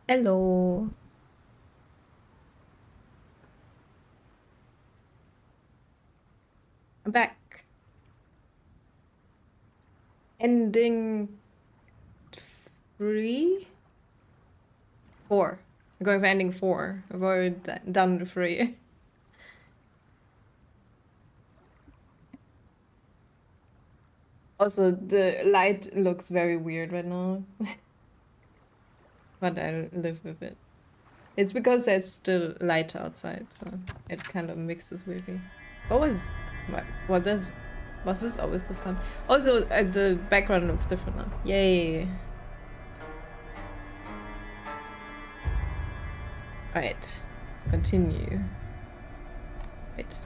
Hello. I'm back. Ending 3? 4. I'm going for ending 4. I've already done 3. Also, the light looks very weird right now. But I'll live with it. It's because it's still light outside, so it kind of mixes weirdly. Was this always the sun? Also, the background looks different now. Yay! Alright, continue. Wait.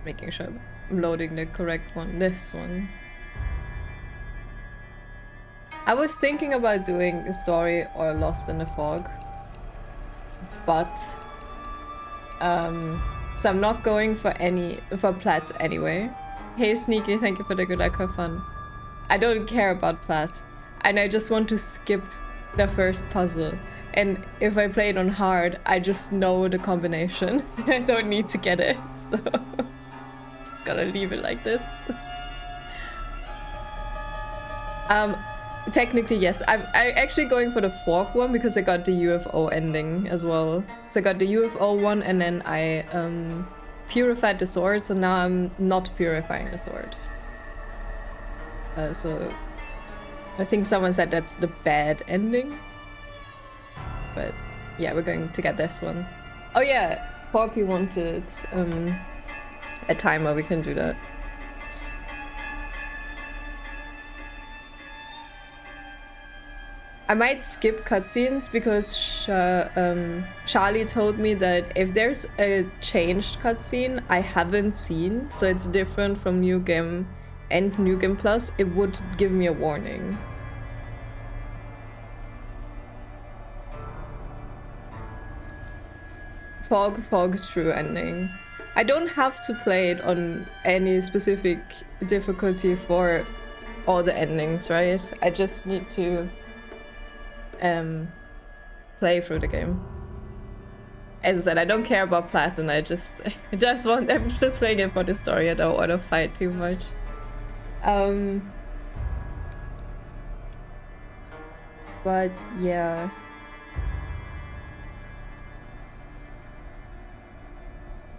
Making sure I'm loading the correct one. This one. I was thinking about doing a story or Lost in the Fog. But so I'm not going for Platt anyway. Hey Sneaky, thank you for the good luck, have fun. I don't care about Platt. And I just want to skip the first puzzle. And if I play it on hard, I just know the combination. I don't need to get it, so just gotta leave it like this. Technically, yes. I'm actually going for the 4th one because I got the UFO ending as well. So I got the UFO one and then I purified the sword, so now I'm not purifying the sword. So I think someone said that's the bad ending. But yeah, we're going to get this one. Oh yeah, Poppy wanted a timer, we can do that. I might skip cutscenes because Charlie told me that if there's a changed cutscene I haven't seen, so it's different from New Game and New Game Plus, it would give me a warning. Fog true ending. I don't have to play it on any specific difficulty for all the endings, right? I just need to play through the game. As I said, I don't care about Platinum. I'm just playing it for the story. I don't want to fight too much. But yeah.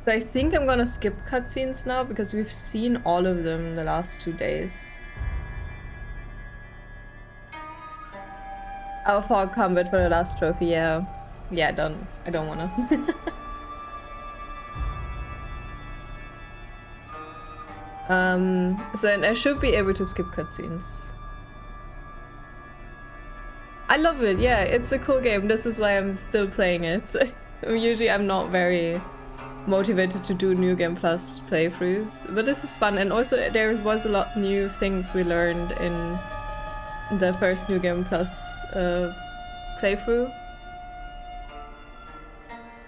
So I think I'm gonna skip cutscenes now because we've seen all of them the last 2 days. Oh, Fog Combat for the last trophy, yeah. Yeah, I don't wanna. So I should be able to skip cutscenes. I love it, yeah, it's a cool game. This is why I'm still playing it. Usually I'm not very motivated to do New Game Plus playthroughs, but this is fun. And also there was a lot new things we learned in the first New Game Plus playthrough.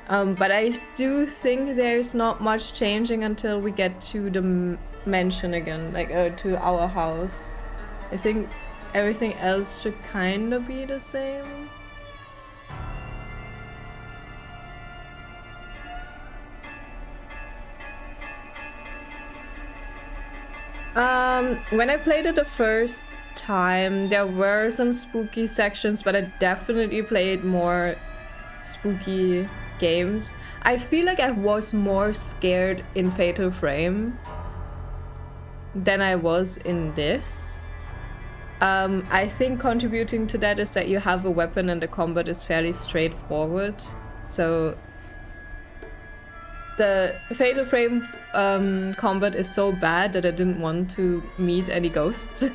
But I do think there's not much changing until we get to the mansion again, like to our house. I think everything else should kind of be the same. When I played it the first time, there were some spooky sections, but I definitely played more spooky games. I feel like I was more scared in Fatal Frame than I was in this. I think contributing to that is that you have a weapon and the combat is fairly straightforward. So the Fatal Frame combat is so bad that I didn't want to meet any ghosts.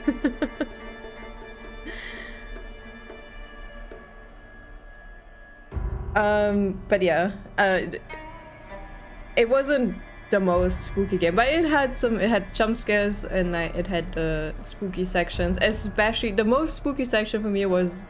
But yeah, it wasn't the most spooky game, but it had jump scares and it had spooky sections. Especially the most spooky section for me was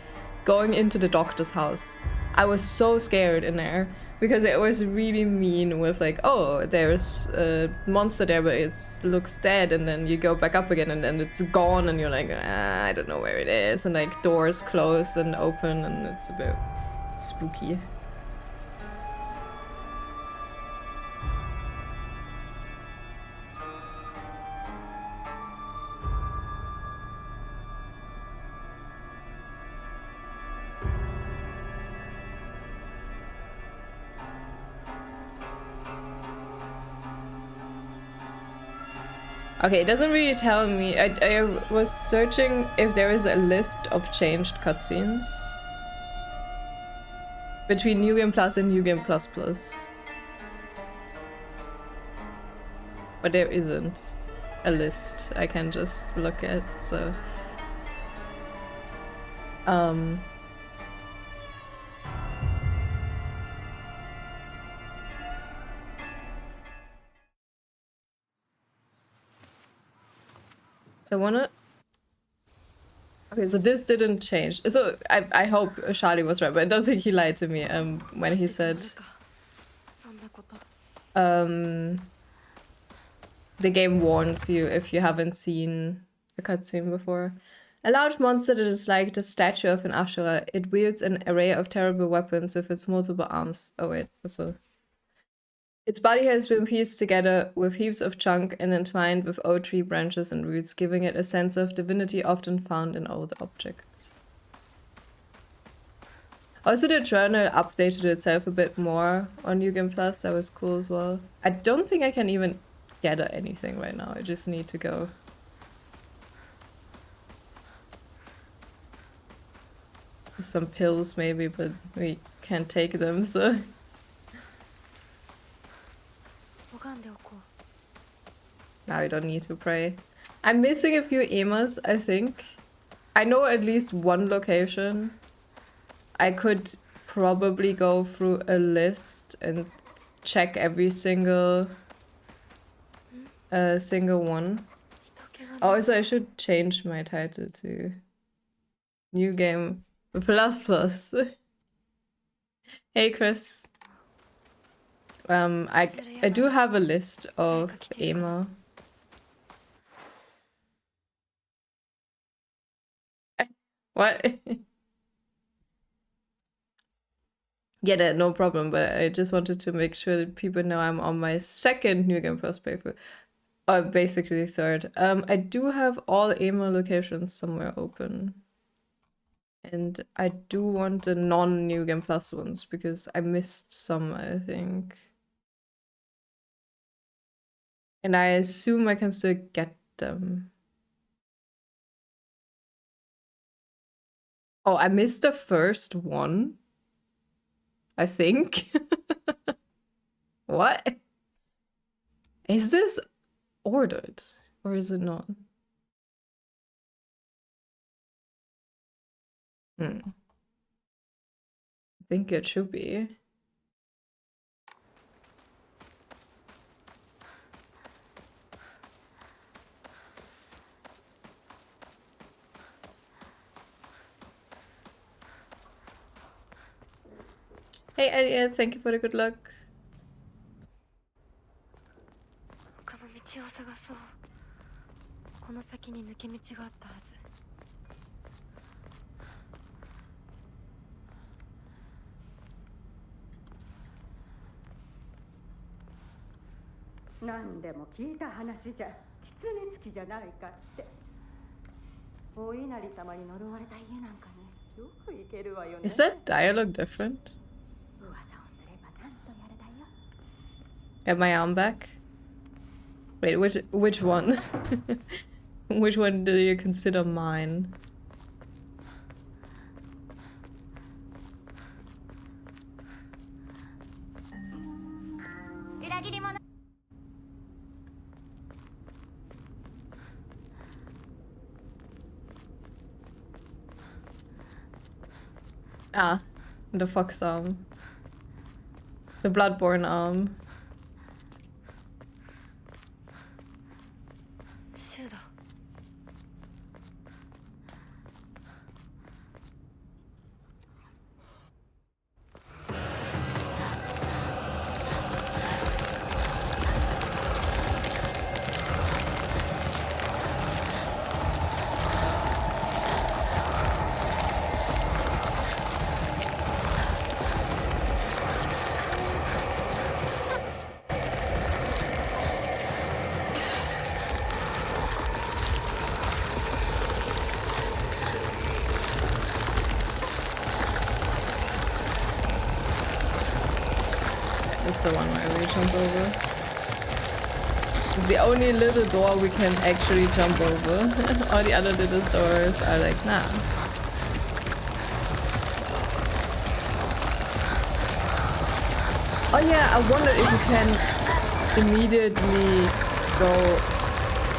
going into the doctor's house. I was so scared in there. because it was really mean with like, oh, there's a monster there, but it looks dead, and then you go back up again, and then it's gone, and you're like, I don't know where it is, and like doors close and open, and it's a bit spooky. Okay, it doesn't really tell me. I was searching if there is a list of changed cutscenes between New Game Plus and New Game Plus Plus. But there isn't a list I can just look at, so... So I wanna... Okay, so this didn't change. So I hope Charlie was right, but I don't think he lied to me when he said the game warns you if you haven't seen a cutscene before. A large monster that is like the statue of an Ashura. It wields an array of terrible weapons with its multiple arms. Oh wait, so... Its body has been pieced together with heaps of junk and entwined with old tree branches and roots, giving it a sense of divinity often found in old objects. Also, the journal updated itself a bit more on New Game Plus. That was cool as well. I don't think I can even gather anything right now. I just need to go. Some pills maybe, but we can't take them, so... Now you don't need to pray. I'm missing a few emas, I think. I know at least one location. I could probably go through a list and check every single one. Also, I should change my title to New Game Plus Plus. Hey, Chris. I do have a list of ema. What? Yeah, no problem, but I just wanted to make sure that people know I'm on my second New Game Plus playthrough. Or basically third. I do have all ema locations somewhere open. And I do want the non-New Game Plus ones, because I missed some, I think. And I assume I can still get them. Oh, I missed the first one. I think. What? Is this ordered? Or is it not? I think it should be. Hey Elliot, thank you for the good luck. Is that dialogue different? Get my arm back. Wait, which one? Which one do you consider mine? Ah, the fox arm. The Bloodborne arm. the one where we jump over. It's the only little door we can actually jump over. All the other little doors are like, nah. Oh yeah, I wonder if you can immediately go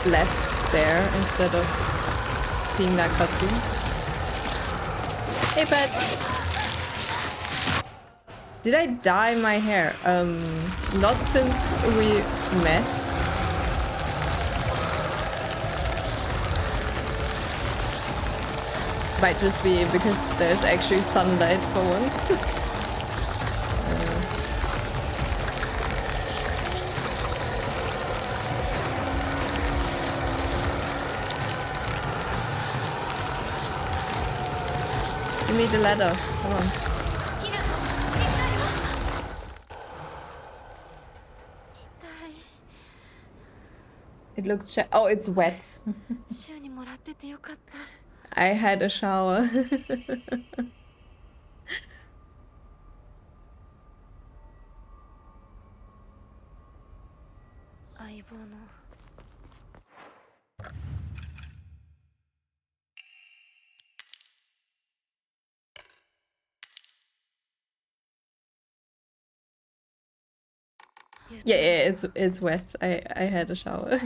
left there instead of seeing that cutscene. Hey pet! Did I dye my hair? Not since we met. Might just be because there's actually sunlight for once. Give me the ladder. Come on. It looks oh, it's wet. I had a shower. Yeah, it's wet. I had a shower.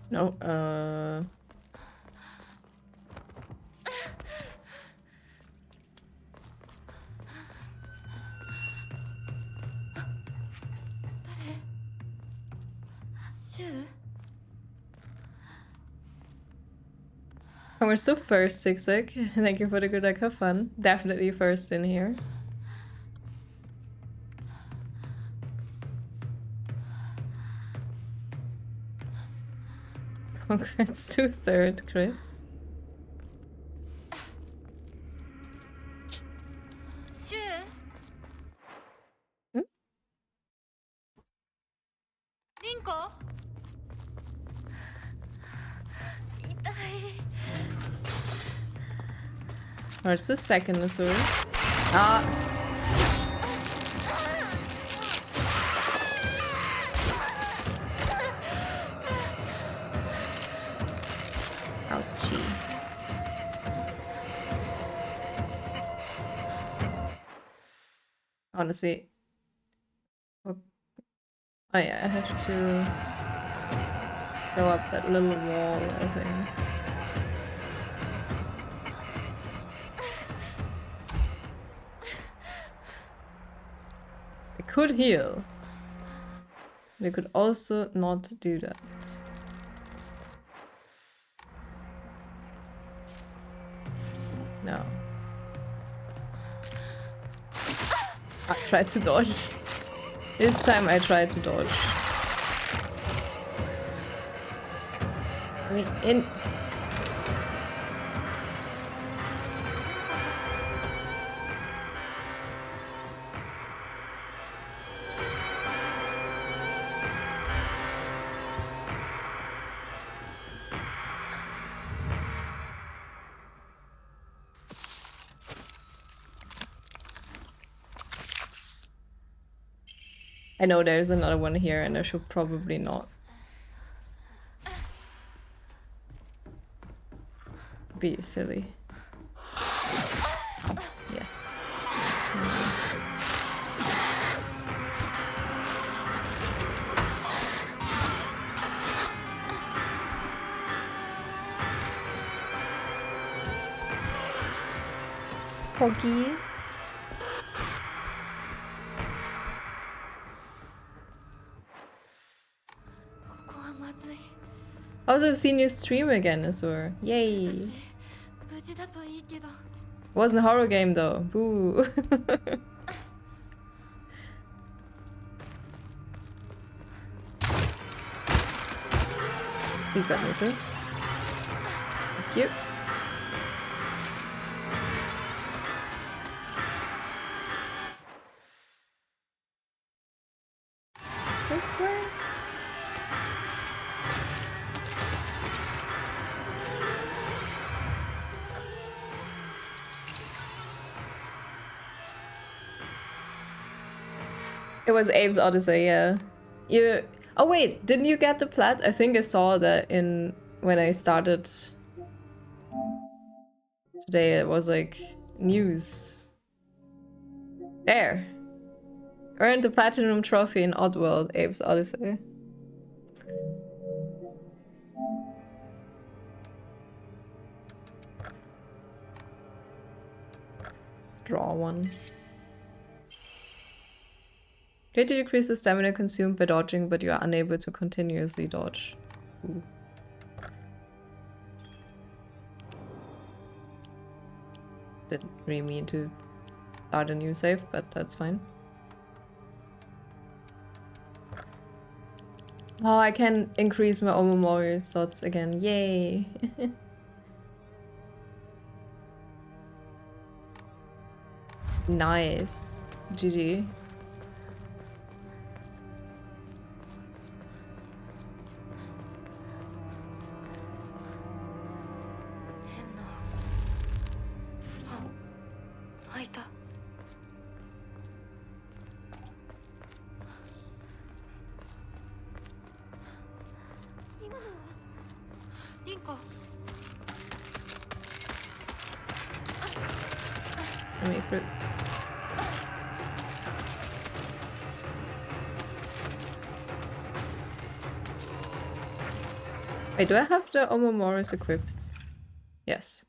No, and we're still first, Zigzag. Thank you for the good luck. Have fun. Definitely first in here. Congrats to third, Chris. Hmm? Where's the second Azure? Ah! Ouchie. Honestly. Oh yeah, I have to go up that little wall, I think. I could heal. They could also not do that. No. I tried to dodge. This time I tried to dodge. I mean, in... I know there's another one here and I should probably not be silly. Yes. Poggy. Also, I've seen you stream again, Azure. Yay! Wasn't a horror game though. Boo! Pizza noodle. Thank you. This way? It was Abe's Odyssey, yeah. You... Oh wait, didn't you get the plat? I think I saw that in... when I started... Today it was like... news. There. Earned the Platinum Trophy in Oddworld, Abe's Odyssey. Let's draw one. Try to decrease the stamina consumed by dodging, but you are unable to continuously dodge. Ooh. Didn't really mean to start a new save, but that's fine. Oh, I can increase my Omamori slots again. Yay! Nice. GG. Wait for it. Wait, do I have the Omomoris equipped? Yes.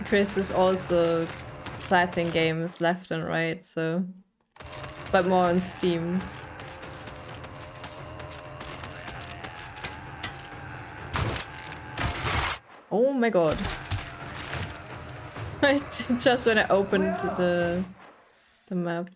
Chris is also platting games left and right, so... But more on Steam. Oh my god. Just when I opened the map.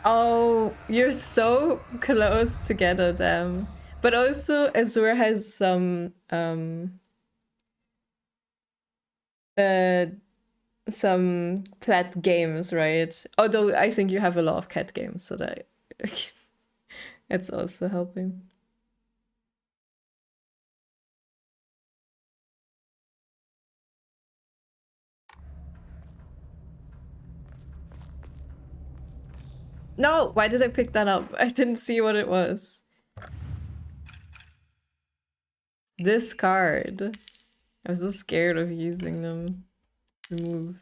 Oh, you're so close together, damn. But also, Azure has some plat games, right? Although I think you have a lot of cat games, so that it's also helping. No, why did I pick that up? I didn't see what it was. This card. I was so scared of using them. Remove.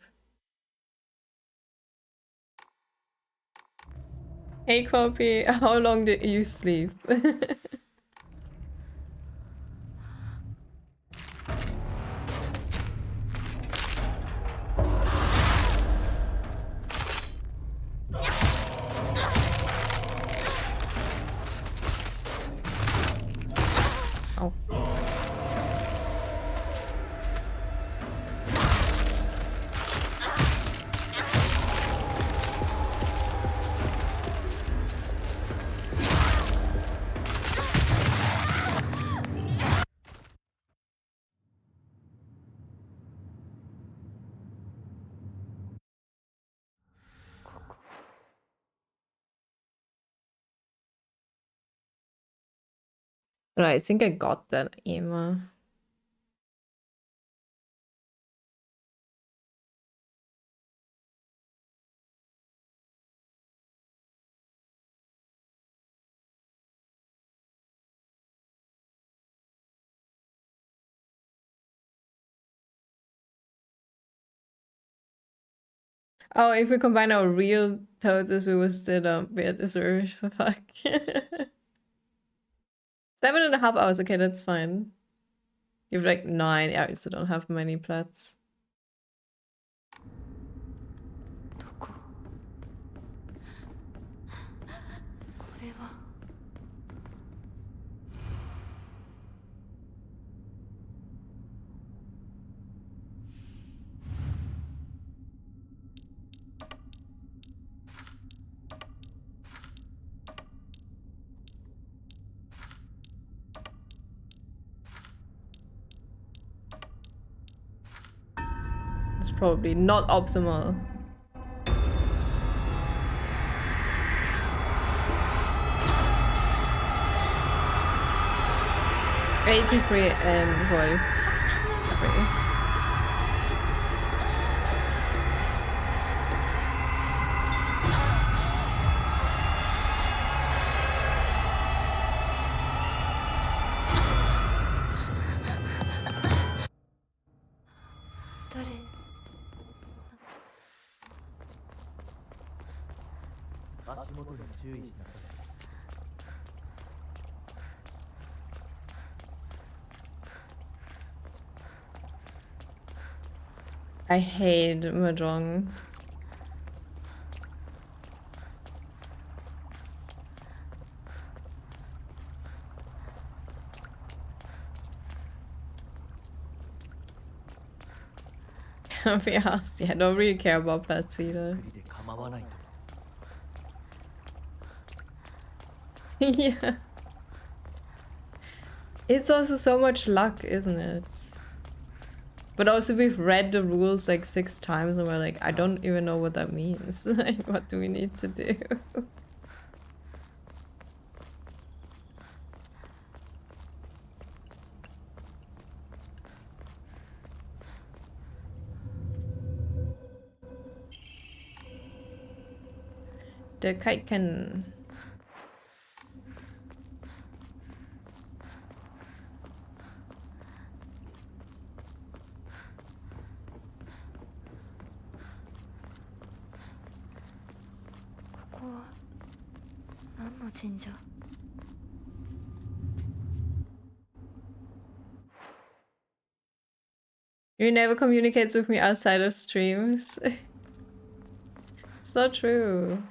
Hey, Copy, how long did you sleep? Oh. Right, I think I got that, Emma. Oh, if we combine our real totals, we will still be at this fuck. 7.5 hours. Okay, that's fine. You have like 9. Yeah, you still don't have many plats. どこ？これは。It's probably not optimal. $83 and what? I hate Mahjong. Can't be asked. Yeah, I don't really care about plats either. Yeah. It's also so much luck, isn't it? But also we've read the rules like 6 times and we're like, I don't even know what that means. Like, what do we need to do? The kite can... You never communicates with me outside of streams. So true.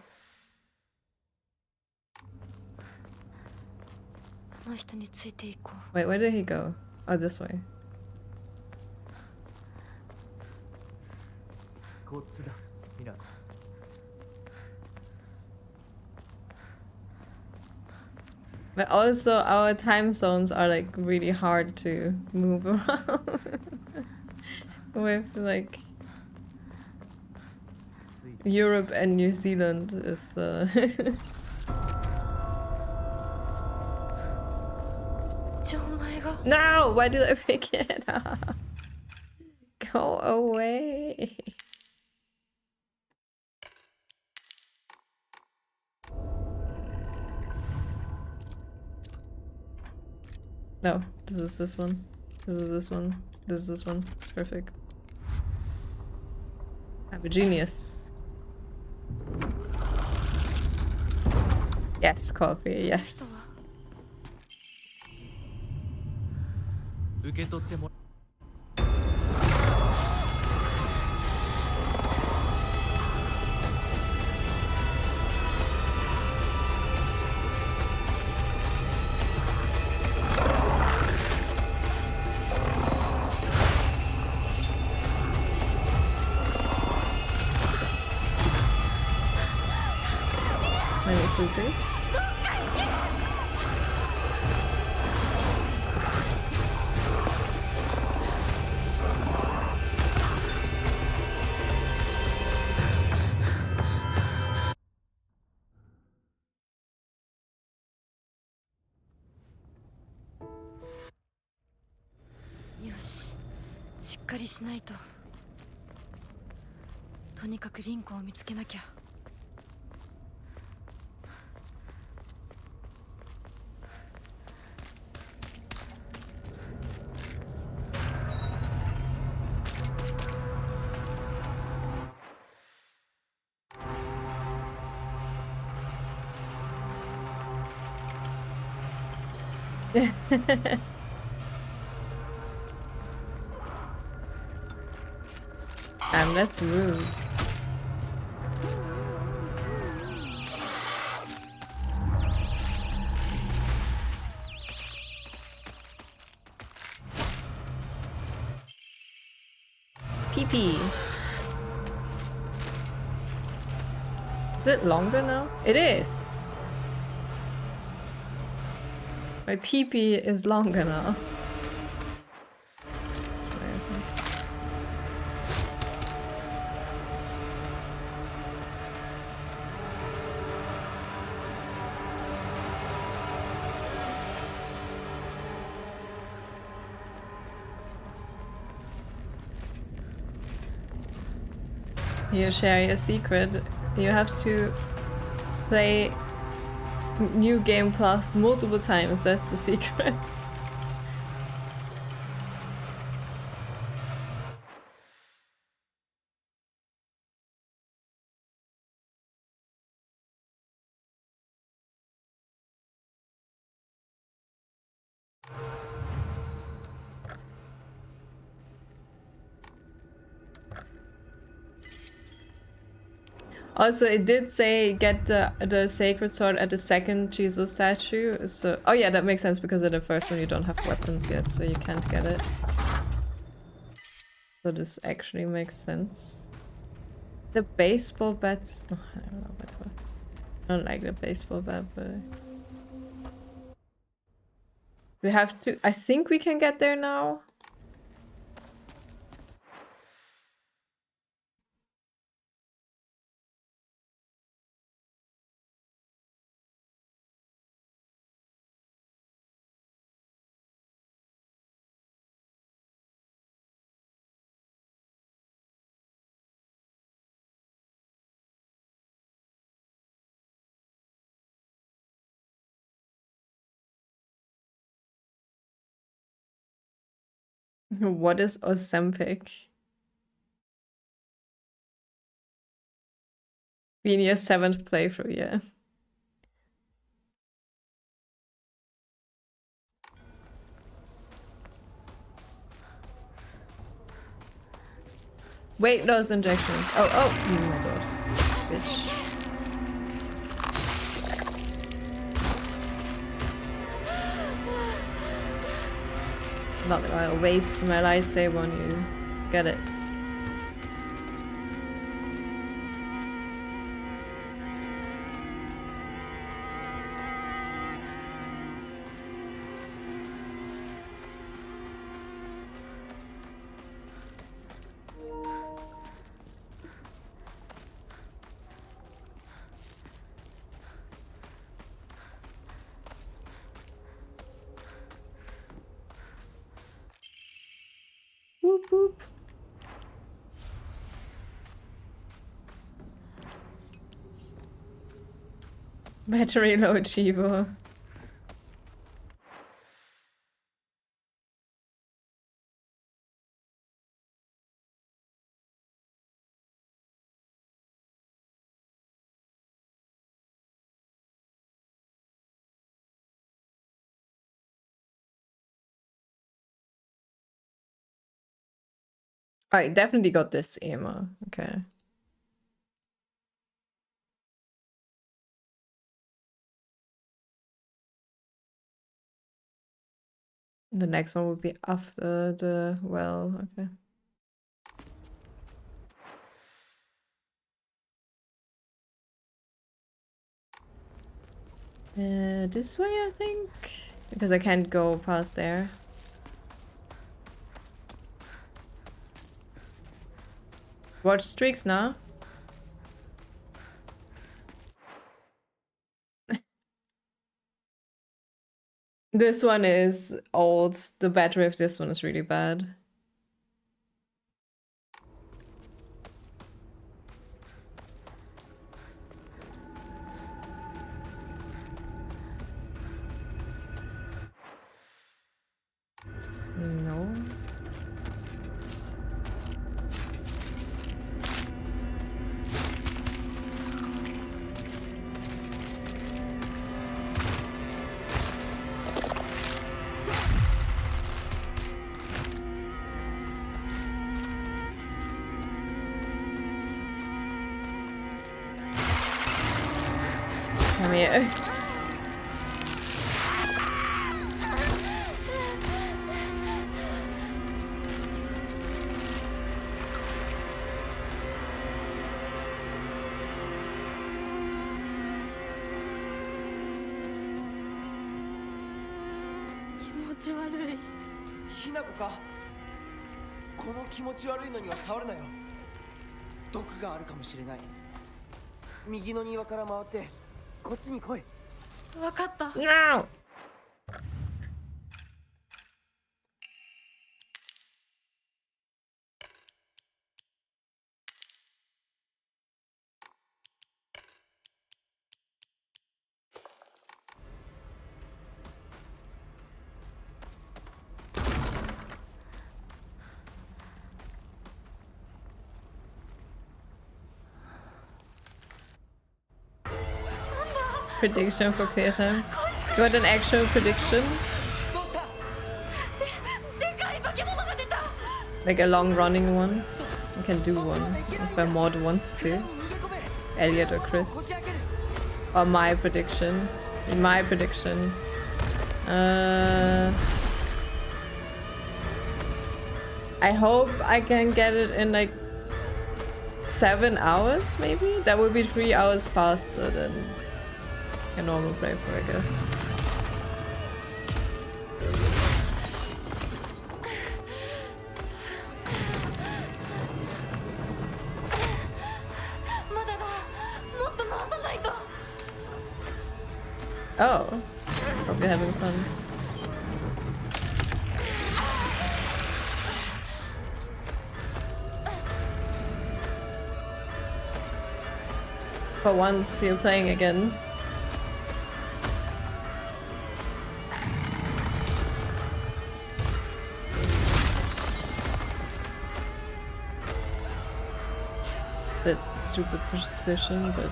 Wait, where did he go? Oh, this way. But also our time zones are like really hard to move around with like Europe and New Zealand is No! Why did I pick it up? Go away. No, this is this one. This is this one. This is this one. Perfect. I'm a genius. Yes, coffee, yes. Let me do this. That's rude. PP. Is it longer now? It is. My PP is longer now. This way, I think. You share your secret. You have to play New Game Plus multiple times. That's the secret. Also, it did say get the sacred sword at the second Jesus statue. So, oh yeah, that makes sense because at the first one you don't have weapons yet, so you can't get it. So this actually makes sense. The baseball bats. Oh, I don't know, whatever. I don't like the baseball bat, but we have to. I think we can get there now. What is Ozempic? Being your 7th playthrough, yeah. Weight loss injections. Oh my god. Bitch. Not that I'll waste my lightsaber on you. Get it. Whoop whoop. Battery low Chivo. I definitely got this Emma. Okay. The next one would be after the well, okay. This way, I think? Because I can't go past there. Watch streaks now. This one is old. The battery of this one is really bad. No. Okay. No! Prediction for playtime. You want an actual prediction? Like a long running one? I can do one if my mod wants to. Elliot or Chris. Or my prediction. My prediction. I hope I can get it in like 7 hours maybe? That would be 3 hours faster than a normal playthrough, I guess. Oh, probably having fun. For once, you're playing again. Bit stupid position, but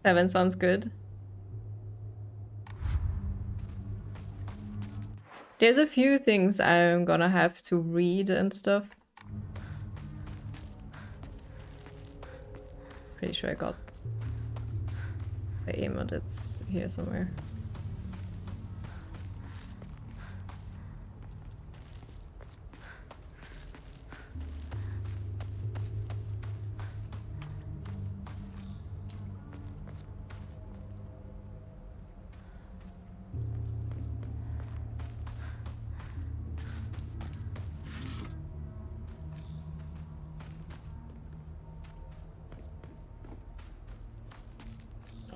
Seven sounds good. There's a few things I'm gonna have to read and stuff. Pretty sure I got the emote. It's here somewhere.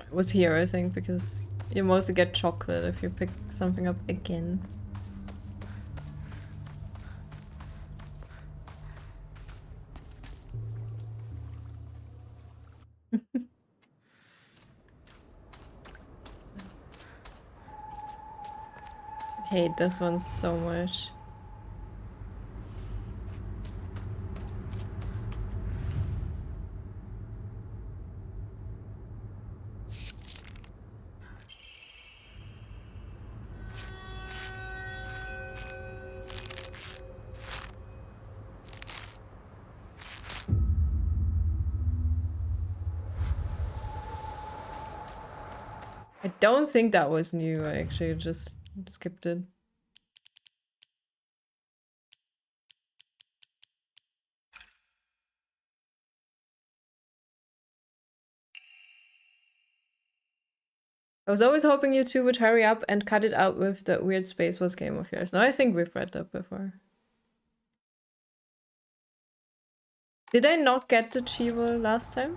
It was here, I think, because you mostly get chocolate if you pick something up again. I hate this one so much. I don't think that was new. I actually just skipped it. I was always hoping you two would hurry up and cut it out with the weird Space Wars game of yours. No, I think we've read that before. Did I not get the Chivo last time?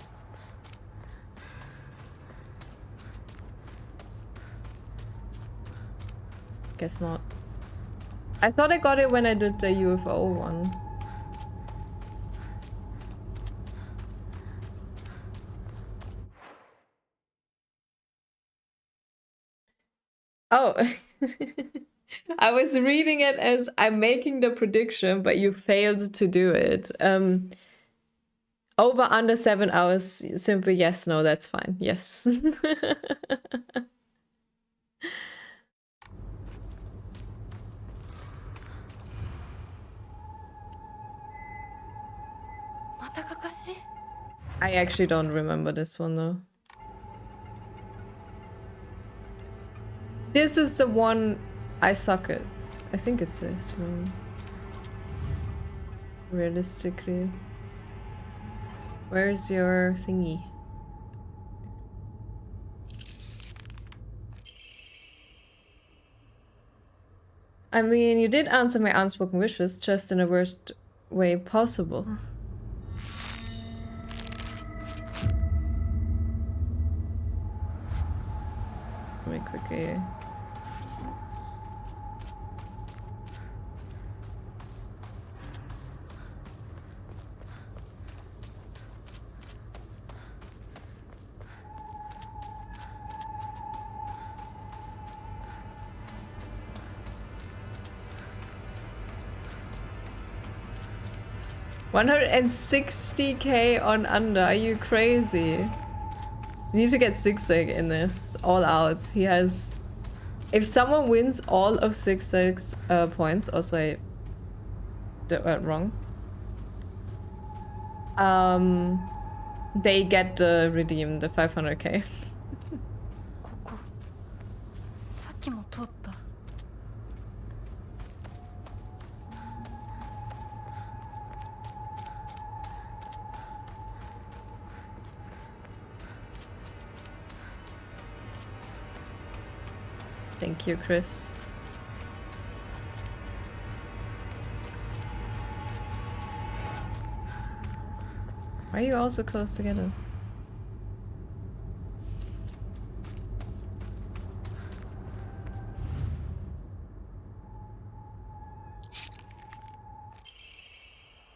Guess not. I thought I got it when I did the UFO one. Oh. I was reading it as I'm making the prediction, but you failed to do it. Over under 7 hours, simply yes, no, that's fine. Yes. I actually don't remember this one though. This is the one I suck at. I think it's this one. Realistically. Where's your thingy? I mean, you did answer my unspoken wishes, just in the worst way possible. Let me quickly... $160k on under, are you crazy? You need to get Zigzag in this, all out. He has... If someone wins all of Zigzag's points, also I did that wrong. They get the redeem, the 500k. Thank you, Chris. Why are you all so close together?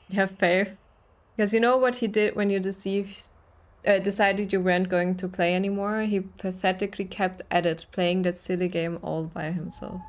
You have faith? Because you know what he did when you decided you weren't going to play anymore? He pathetically kept at it, playing that silly game all by himself.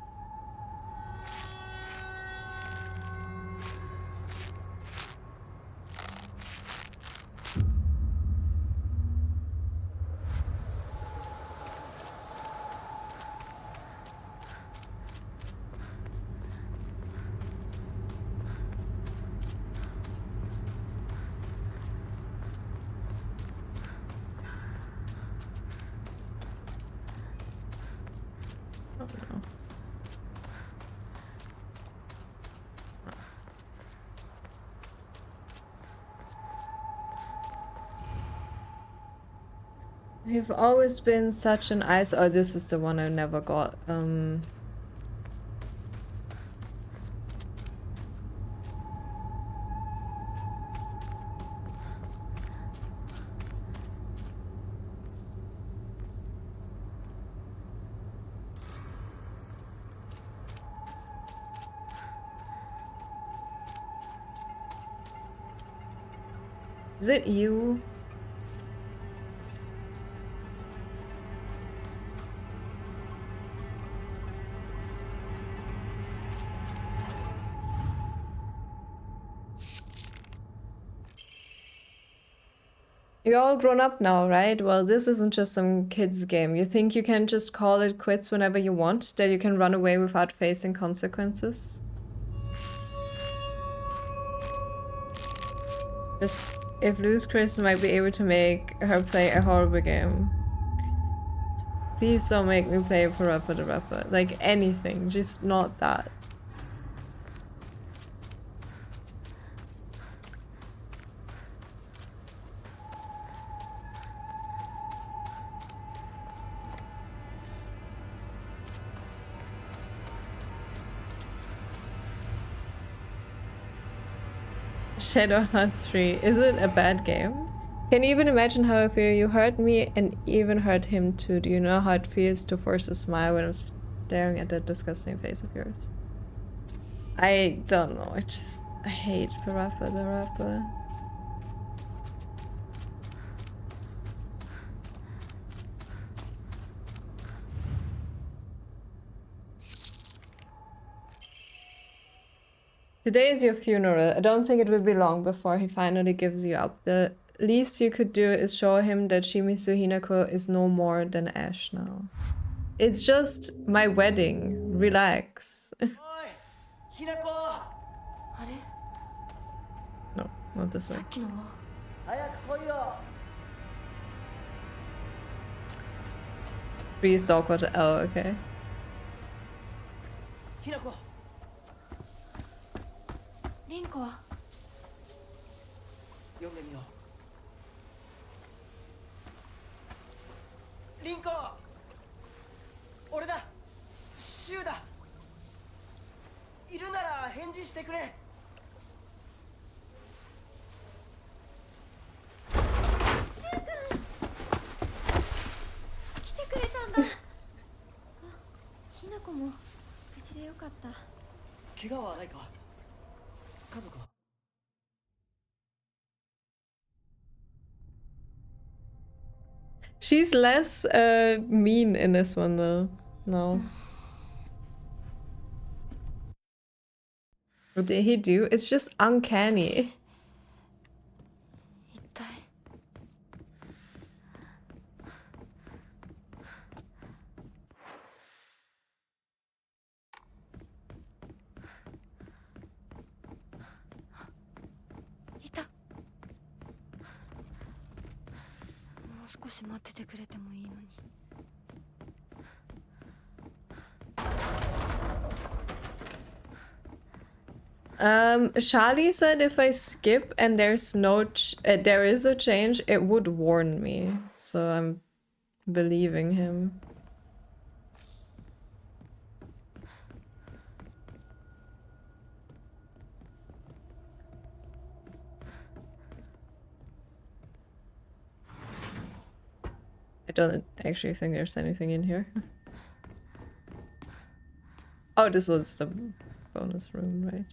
You've always been such an ice. Oh, this is the one I never got. Is it you? You're all grown up now, right? Well, this isn't just some kid's game. You think you can just call it quits whenever you want? That you can run away without facing consequences? If Lose Chris might be able to make her play a horrible game. Please don't make me play Parappa the Rapper. Like anything, just not that. Shadow Hearts 3. Is it a bad game? Can you even imagine how I feel? You hurt me and even hurt him too. Do you know how it feels to force a smile when I'm staring at that disgusting face of yours? I don't know. I hate Parappa the Rapper. Today is your funeral. I don't think it will be long before he finally gives you up. The least you could do is show him that Shimizu Hinako is no more than ash now. It's just my wedding. Relax. No, not this way. Please dog water. Oh, okay. リンコは読んでみよう。リンコ、俺だ、シュウだ。いるなら返事してくれ。シュウ君、来てくれたんだ。ひなこも無事でよかった。怪我はないか。家族は。 She's less mean in this one though. No. What did he do? It's just uncanny. 一体いた。もう少し待っててくれてもいいのに。 Charlie said if I skip and there's no there is a change, it would warn me. So I'm believing him. I don't actually think there's anything in here. Oh, this was the bonus room, right?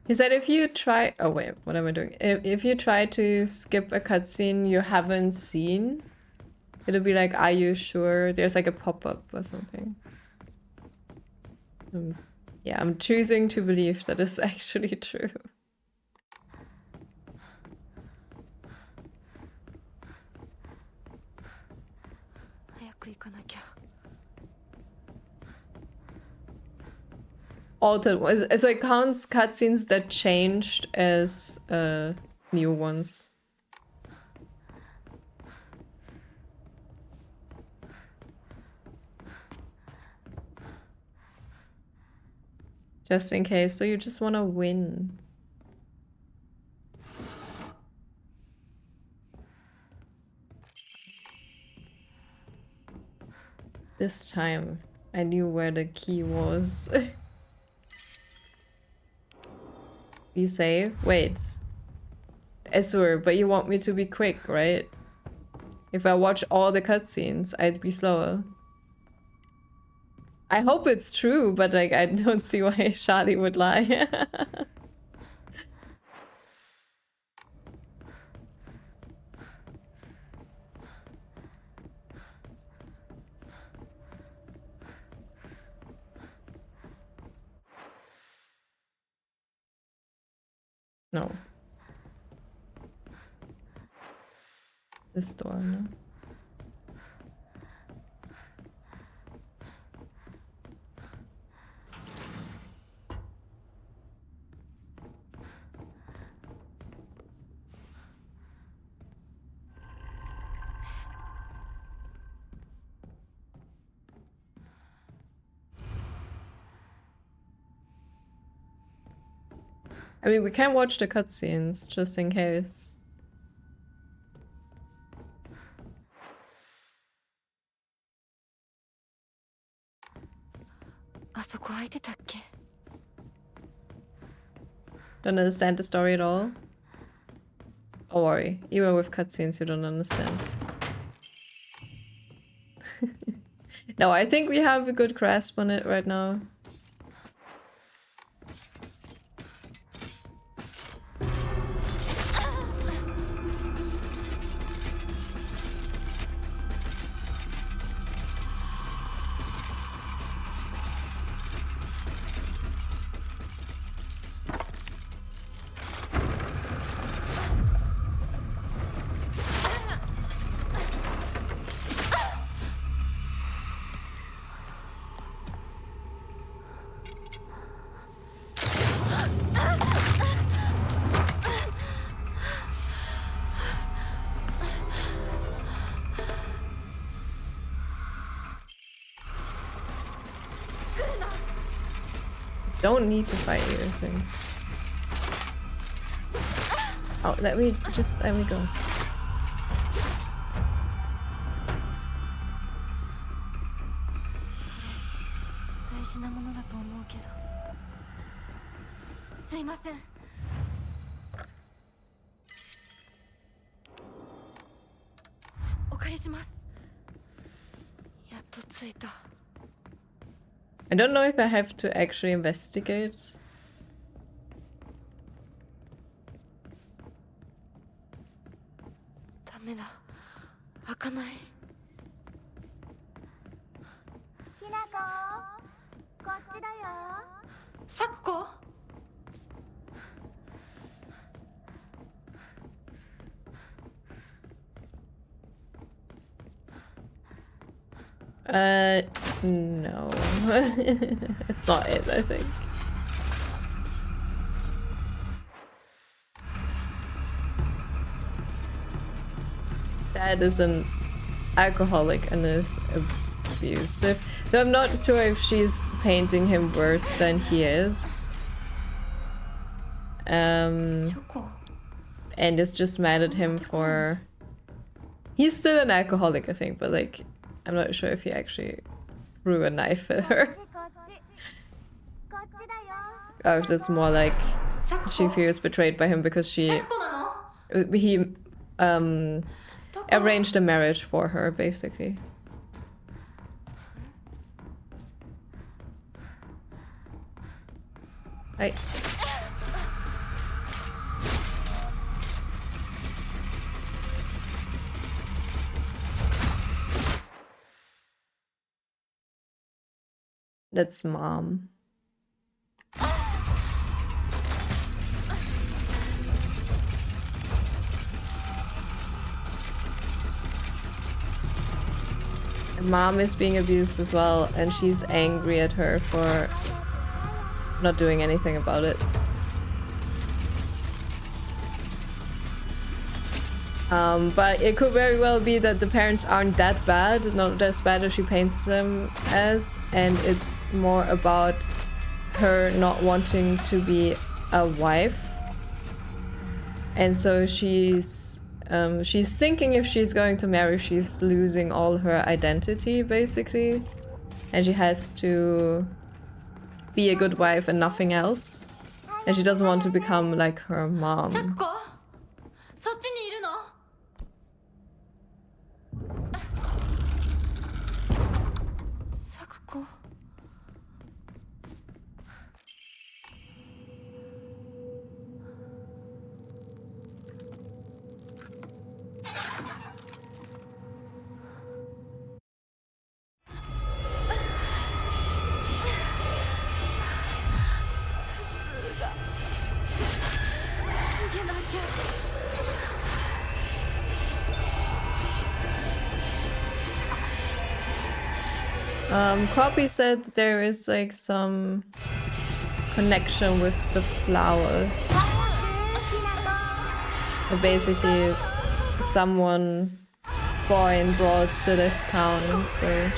He said if you try... Oh wait, what am I doing? If you try to skip a cutscene you haven't seen, it'll be like, are you sure? There's like a pop-up or something. Yeah, I'm choosing to believe that is actually true. Altered ones. So it counts cutscenes that changed as new ones. Just in case, so you just want to win. This time, I knew where the key was. Be safe. Wait. Azur, but you want me to be quick, right? If I watch all the cutscenes, I'd be slower. I hope it's true, but like I don't see why Charlie would lie. No. This door, no? I mean, we can watch the cutscenes just in case. あそこ空いてたっけ Don't understand the story at all? Don't worry, even with cutscenes you don't understand. No, I think we have a good grasp on it right now. Don't need to fight you, I think. Oh, let me go. 大事なものだと思うけどすいませんお借りしますやっと着いた I don't know if I have to actually investigate. ダメだ開かないきなここっちだよサクコ No. It's not it, I think. Dad is an alcoholic and is abusive. So I'm not sure if she's painting him worse than he is. And is just mad at him for... He's still an alcoholic, I think, but like, I'm not sure if he actually threw a knife at her. こっちこっちだよ Or if it's more like サク she コ feels betrayed by him because サクコなの he どこ arranged a marriage for her, basically. I... That's mom. Mom is being abused as well, and she's angry at her for not doing anything about it. But it could very well be that the parents aren't that bad, not as bad as she paints them as, and it's more about her not wanting to be a wife. And so she's thinking if she's going to marry, she's losing all her identity, basically. And she has to be a good wife and nothing else. And she doesn't want to become like her サク mom. コそっちにいるのサクコ Copy said there is like some connection with the flowers. Or basically someone foreign brought to this town, so...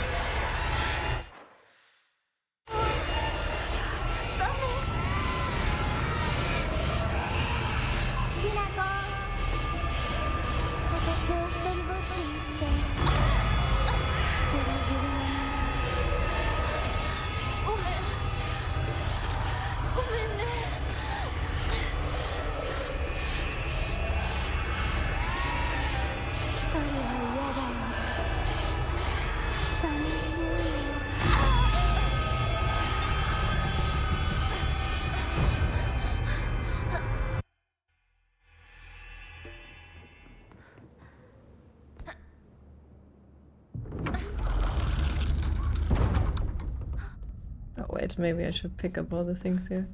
Wait, maybe I should pick up all the things here.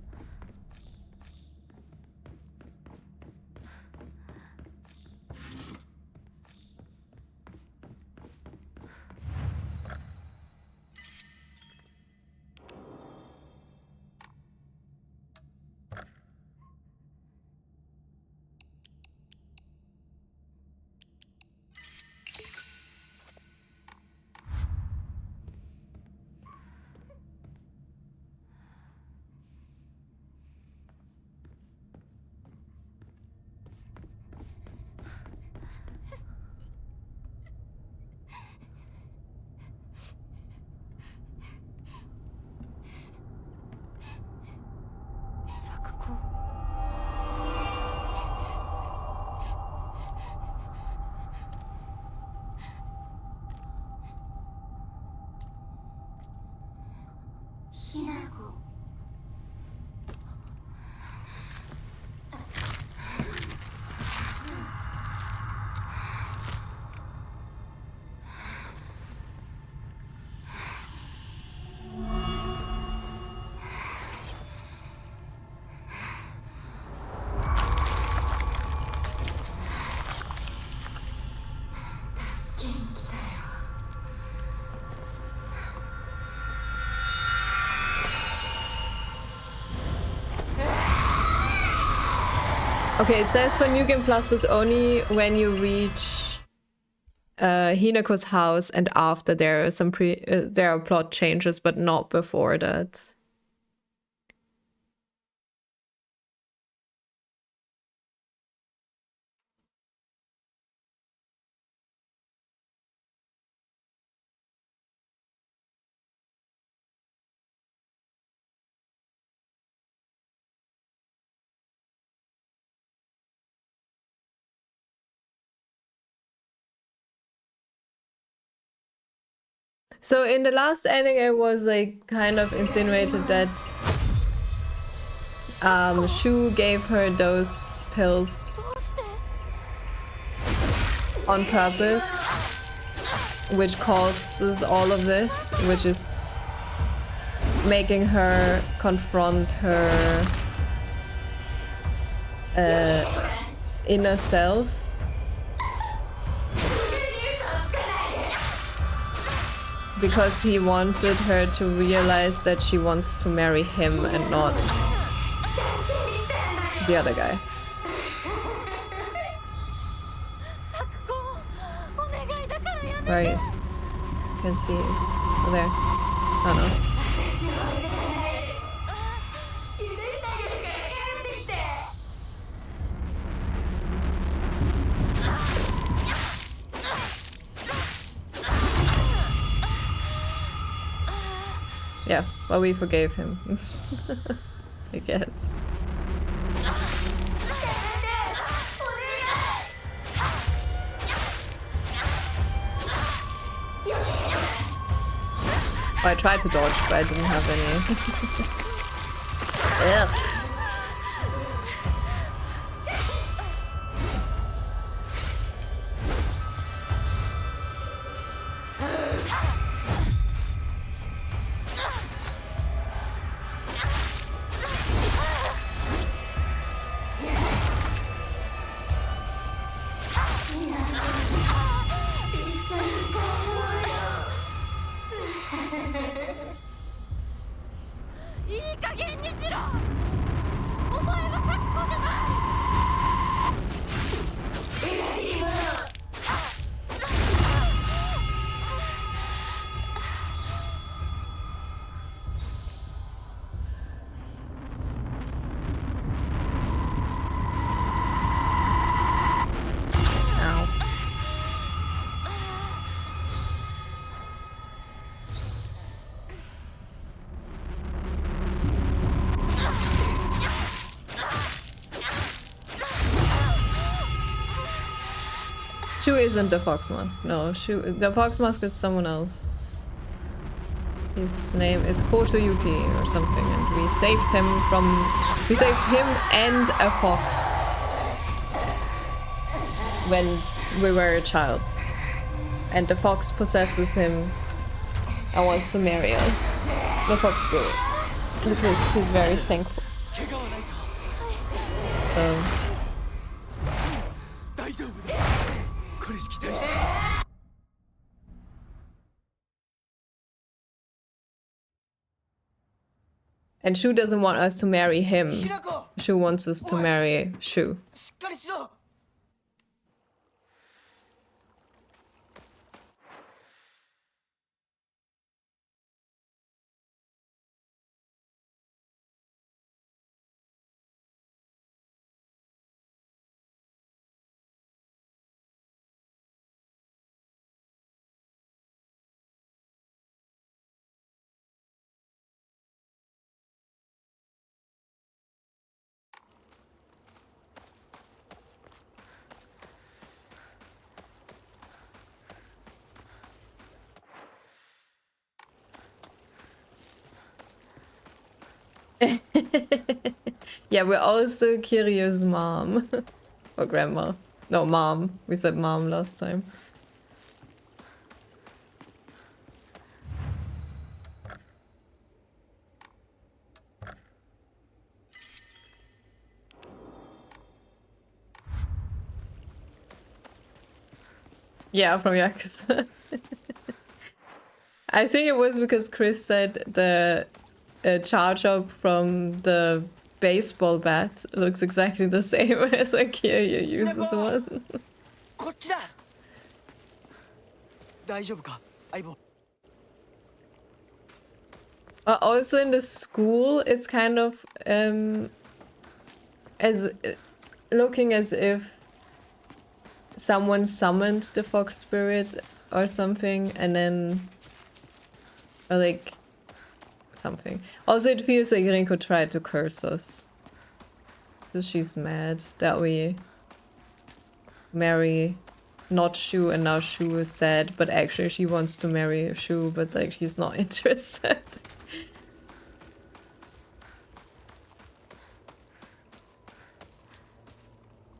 Sakuko. Hinako. Okay, it says for New Game Plus was only when you reach Hinako's house and after there are some there are plot changes, but not before that. So in the last ending, it was like kind of insinuated that Shu gave her those pills on purpose, which causes all of this, which is making her confront her inner self. Because he wanted her to realize that she wants to marry him and not the other guy. Right. Can see there. Oh no. Yeah, well, we forgave him. I guess. Oh, I tried to dodge, but I didn't have any. Ugh. Shu isn't the Fox Mask. No, the Fox Mask is someone else. His name is Koto Yuki or something, and we saved him and a fox when we were a child. And the fox possesses him and wants to marry us. The fox spirit. because he's very thankful. 怪我はないか So 大丈夫だこれしき大事 and Shu doesn't want us to marry him. ひなこ Shu wants us to marry Shu. しっかりしろ Yeah, we're also Kiryu's mom. Or grandma. No, mom. We said mom last time. Yeah, from Yakuza. I think it was because Chris said the charge up from the baseball bat looks exactly the same as when Kiryu uses one. こっちだ大丈夫か相棒 Also in the school, it's kind of as looking as if someone summoned the fox spirit or something, and then or like something. Also, it feels like Rinko tried to curse us because she's mad that we marry not Shu, and now Shu is sad, but actually she wants to marry Shu, but like she's not interested.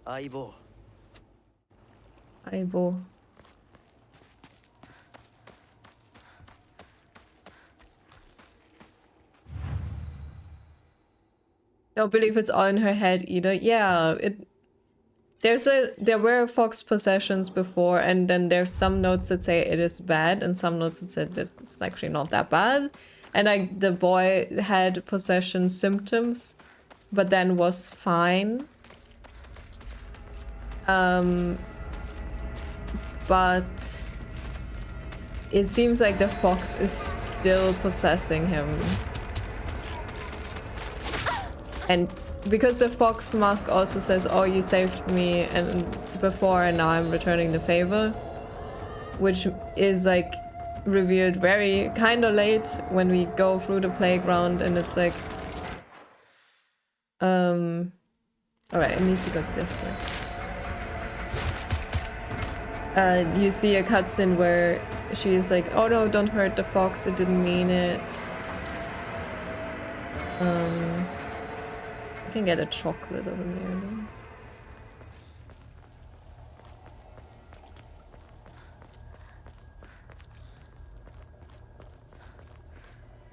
Aibo. Aibo. Don't believe it's all in her head either. Yeah, there were fox possessions before, and then there's some notes that say it is bad, and some notes that said that it's actually not that bad. And like the boy had possession symptoms, but then was fine. But it seems like the fox is still possessing him. And because the fox mask also says, oh, you saved me and before and now I'm returning the favor, which is like revealed very kind of late when we go through the playground, and it's like all right, I need to go this way. You see a cutscene where she's like, oh no, don't hurt the fox, it didn't mean it. I can get a chocolate over there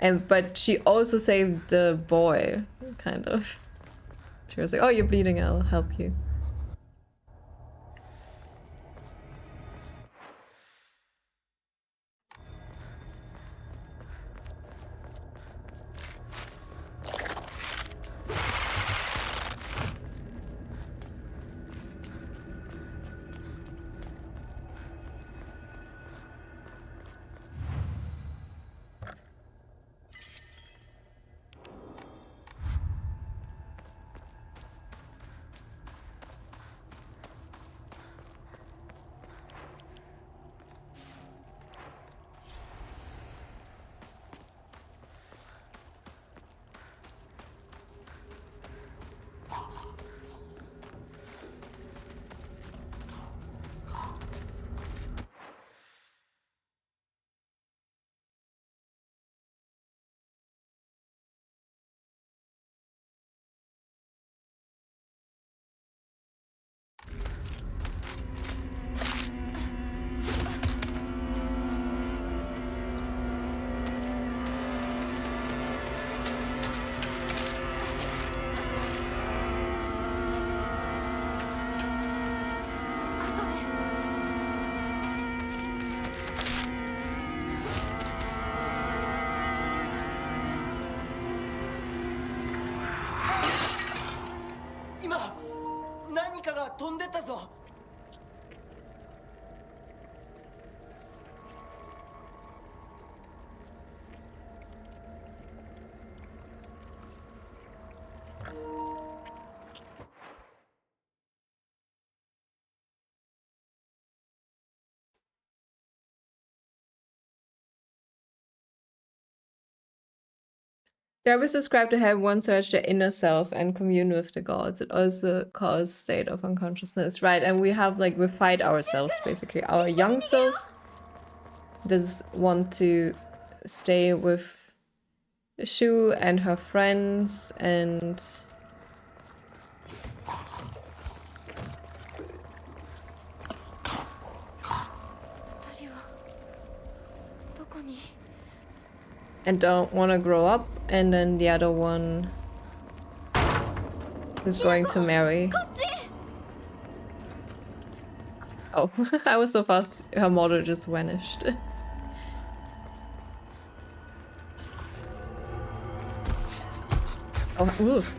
though. But she also saved the boy, kind of. She was like, oh, you're bleeding, I'll help you. 何かが飛んでったぞ。Jarvis is described to have once searched their inner self and commune with the gods. It also causes state of unconsciousness, right? And we have like we fight ourselves basically. Our young self does want to stay with Shu and her friends and don't want to grow up, and then the other one is going to marry. Oh, I was so fast, her model just vanished. Oh, oof.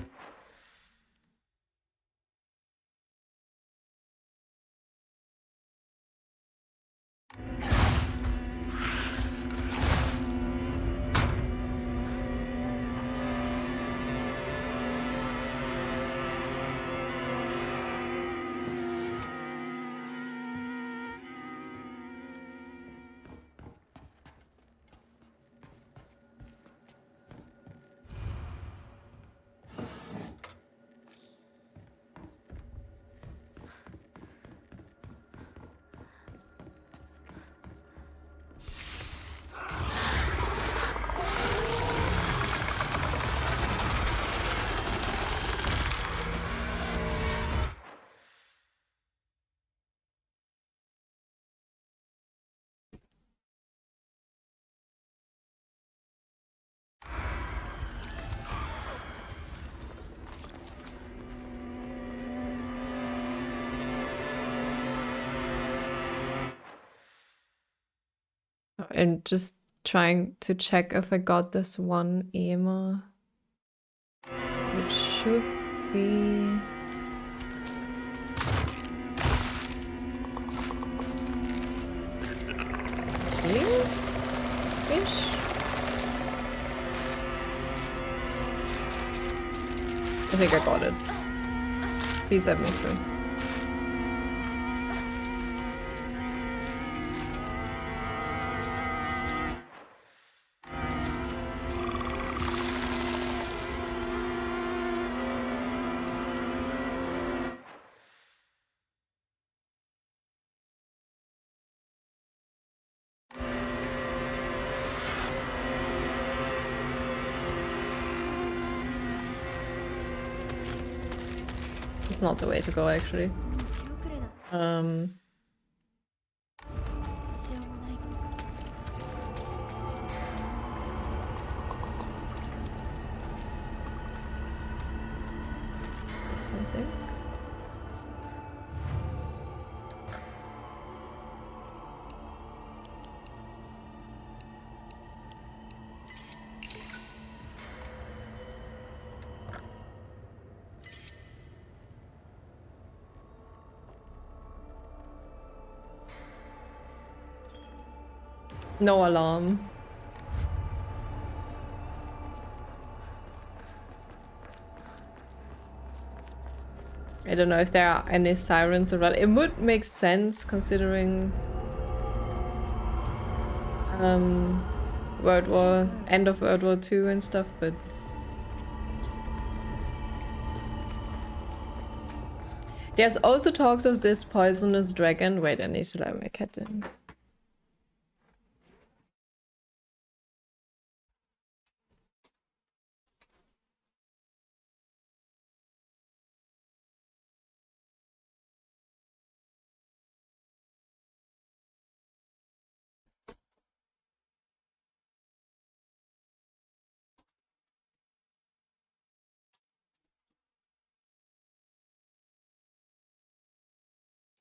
And just trying to check if I got this one Ema, which should be here-ish. I think I got it. Please let me through. It's not the way to go, actually. This, I think. No alarm. I don't know if there are any sirens around. It would make sense considering end of World War II and stuff, but there's also talks of this poisonous dragon. Wait, I need to let my cat in.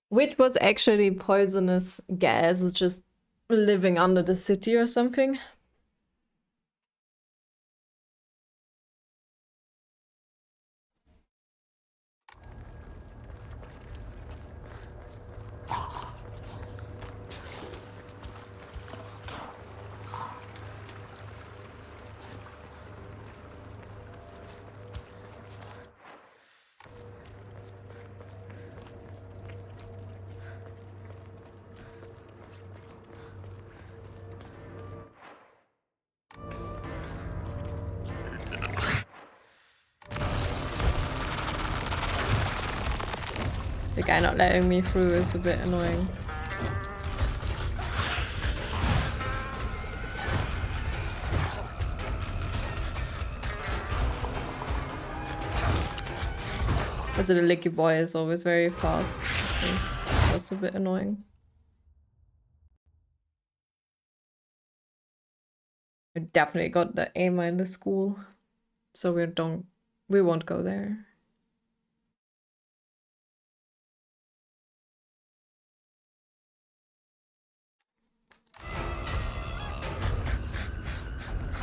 Which was actually poisonous gas, just living under the city or something. guy not letting me through is a bit annoying. Also the Licky Boy is always very fast, so that's a bit annoying. We definitely got the A- in the school, so we won't go there.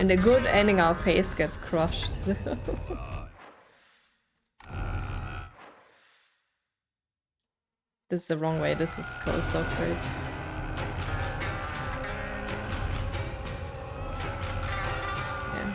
And the good ending, our face gets crushed. This is the wrong way. This is Coast of Rape. Yeah.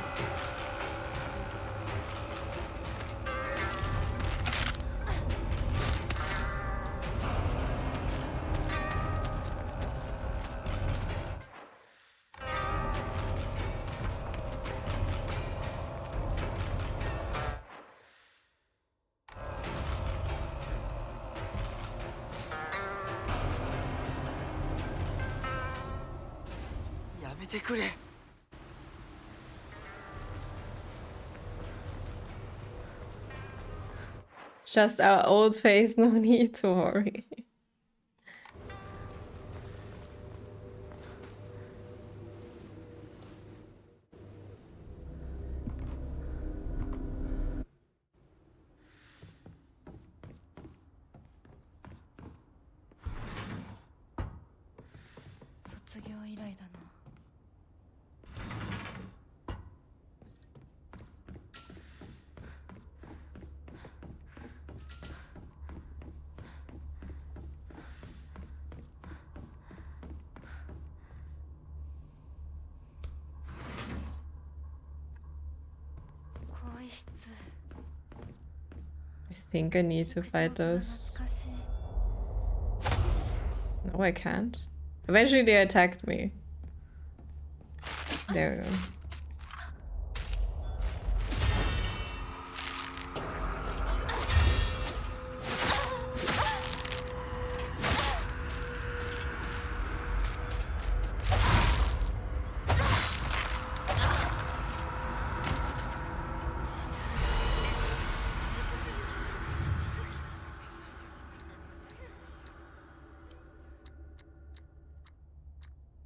It's just our old face, no need to worry. I think I need to fight those. No, I can't. Eventually they attacked me. There we go.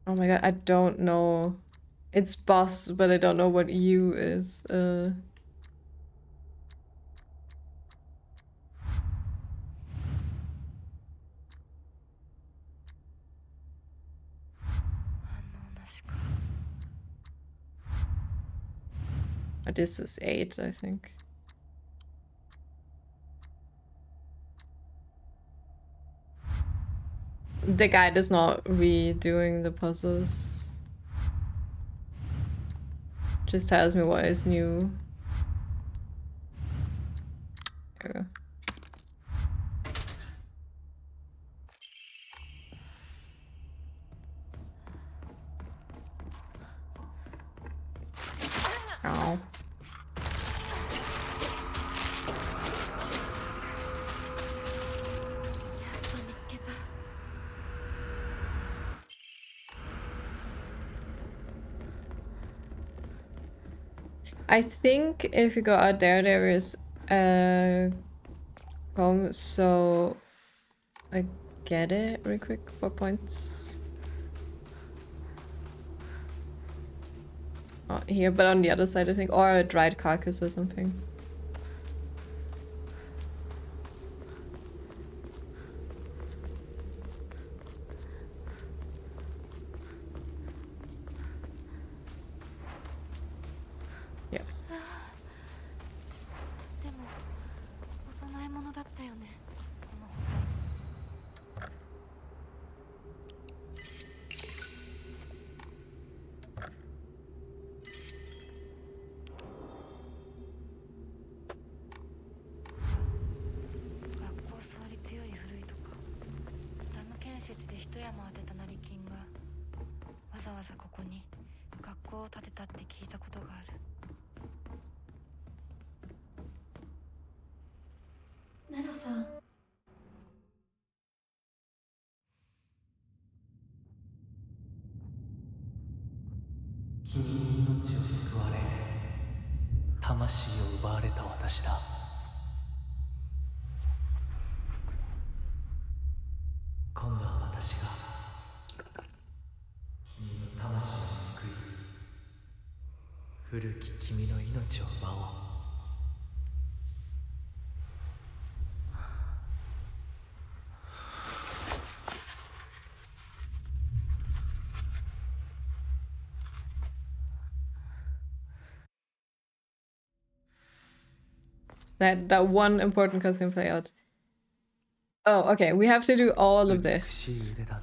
Oh my god, I don't know. It's boss, but I don't know what U is. This is 8, I think. The guide is not redoing the puzzles. Just tells me what is new. There we go. Ow. I think if you go out there, there is a home, so I get it real quick. 4 points. Not here, but on the other side, I think, or a dried carcass or something. Yeah. 君に命を救われ魂を奪われた私だ。今度は私が君の魂を救い古き君の命を奪おう。That one important cutscene play out. Oh, okay. We have to do all of 美 this. しい腕だね。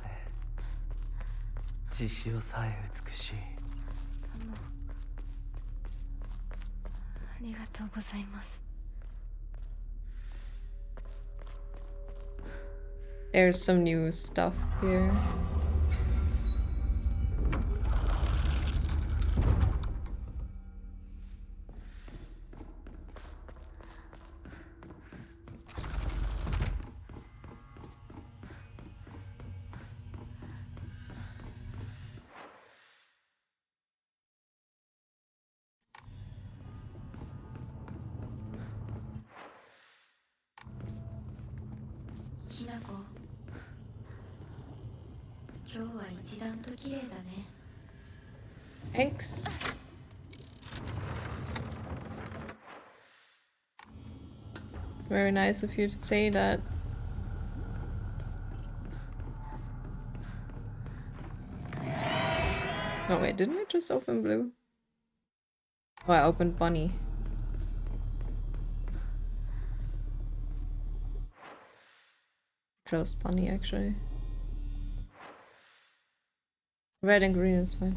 血潮さえ美しい。ありがとうございます。 There's some new stuff here. Thanks. Very nice of you to say that. No, wait, didn't I just open blue? Oh, I opened bunny. Closed bunny, actually. Red and green is fine.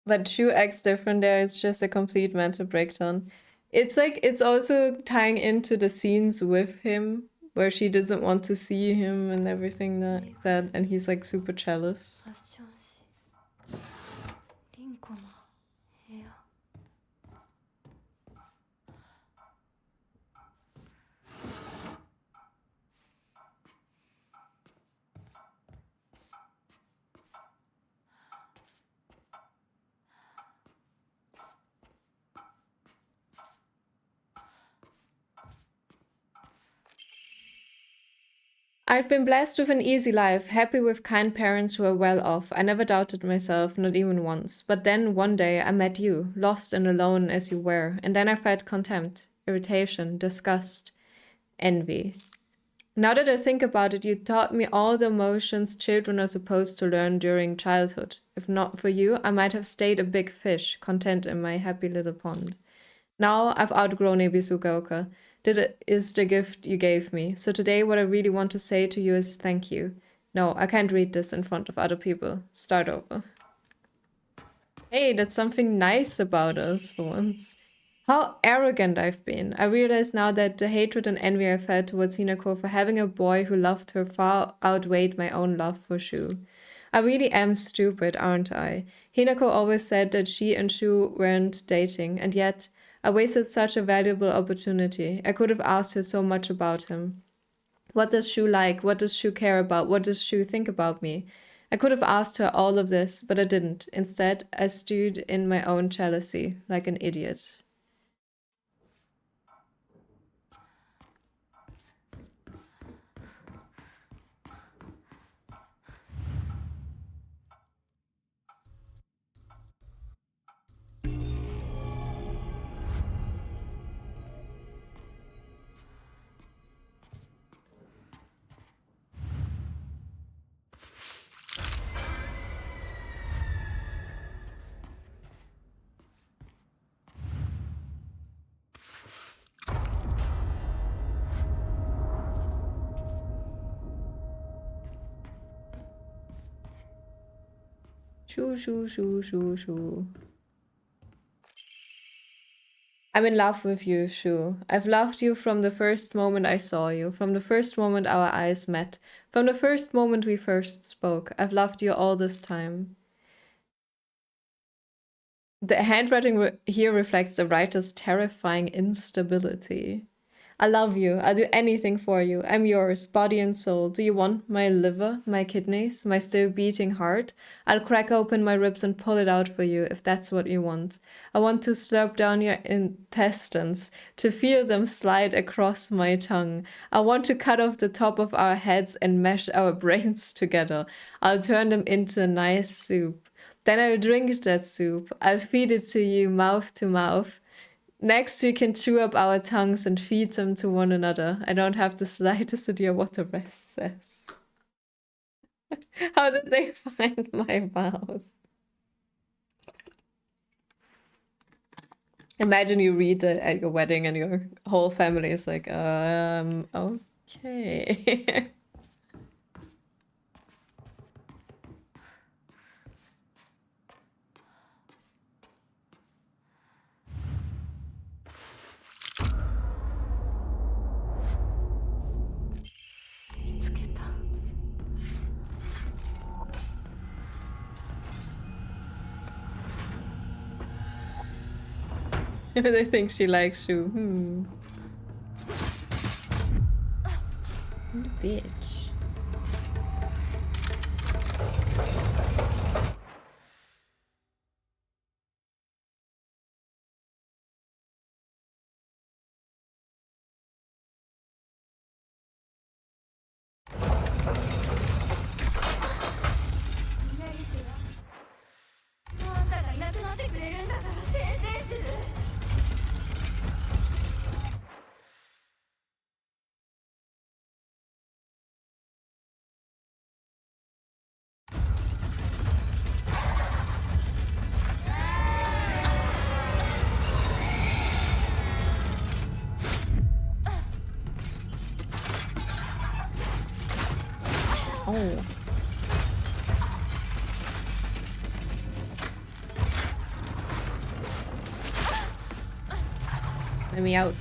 But Shu acts different there, it's just a complete mental breakdown. It's like, it's also tying into the scenes with him, where she doesn't want to see him and everything like that, and he's like super jealous. ファッション誌リンコの部屋。 I've been blessed with an easy life, happy with kind parents who are well off. I never doubted myself, not even once. But then one day I met you, lost and alone as you were, and then I felt contempt, irritation, disgust, envy. Now that I think about it, you taught me all the emotions children are supposed to learn during childhood. If not for you, I might have stayed a big fish, content in my happy little pond. Now I've outgrown Ibisugaoka. That is the gift you gave me. So today what I really want to say to you is thank you. No, I can't read this in front of other people. Start over. Hey, that's something nice about us for once. How arrogant I've been. I realize now that the hatred and envy I felt towards Hinako for having a boy who loved her far outweighed my own love for Shu. I really am stupid, aren't I? Hinako always said that she and Shu weren't dating, and yet I wasted such a valuable opportunity. I could have asked her so much about him. What does Shu like? What does Shu care about? What does Shu think about me? I could have asked her all of this, but I didn't. Instead, I stewed in my own jealousy, like an idiot. Shoo, shoo, shoo, shoo, shoo. I'm in love with you, Shu. I've loved you from the first moment I saw you, from the first moment our eyes met, from the first moment we first spoke. I've loved you all this time. The handwriting here reflects the writer's terrifying instability. I love you. I'll do anything for you. I'm yours, body and soul. Do you want my liver, my kidneys, my still beating heart? I'll crack open my ribs and pull it out for you if that's what you want. I want to slurp down your intestines, to feel them slide across my tongue. I want to cut off the top of our heads and mash our brains together. I'll turn them into a nice soup. Then I'll drink that soup. I'll feed it to you mouth to mouth. Next, we can chew up our tongues and feed them to one another. I don't have the slightest idea what the rest says. How did they find my mouse? Imagine you read it at your wedding and your whole family is like, okay. 見つけた。 They think she likes Shu. What a bitch. Oh. Let me out.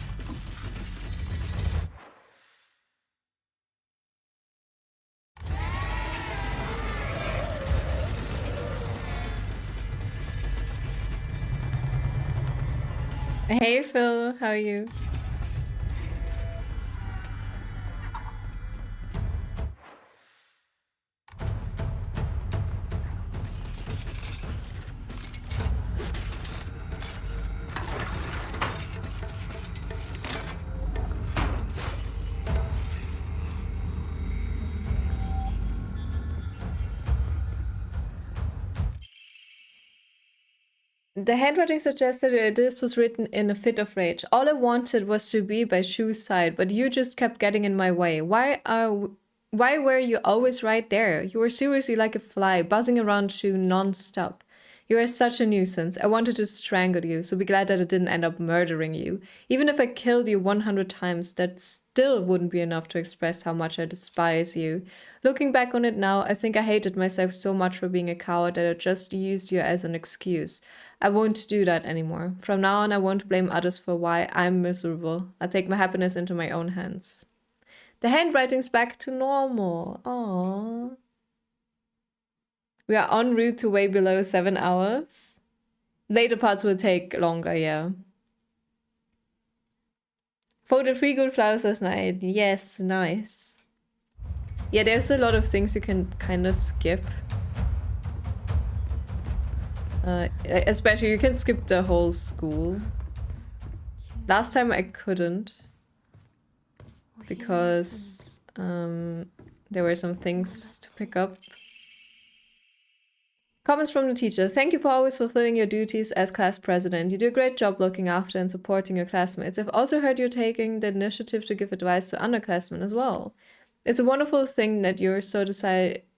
Hey Phil, how are you? The handwriting suggested this was written in a fit of rage. All I wanted was to be by Shu's side, but you just kept getting in my way. Why were you always right there? You were seriously like a fly, buzzing around Shu non-stop. You are such a nuisance. I wanted to strangle you, so be glad that it didn't end up murdering you. Even if I killed you 100 times, that still wouldn't be enough to express how much I despise you. Looking back on it now, I think I hated myself so much for being a coward that I just used you as an excuse. I won't do that anymore. From now on, I won't blame others for why I'm miserable. I take my happiness into my own hands. The handwriting's back to normal. Aww. We are en route to way below 7 hours. Later parts will take longer, yeah. Voted 3 good flowers last night. Yes, nice. Yeah, there's a lot of things you can kind of skip. Especially, you can skip the whole school. Last time I couldn't. Because there were some things to pick up. Comments from the teacher. Thank you for always fulfilling your duties as class president. You do a great job looking after and supporting your classmates. I've also heard you taking the initiative to give advice to underclassmen as well. It's a wonderful thing that you're so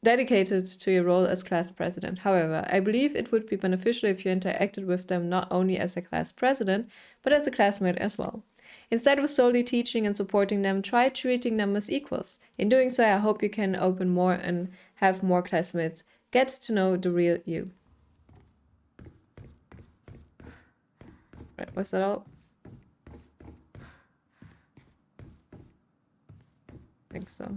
dedicated to your role as class president. However, I believe it would be beneficial if you interacted with them not only as a class president, but as a classmate as well. Instead of solely teaching and supporting them, try treating them as equals. In doing so, I hope you can open more and have more classmates get to know the real you. Right, was that all? I think so.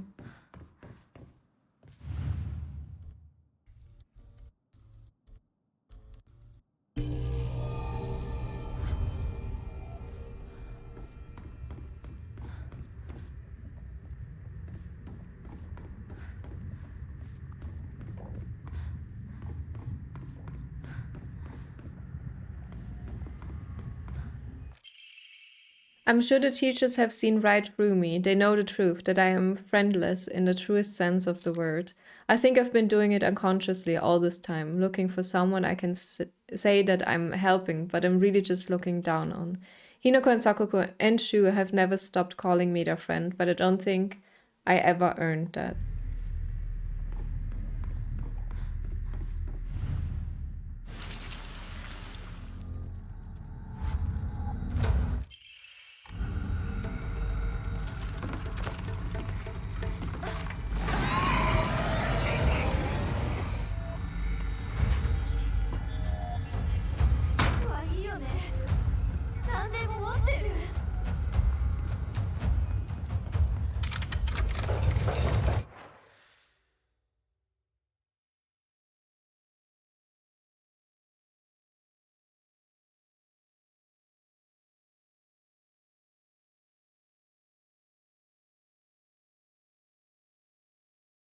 I'm sure the teachers have seen right through me. They know the truth, that I am friendless in the truest sense of the word. I think I've been doing it unconsciously all this time, looking for someone I can say that I'm helping, but I'm really just looking down on. Hinako and Sakuko and Shu have never stopped calling me their friend, but I don't think I ever earned that.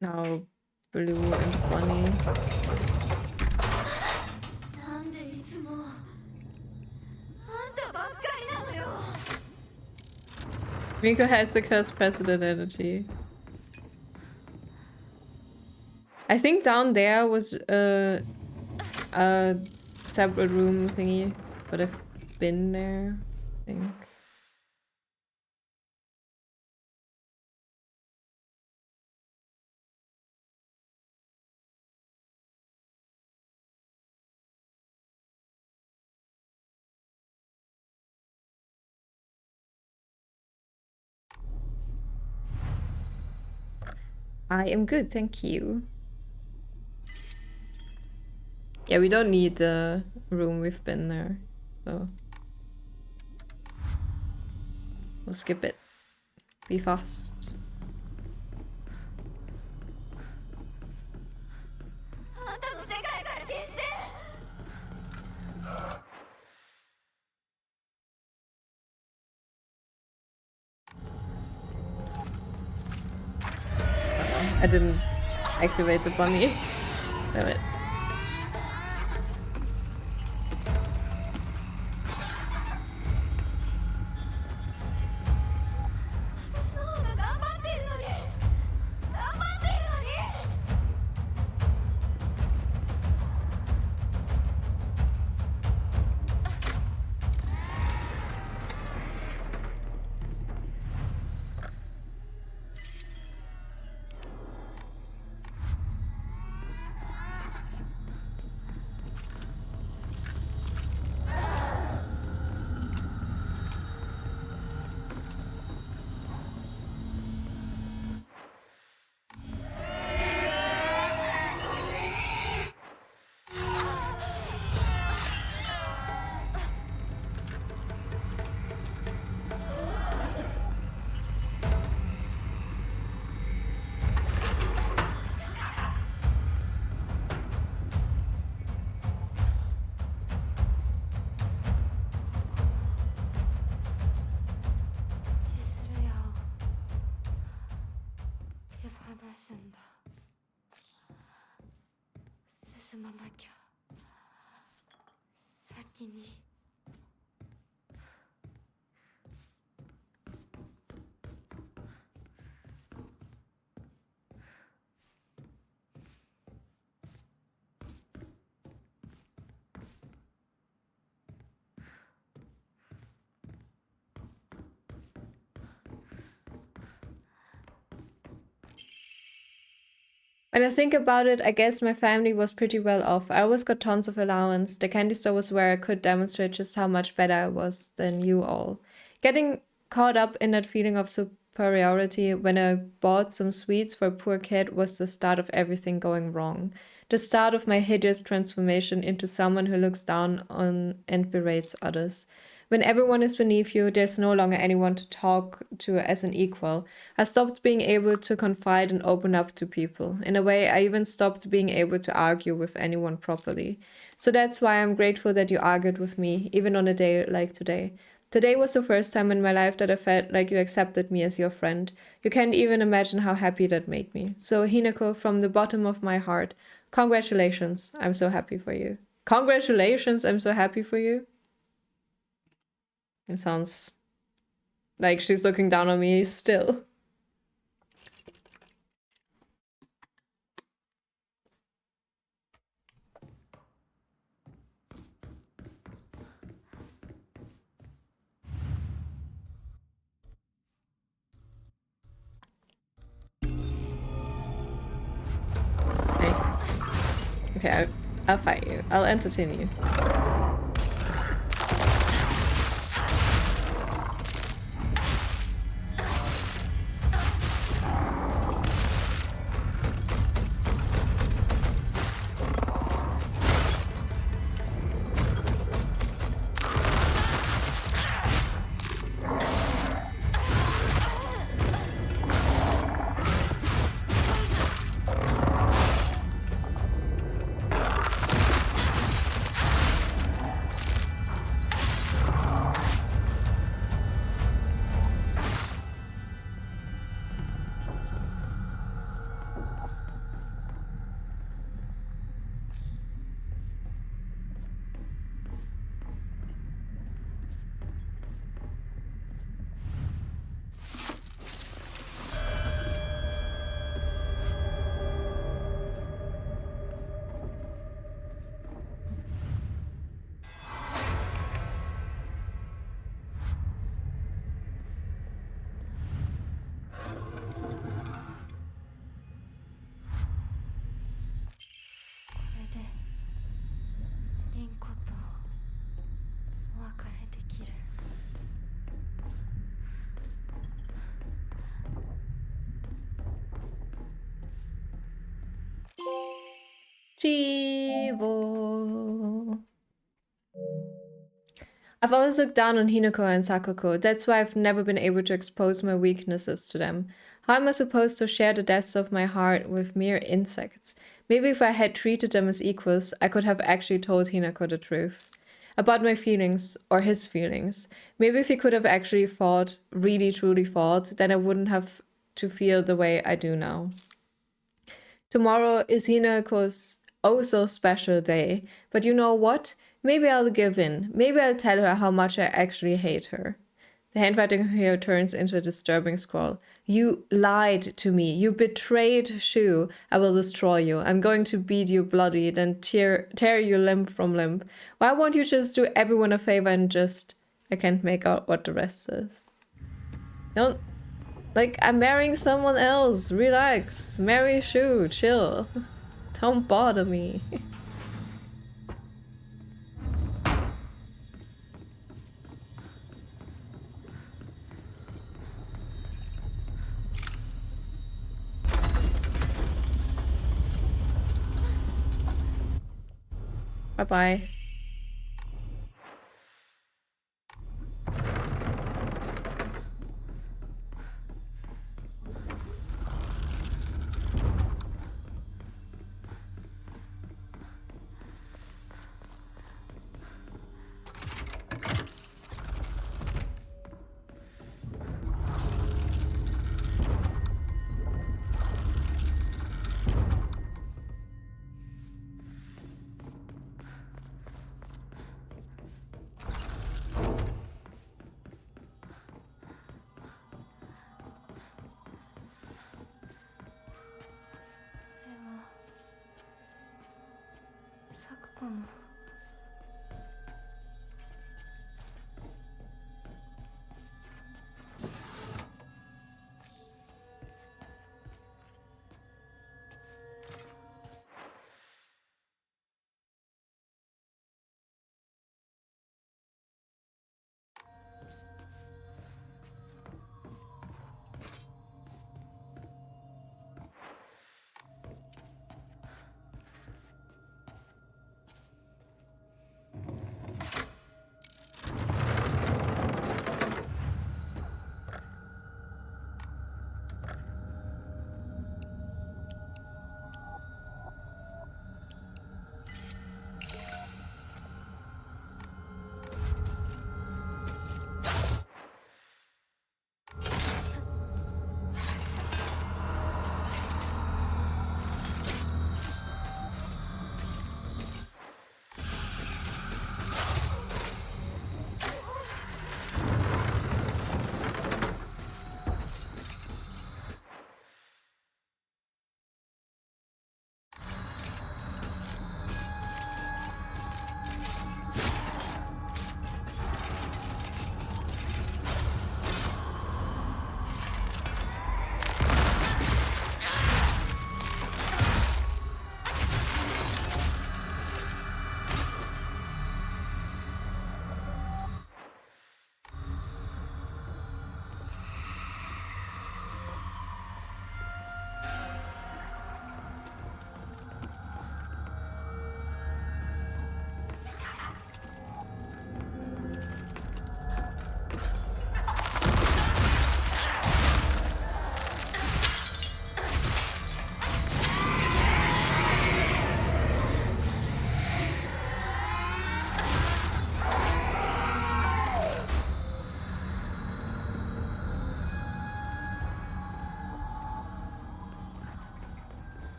Now, Blue and Bonnie. Miko has the cursed president energy. I think down there was a separate room thingy, but I've been there, I think. I am good, thank you. Yeah, we don't need the room, we've been there, so we'll skip it. Be fast. I didn't activate the bunny. Damn it. When I think about it, I guess my family was pretty well off. I always got tons of allowance. The candy store was where I could demonstrate just how much better I was than you all. Getting caught up in that feeling of superiority when I bought some sweets for a poor kid was the start of everything going wrong. the start of my hideous transformation into someone who looks down on and berates others. When everyone is beneath you, there's no longer anyone to talk to as an equal. I stopped being able to confide and open up to people. In a way, I even stopped being able to argue with anyone properly. So that's why I'm grateful that you argued with me, even on a day like today. Today was the first time in my life that I felt like you accepted me as your friend. You can't even imagine how happy that made me. So, Hinako, from the bottom of my heart, congratulations. I'm so happy for you. Congratulations, I'm so happy for you. It sounds like she's looking down on me still. Okay, I'll fight you. I'll entertain you. Chivo. I've always looked down on Hinako and Sakako. That's why I've never been able to expose my weaknesses to them. How am I supposed to share the depths of my heart with mere insects? Maybe if I had treated them as equals, I could have actually told Hinako the truth. About my feelings, or his feelings. Maybe if he could have actually fought, really truly fought, then I wouldn't have to feel the way I do now. Tomorrow is Hinako's oh so special day, but you know what? Maybe I'll give in. Maybe I'll tell her how much I actually hate her. The handwriting here turns into a disturbing scroll. You lied to me. You betrayed Shu. I will destroy you. I'm going to beat you bloody, then tear you limb from limb. Why won't you just do everyone a favor and just... I can't make out what the rest is. Don't... Like, I'm marrying someone else. Relax. Marry Shu. Chill. Don't bother me. Bye-bye.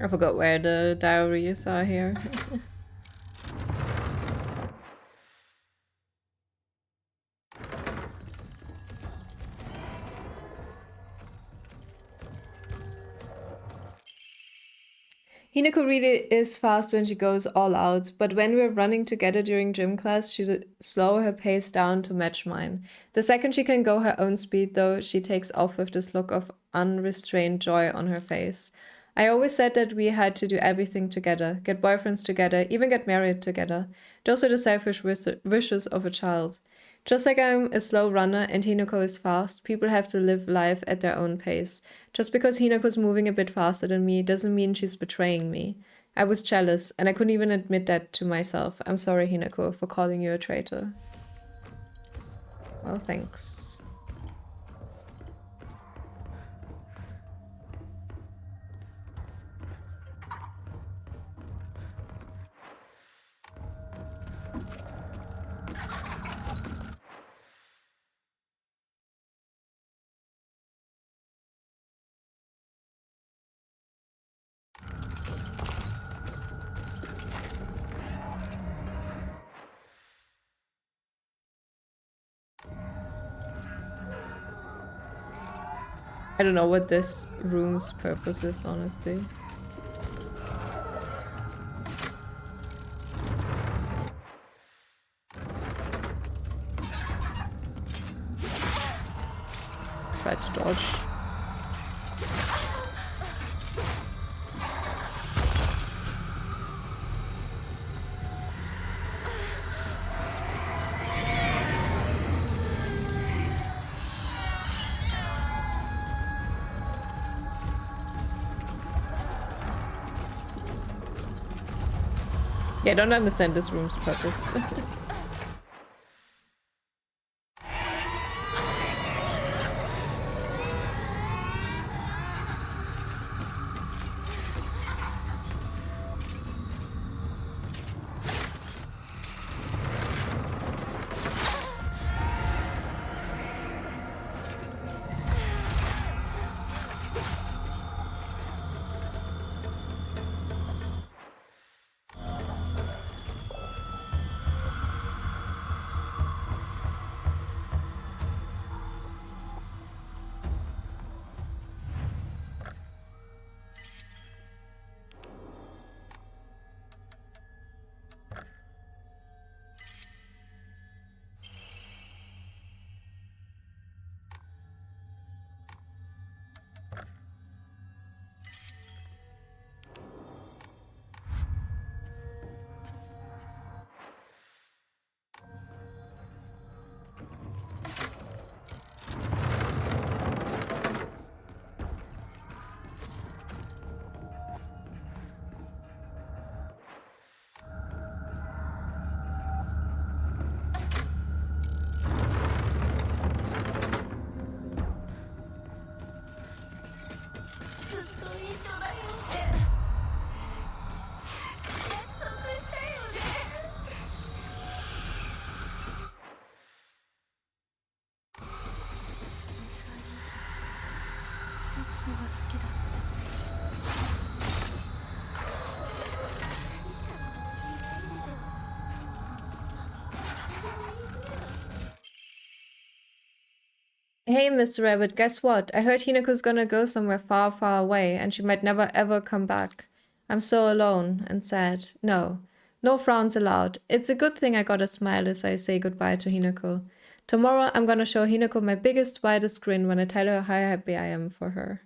I forgot where the diaries are here. Hinako really is fast when she goes all out, but when we're running together during gym class, she slow her pace down to match mine. The second she can go her own speed, though, she takes off with this look of unrestrained joy on her face. I always said that we had to do everything together, get boyfriends together, even get married together. Those were the selfish wishes of a child. Just like I'm a slow runner and Hinako is fast, people have to live life at their own pace. Just because Hinako's moving a bit faster than me doesn't mean she's betraying me. I was jealous, and I couldn't even admit that to myself. I'm sorry, Hinako, for calling you a traitor. Well, thanks. I don't know what this room's purpose is, honestly. Try to dodge. Yeah, I don't understand this room's purpose. Hey, Mr. Rabbit, guess what? I heard Hinako's gonna go somewhere far, far away, and she might never ever come back. I'm so alone and sad. No. No frowns allowed. It's a good thing I got a smile as I say goodbye to Hinako. Tomorrow, I'm gonna show Hinako my biggest, widest grin when I tell her how happy I am for her.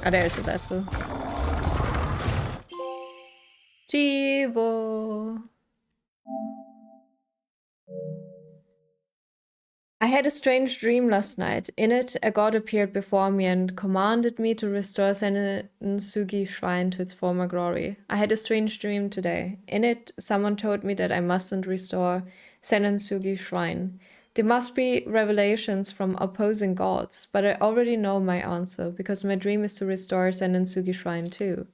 Ah, there's a vessel. Chivo. I had a strange dream last night. In it, a god appeared before me and commanded me to restore Senensugi Shrine to its former glory. I had a strange dream today. In it, someone told me that I mustn't restore Senensugi Shrine. There must be revelations from opposing gods, but I already know my answer, because my dream is to restore Senensugi Shrine too.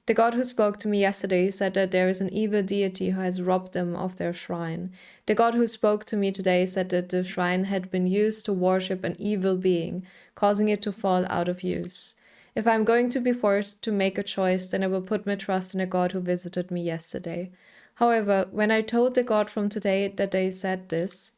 The god who spoke to me yesterday said that there is an evil deity who has robbed them of their shrine. The god who spoke to me today said that the shrine had been used to worship an evil being, causing it to fall out of use. If I'm going to be forced to make a choice, then I will put my trust in a god who visited me yesterday. However, when I told the god from today that they said this,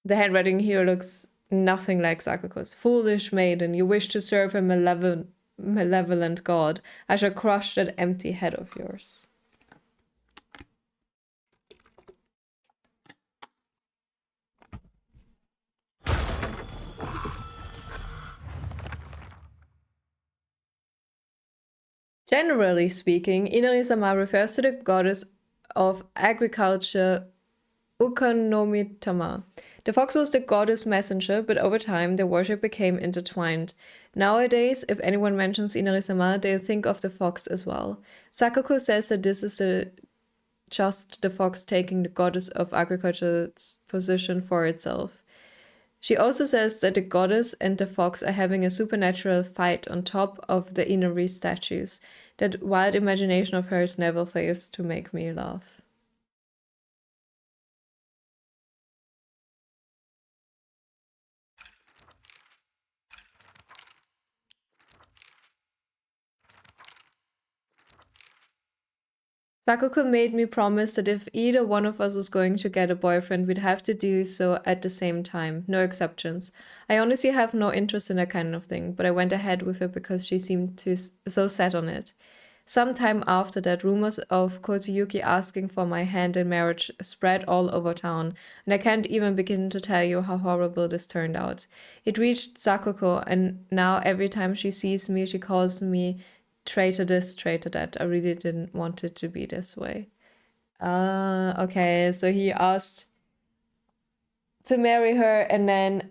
the handwriting here looks nothing like Sakuko's. Foolish maiden, you wish to serve a malevolent god. I shall crush that empty head of yours. Generally speaking, Inari-sama refers to the goddess of agriculture, Ukonomitama. The fox was the goddess messenger, but over time their worship became intertwined. Nowadays, if anyone mentions Inari-sama, they think of the fox as well. Sakuko says that this is just the fox taking the goddess of agriculture's position for itself. She also says that the goddess and the fox are having a supernatural fight on top of the Inari statues. That wild imagination of hers never fails to make me laugh. Sakuko made me promise that if either one of us was going to get a boyfriend, we'd have to do so at the same time. No exceptions. I honestly have no interest in that kind of thing, but I went ahead with it because she seemed so set on it. Sometime after that, rumors of Kotuyuki asking for my hand in marriage spread all over town, and I can't even begin to tell you how horrible this turned out. It reached Sakuko, and now every time she sees me, she calls me traitor this, traitor that. I really didn't want it to be this way. Okay, so he asked to marry her, and then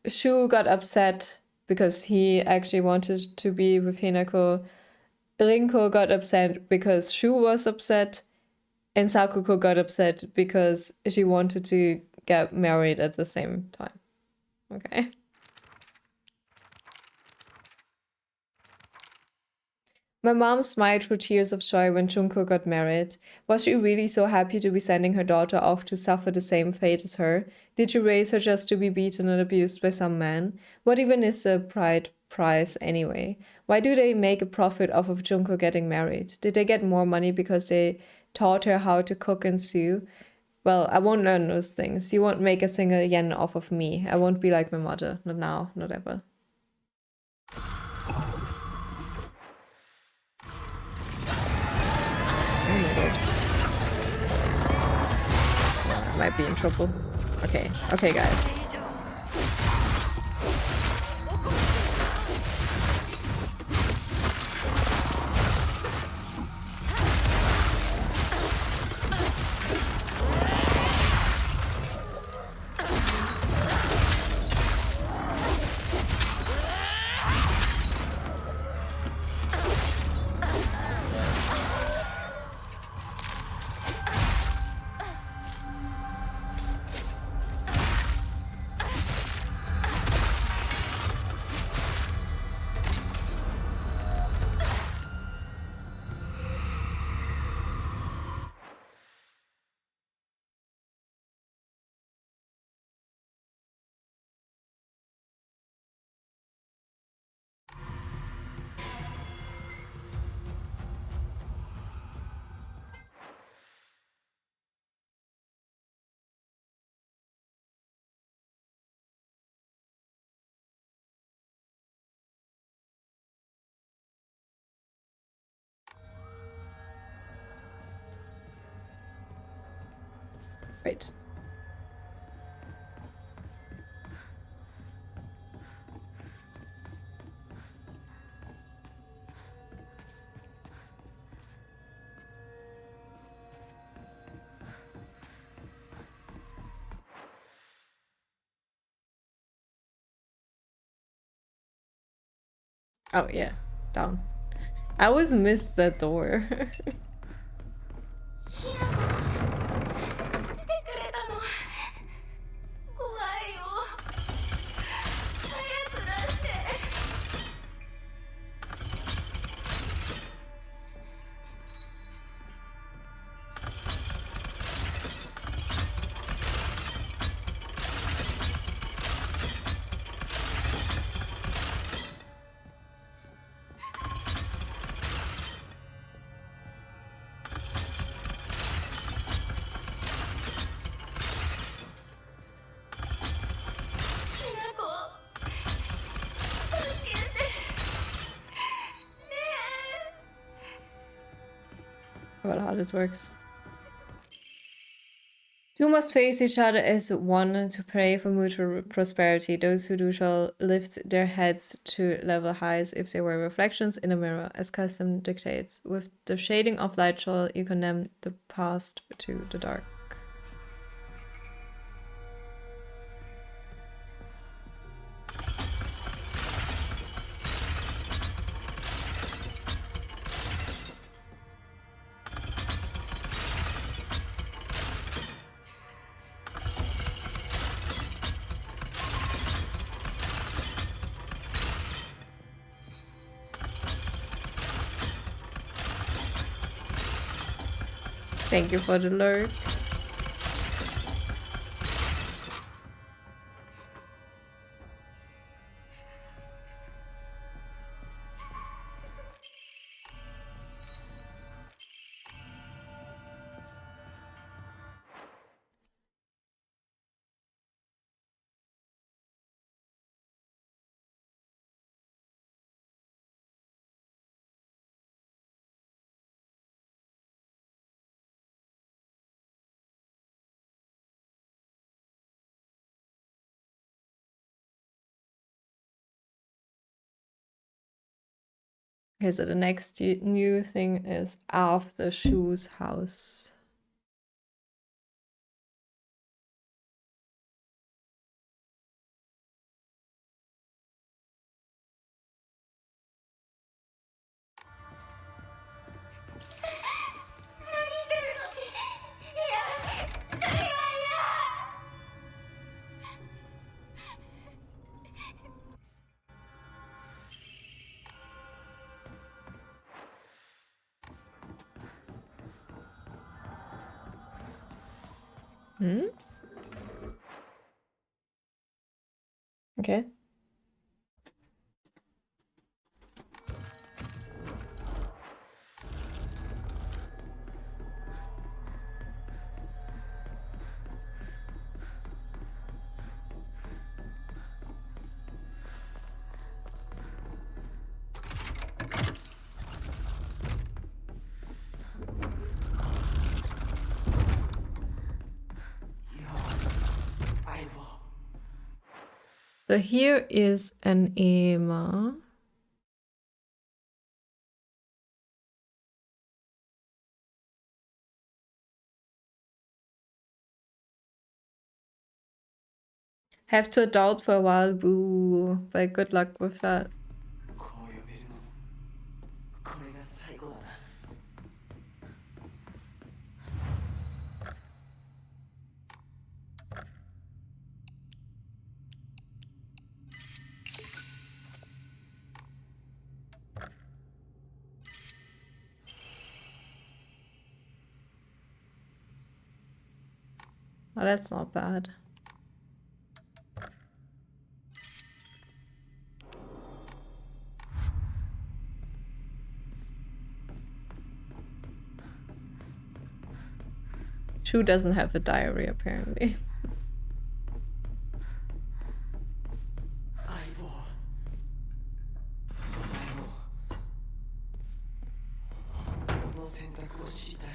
Shu got upset because he actually wanted to be with Hinako. Rinko got upset because Shu was upset, and Sakuko got upset because she wanted to get married at the same time. Okay. My mom smiled through tears of joy when Junko got married. Was she really so happy to be sending her daughter off to suffer the same fate as her? Did you raise her just to be beaten and abused by some man? What even is a bride price anyway? Why do they make a profit off of Junko getting married? Did they get more money because they taught her how to cook and sew? Well, I won't learn those things. You won't make a single yen off of me. I won't be like my mother. Not now, not ever. I might be in trouble. Okay, okay, guys. Right. Oh, yeah. Down. I always miss that door. 来てくれたの。怖いよ。早く出して。About how this works. Two must face each other as one to pray for mutual prosperity. Those who do shall lift their heads to level highs if they were reflections in a mirror, as custom dictates. With the shading of light shall you condemn the past to the dark. Thank you for the lurk. Okay, so the next new thing is after Shu's house. Hmm? Okay. So here is an Ema. Have to adult for a while, boo. But good luck with that. こう呼べるのもこれが最後だな。Oh, that's not bad. Shu doesn't have a diary, apparently. 相棒、お前もこの選択を知りたい。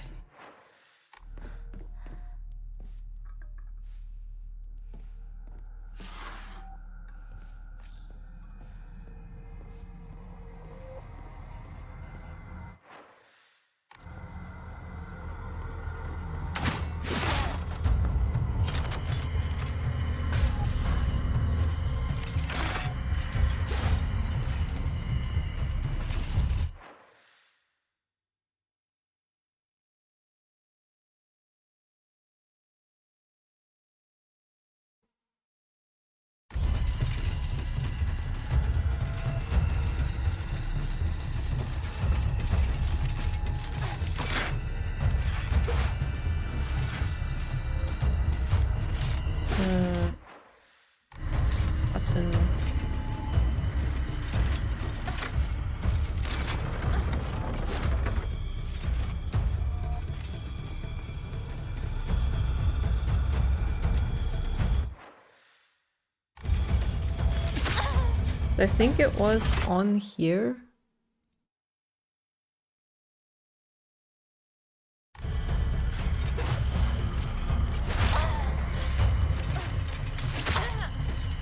I think it was on here.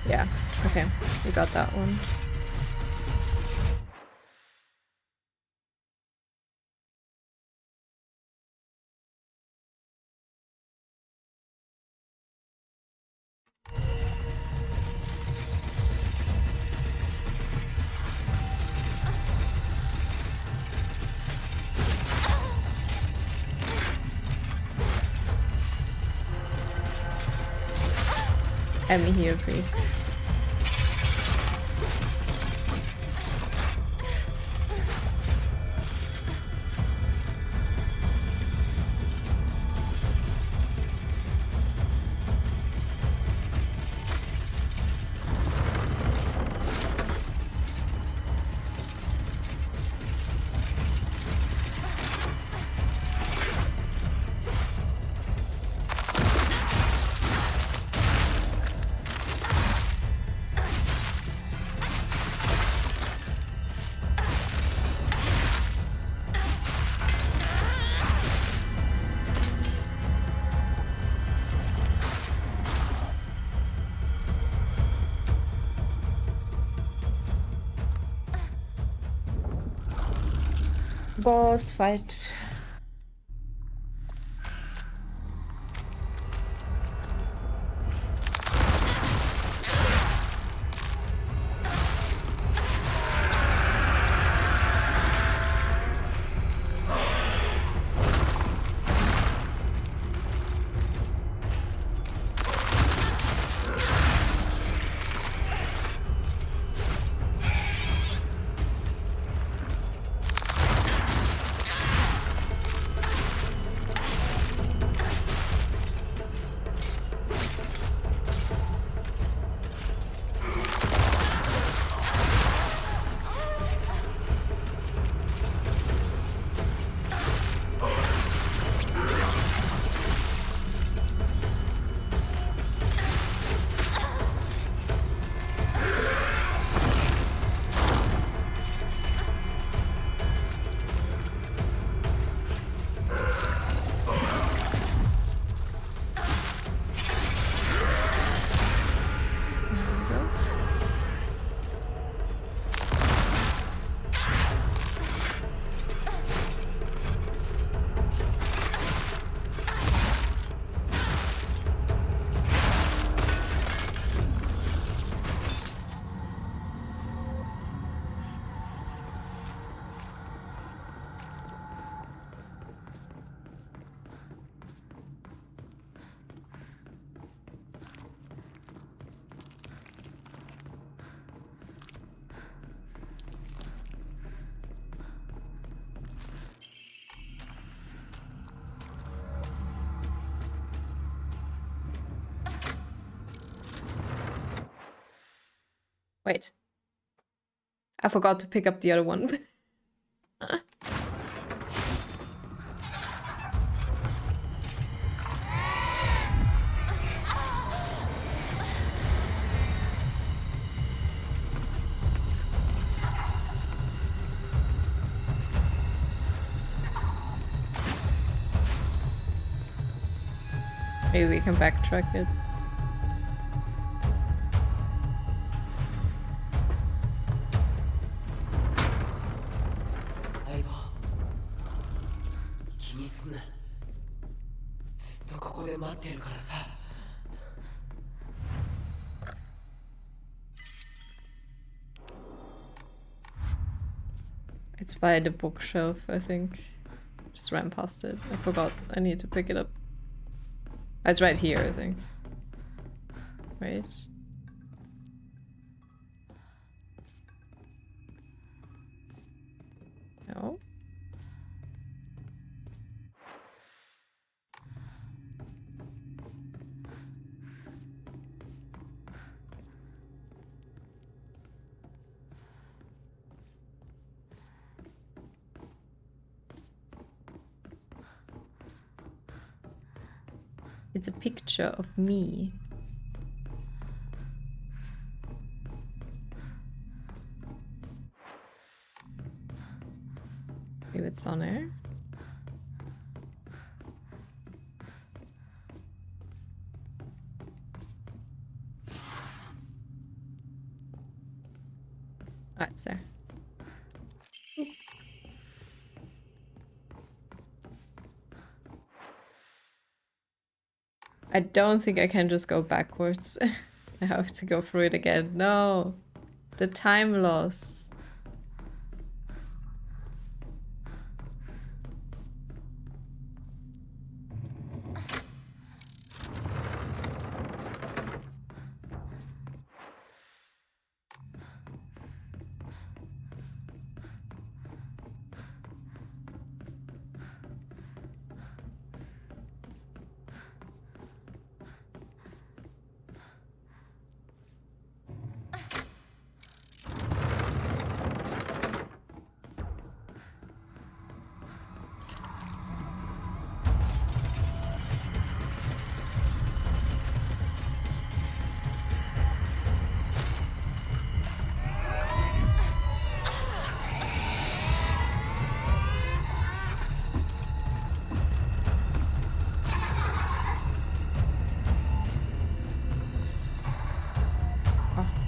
Yeah, okay, we got that one. Let me here, please. Boss fight. Wait. I forgot to pick up the other one. Maybe we can backtrack it. It's by the bookshelf, I think. Just ran past it. I forgot. I need to pick it up. It's right here, I think. Right? No? It's a picture of me. lights on it. That's there. I don't think I can just go backwards. I have to go through it again. No. The time loss.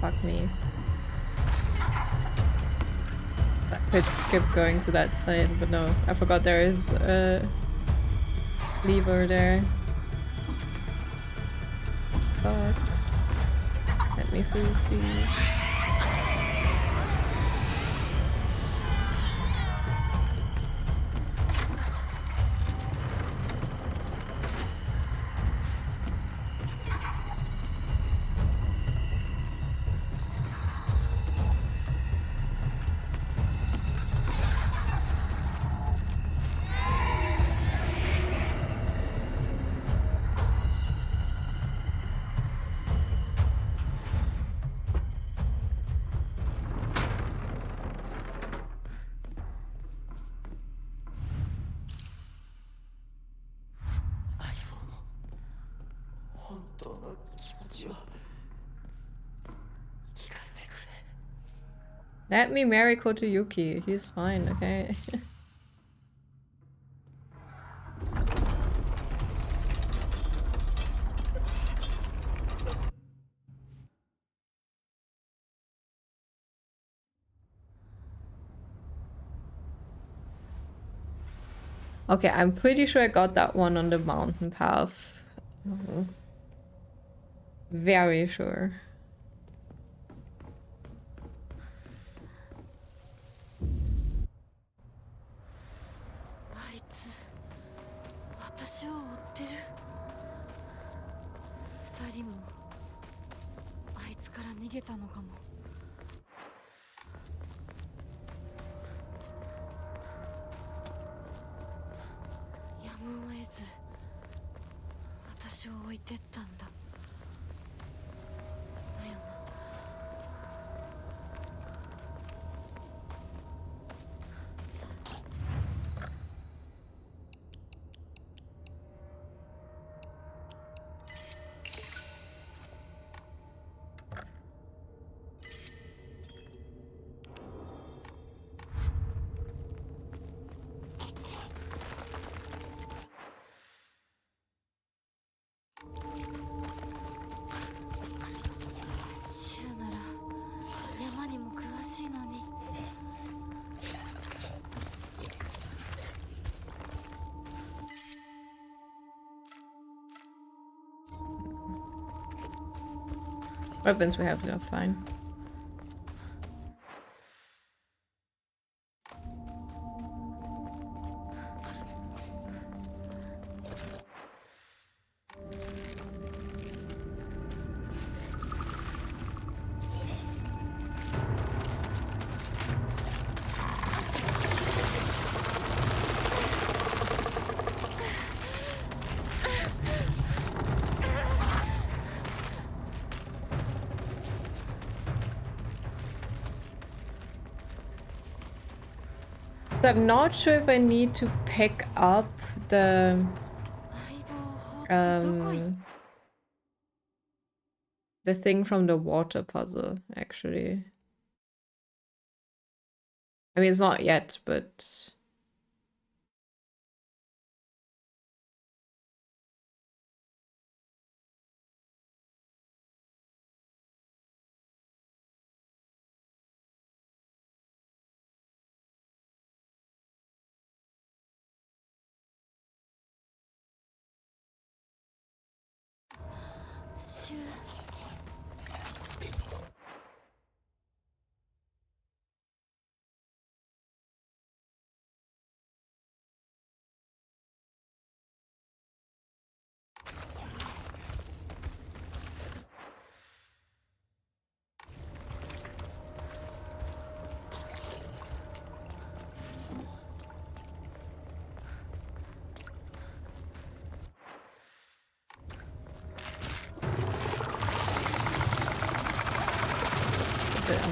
Fuck me. I could skip going to that side, but no. I forgot there is a lever there. Sucks. Let me through, please. Let me marry Kotoyuki. He's fine, okay? Okay, I'm pretty sure I got that one on the mountain path. Very sure. Weapons we have got fine. So I'm not sure if I need to pick up the thing from the water puzzle, actually. I mean, it's not yet, but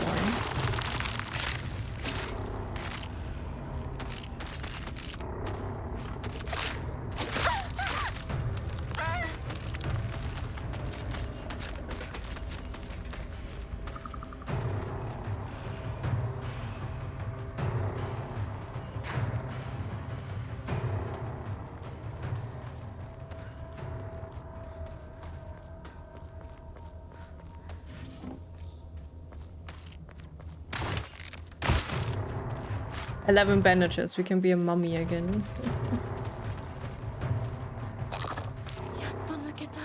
annoying. "11 bandages. We can be a mummy again." やっと抜けた。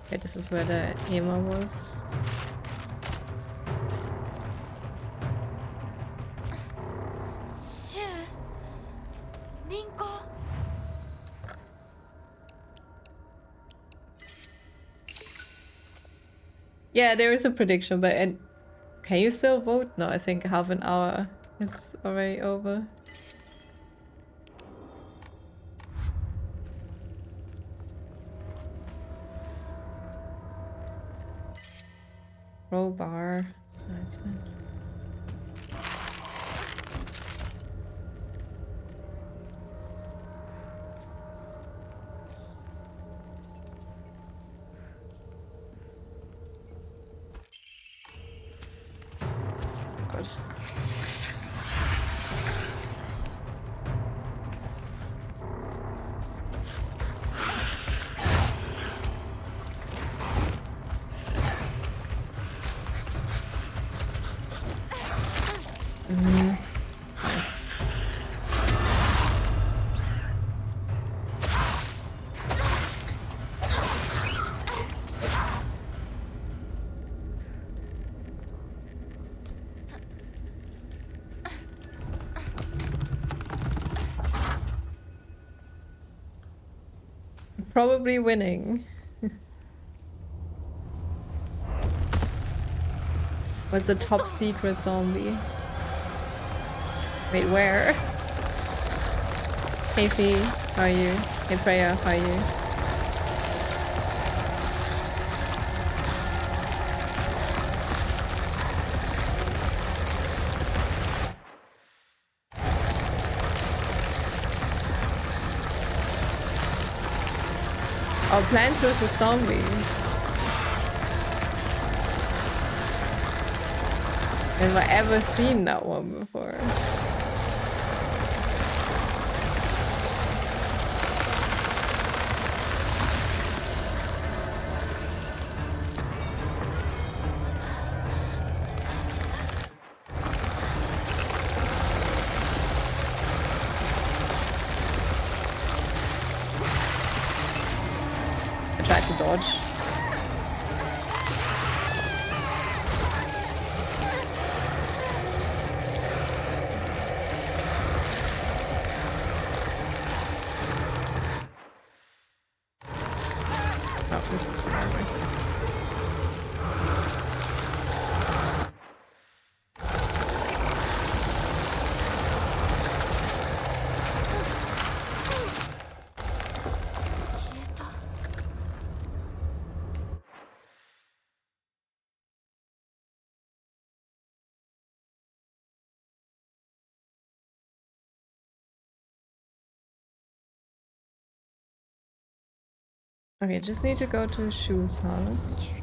Okay, this is where the Ema was. Yeah, there is a prediction, but can you still vote? No, I think half an hour is already over. Crowbar. No, it's fine. Good. Probably winning. Was the top secret zombie? Wait, where? Hey Fee, how are you? Hey Freya, how are you? Oh, Plants vs. Zombies. Have I ever seen that one before? I tried to dodge. Oh, this is the wrong way. Okay, just need to go to Shu's house.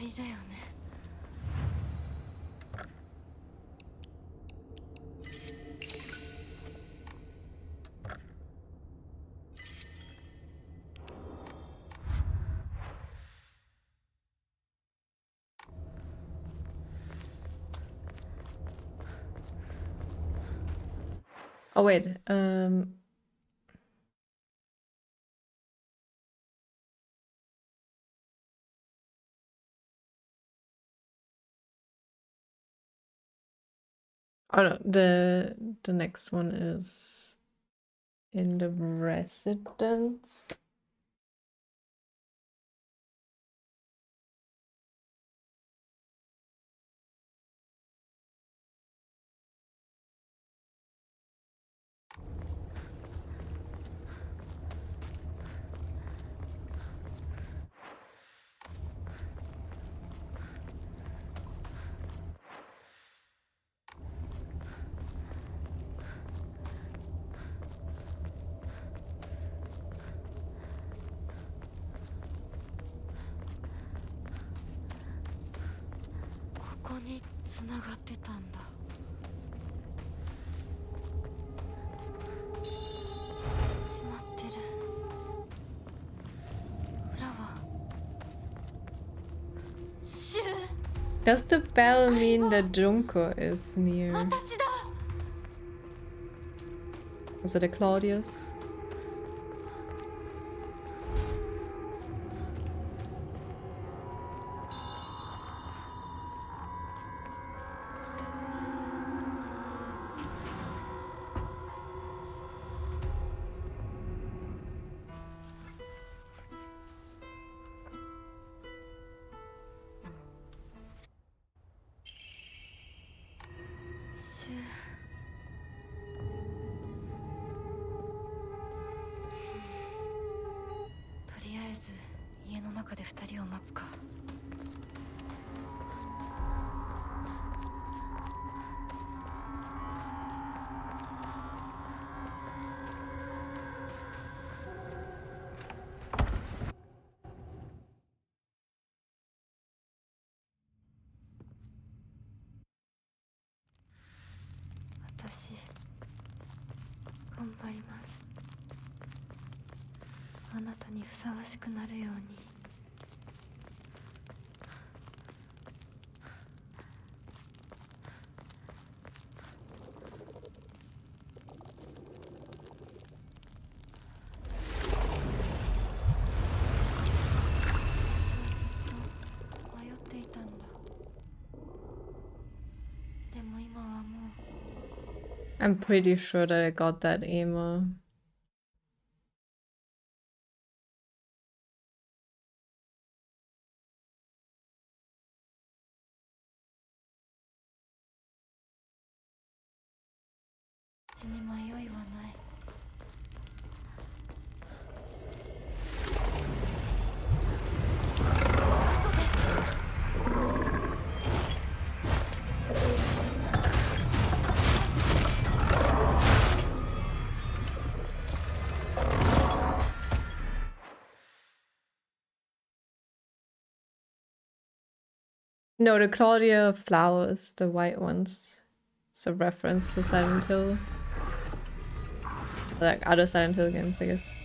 りだよね。Oh wait, oh no, the next one is in the residence.ここに繋がってたんだ。閉まってる。裏はシュウ。 Does the bell mean that Junko is near? 私だ。 Was it a Claudius?とりあえず家の中で2人を待つか。私頑張ります。あなたにふさわしくなるように。私はずっと迷っていたんだ。でも今はもう I'm pretty sure that I got that emo.道に迷いはない。No, the Claudia flowers, the white ones. It's a reference to Silent Hill. Like other Silent Hill games, I guess.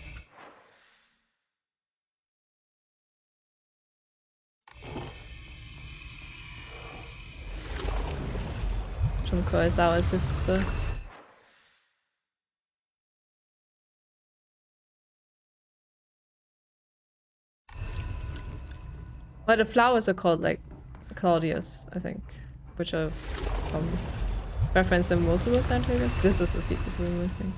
Junko is our sister. But the flowers are called like Claudius, I think, which are referenced in multiple Silent Hill games. This is a secret room, I think.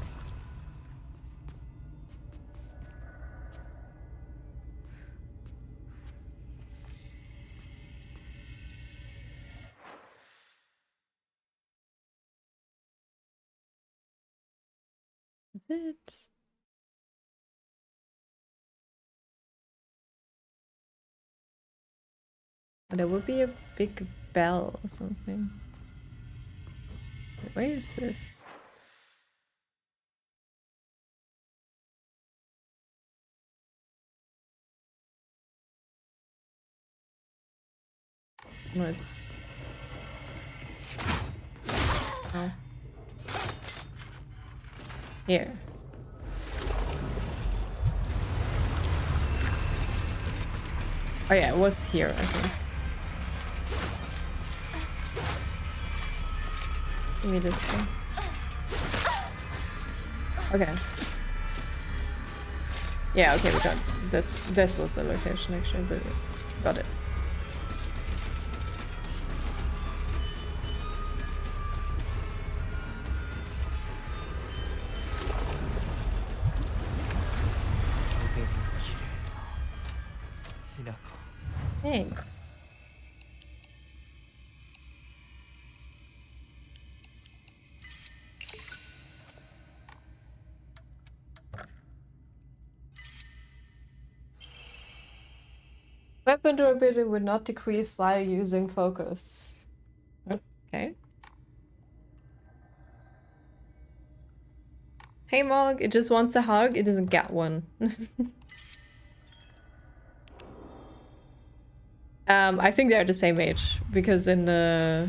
Is it? There would be a big bell or something. Wait, where is this? No, it's... Oh. Here. Oh yeah, it was here, I think. Give me this thing. Okay. Yeah, okay, we got this. This was the location, actually, but got it. Thanks. Weapon durability would not decrease while using focus. Okay. Hey Mog, it just wants a hug, it doesn't get one. I think they're the same age, because in the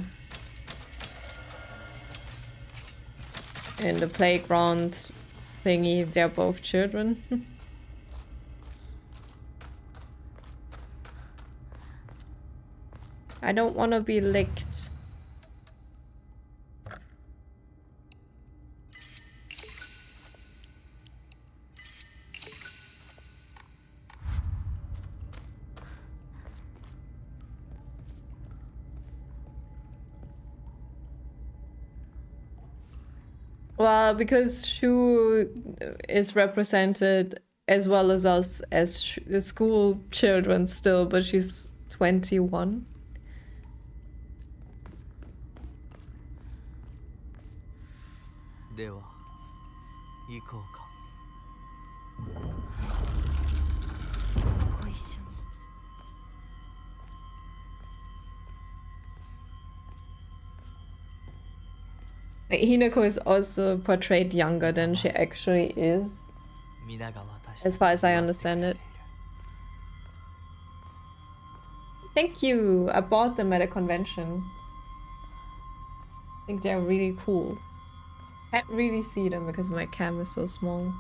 playground thingy, they're both children. I don't want to be licked. Well, because Shu is represented as well as us as school children still, but she's 21. Hinako is also portrayed younger than she actually is, as far as I understand it. Thank you! I bought them at a convention. I think they're really cool. Can't really see them because my cam is so small.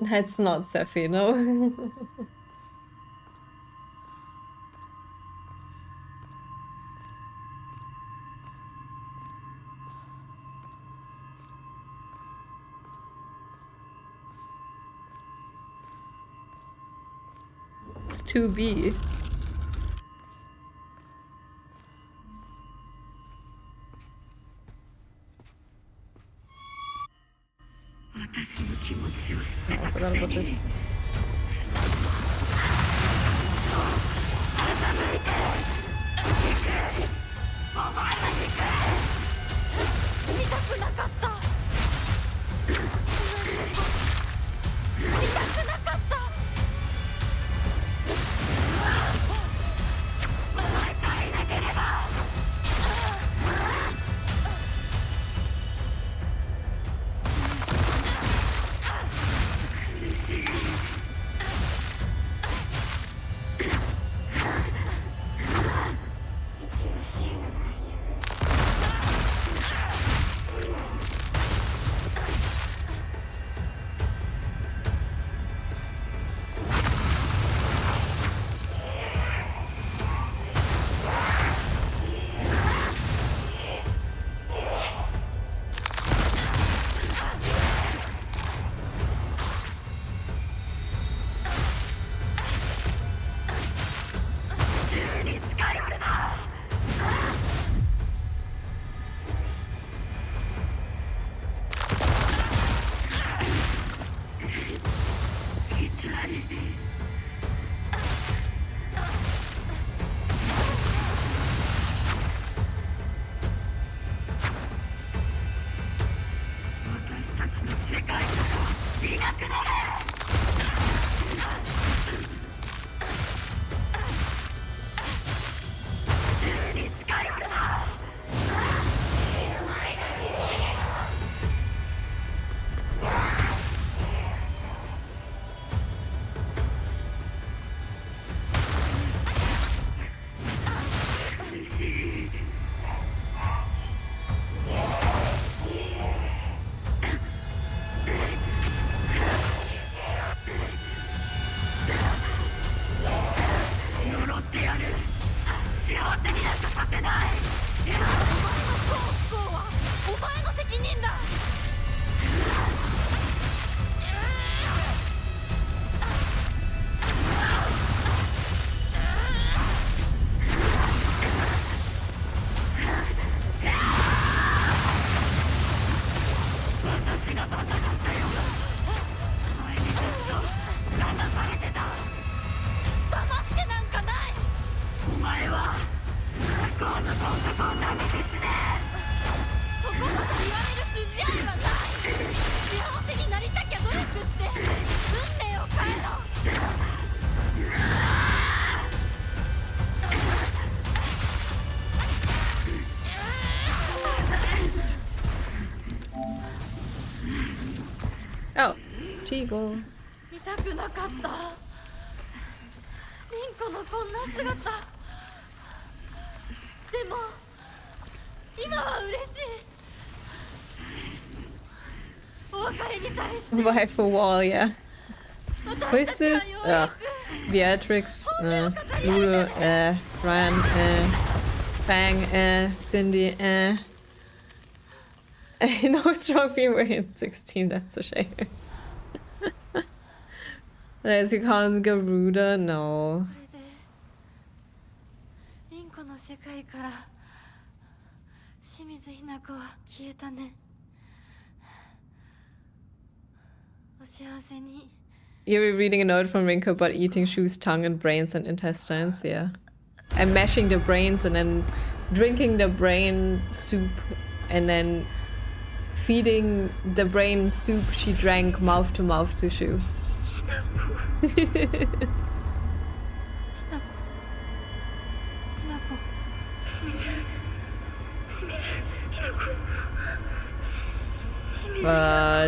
That's not Sephi, no. It's 2B. Oh, I forgot about this. Oh, Chigo. 見たくなかったリンコのこんな姿でも今は嬉しいお別れにさえして Bye for Wall, yeah. Who is 私たちは this? ようや Ugh. く Beatrix, Lulu, Ryan, Fang, Cindy, No strong female in 16, that's a shame. As he calls Garuda, no. これでリンコの世界から清水ひな子は消えたねお幸せに You're reading a note from Rinko about eating Shu's tongue and brains and intestines, yeah. And mashing the brains and then drinking the brain soup and then feeding the brain soup she drank mouth to Shu. ひな子ひな子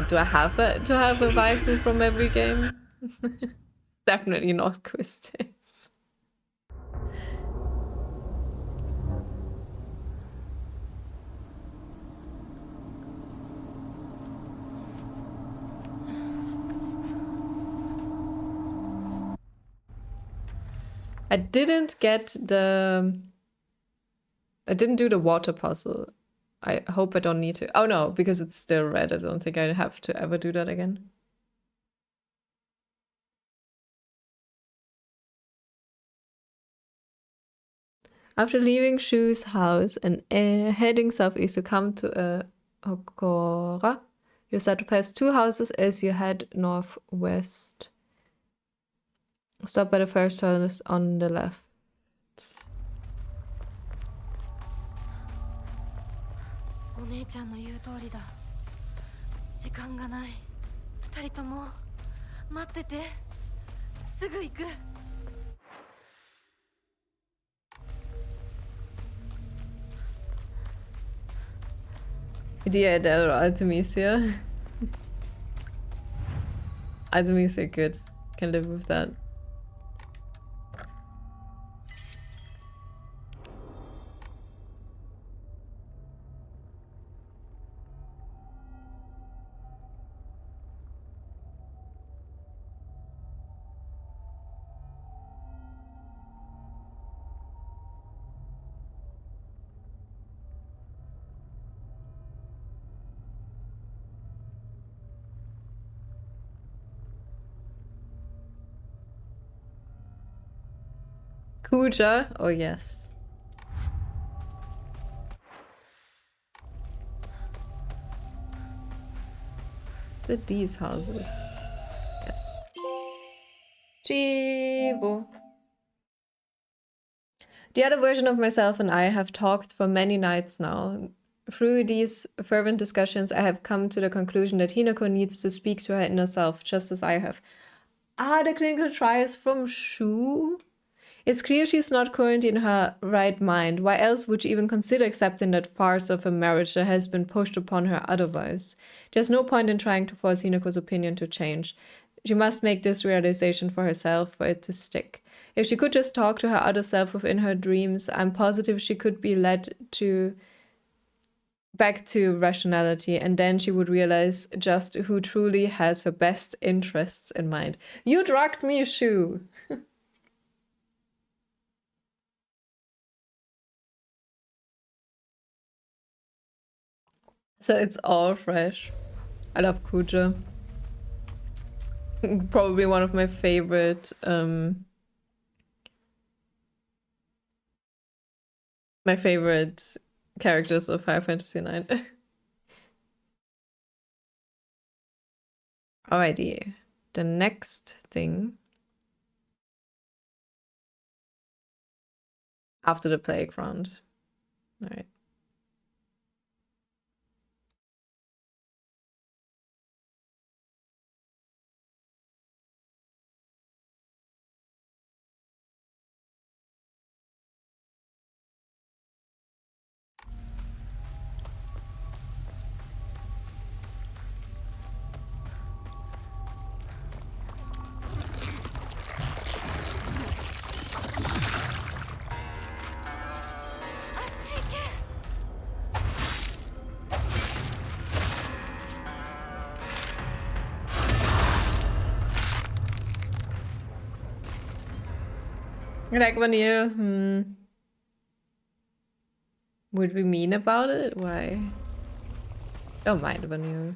Do I have it to have a waifu from every game? Definitely not Quistis. I didn't do the water puzzle. I hope I don't need to. Oh no, because it's still red. I don't think I have to ever do that again. After leaving Shu's house and heading southeast to come to Hokora, you start to pass two houses as you head northwest. Stop by the first house on the left. お姉ちゃんの言う通りだ時間がない二人とも待っててすぐ行く Dia Adele or Artemisia? Artemisia, good. Can live with that. Kuja? Oh yes. These houses. Yes. Chibo. The other version of myself and I have talked for many nights now. Through these fervent discussions, I have come to the conclusion that Hinako needs to speak to her inner self, just as I have. Ah, the clinical trials from Shu? It's clear she's not currently in her right mind. Why else would she even consider accepting that farce of a marriage that has been pushed upon her otherwise? There's no point in trying to force Hinako's opinion to change. She must make this realization for herself for it to stick. If she could just talk to her other self within her dreams, I'm positive she could be led back to rationality, and then she would realize just who truly has her best interests in mind. You drugged me, Shu! So it's all fresh. I love Kuja. Probably one of my favorite characters of Final Fantasy IX. Alrighty, the next thing after the playground. Alright. Like Vanille, would we mean about it? Why? Don't mind Vanille.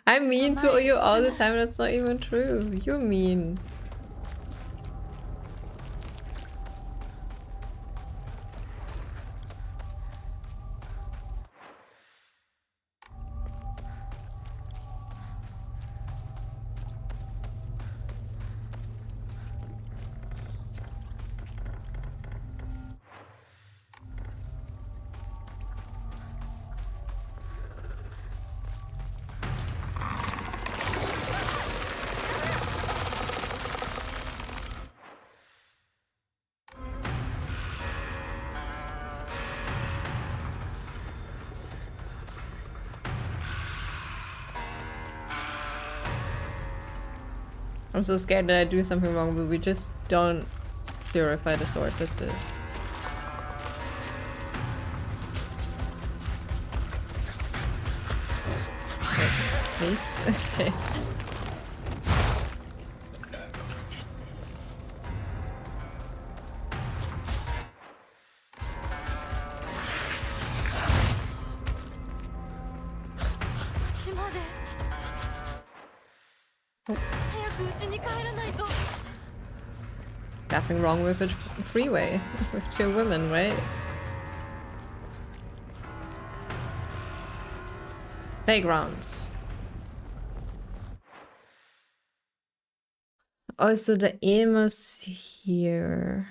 I'm mean to you all the time, that's not even true. You're mean. I'm so scared that I do something wrong, but we just don't purify the sword, that's it. Please? Okay. Nothing wrong with a freeway with two women, right? Playground. Oh, so the Amos here.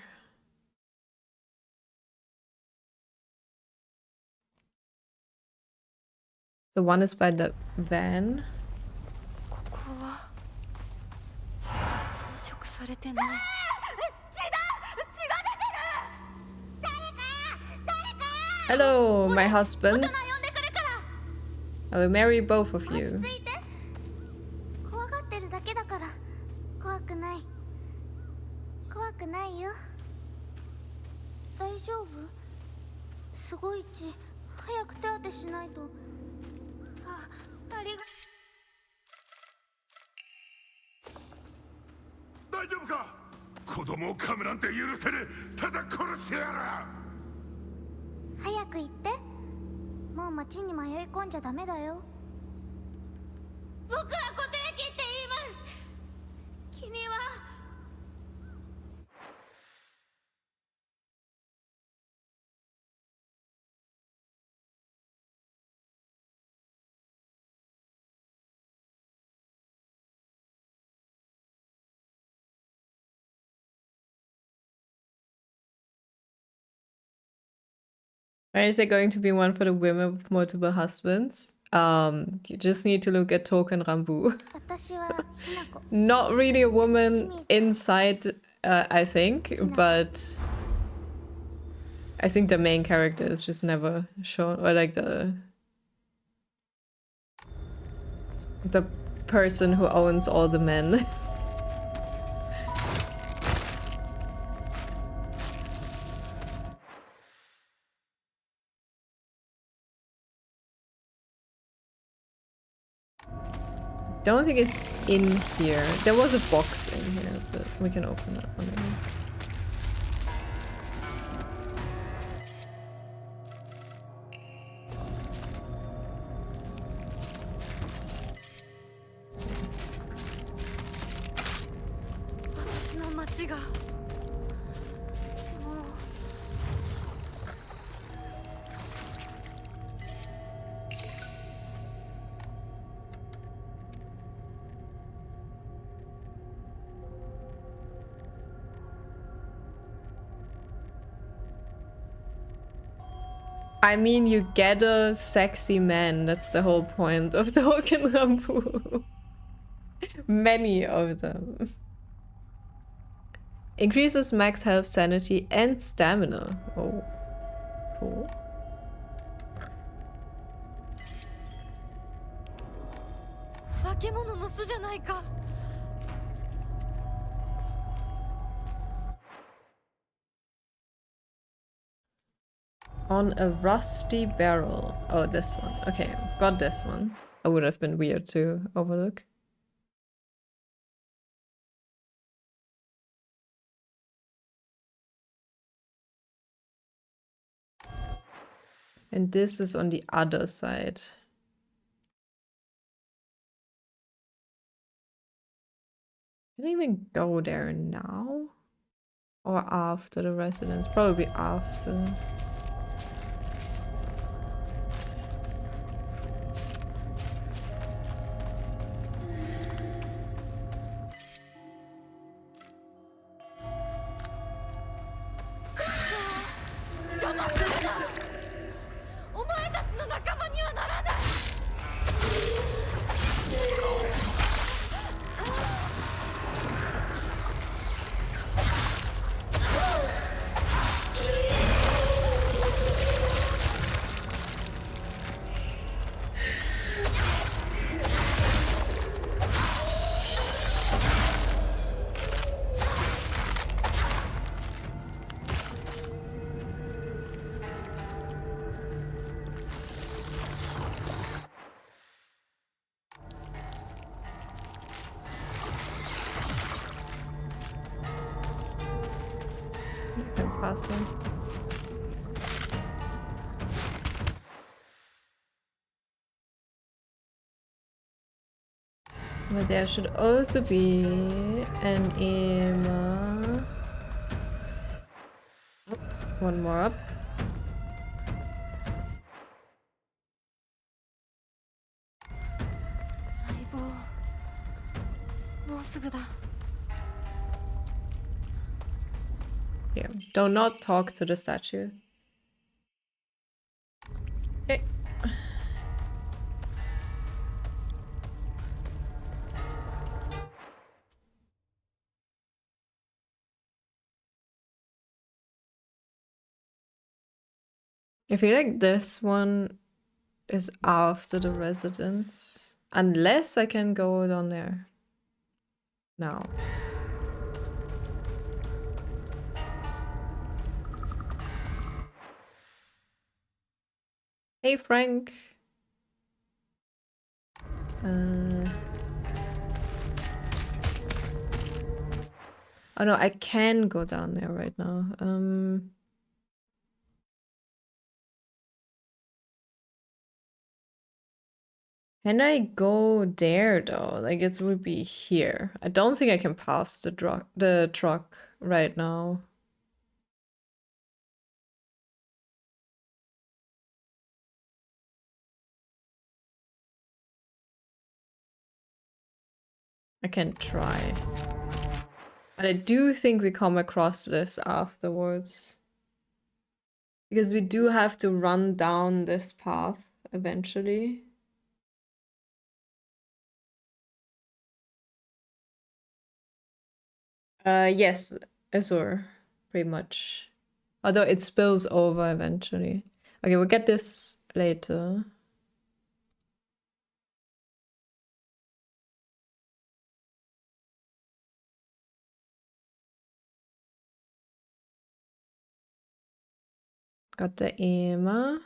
So one is by the van. Hello, my husband. I will marry both of you. 丈夫？すごい血。早く手当てしないと。ありが。大丈夫か？子供を噛むなんて許せねえ。ただ殺してやる。早く行って。もう町に迷い込んじゃダメだよ。僕は小手焼って言います。君は。Or is there going to be one for the women with multiple husbands? You just need to look at Token Rambu. 私はひなこ。 Not really a woman inside, I think, but I think the main character is just never shown, or like the person who owns all the men. Don't think it's in here. There was a box in here, but we can open that one at least. I mean, you get a sexy man. That's the whole point of Token Rambu. Many of them. Increases max health, sanity, and stamina. Oh, cool. On a rusty barrel. Oh, this one. Okay, I've got this one. It would have been weird to overlook. And this is on the other side. Can I even go there now? Or after the residence? Probably after. Awesome. But there should also be an Emma. Oh, one more up. Yeah, do not talk to the statue. Okay. I feel like this one is after the residence. Unless I can go down there now. Hey, Frank. Oh no, I can go down there right now. Can I go there though? Like it would be here. I don't think I can pass the truck right now. I can try. But I do think we come across this afterwards. Because we do have to run down this path eventually. Yes, Azure, pretty much. Although it spills over eventually. Okay, we'll get this later. Got the Emma.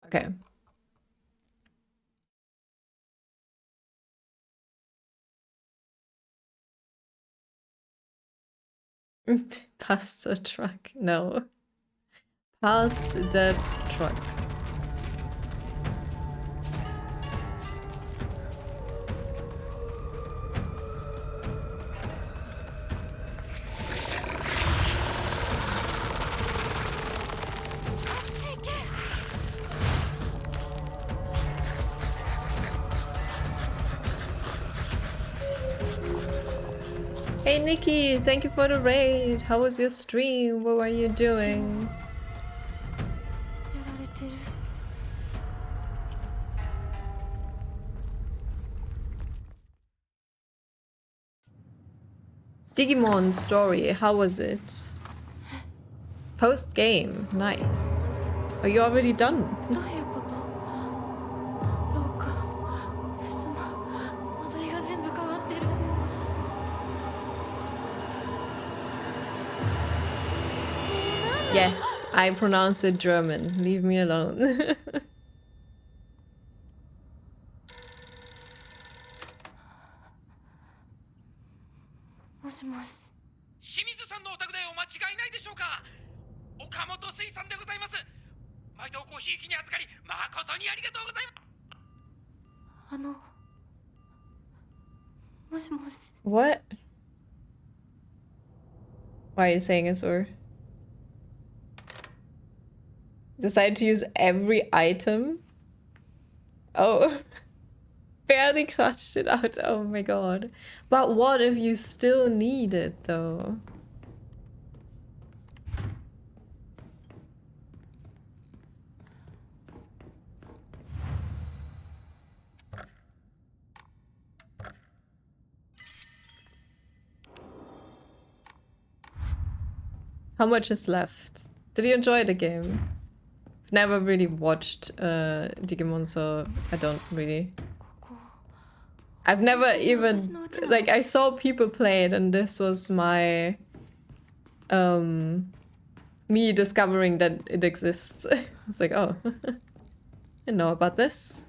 Okay. Past the truck. No. Past the truck. Hey Nikki, thank you for the raid. How was your stream? What were you doing? やられてる Digimon story, how was it? Post game, nice. Are you already done? どういうこと廊下襖間取りが全部変わってる Yes, I pronounce it German. Leave me alone. もしもし清水さんのお宅でお間違いないでしょうか。岡本水産でございます。毎度ごひいきに預かり誠にありがとうございます。もしもし What? Why are you saying it, or? Decided to use every item? Oh. Barely clutched it out. Oh my god. But what if you still need it though? How much is left? Did you enjoy the game? I've never really watched Digimon, so I don't really. ここ I've never even like I saw people play it, and this was my me discovering that it exists. I was like, oh, I know about this.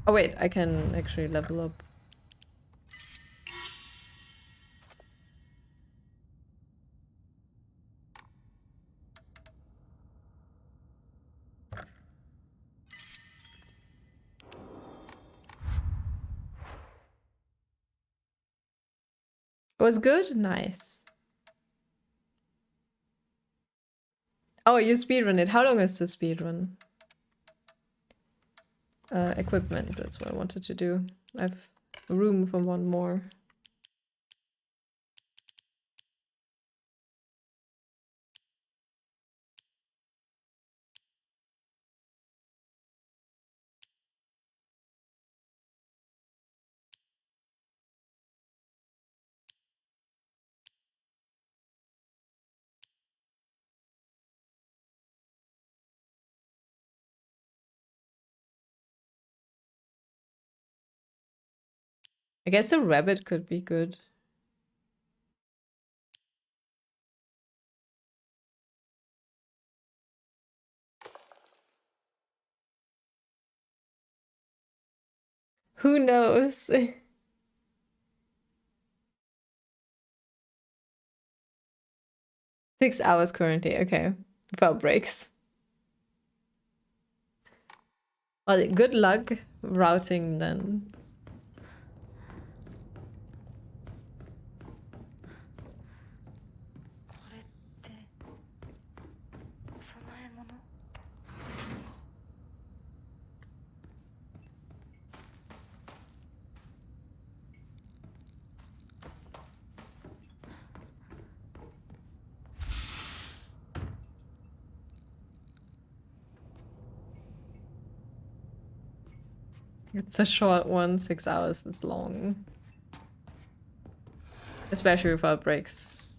Oh wait, I can actually level up. It was good? Nice. Oh, you speedrun it. How long is the speedrun? Equipment, that's what I wanted to do. I have room for one more. I guess a rabbit could be good. Who knows? 6 hours currently, okay. Without breaks. Well, good luck routing then. これってお供え物？It's a short one, 6 hours is long. Especially without breaks.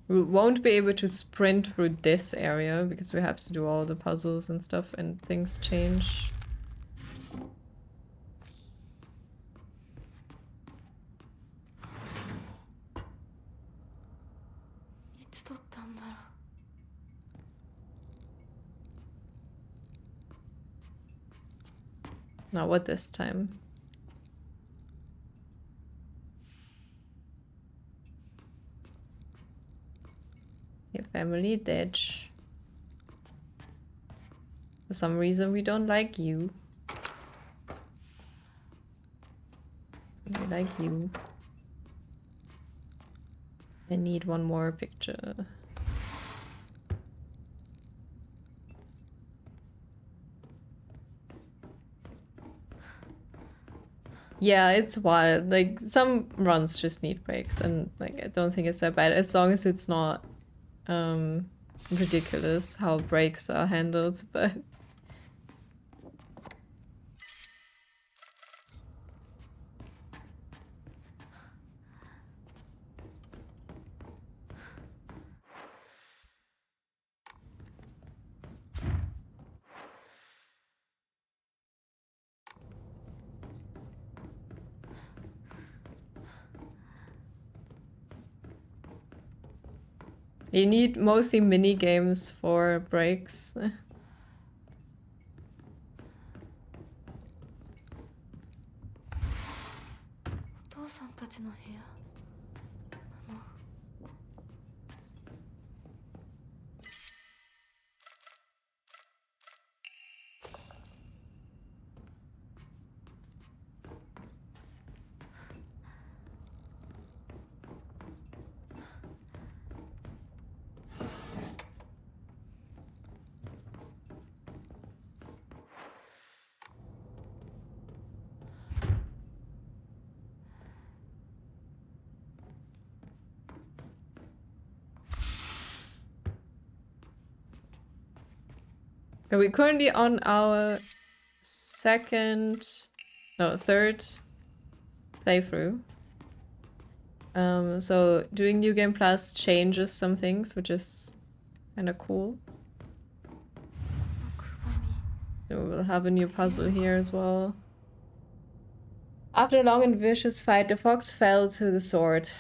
We won't be able to sprint through this area because we have to do all the puzzles and stuff and things change. いつ撮ったんだろう。 Now what this time? Your family dead. For some reason we don't like you. We like you. I need one more picture. Yeah, it's wild. Like, some runs just need breaks, and like I don't think it's that bad as long as it's not ridiculous how breaks are handled, but you need mostly mini games for breaks. お父さんたちの部屋。Are we currently on our third playthrough? So doing New Game Plus changes some things, which is kind of cool. So we'll have a new puzzle here as well. After a long and vicious fight, the fox fell to the sword.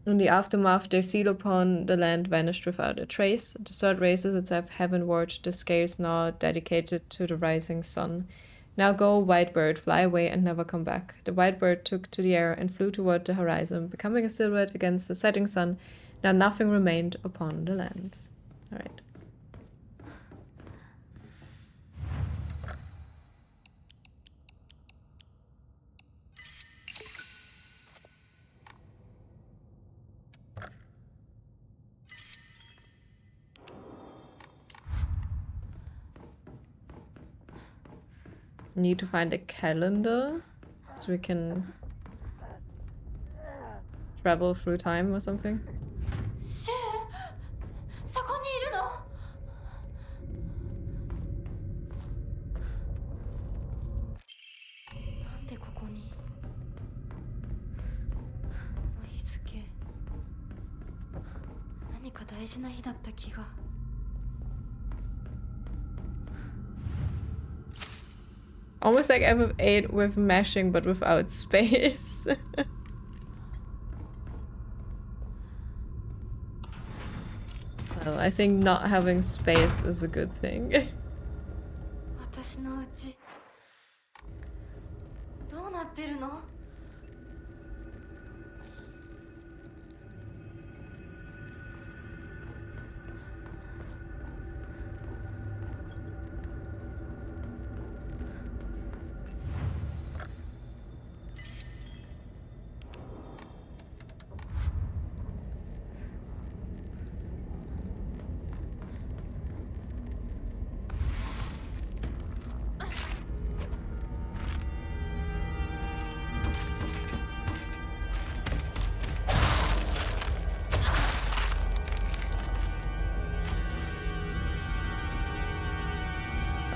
In the aftermath, their seal upon the land vanished without a trace. The sword raises itself heavenward, the scales now dedicated to the rising sun. Now go, white bird, fly away and never come back. The white bird took to the air and flew toward the horizon, becoming a silhouette against the setting sun. Now nothing remained upon the land. Alright. Need to find a calendar so we can travel through time or something. シュウ、そこにいるの？なんでここに？この日付、何か大事な日だった気が。Almost like FF8 with meshing but without space. Well, I think not having space is a good thing. 私のうちどうなってるの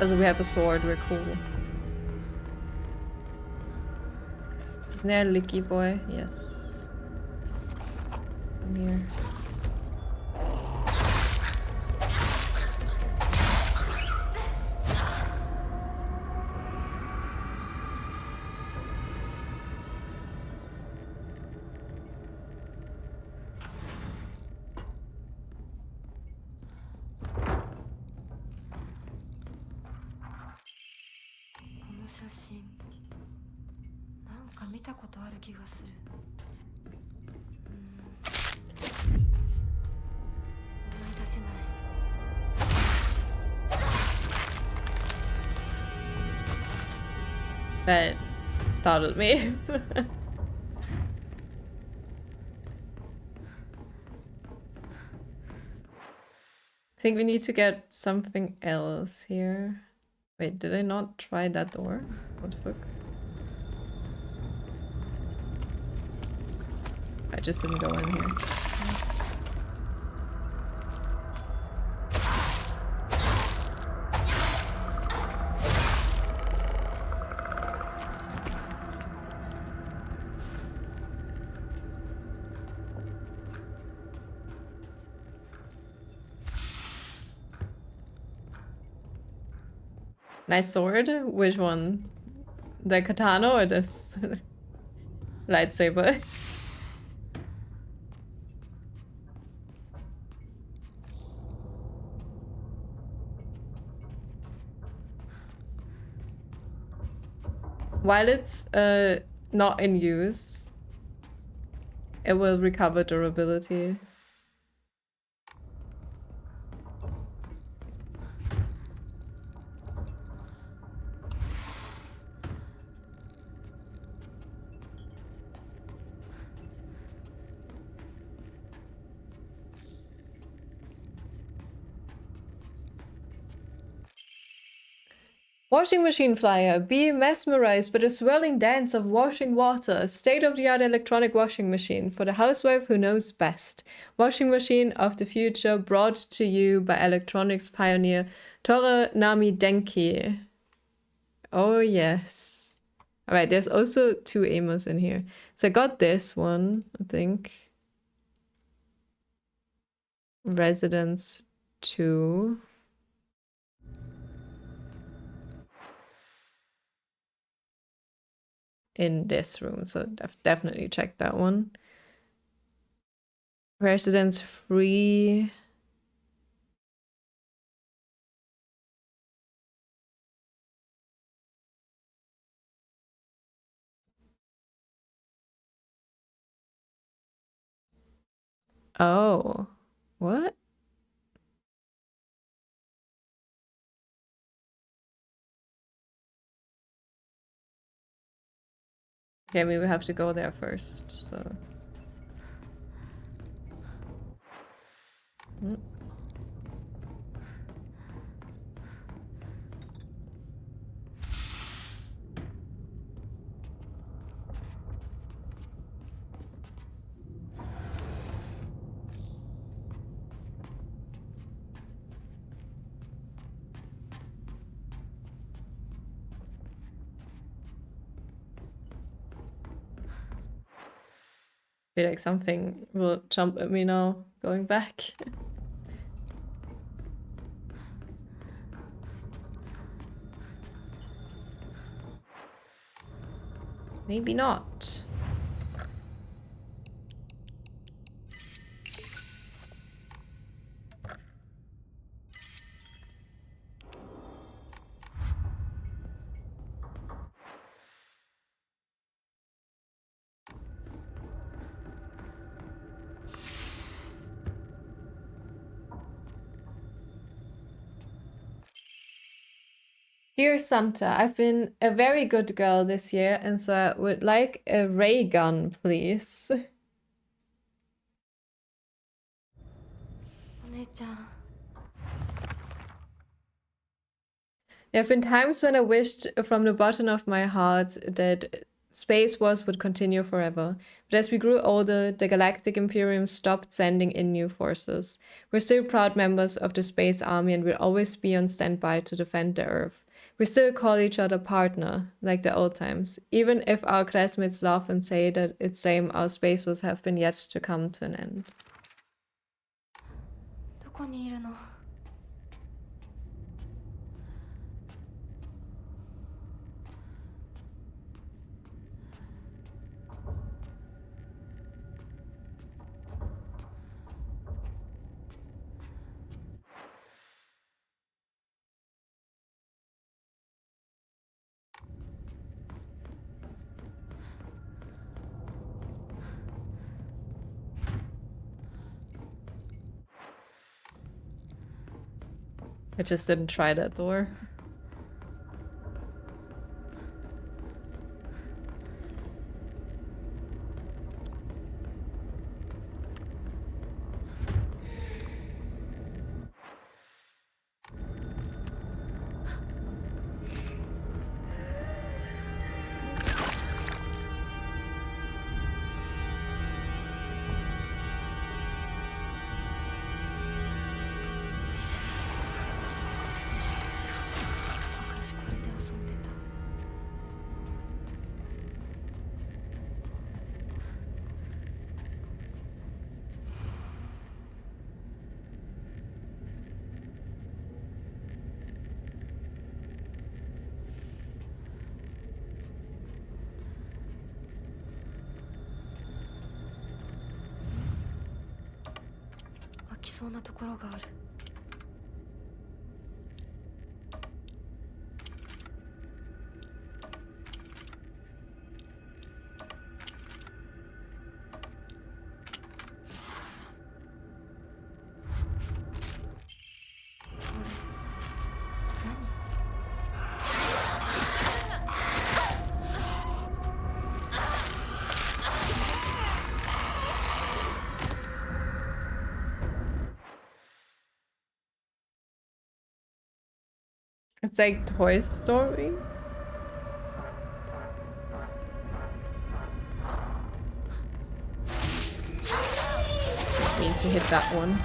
？Also, we have a sword, we're cool. Isn't there a Licky boy? Yes. I'm here. That startled me. I think we need to get something else here. Wait, did I not try that door? What the fuck? I just didn't go in here. Nice sword. Which one? The katana or this lightsaber? While it's not in use, it will recover durability. Washing machine flyer. Be mesmerized by the swirling dance of washing water. State-of-the-art electronic washing machine for the housewife who knows best. Washing machine of the future brought to you by electronics pioneer Toranami Denki. Oh yes. Alright, there's also 2 amos in here. So I got this one, I think. Residence 2. In this room, so definitely check that one. Residence 3. Oh, what? Okay, we have to go there first, so. Feel like something will jump at me now, going back. Maybe not. Dear Santa, I've been a very good girl this year, and so I would like a ray gun, please. お姉ちゃん There have been times when I wished from the bottom of my heart that Space Wars would continue forever. But as we grew older, the Galactic Imperium stopped sending in new forces. We're still proud members of the Space Army and will always be on standby to defend the Earth. We still call each other partner, like the old times, even if our classmates laugh and say that it's same our Space Wars have been yet to come to an end. どこにいるの I just didn't try that door.開きそうなところがある It's like Toy Story. Means we hit that one.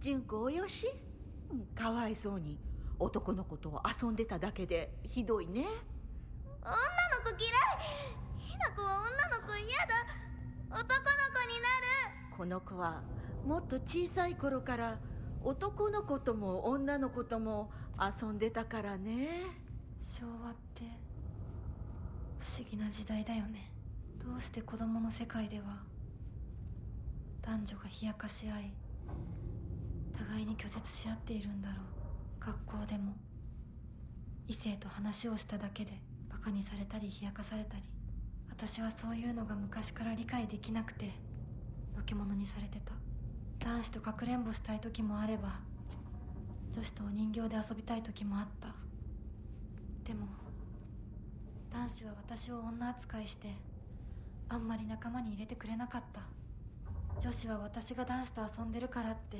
純子およし、かわいそうに男の子と遊んでただけでひどいね。女の子嫌い。ひな子は女の子嫌だ。男の子になる。この子はもっと小さい頃から男の子とも女の子とも遊んでたからね。昭和って不思議な時代だよね。どうして子供の世界では男女が冷やかし合い互いに拒絶し合っているんだろう。学校でも異性と話をしただけでバカにされたり冷やかされたり、私はそういうのが昔から理解できなくてのけ者にされてた。男子とかくれんぼしたい時もあれば女子とお人形で遊びたい時もあった。でも男子は私を女扱いしてあんまり仲間に入れてくれなかった。女子は私が男子と遊んでるからって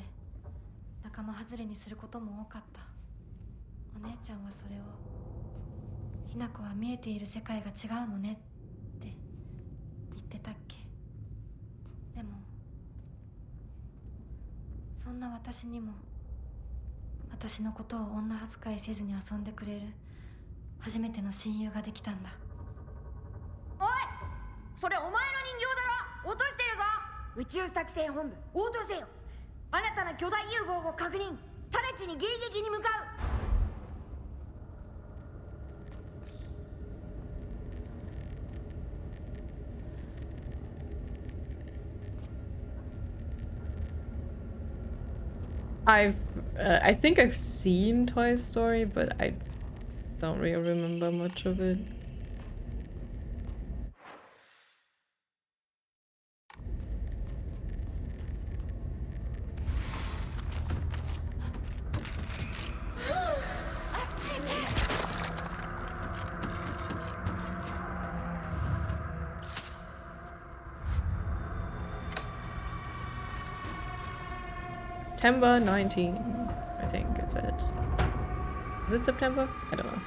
仲間外れにすることも多かった。お姉ちゃんはそれをひな子は見えている世界が違うのねって言ってたっけ。でもそんな私にも私のことを女扱いせずに遊んでくれる初めての親友ができたんだ。おい、それお前の人形だろ。落としてるぞ。宇宙作戦本部応答せよ。新たな巨大 UFO を確認。直ちに迎撃に向かう。I think I've seen Toy Story, but I don't really remember much of it. September 19, I think it said. Is it September? I don't know.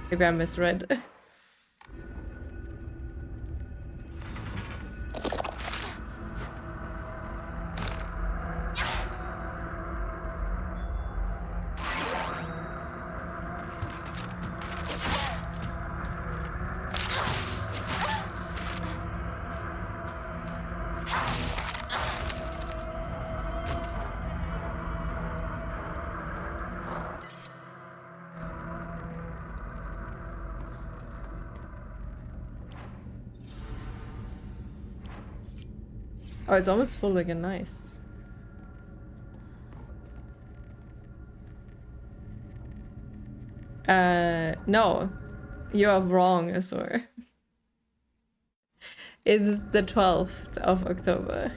Maybe I misread. Oh, it's almost full again, nice. No. You are wrong, Azor. It's the 12th of October.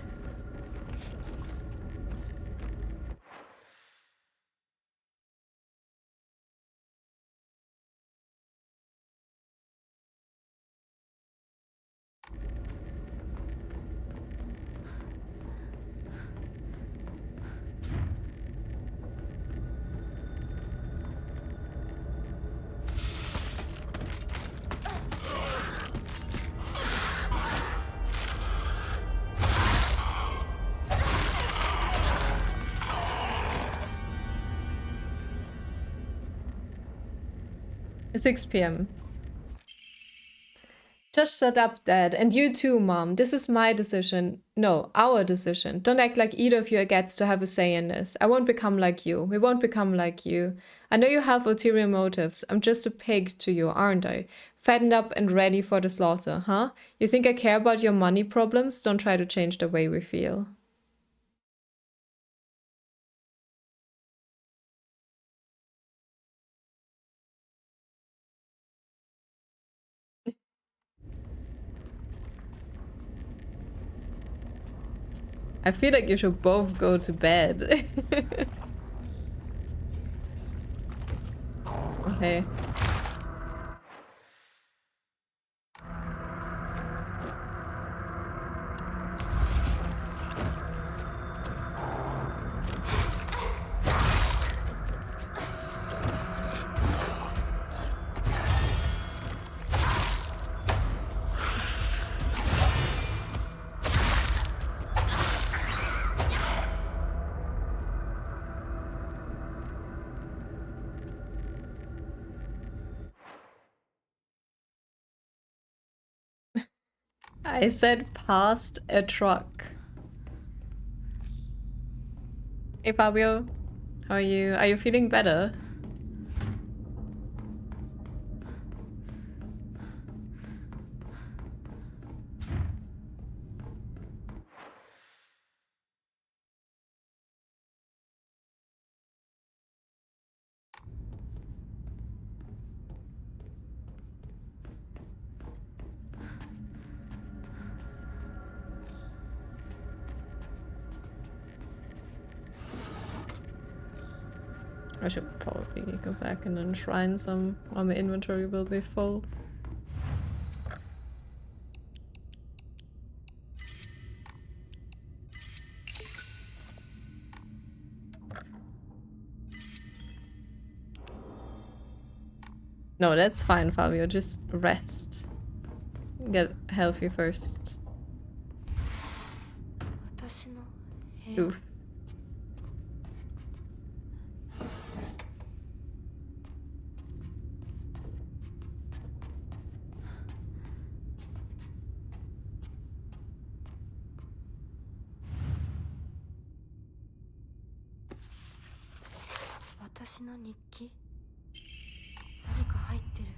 It's 6 p.m. Just shut up, Dad. And you too, Mom. This is my decision. No, our decision. Don't act like either of you gets to have a say in this. I won't become like you. We won't become like you. I know you have ulterior motives. I'm just a pig to you, aren't I? Fattened up and ready for the slaughter, huh? You think I care about your money problems? Don't try to change the way we feel. I feel like you should both go to bed. Okay. I said past a truck. Hey Fabio, how are you? Are you feeling better? I should probably go back and enshrine some while my inventory will be full. No, that's fine, Fabio. Just rest. Get healthy first. 私の部屋 Oof. 私の日記何か入ってる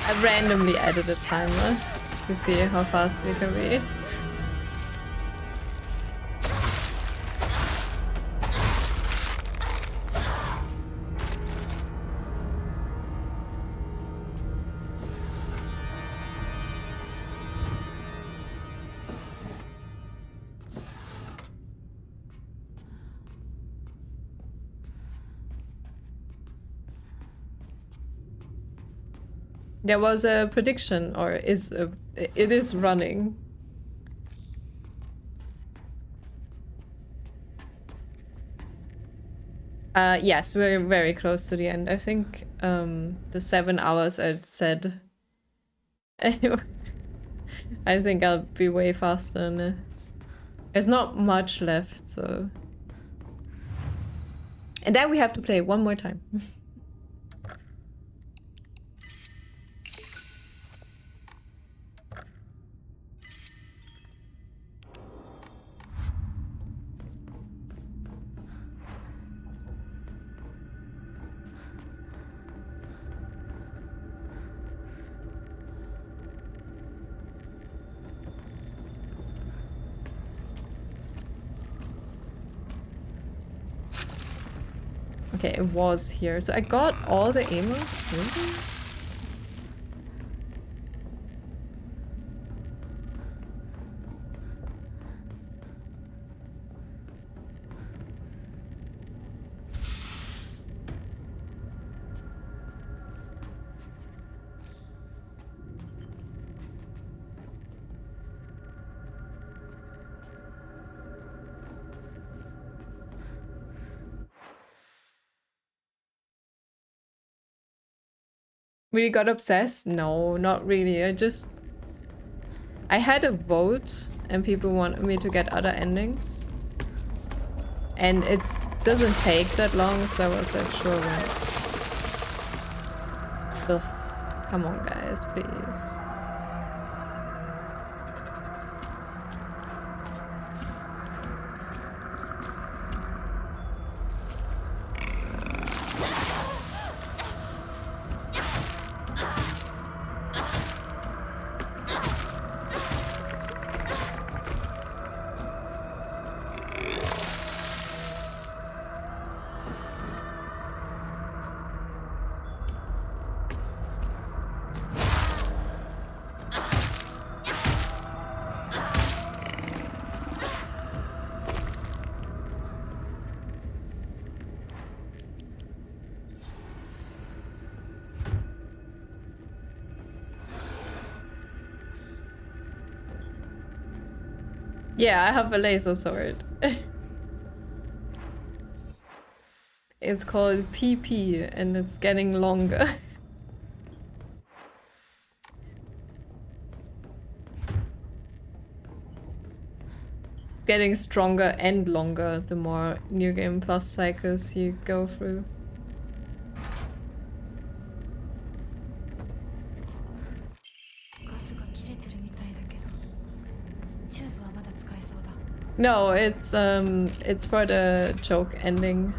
I randomly added a timer to see how fast we can be. There was a prediction, or it is running. Yes, we're very close to the end. I think the 7 hours I said. I think I'll be way faster than this. There's not much left, so. And then we have to play one more time. Okay, it was here. So I got all the amos, really? Really got obsessed? No, not really. I had a vote and people wanted me to get other endings. And it doesn't take that long, so I was like, sure, right. Ugh. Come on, guys, please. Yeah, I have a laser sword. It's called PP and it's getting longer. getting stronger and longer the more New Game Plus cycles you go through. No, it's for the choke ending.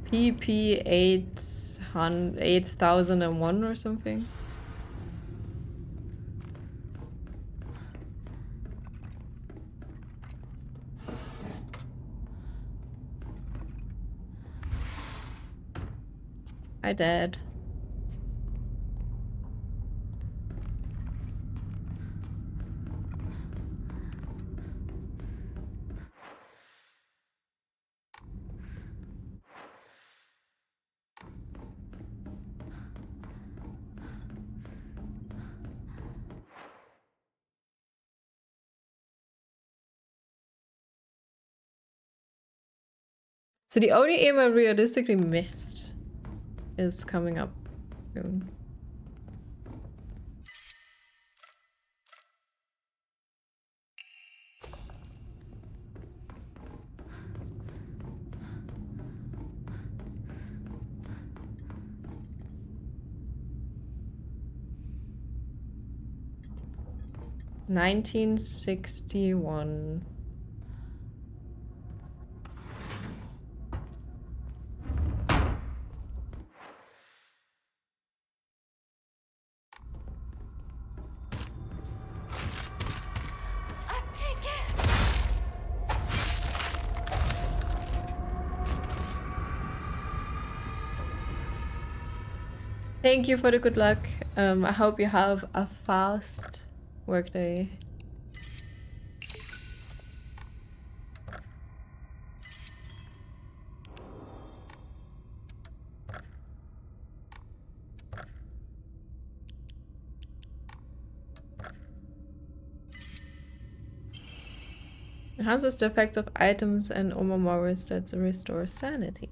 PP 8001 or something. I did. So the only aim I realistically missed is coming up soon. $1961. Thank you for the good luck. I hope you have a fast workday. Enhances the effects of items and Omamori stats and restores sanity.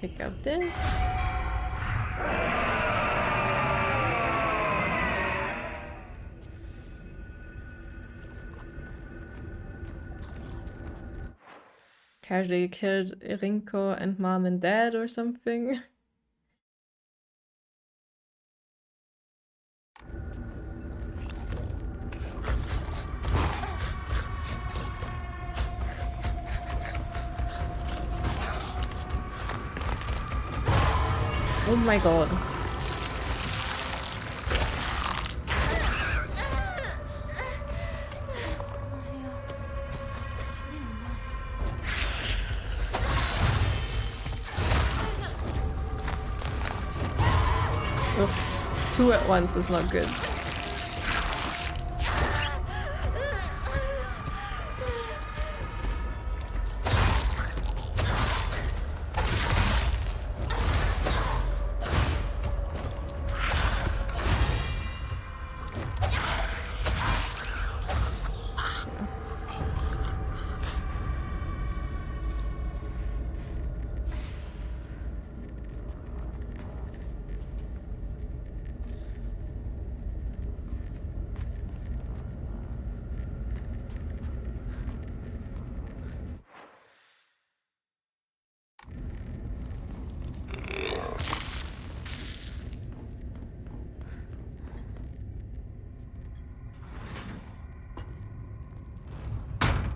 Pick up this. Casually killed Rinko and mom and dad or something. Oh my god. Oh, two at once is not good.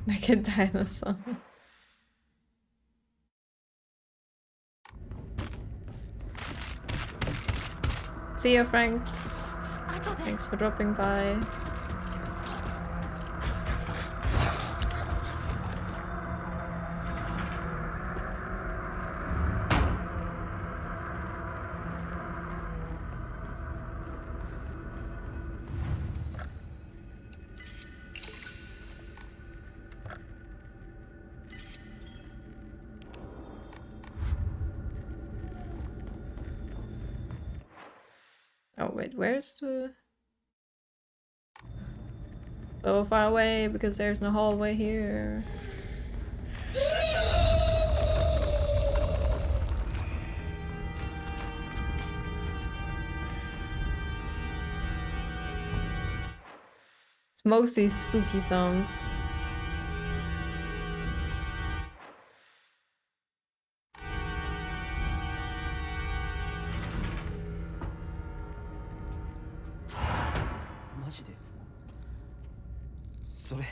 Like a dinosaur. See ya, Frank. 後で Thanks for dropping by. Oh wait, where's the... So far away because there's no hallway here. It's mostly spooky sounds. Maji de? それ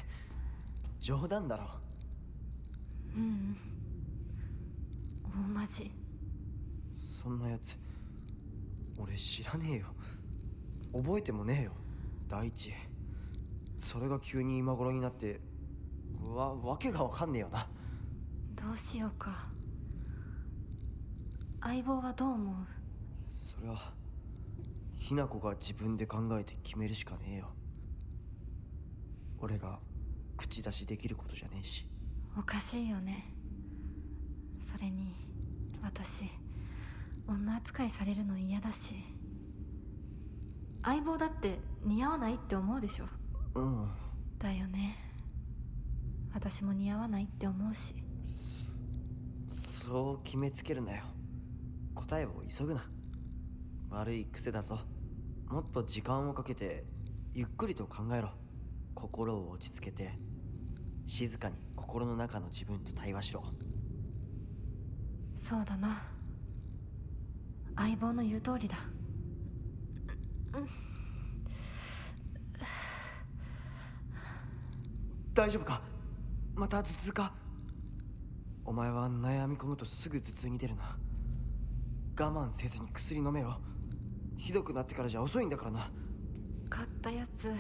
冗談だろ。大マジ。そんなやつ俺知らねえよ。覚えてもねえよ。第一それが急に今頃になってわけがわかんねえよな。どうしようか。相棒はどう思う？それはひな子が自分で考えて決めるしかねえよ。俺が口出しできることじゃねえし。おかしいよね。それに私女扱いされるの嫌だし、相棒だって似合わないって思うでしょ。うん。だよね。私も似合わないって思うし。そう決めつけるなよ。答えを急ぐな。悪い癖だぞ。もっと時間をかけてゆっくりと考えろ。心を落ち着けて静かに心の中の自分と対話しろ。そうだな。相棒の言う通りだ。大丈夫か？また頭痛か？お前は悩み込むとすぐ頭痛に出るな。我慢せずに薬飲めよ。ひどくなってからじゃ遅いんだからな。買ったやつ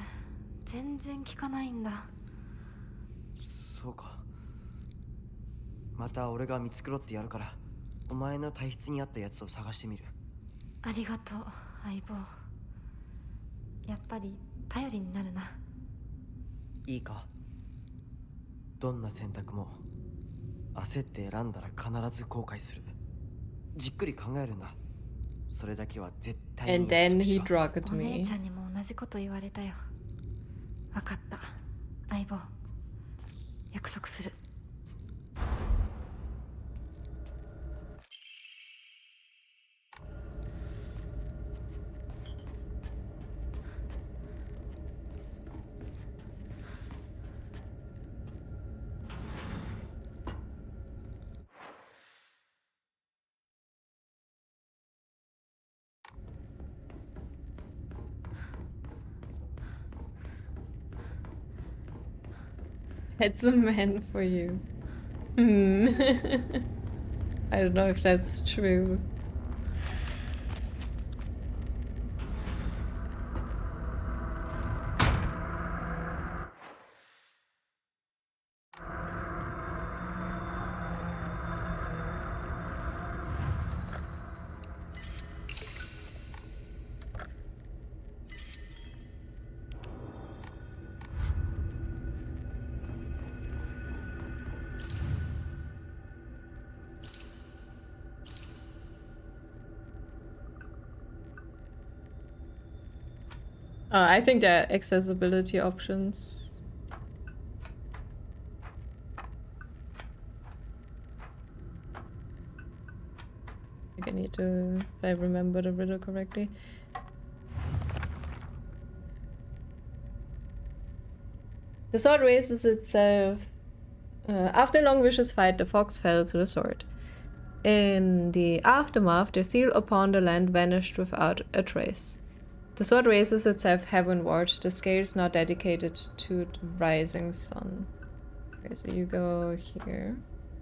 全然効かないんだ。そうか。また俺が見繕ってやるから、お前の体質に合ったやつを探してみる。ありがとう相棒。やっぱり頼りになるな。いいか？どんな選択も焦って選んだら必ず後悔する。じっくり考えるんだ。それだけは絶対に。And then he drugged お姉 me. ちゃんにも同じこと言われたよ。分かった、相棒。約束する。It's a man for you. I don't know if that's true. I think there are accessibility options. I think I need to, if I remember the riddle correctly. The sword raises itself. After a long vicious fight, the fox fell to the sword. In the aftermath, the seal upon the land vanished without a trace. The sword raises itself heavenward, the scales now dedicated to the rising sun. Okay, so you go here.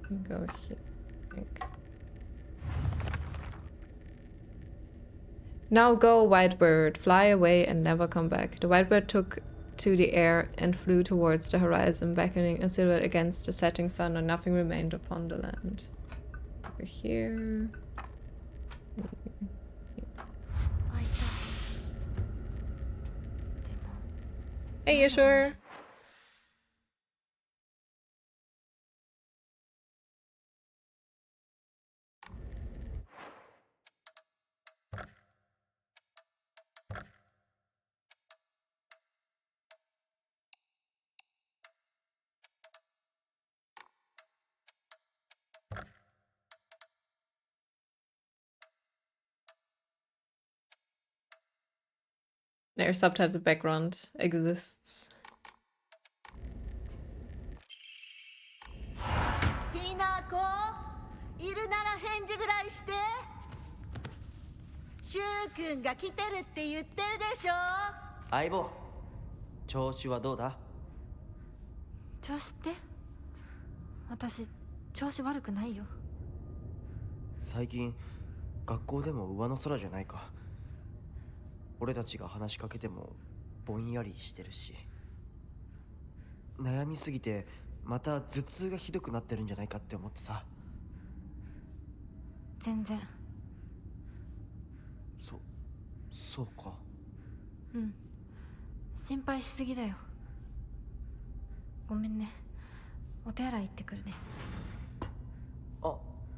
You go here. I think. Now go, white bird. Fly away and never come back. The white bird took to the air and flew towards the horizon, beckoning a silhouette against the setting sun, and nothing remained upon the land. Over here. Hey, you sure? Their subtitle background exists. ひなこ、いるなら返事ぐらいして。シュウ君が来てるって言ってるでしょ。相棒、調子はどうだ？調子って？私調子悪くないよ。最近学校でも上の空じゃないか。俺たちが話しかけてもぼんやりしてるし、悩みすぎてまた頭痛がひどくなってるんじゃないかって思ってさ。全然。そうか。うん。心配しすぎだよ。ごめんね。お手洗い行ってくるね。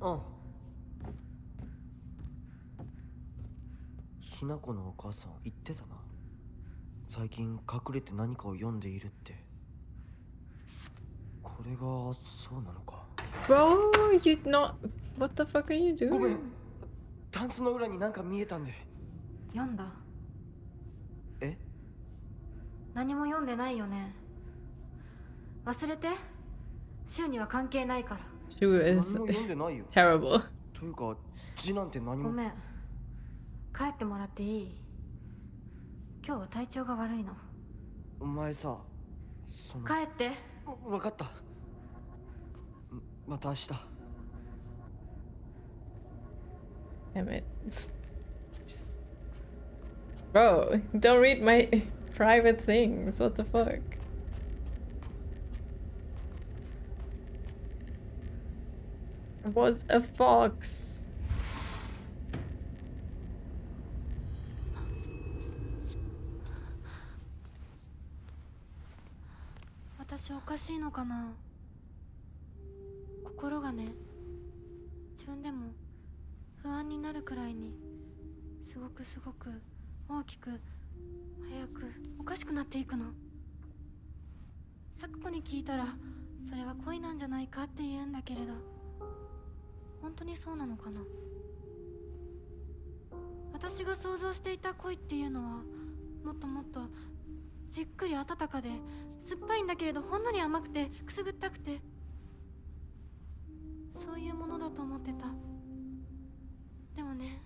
うん。ひなこのお母さん言ってたな。最近隠れて何かを読んでいるって。これがそうなのか。Bro, you not. What the fuck are you doing? ごめん。タンスの裏になんか見えたんで。読んだ？え？何も読んでないよね。忘れて。週には関係ないから。She is 何も読んでないよ。terrible. というか字なんて何も。ごめん。帰ってもらっていい？今日は体調が悪いの。お前さ、帰って。わかった。また明日。Damn it. Bro, don't read my private things. What the fuck? It was a fox. 私おかしいのかな。心がね、自分でも不安になるくらいにすごく大きく早くおかしくなっていくの。サクコに聞いたらそれは恋なんじゃないかって言うんだけれど、本当にそうなのかな。私が想像していた恋っていうのはもっともっとじっくり温かで酸っぱいんだけれど、ほんのり甘くてくすぐったくて、そういうものだと思ってた。でもね、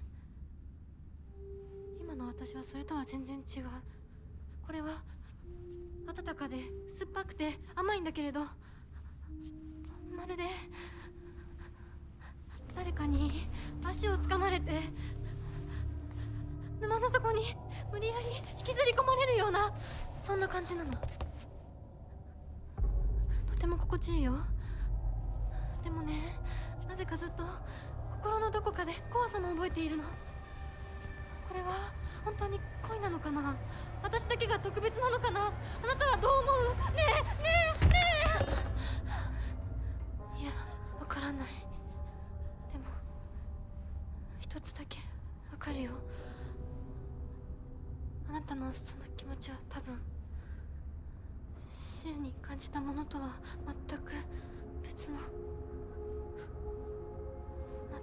今の私はそれとは全然違う。これは温かで酸っぱくて甘いんだけれど、まるで誰かに足をつかまれて沼の底に無理やり引きずり込まれるような、そんな感じなの。とても心地いいよ。でもね、なぜかずっと心のどこかで怖さも覚えているの。これは本当に恋なのかな。私だけが特別なのかな。あなたはどう思う？ねえ。いや、わからない。でも一つだけわかるよ。あなたのその気持ちは多分週に感じたものとは全く別の、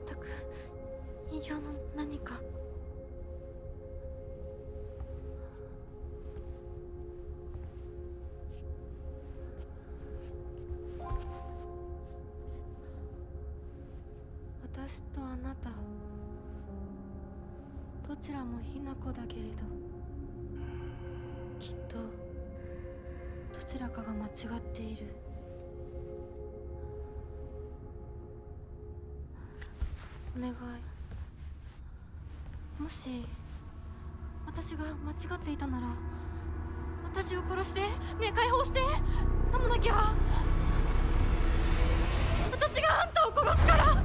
全く異形の何か。私とあなた、どちらもひな子だけれど、きっとどちらかが間違っている。お願い。もし私が間違っていたなら私を殺して、ねえ解放して。さもなきゃ私があんたを殺すから。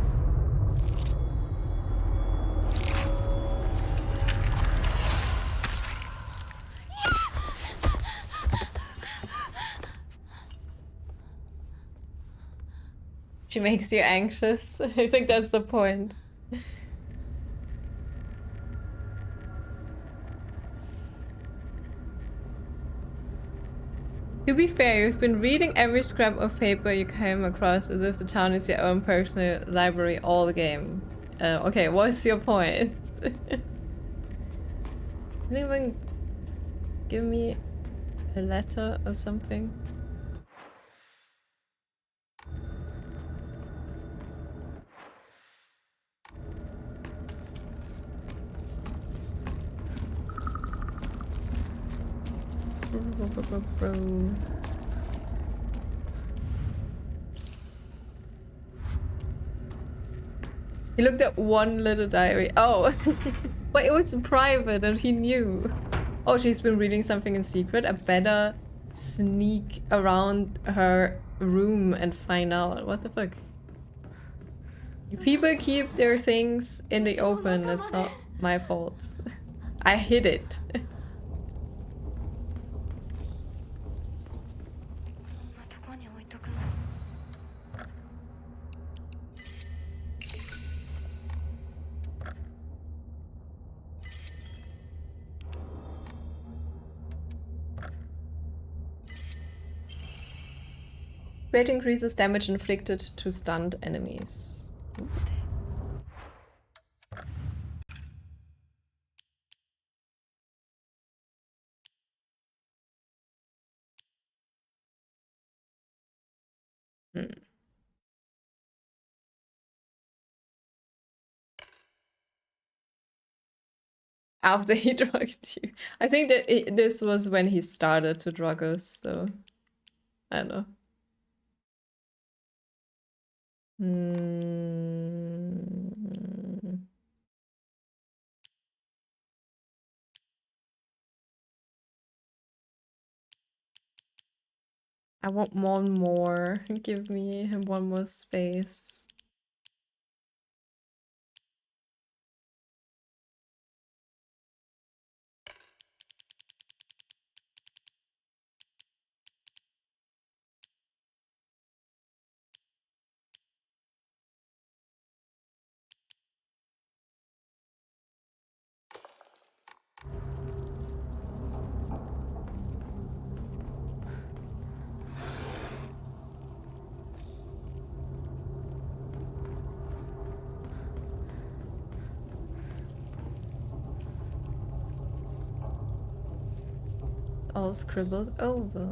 She makes you anxious. I think that's the point. To be fair, you've been reading every scrap of paper you came across as if the town is your own personal library all the game. Okay, what's your point? Didn't even give me a letter or something? He looked at one little diary. Oh, but it was private and he knew. Oh, she's been reading something in secret. I better sneak around her room and find out. What the fuck? If people keep their things in the open, it's not my fault. I hid it. Rate increases damage inflicted to stunned enemies. After he drugged you. I think that this was when he started to drug us, so I don't know. I want one more. Give me one more space. All scribbled over.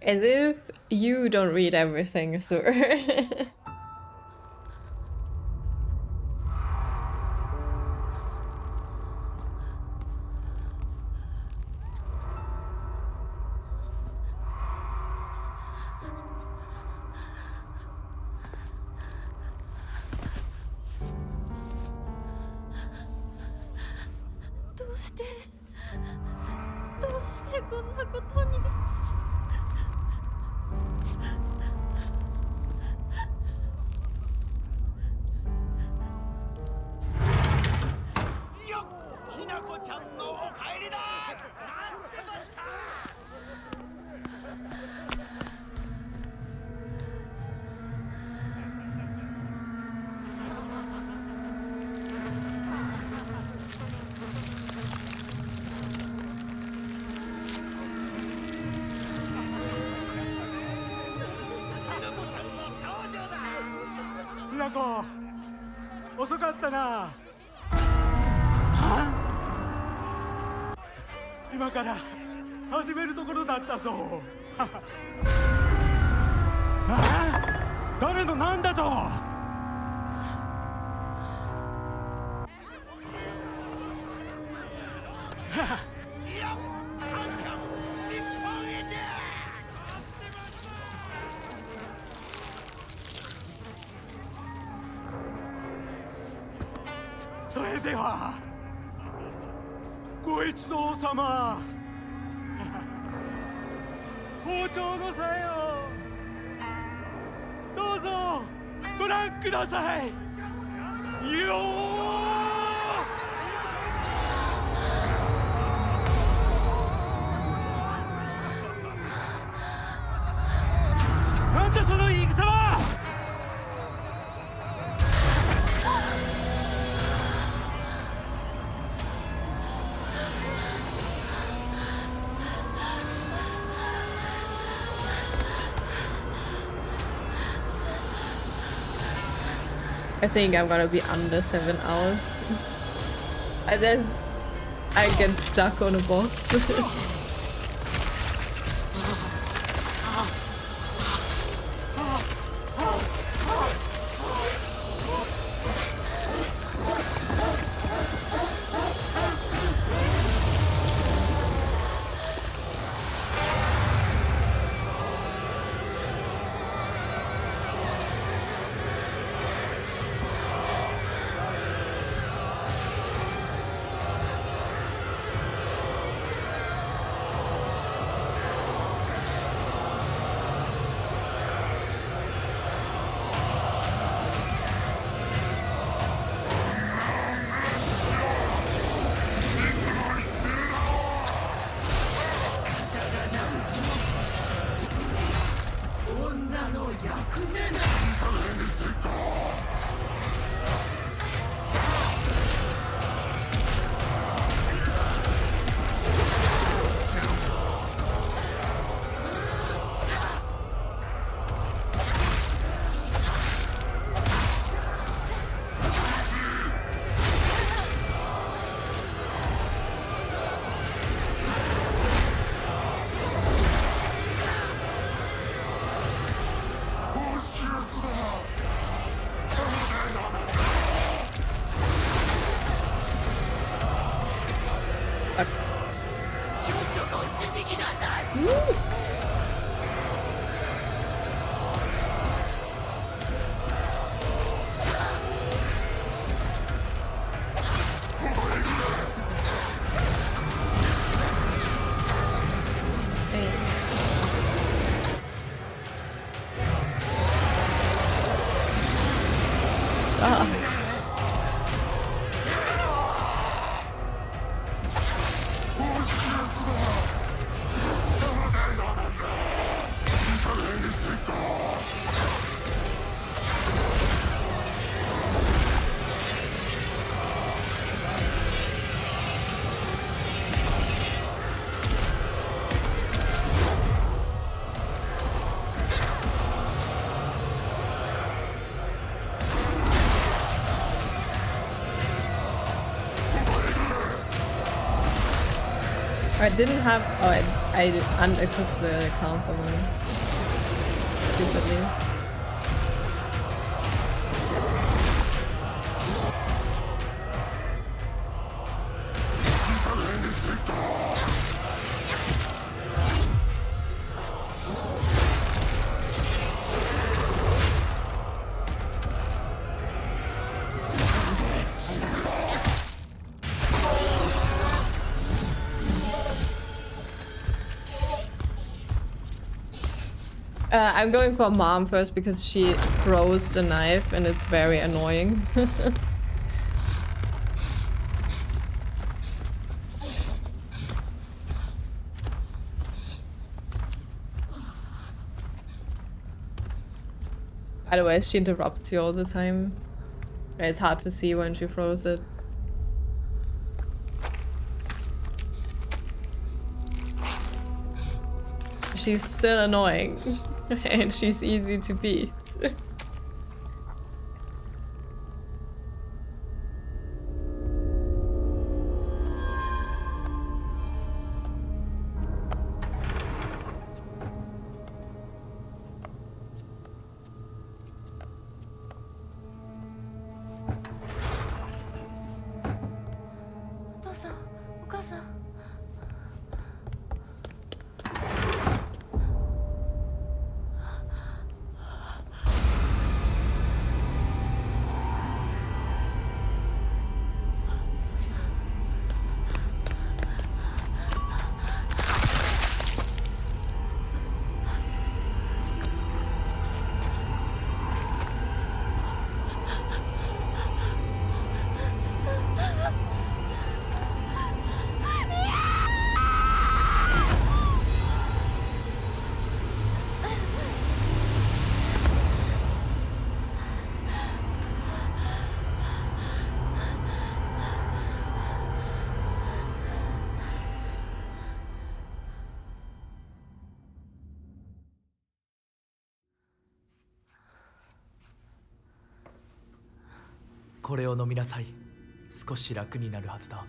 As if you don't read everything, sir.遅かったな。今から始めるところだったぞ。誰のなんだと。では。ご一同様。包丁のさよ。どうぞご覧ください。よー。なんだその戦は。I think I'm gonna be under 7 hours. I get stuck on a boss. I didn't have. Oh, I unequipped the counter one. Stupidly. I'm going for Mom first because she throws the knife and it's very annoying. By the way, she interrupts you all the time. It's hard to see when she throws it. She's still annoying. And she's easy to beat. これを飲みなさい。少し楽になるはずだ。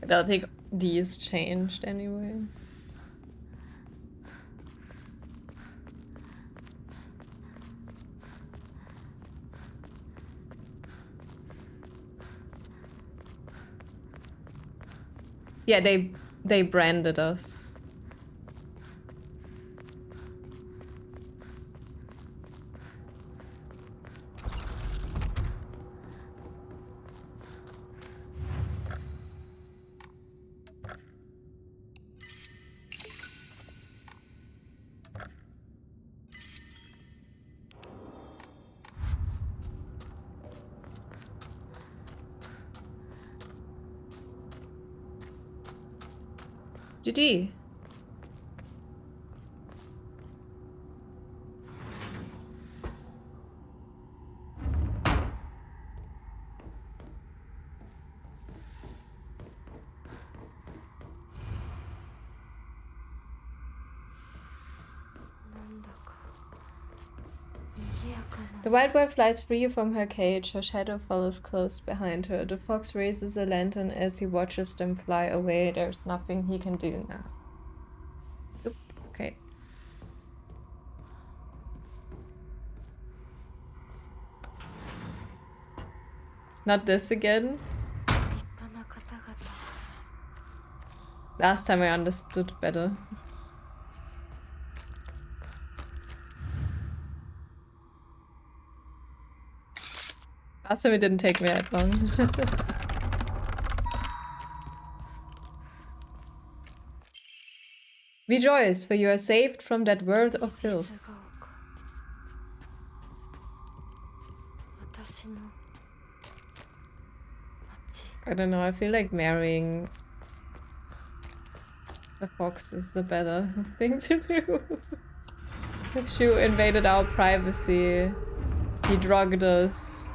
I don't think these changed anyway. Yeah, they branded us. GG. The white bird flies free from her cage. Her shadow follows close behind her. The fox raises a lantern as he watches them fly away. There's nothing he can do now. Oop, okay. Not this again. Last time I understood better. Last time it didn't take me that long. Rejoice, for you are saved from that world of filth. I don't know, I feel like marrying the fox is the better thing to do. Shu invaded our privacy. He drugged us.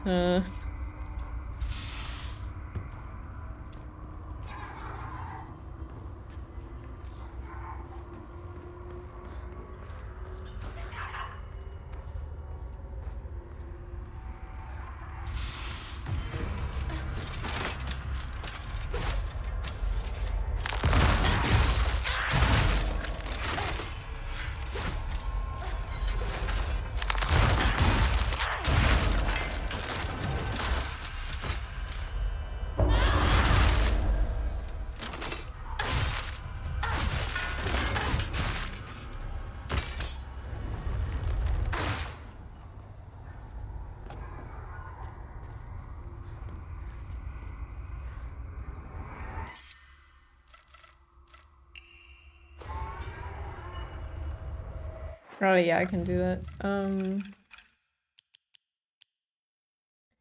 Oh yeah, I can do that.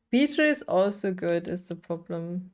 Beetle is also good, is the problem.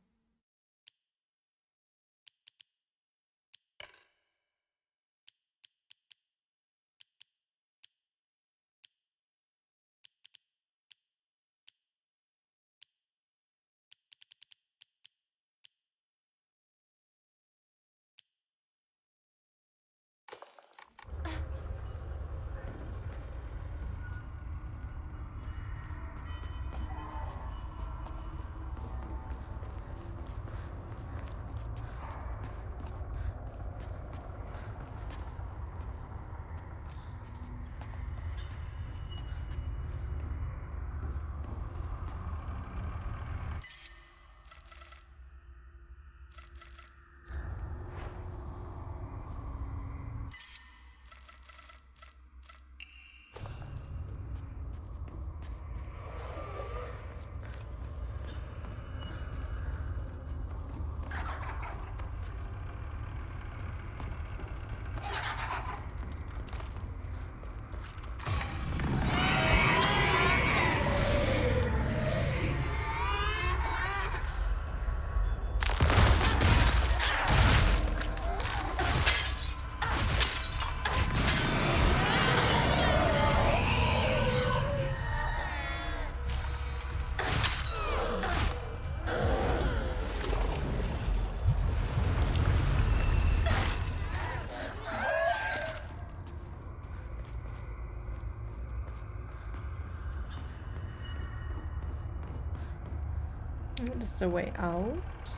What is the way out?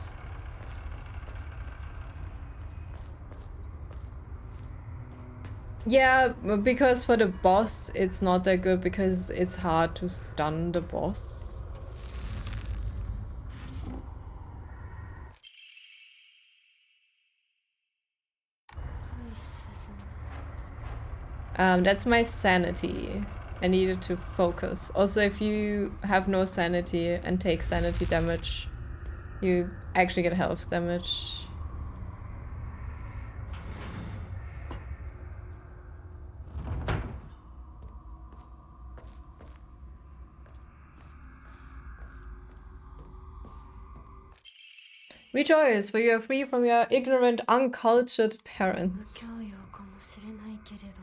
Yeah, because for the boss it's not that good because it's hard to stun the boss. That's my sanity. I needed to focus. Also, if you have no sanity and take sanity damage, you actually get health damage. Rejoice, for you are free from your ignorant, uncultured parents. 教養かもしれないけれど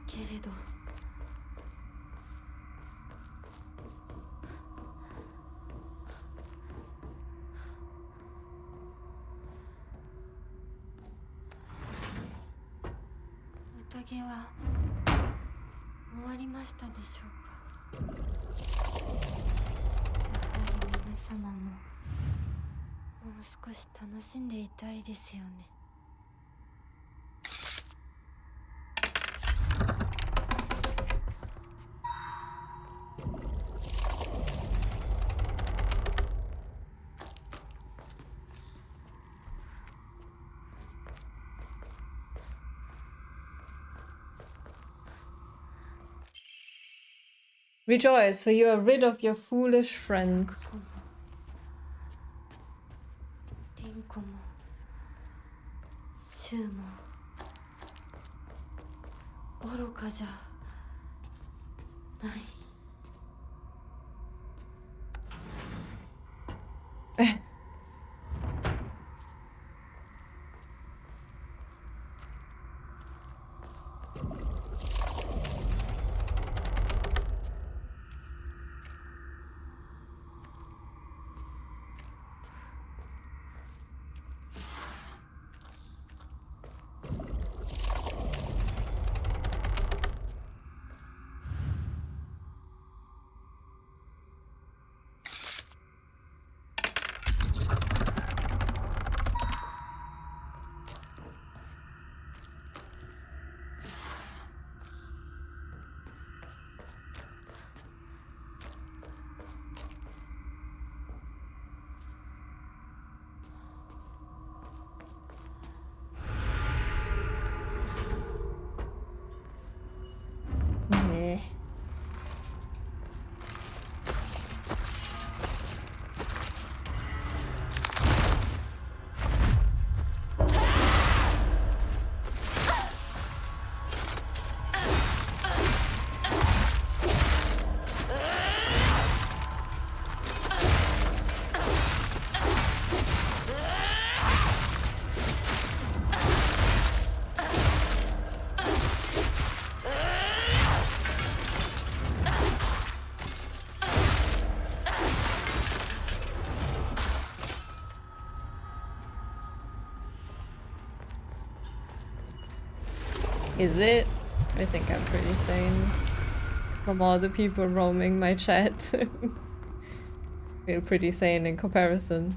けれど宴は終わりましたでしょうか。やはり皆様ももう少し楽しんでいたいですよね。Rejoice, for you are rid of your foolish friends. リンコもシュウも愚かじゃない。Is it? I think I'm pretty sane. From all the people roaming my chat. Feel pretty sane in comparison.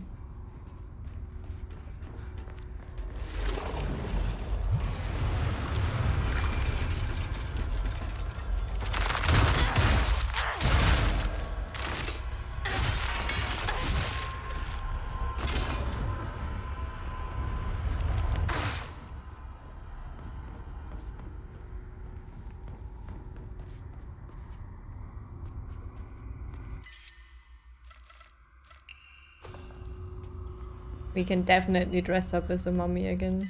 We can definitely dress up as a mummy again.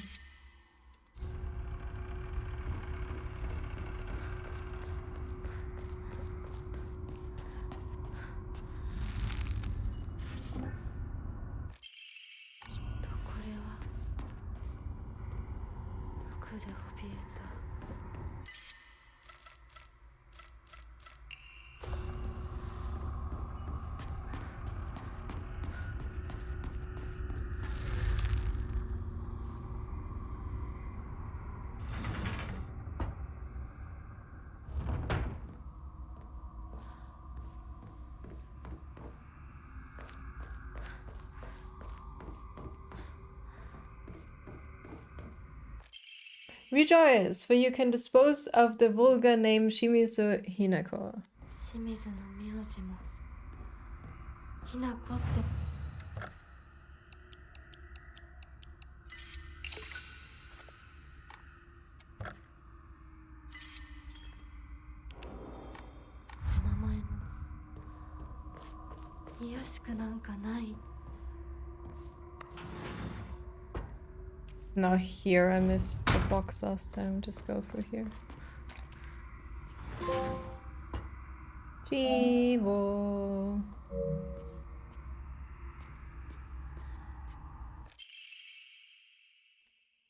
Rejoice, for you can dispose of the vulgar name Shimizu Hinako. 清水の名字もひなこって名前もいやしくなんかない Now here I missed the box last time. Just go through here. Jivo.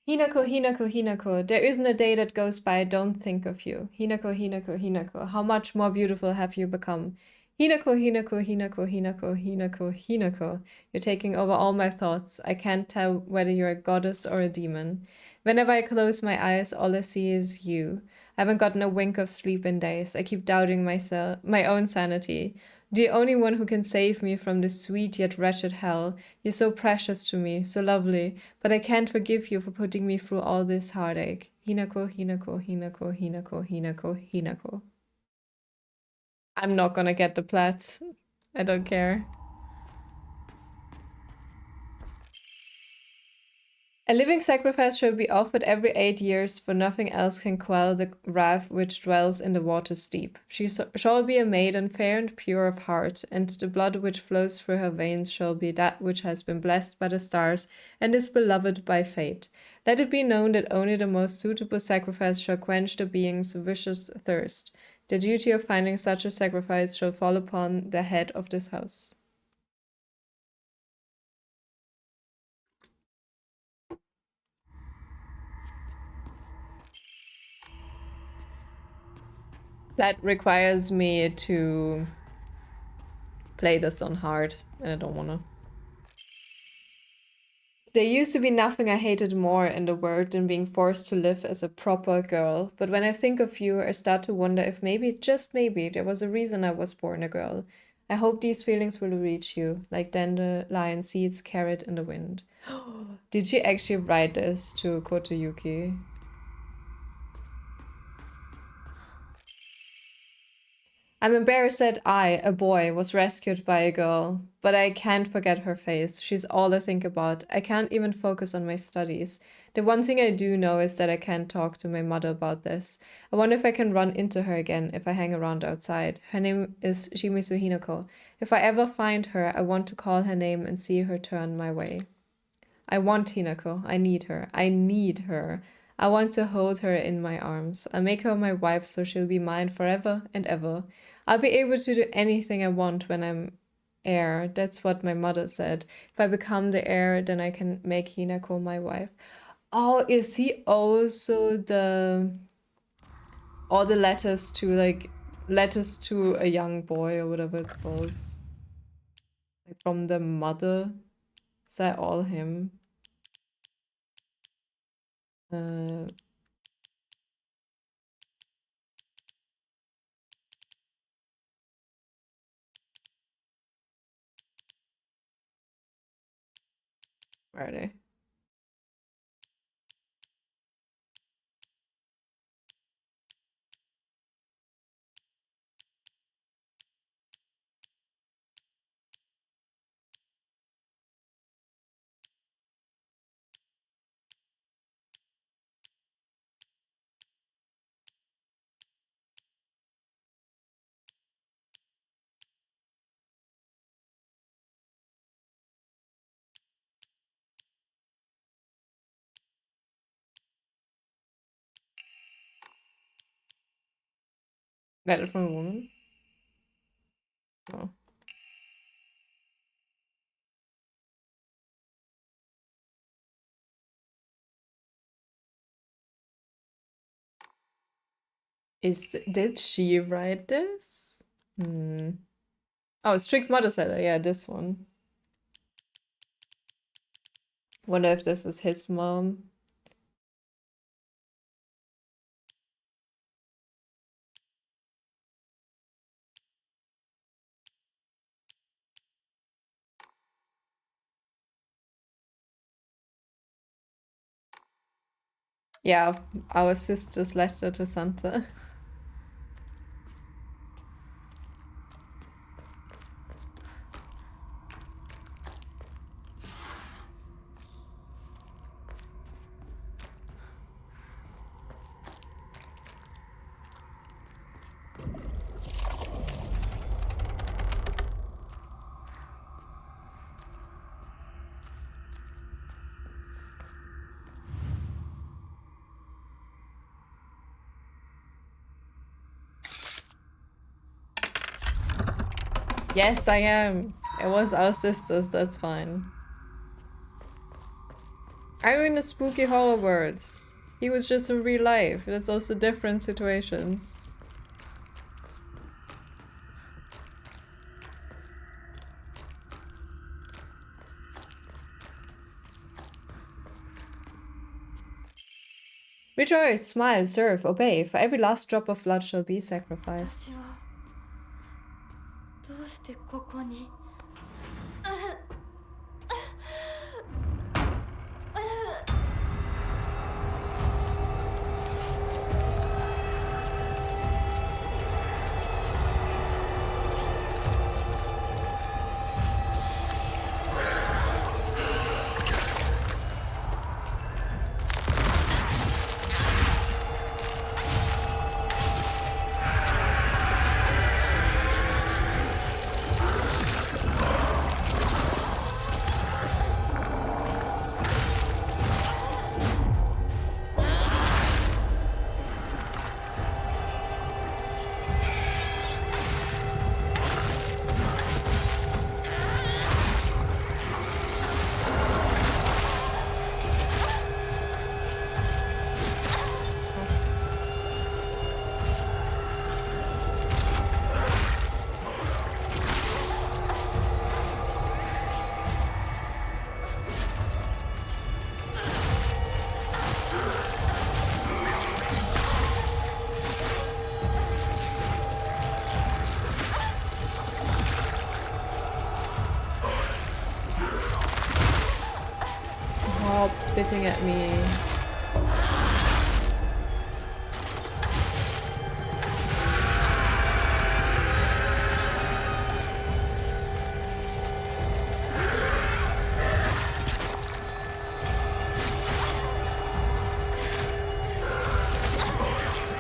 Hinako, Hinako, Hinako. There isn't a day that goes by I don't think of you. Hinako, Hinako, Hinako. How much more beautiful have you become? Hinako, Hinako, Hinako, Hinako, Hinako, Hinako. You're taking over all my thoughts. I can't tell whether you're a goddess or a demon. Whenever I close my eyes, all I see is you. I haven't gotten a wink of sleep in days. I keep doubting myself, my own sanity. The only one who can save me from this sweet yet wretched hell. You're so precious to me, so lovely, but I can't forgive you for putting me through all this heartache. Hinako, Hinako, Hinako, Hinako, Hinako, Hinako. I'm not gonna get the plats. I don't care. A living sacrifice shall be offered every 8 years, for nothing else can quell the wrath which dwells in the waters deep. She shall be a maiden fair and pure of heart, and the blood which flows through her veins shall be that which has been blessed by the stars and is beloved by fate. Let it be known that only the most suitable sacrifice shall quench the being's vicious thirst. The duty of finding such a sacrifice shall fall upon the head of this house. That requires me to play this on hard, and I don't wanna. There used to be nothing I hated more in the world than being forced to live as a proper girl, but when I think of you, I start to wonder if maybe, just maybe, there was a reason I was born a girl. I hope these feelings will reach you, like dandelion seeds carried in the wind. Did she actually write this to Kotoyuki? I'm embarrassed that I, a boy, was rescued by a girl, but I can't forget her face. She's all I think about. I can't even focus on my studies. The one thing I do know is that I can't talk to my mother about this. I wonder if I can run into her again if I hang around outside. Her name is Shimizu Hinako. If I ever find her, I want to call her name and see her turn my way. I want Hinako. I need her. I need her. I want to hold her in my arms. I'll make her my wife so she'll be mine forever and ever. I'll be able to do anything I want when I'm heir. That's what my mother said. If I become the heir, then I can make Hinako my wife. Oh, is he also all the letters to letters to a young boy or whatever it's called? Like from the mother? Is that all him? Where are they? Letter from a woman? Oh. Did she write this? Oh, Strict Mother's Letter. Yeah, this one. Wonder if this is his mom. Yeah, our sister's letter to Santa. Yes, I am. It was our sisters, that's fine. I'm in the spooky horror world. He was just in real life. That's also different situations. Rejoice, smile, serve, obey. For every last drop of blood shall be sacrificed. 私はどうしてここにStop spitting at me.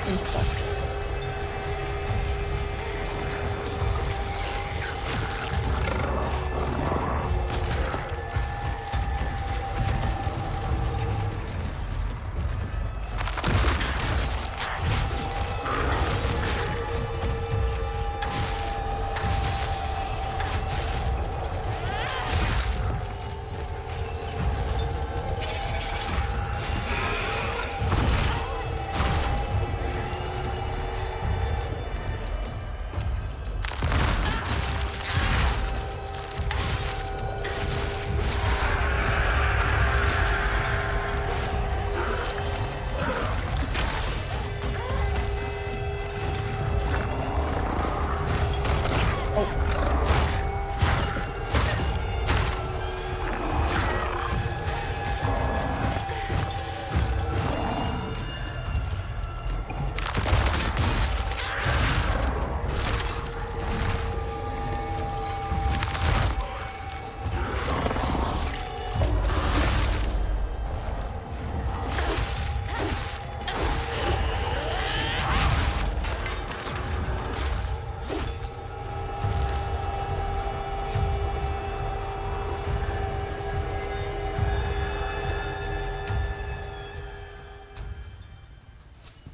I'm stuck.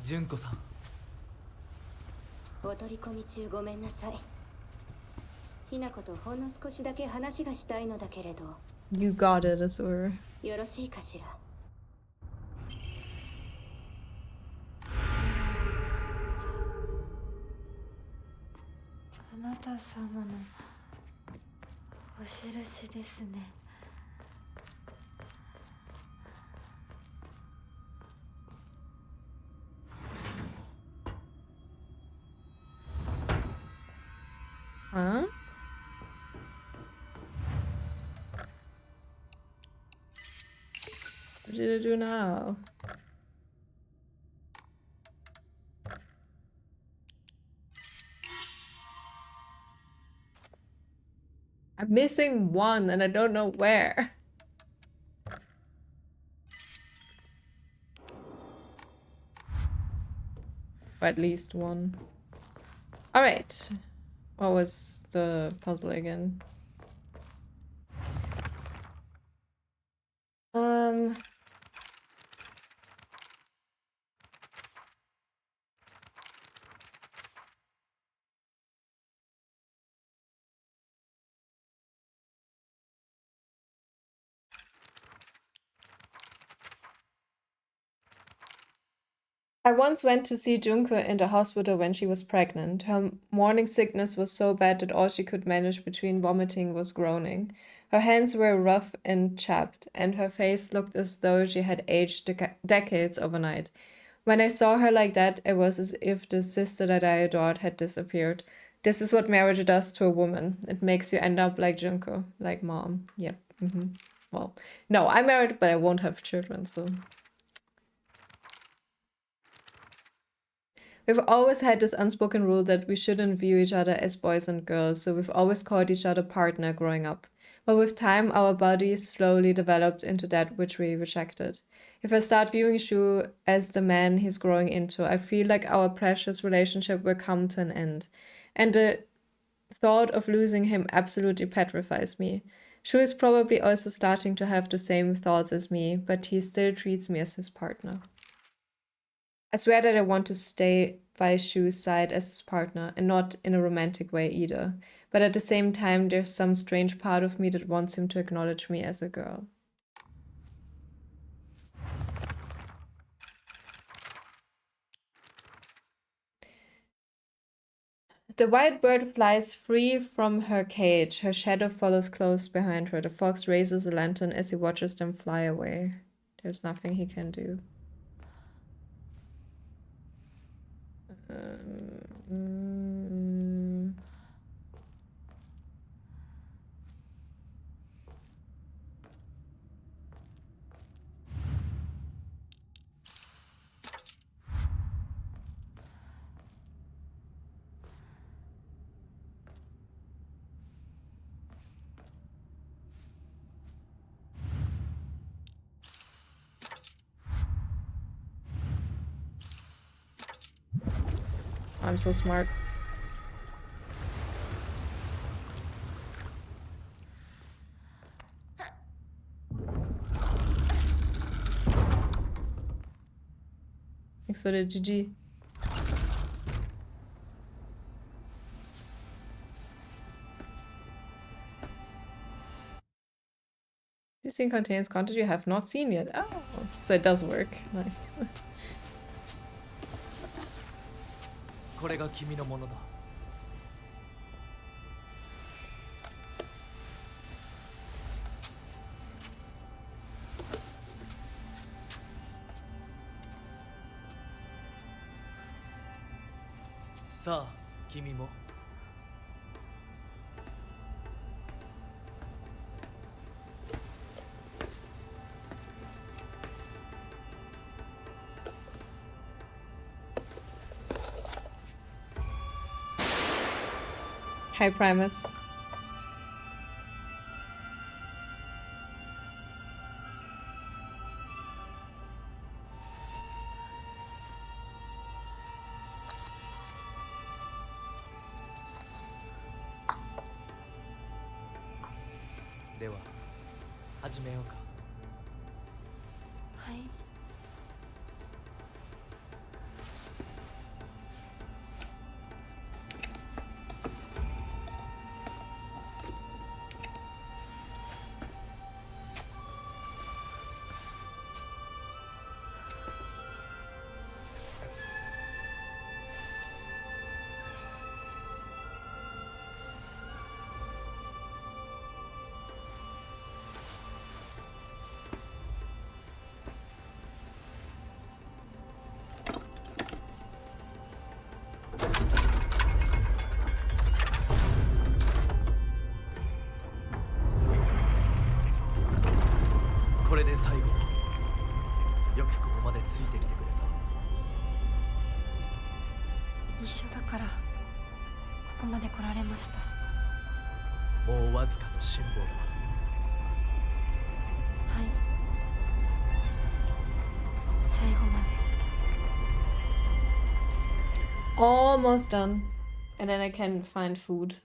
Junko さん。お取り込み中ごめんなさい。ひなことほんの少しだけ話がしたいのだけれど。You got it, Azur. よろしいかしら。あなた様のお印ですね。Huh? What did I do now? I'm missing one and I don't know where. Or at least one. Alright. What was the puzzle again? I once went to see Junko in the hospital when she was pregnant. Her morning sickness was so bad that all she could manage between vomiting was groaning. Her hands were rough and chapped, and her face looked as though she had aged decades overnight. When I saw her like that, it was as if the sister that I adored had disappeared. This is what marriage does to a woman. It makes you end up like Junko, like mom. Yep. Well, no, I'm married, but I won't have children, so... We've always had this unspoken rule that we shouldn't view each other as boys and girls, so we've always called each other partner growing up. But with time, our bodies slowly developed into that which we rejected. If I start viewing Shu as the man he's growing into, I feel like our precious relationship will come to an end. And the thought of losing him absolutely petrifies me. Shu is probably also starting to have the same thoughts as me, but he still treats me as his partner. I swear that I want to stay by Shu's side as his partner, and not in a romantic way either. But at the same time, there's some strange part of me that wants him to acknowledge me as a girl. The white bird flies free from her cage. Her shadow follows close behind her. The fox raises a lantern as he watches them fly away. There's nothing he can do. I'm so smart. Thanks for the GG. This scene contains content you have not seen yet. Oh, so it does work. Nice. これが君のものだ。さあ、君も。Hi, Primus. Deは、始めようか。はい。これで最後だ。よくここまでついてきてくれた。一緒だからここまで来られました。もうわずかの辛抱だ。はい、最後まで。 Almost done. And then I can find food.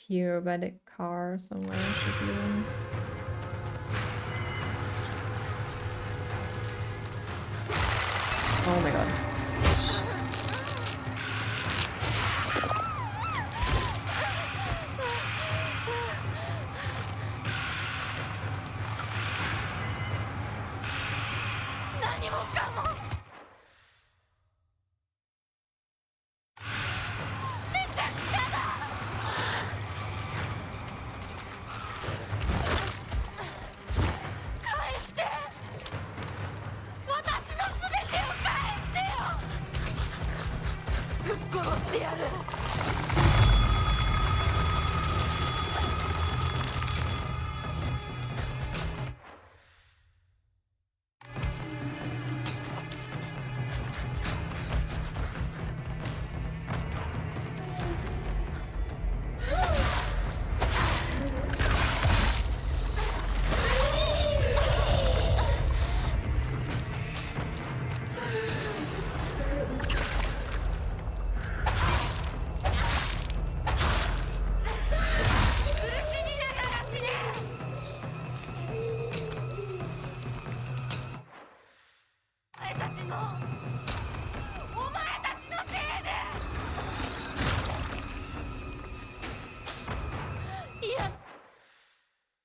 Here by the car somewhere should be one. Oh my god.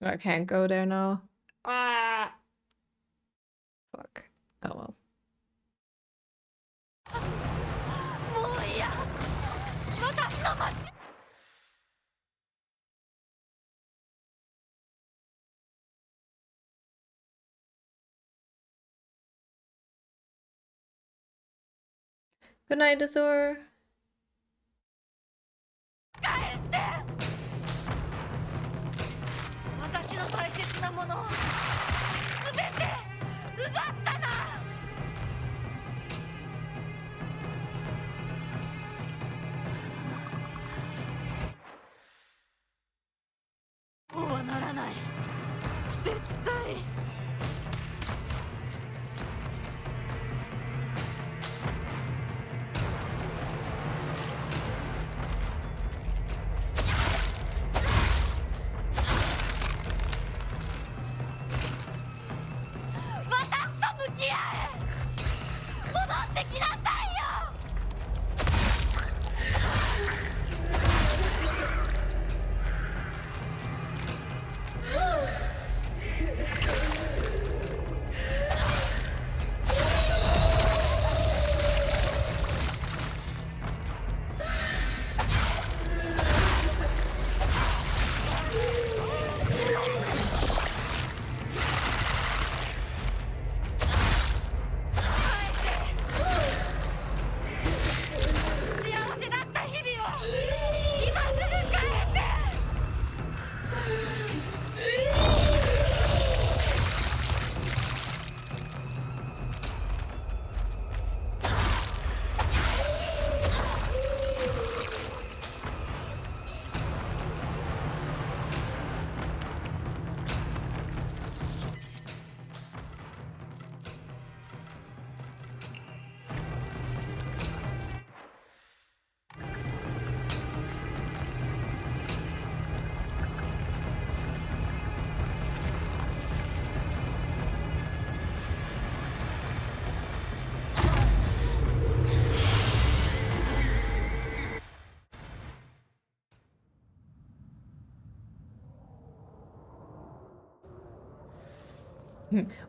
I can't go there now. Ah! Fuck. Oh well. Good night, Azor. 返して。私の大切なものを全て奪ったな。こうはならない。絶対。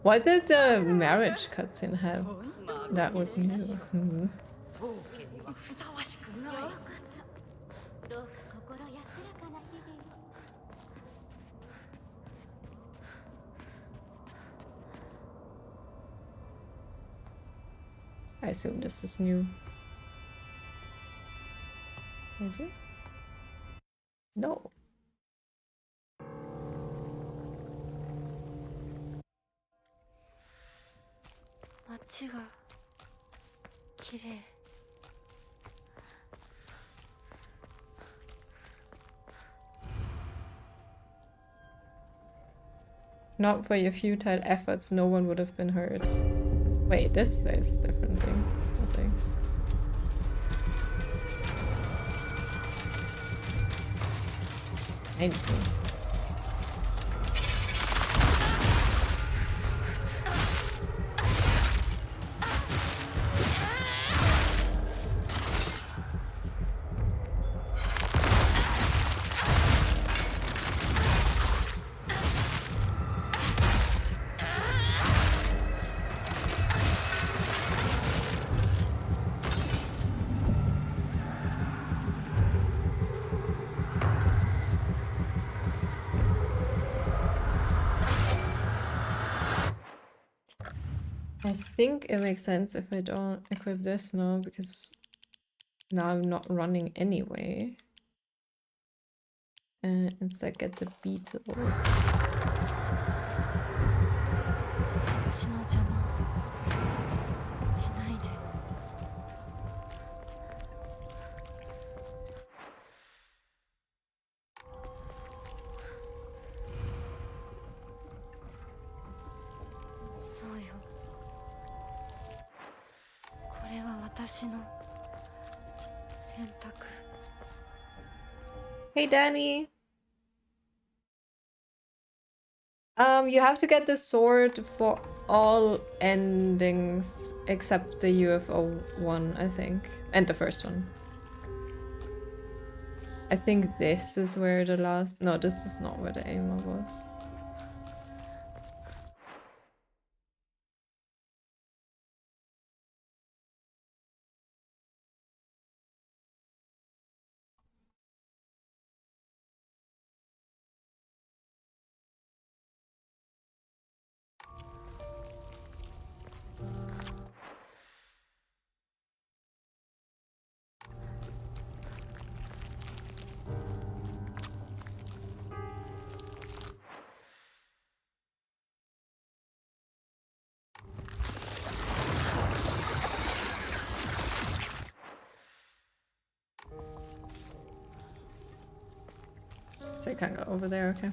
What did the marriage cutscene have? That was new. Hmm. I assume this is new. Is it? No. Not for your futile efforts, no one would have been hurt. Wait, this says different things, I think. Anything. I think it makes sense if I don't equip this now, because now I'm not running anyway. Instead get the beetle. Hey Danny! You have to get the sword for all endings except the UFO one, I think. And the first one. I think this is where the last... No, this is not where the Aima was. So you can't go over there, okay.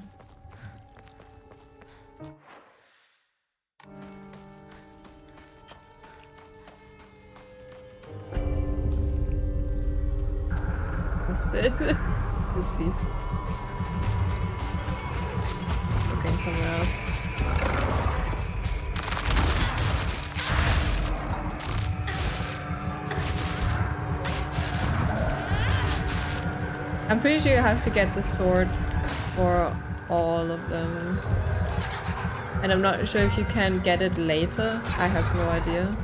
Missed it. Oopsies. Looking somewhere else. I'm pretty sure you have to get the sword for all of them. And I'm not sure if you can get it later. I have no idea.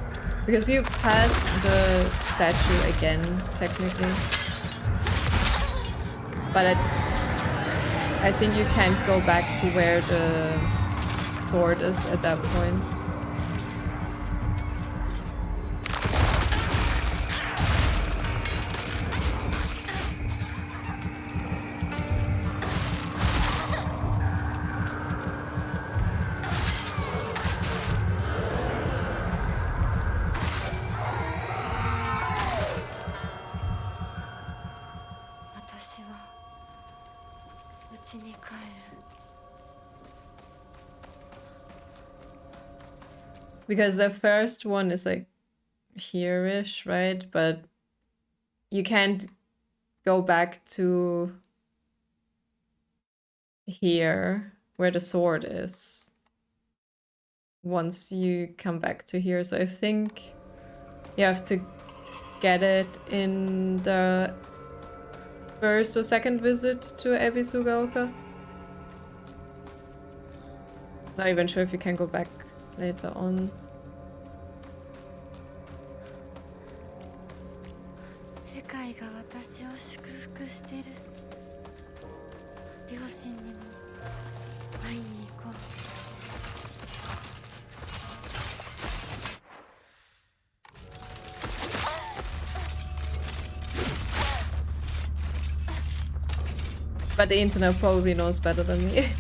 Because you pass the statue again, technically. But I think you can't go back to where the sword is at that point. Because the first one is like here-ish, right? But you can't go back to here where the sword is once you come back to here. So I think you have to get it in the first or second visit to Ebisugaoka. Not even sure if you can go back later on. 世界が私を祝福してる。両親にも会いに行こう。But the internet probably knows better than me.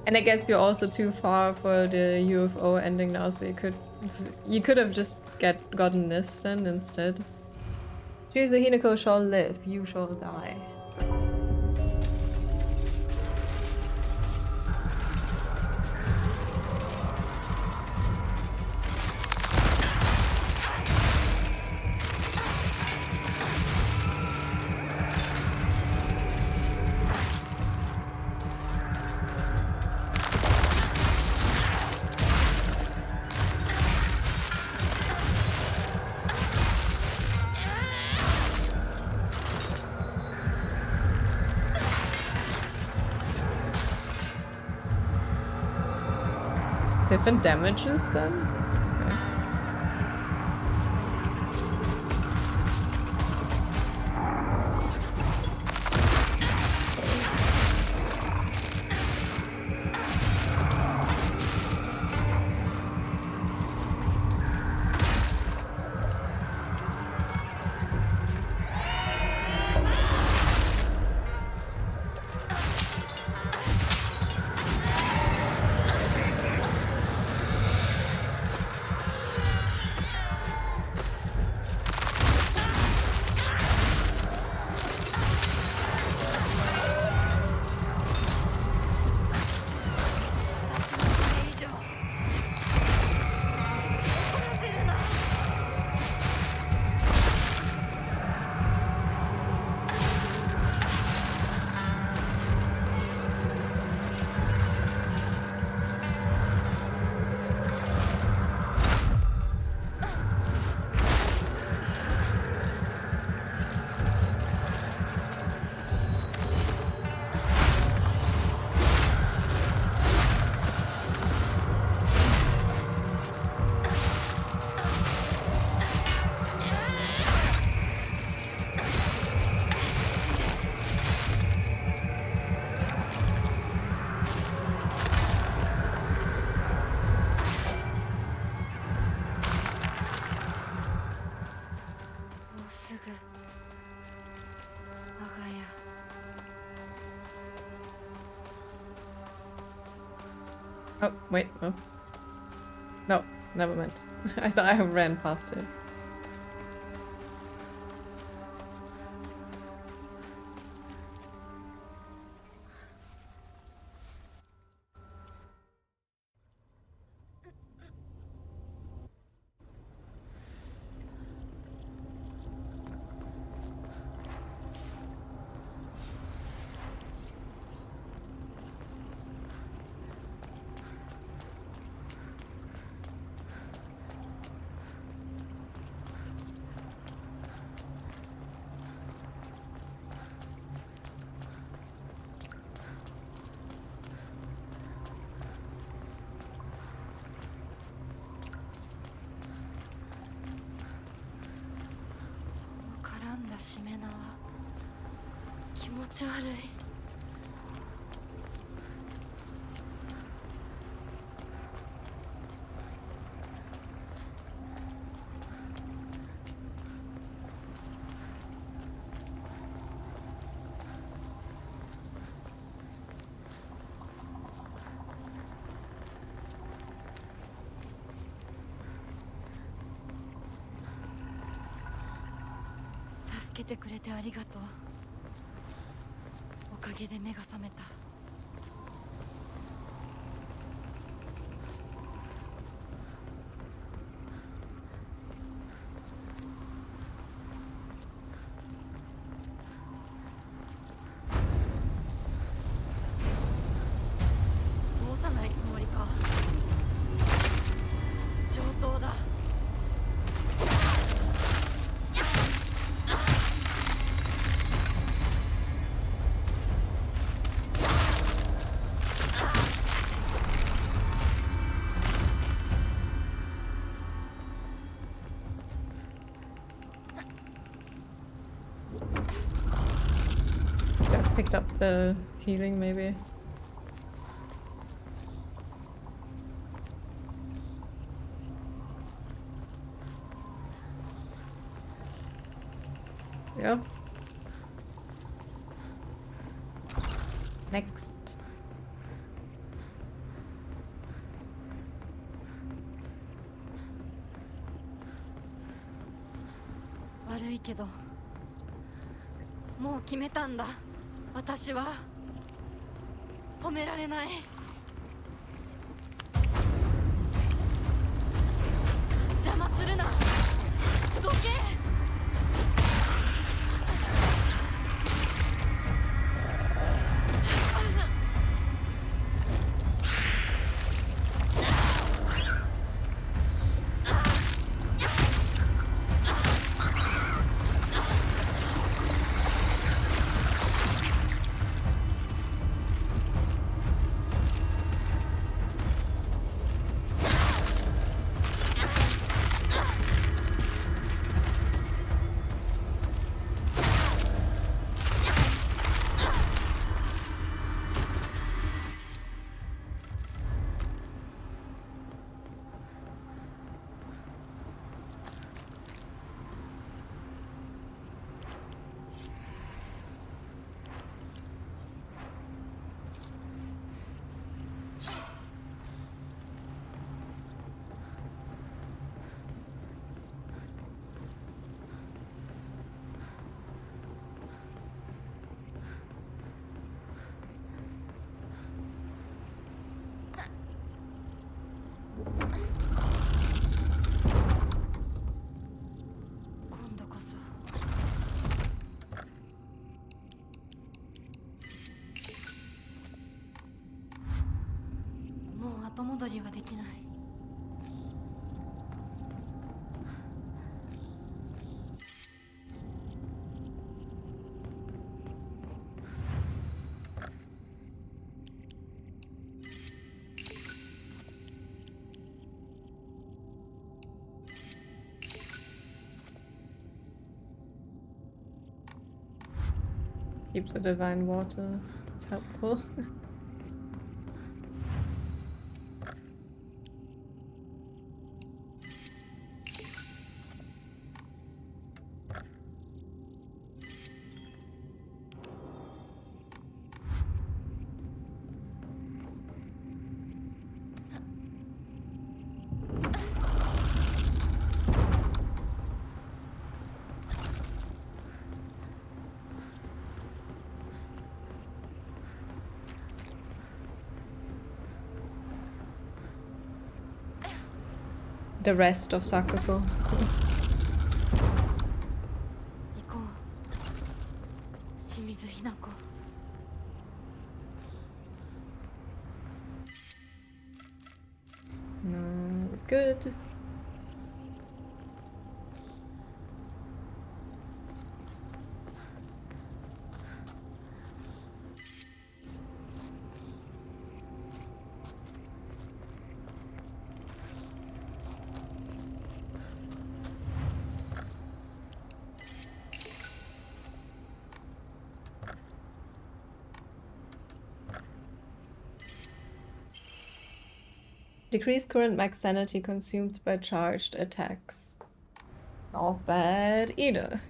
And I guess you're also too far for the UFO ending now, so you could have just gotten this then instead. Choose the Hinako shall live, you shall die. Different damages then? Okay. Oh, wait. Oh. No, never mind. I thought I ran past it.しめ縄気持ち悪い。助けてくれてありがとう。おかげで目が覚めた。通さないつもりか。上等だ。Picked up the healing, maybe. Yeah. Next.悪いけど、もう決めたんだ。私は止められない。邪魔するな。どけ。今度こそ。もう後戻りはできない。Keep the divine water. It's helpful. the rest of Sakuko. 行こう清水ひな子。 No, good. Decrease current max sanity consumed by charged attacks. Not bad either.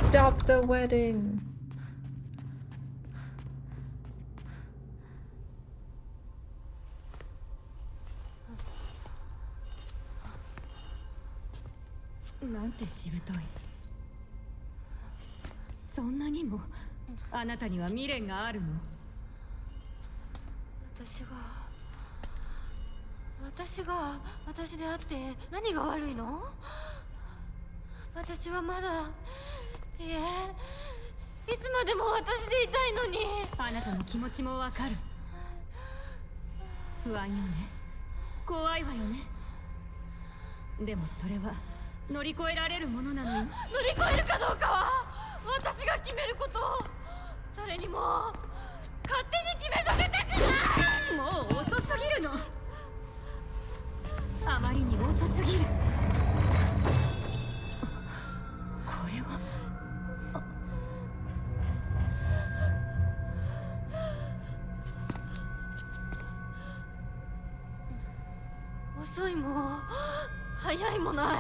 Stop the wedding. What? なんてしぶとい。そんなにもあなたには未練があるの？私であって何が悪いの？私はまだ、いえ、いつまでも私でいたいのに。あなたの気持ちもわかる。不安よね。怖いわよね。でもそれは乗り越えられるものなのよ。乗り越えるかどうかは私が決めること。誰にも勝手に決めさせたくない。もう遅すぎるの。あまりに遅すぎる。これは遅いも早いもない。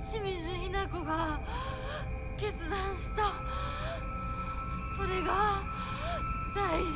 清水ひな子が決断した。それが大事。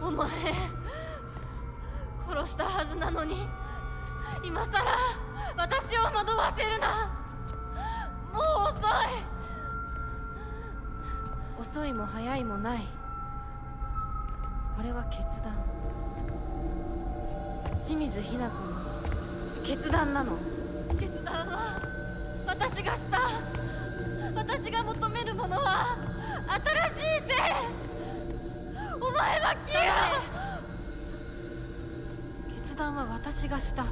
お前殺したはずなのに今さら私を惑わせるな。もう遅い。遅いも早いもない。これは決断。清水ひな子の決断なの。決断は私がした。私が求めるものは新しい生。お前は消えろ。決断は私がした。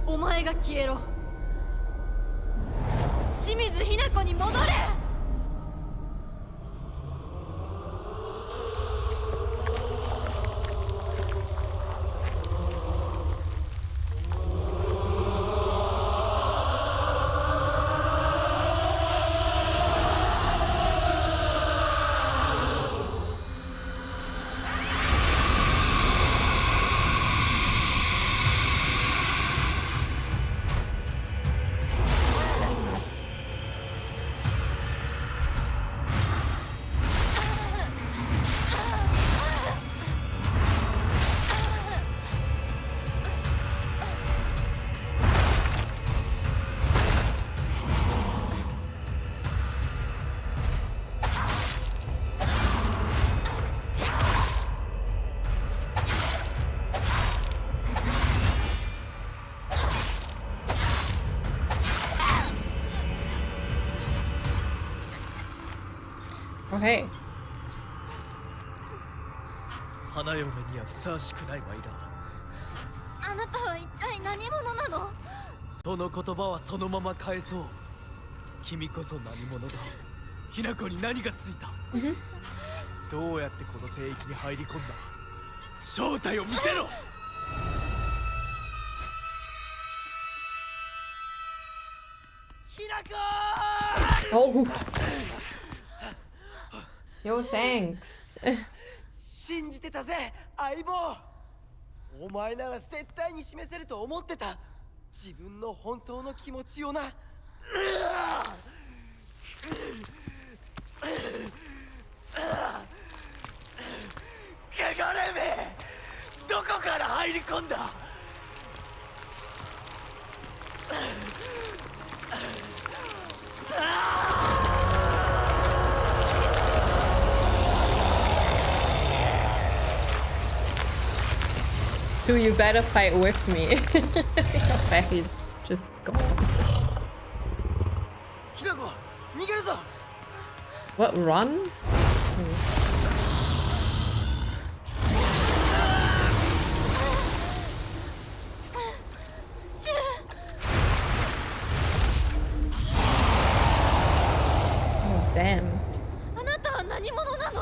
お前が消えろ。清水ひな子に戻れ。Okay. 花嫁にはふさわしくないワイラー。あなたは一体何者なの？その言葉はそのまま返そう。君こそ何者だ。ひな子に何がついた？どうやってこの聖域に入り込んだ？正体を見せろ。ひな子Oh. Yo, thanks. 信じてたぜ相棒。お前なら絶対に示せると思ってた。自分の本当の気持ちをな。汚れめ、どこから入り込んだDude, you better fight with me. Your face just gone. ひなこ、逃げるぞ。 What, run? Oh, damn. あなたは何者なの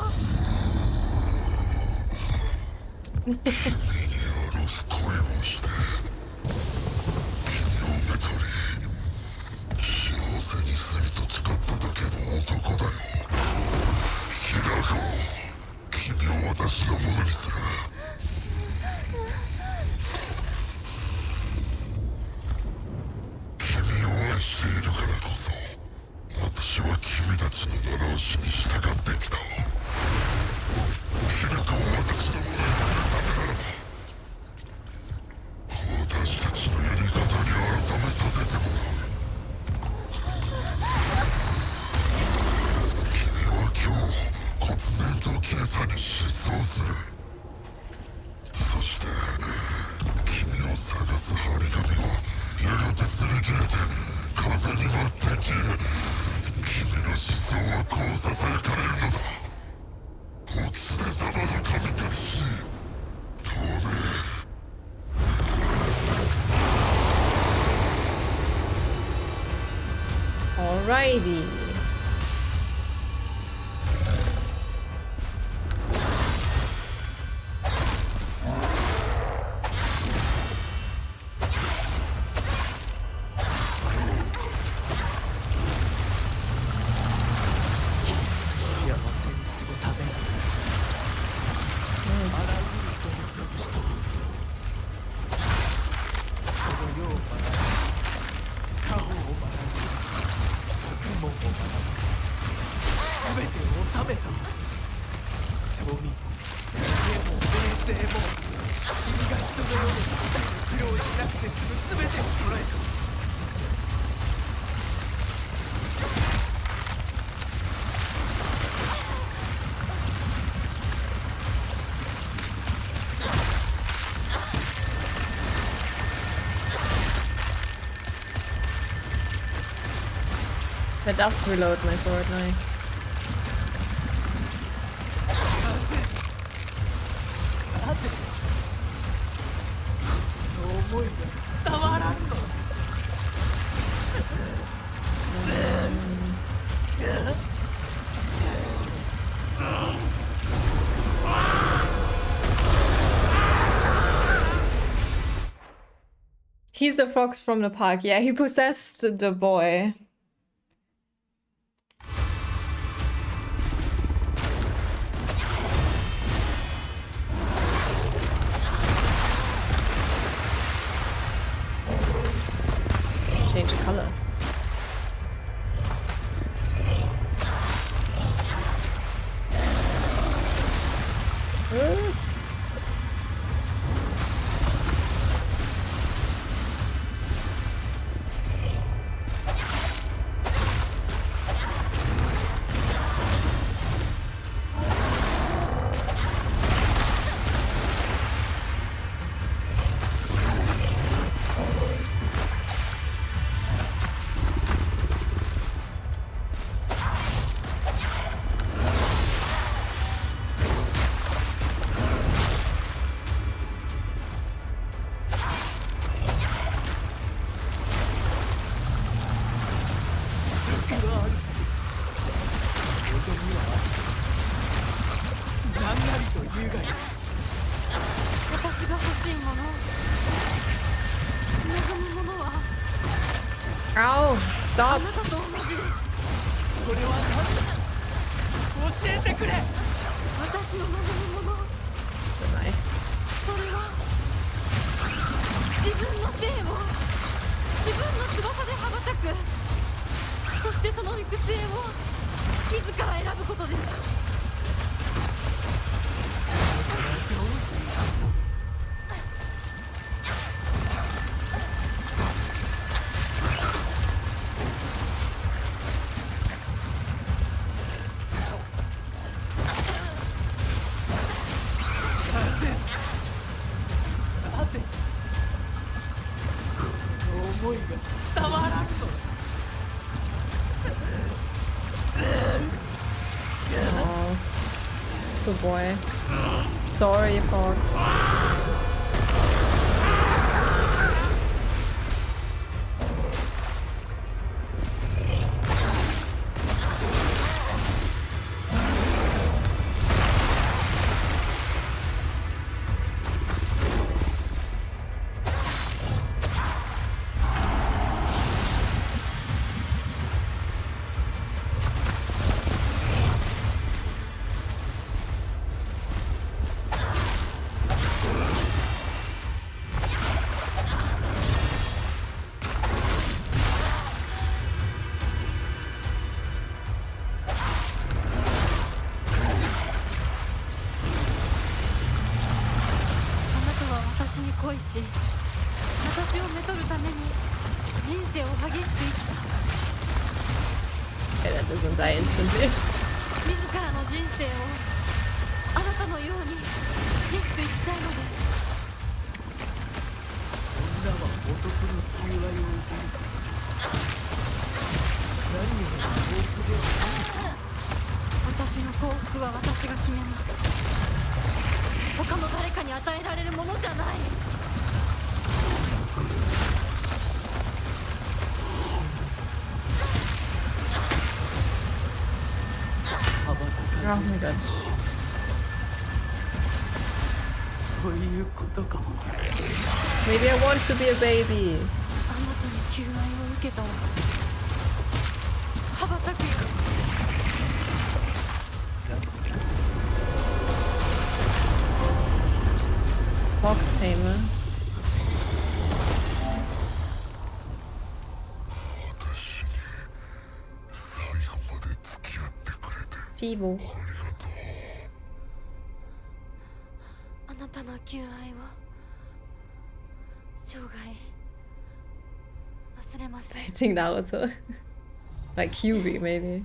？Alrighty. That does reload my sword, nice. He's a fox from the park. Yeah, he possessed the boy. Change color. Ow, stop. あなたと同じです。それは何だ。教えてくれ。私の望むもの。それは自分の性を自分の翼で羽ばたく、そしてその行く末を自ら選ぶことです。Good boy. Sorry, Fox. Okay, that doesn't die instantly. 自らの人生をあなたのように激しく生きたいのです。女は男の求愛を受けるか。何を幸福では。私の幸福は私が決めます。他の誰かに与えられるものじゃない。Oh my god. そういうことか。Maybe I want to be a baby. あなたに求愛を受けたら羽ばたくよ。Fox Tamer. Feeble. あなたの求愛を生涯忘れません。I think Naruto. Like Kyuubi, maybe.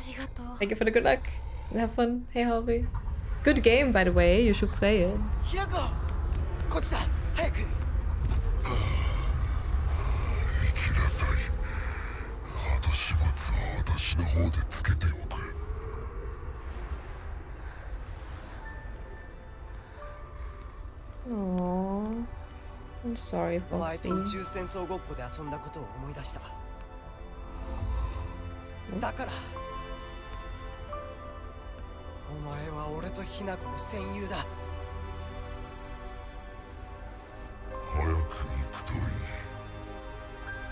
ありがとう。 Thank you for the good luck. Have fun. Hey, Harvey. Good game, by the way. You should play it. ひなこ、こっちだ。早く。行きなさい。後始末は私の方でつけておく。Aww. I'm sorry, 前と Foxy. 宇宙戦争ごっこで遊んだことを思い出した。だからお前は俺とヒナコの戦友だ。早く行くといい。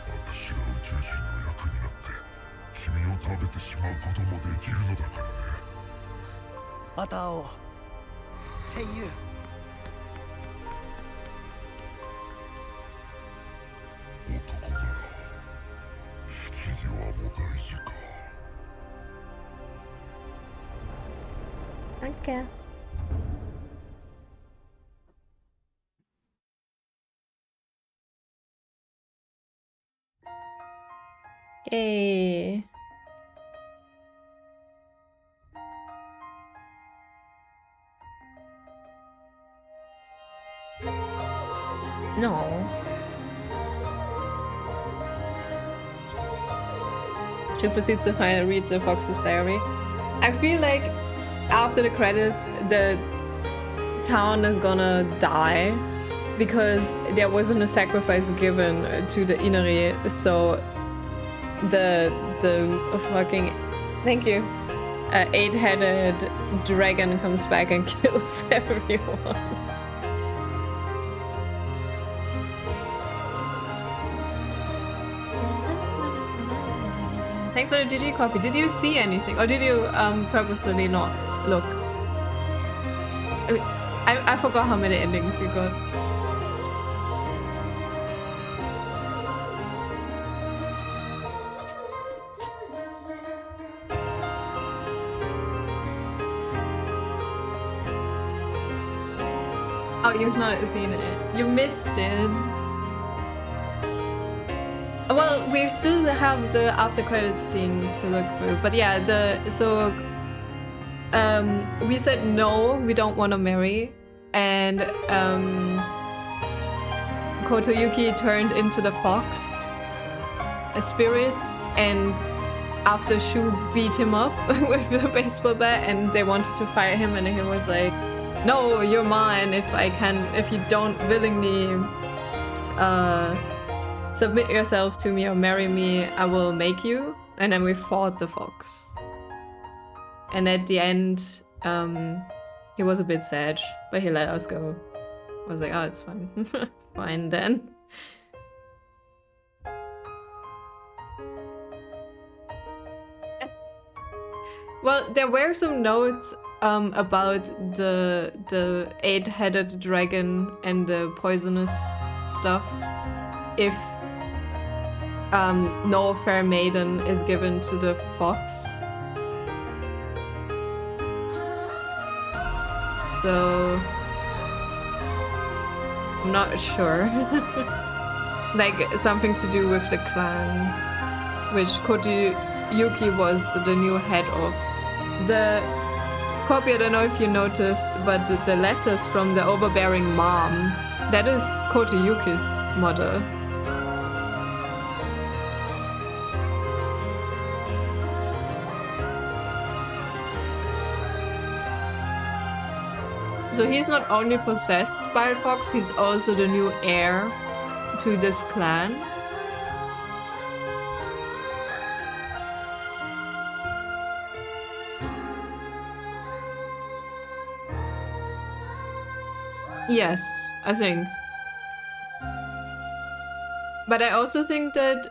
私が宇宙人の役になって君を食べてしまうこともできるのだからね。また会おう、戦友。男なら引き際も大事か。Okay. Yay. No. Should proceed to finally read the Fox's diary. I feel like after the credits, the town is gonna die because there wasn't a sacrifice given to the Inari, so the fucking, thank you, 8-headed dragon comes back and kills everyone. Thanks for the GG copy. Did you see anything? Or did you purposefully not look? I forgot how many endings you got. Oh, you've not seen it. You missed it. Well, we still have the after credits scene to look through, but yeah, we said no, we don't want to marry, and Kotoyuki turned into the fox, a spirit, and after Shu beat him up with the baseball bat, and they wanted to fire him, and he was like, "No, you're mine. If you don't willingly submit yourself to me or marry me, I will make you." And then we fought the fox. And at the end, he was a bit sad, but he let us go. I was like, oh, it's fine. Fine then. Well, there were some notes about the 8-headed dragon and the poisonous stuff. If no fair maiden is given to the fox. So I'm not sure. Like something to do with the clan, which Kotoyuki was the new head of. The copy, I don't know if you noticed, but the letters from the overbearing mom, that is Kotoyuki's mother. So he's not only possessed by a fox, he's also the new heir to this clan. Yes, I think. But I also think that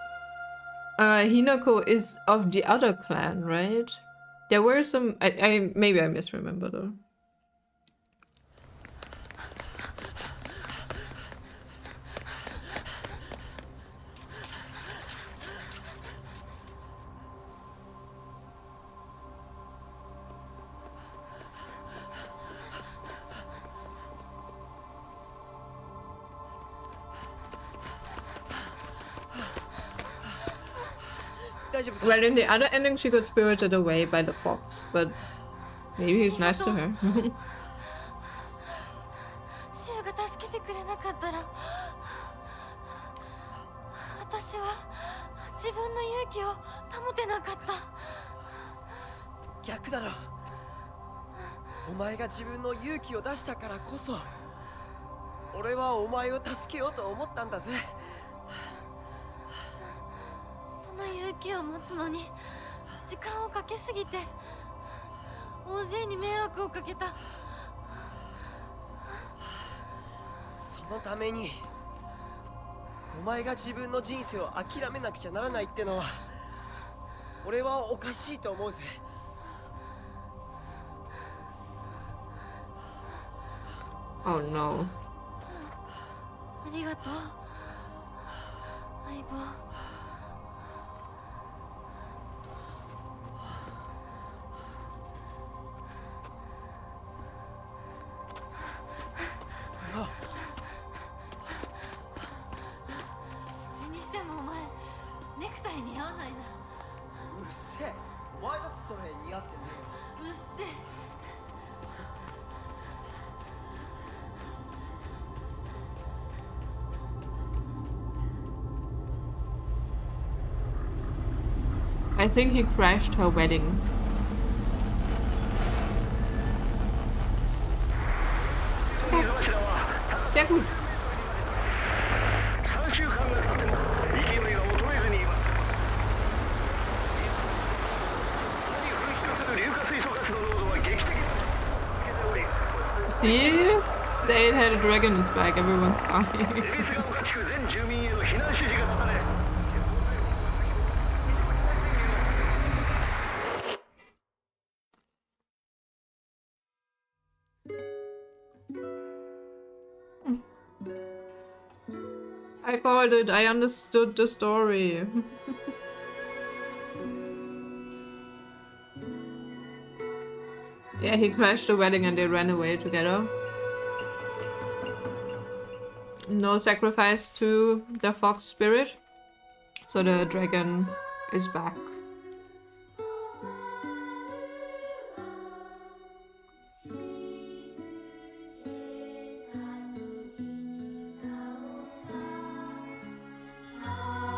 Hinako is of the other clan, right? There were some... maybe I misremember though. Well, in the other ending, she got spirited away by the fox, but maybe he's nice to her. シュウが助けてくれなかったら、私は自分の勇気を保てなかった。逆だろ。お前が自分の勇気を出したからこそ、俺はお前を助けようと思ったんだぜ。その勇気を持つのに時間をかけすぎて大勢に迷惑をかけた。そのためにお前が自分の人生を諦めなくちゃならないってのは俺はおかしいと思うぜ。Oh no. ありがとう相棒。それにしてもお前ネクタイ似合わないな。うるせえ、お前だってそれ似合ってねうっせえ。I think he crashed her wedding. Sehr gut. See? The 8-headed dragon is back, everyone's dying. I called it. I understood the story. Yeah, he crashed the wedding and they ran away together. No sacrifice to the fox spirit. So the dragon is back.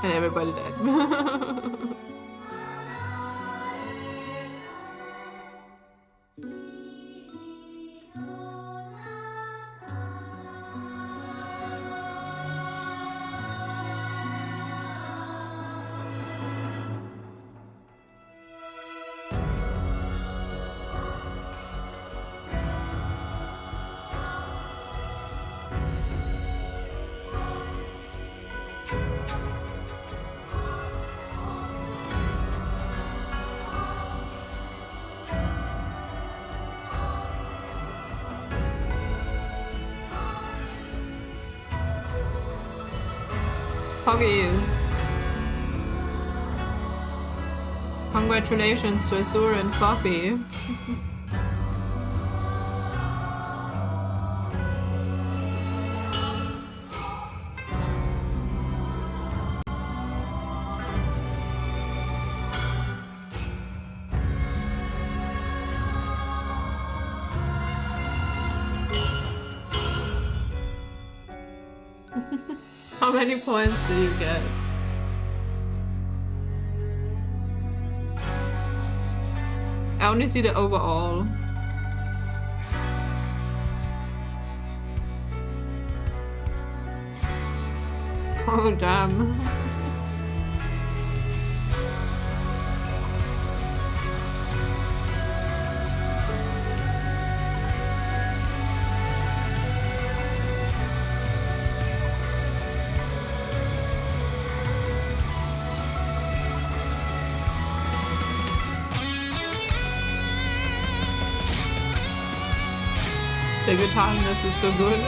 And everybody died. Poggies. Congratulations to Azur and Floppy. How many points do you get? I only see the overall. Oh damn. The guitar in this is so good.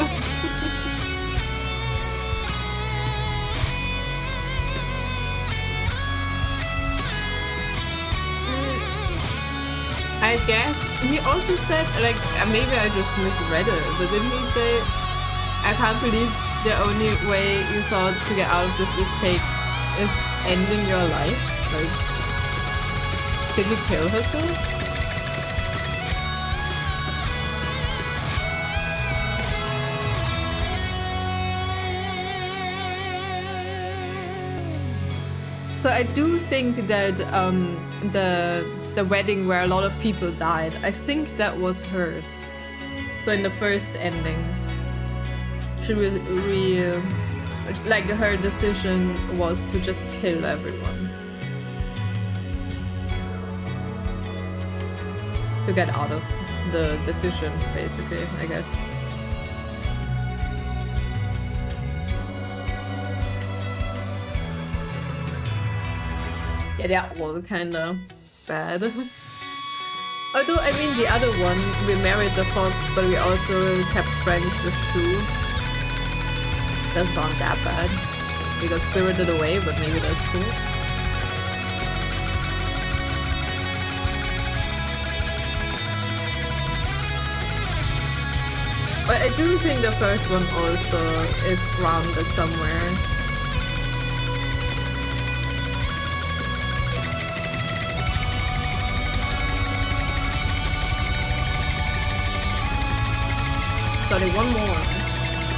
I guess he also said, like, maybe I just misread it, but didn't he say, I can't believe the only way you thought to get out of this is ending your life? Like, did he kill herself? So I do think that the wedding where a lot of people died, I think that was hers. So in the first ending, she was like her decision was to just kill everyone. To get out of the decision, basically, I guess. Yeah, they're all kinda bad. Although, I mean, the other one, we married the fox, but we also kept friends with Shu. That's not that bad. We got spirited away, but maybe that's cool. But I do think the first one also is grounded somewhere. Sorry, one more.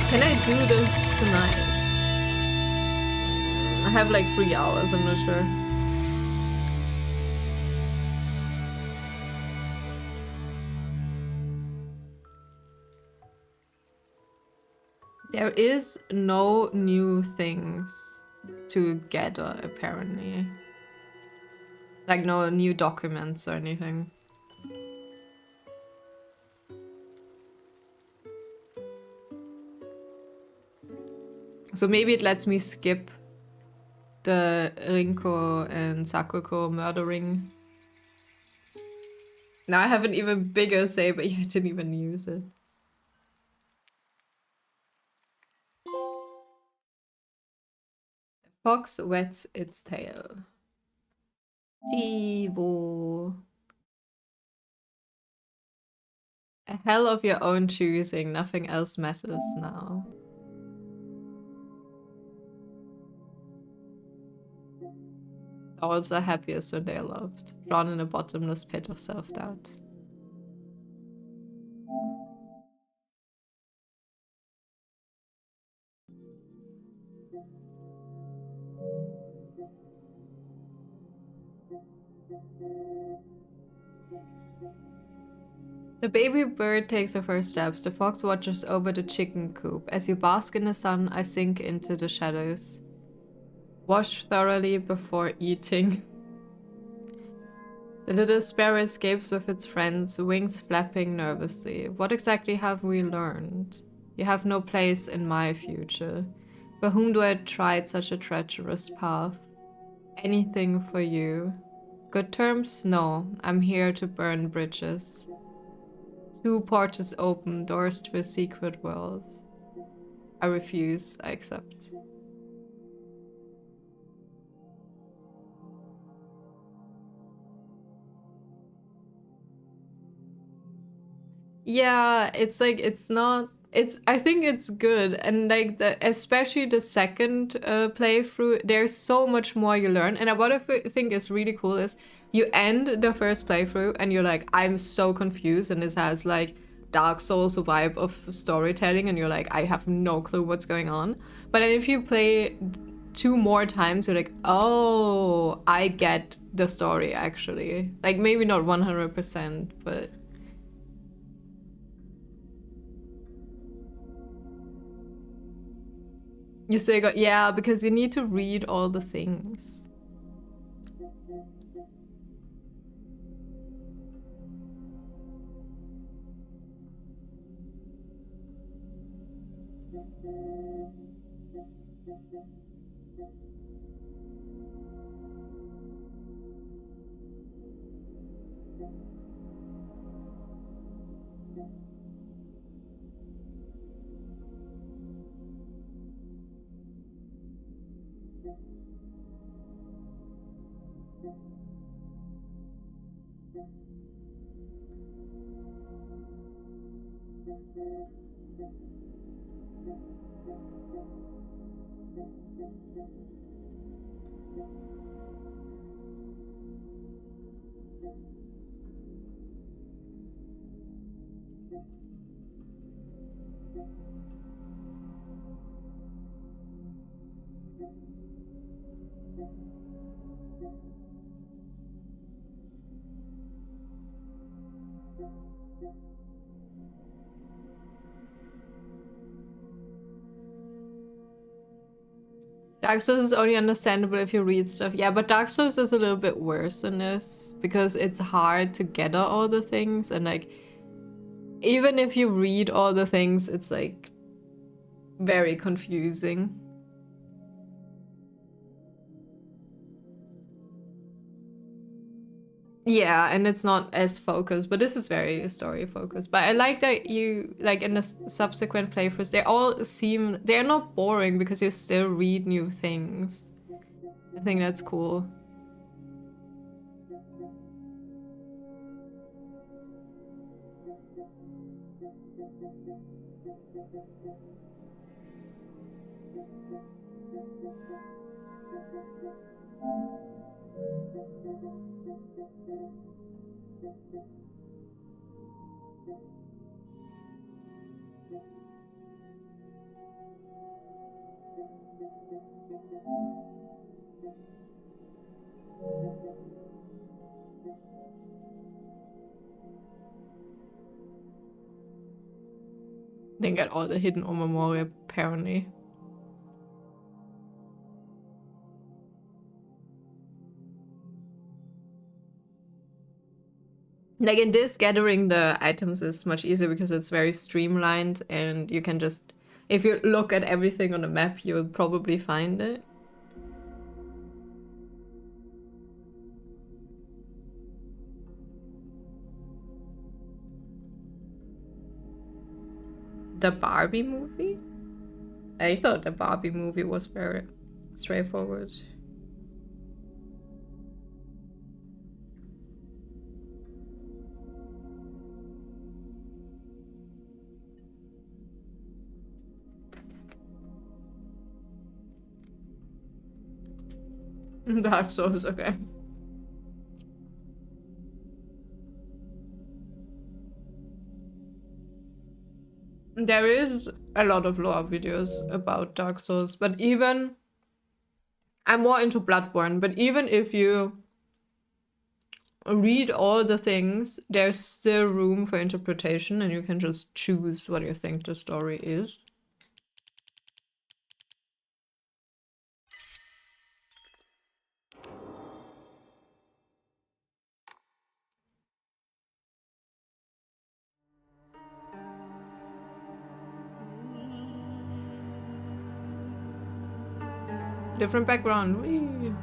Can I do this tonight? I have like 3 hours, I'm not sure. There is no new things to gather, apparently. Like no new documents or anything. So maybe it lets me skip the Rinko and Sakuko murdering. Now I have an even bigger save, but I didn't even use it. Fox wets its tail. Chivo. A hell of your own choosing, nothing else matters now. Dolls are happiest when they are loved, drawn in a bottomless pit of self-doubt. The baby bird takes her first steps. The fox watches over the chicken coop. As you bask in the sun, I sink into the shadows. Wash thoroughly before eating. The little sparrow escapes with its friends, wings flapping nervously. What exactly have we learned? You have no place in my future. For whom do I tread such a treacherous path? Anything for you. Good terms? No. I'm here to burn bridges. 2 portals open, doors to a secret world. I refuse, I accept. Yeah, it's like, it's not, it's, I think it's good. And like, especially the second playthrough, there's so much more you learn. And what I think is really cool is you end the first playthrough and you're like, I'm so confused. And this has like Dark Souls vibe of storytelling. And you're like, I have no clue what's going on. But then if you play 2 more times, you're like, oh, I get the story actually. Like maybe not 100%, but... You still got, yeah, because you need to read all the things. Dark Souls is only understandable if you read stuff. Yeah, but Dark Souls is a little bit worse than this because it's hard to gather all the things, and like even if you read all the things, it's like very confusing. Yeah, and it's not as focused, but this is very story focused. But I like that you, like in the subsequent playthroughs, they're not boring because you still read new things. I think that's cool. They got all the hidden Omamori apparently. Like in this, gathering the items is much easier because it's very streamlined and you can just, if you look at everything on the map, you'll probably find it. The Barbie movie? I thought the Barbie movie was very... straightforward. Dark Souls, okay. There is a lot of lore videos about Dark Souls, but even I'm more into Bloodborne, but even if you read all the things, there's still room for interpretation and you can just choose what you think the story is. Different background. Whee!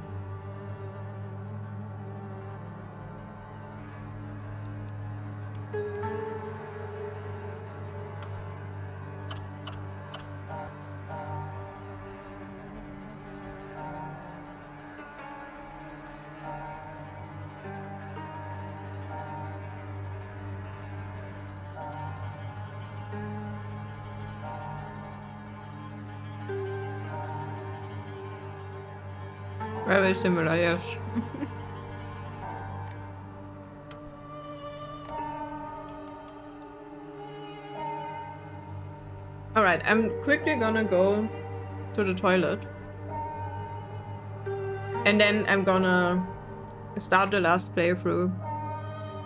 Very similar, yes. Alright, I'm quickly gonna go to the toilet. And then I'm gonna start the last playthrough.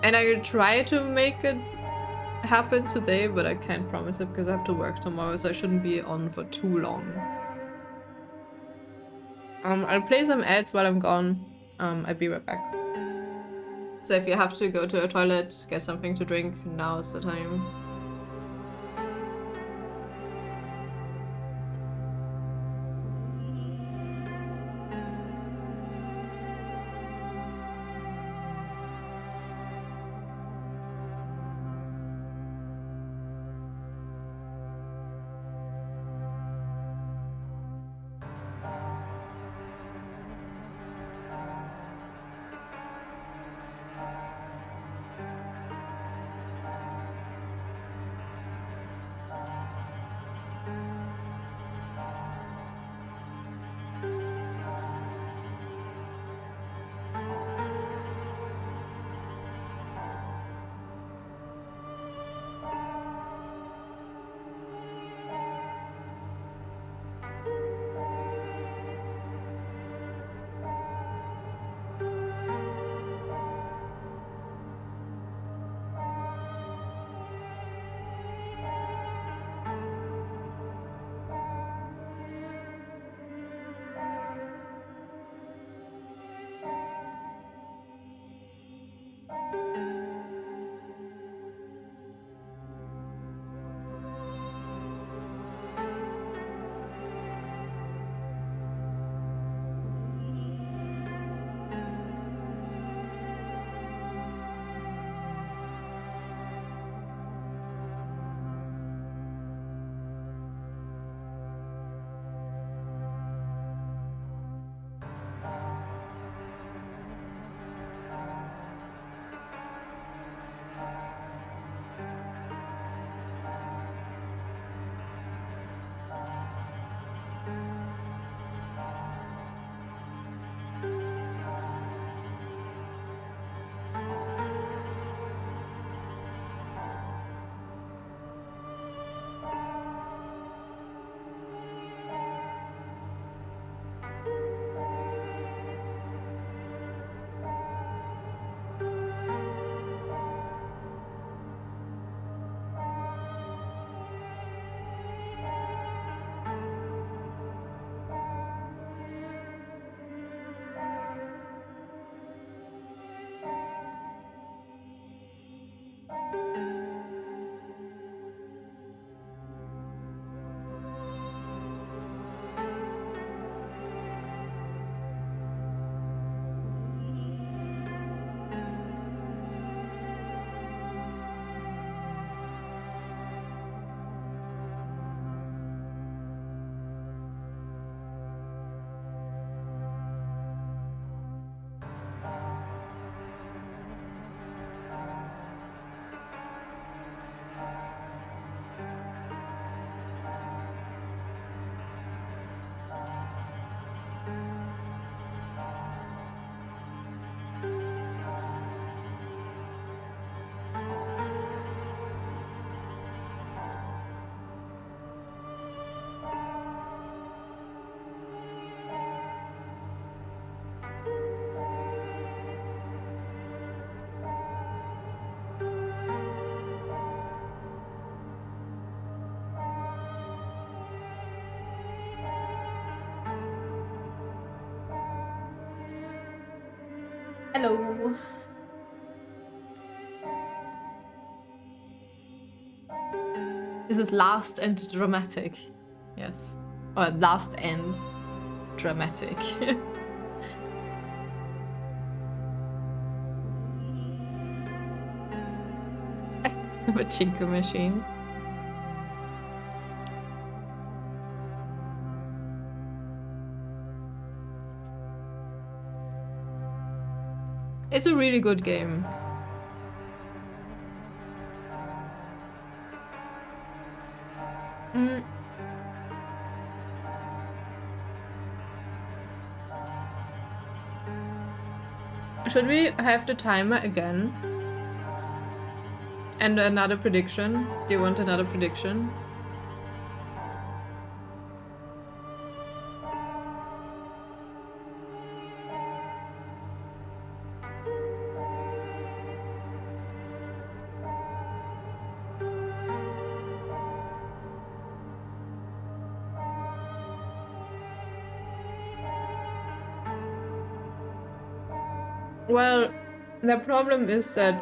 And I will try to make it happen today, but I can't promise it because I have to work tomorrow, so I shouldn't be on for too long. I'll play some ads while I'm gone. I'll be right back. So if you have to go to the toilet, get something to drink, now is the time. Hello. This is last and dramatic. Yes. Or last and dramatic. Pachinko machine. It's a really good game. Should we have the timer again? And another prediction? Do you want another prediction? Well, the problem is that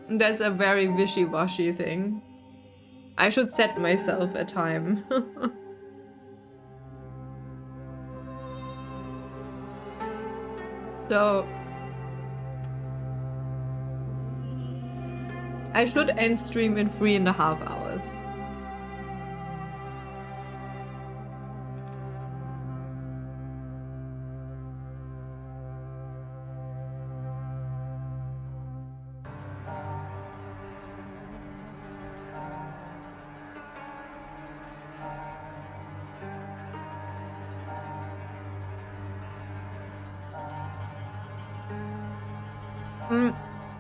that's a very wishy-washy thing. I should set myself a time. So I should end stream in 3.5 hours.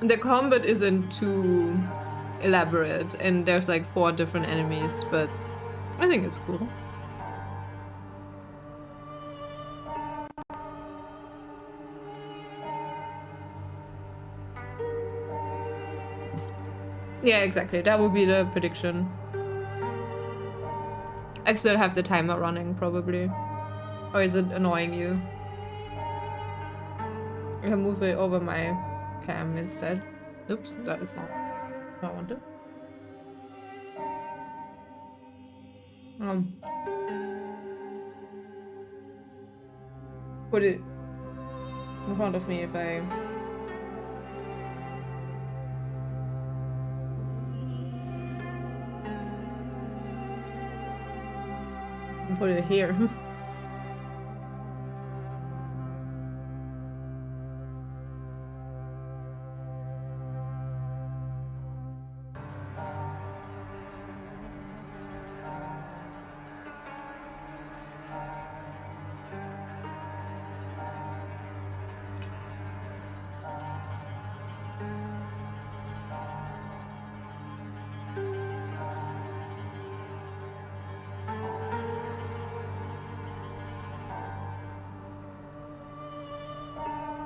The combat isn't too elaborate, and there's like 4 different enemies, but I think it's cool. Yeah, exactly. That would be the prediction. I still have the timer running, probably. Or is it annoying you? I can move it over my cam instead. Oops, that is not what I wanted. Put it in front of me if I... Put it here.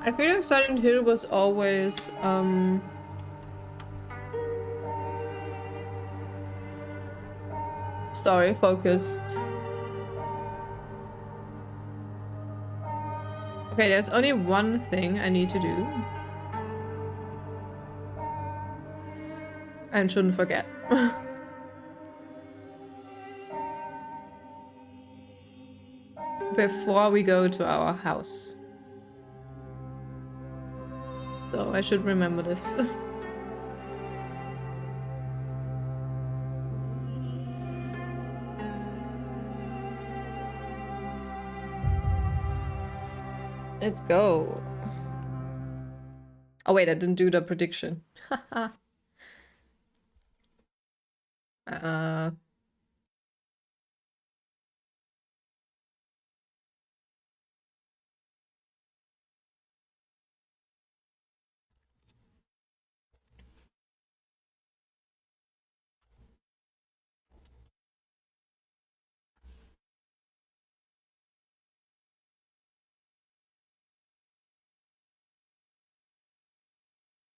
I feel like Silent Hill was always story focused. Okay, there's only one thing I need to do. And shouldn't forget. Before we go to our house. So I should remember this. Let's go. Oh wait, I didn't do the prediction.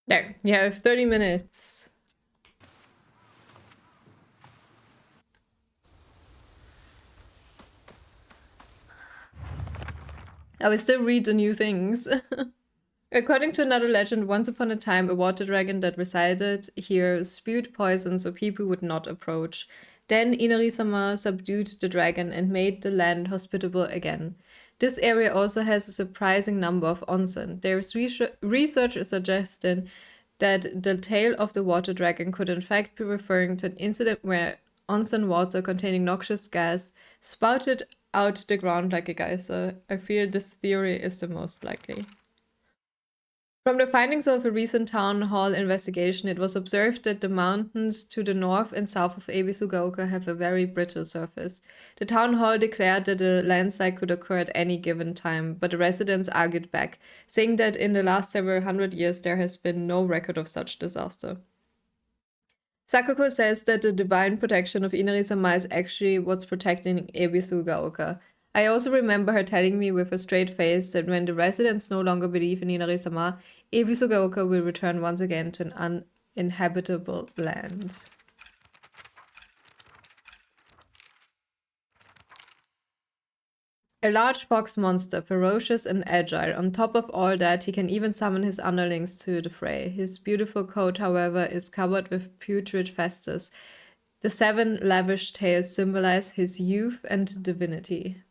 There, yeah, it's 30 minutes. I will still read the new things. According to another legend, once upon a time, a water dragon that resided here spewed poison so people would not approach. Then Inari-sama subdued the dragon and made the land hospitable again. This area also has a surprising number of onsen. There is research suggesting that the tale of the water dragon could in fact be referring to an incident where onsen water containing noxious gas spouted out the ground like a geyser. I feel this theory is the most likely. From the findings of a recent town hall investigation, it was observed that the mountains to the north and south of Ebisugaoka have a very brittle surface. The town hall declared that a landslide could occur at any given time, but the residents argued back, saying that in the last several hundred years there has been no record of such disaster. Sakako says that the divine protection of Inari-sama is actually what's protecting Ebisugaoka. I also remember her telling me with a straight face that when the residents no longer believe in Inari-sama, Ebisugaoka will return once again to an uninhabitable land. A large fox monster, ferocious and agile. On top of all that, he can even summon his underlings to the fray. His beautiful coat, however, is covered with putrid festers. The 7 lavish tails symbolize his youth and divinity.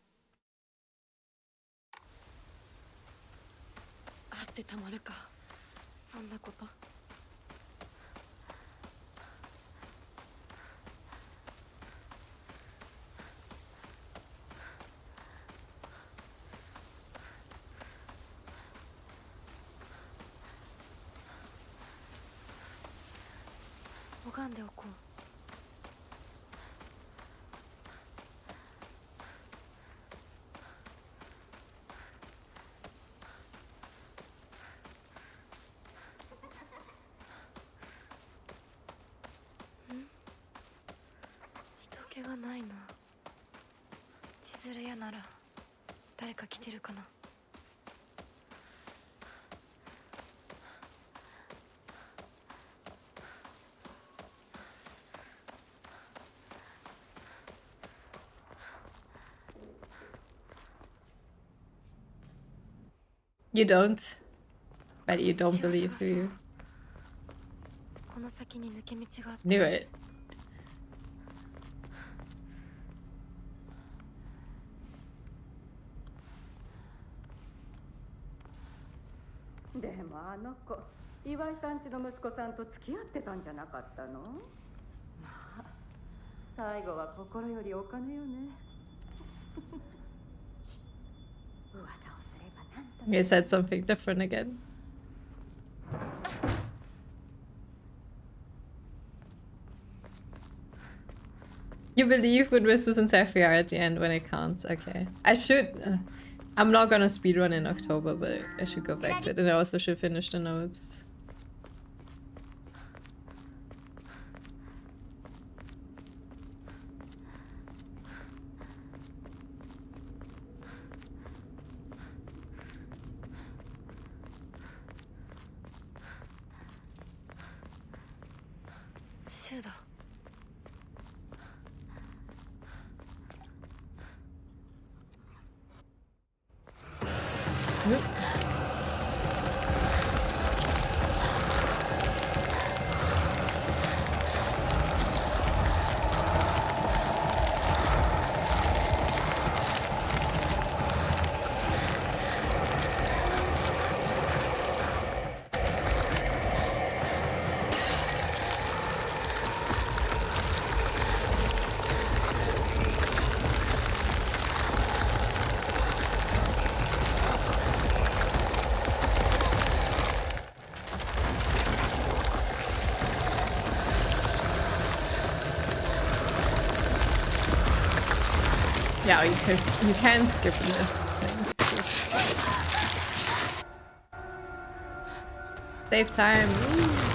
ってたまるかそんなこと拝んでおこうがないな。千鶴屋なら誰か来てるかな。You don't, but you don't believe, do you? この先に抜け道があった。Knew it. でもあの子岩井さんちの息子さんと付き合ってたんじゃなかったの？まあ最後は心よりお金よね。噂をすればなんと。He said something different again. You believe when Whispers and Sapphire at the end when it counts. Okay. I should... I'm not gonna speedrun in October, but I should go back to it. And I also should finish the notes. Yeah, you can skip this thing. Save time. Ooh.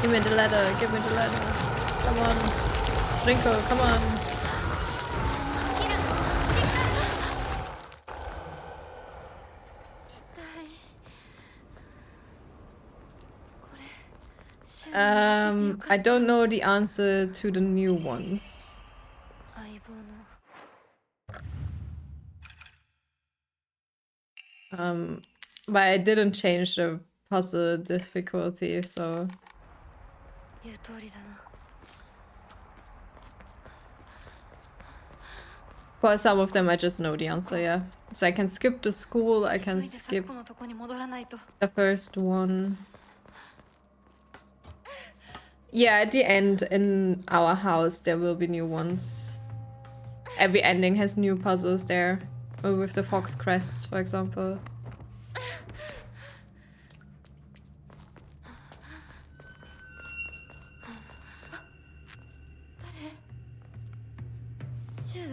Give me the ladder, give me the ladder. Come on. Rinko, come on. I don't know the answer to the new ones. 相棒の But I didn't change the puzzle difficulty, so 言う通りだな。 for some of them I just know the answer, yeah. So I can skip the school, I 急 can いでサク skip コのとこに戻らないと。 the first one. Yeah, at the end in our house there will be new ones. Every ending has new puzzles there. Or with the fox crests, for example. シュウ？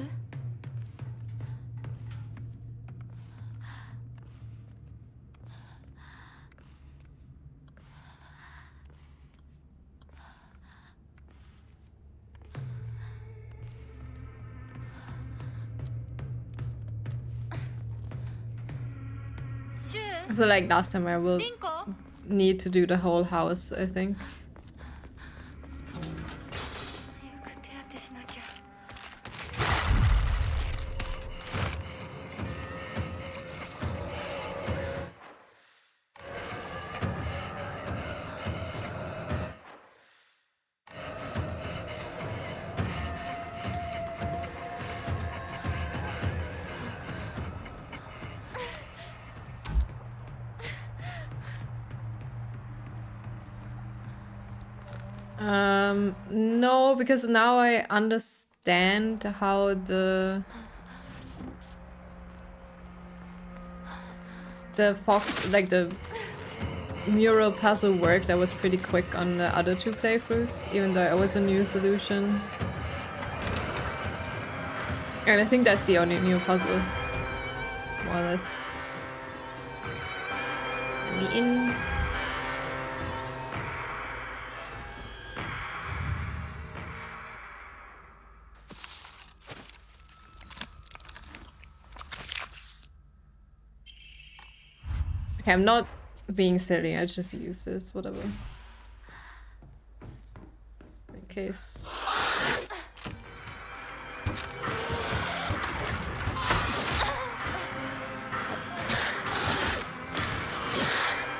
So like last time I will リンコ？ need to do the whole house, I think. 早く手当てしなきゃ。 No, because now I understand how the fox, like the mural puzzle worked. I was pretty quick on the other two playthroughs, even though it was a new solution. And I think that's the only new puzzle, more or less. Let me in. Okay, I'm not being silly, I just use this, whatever. In case.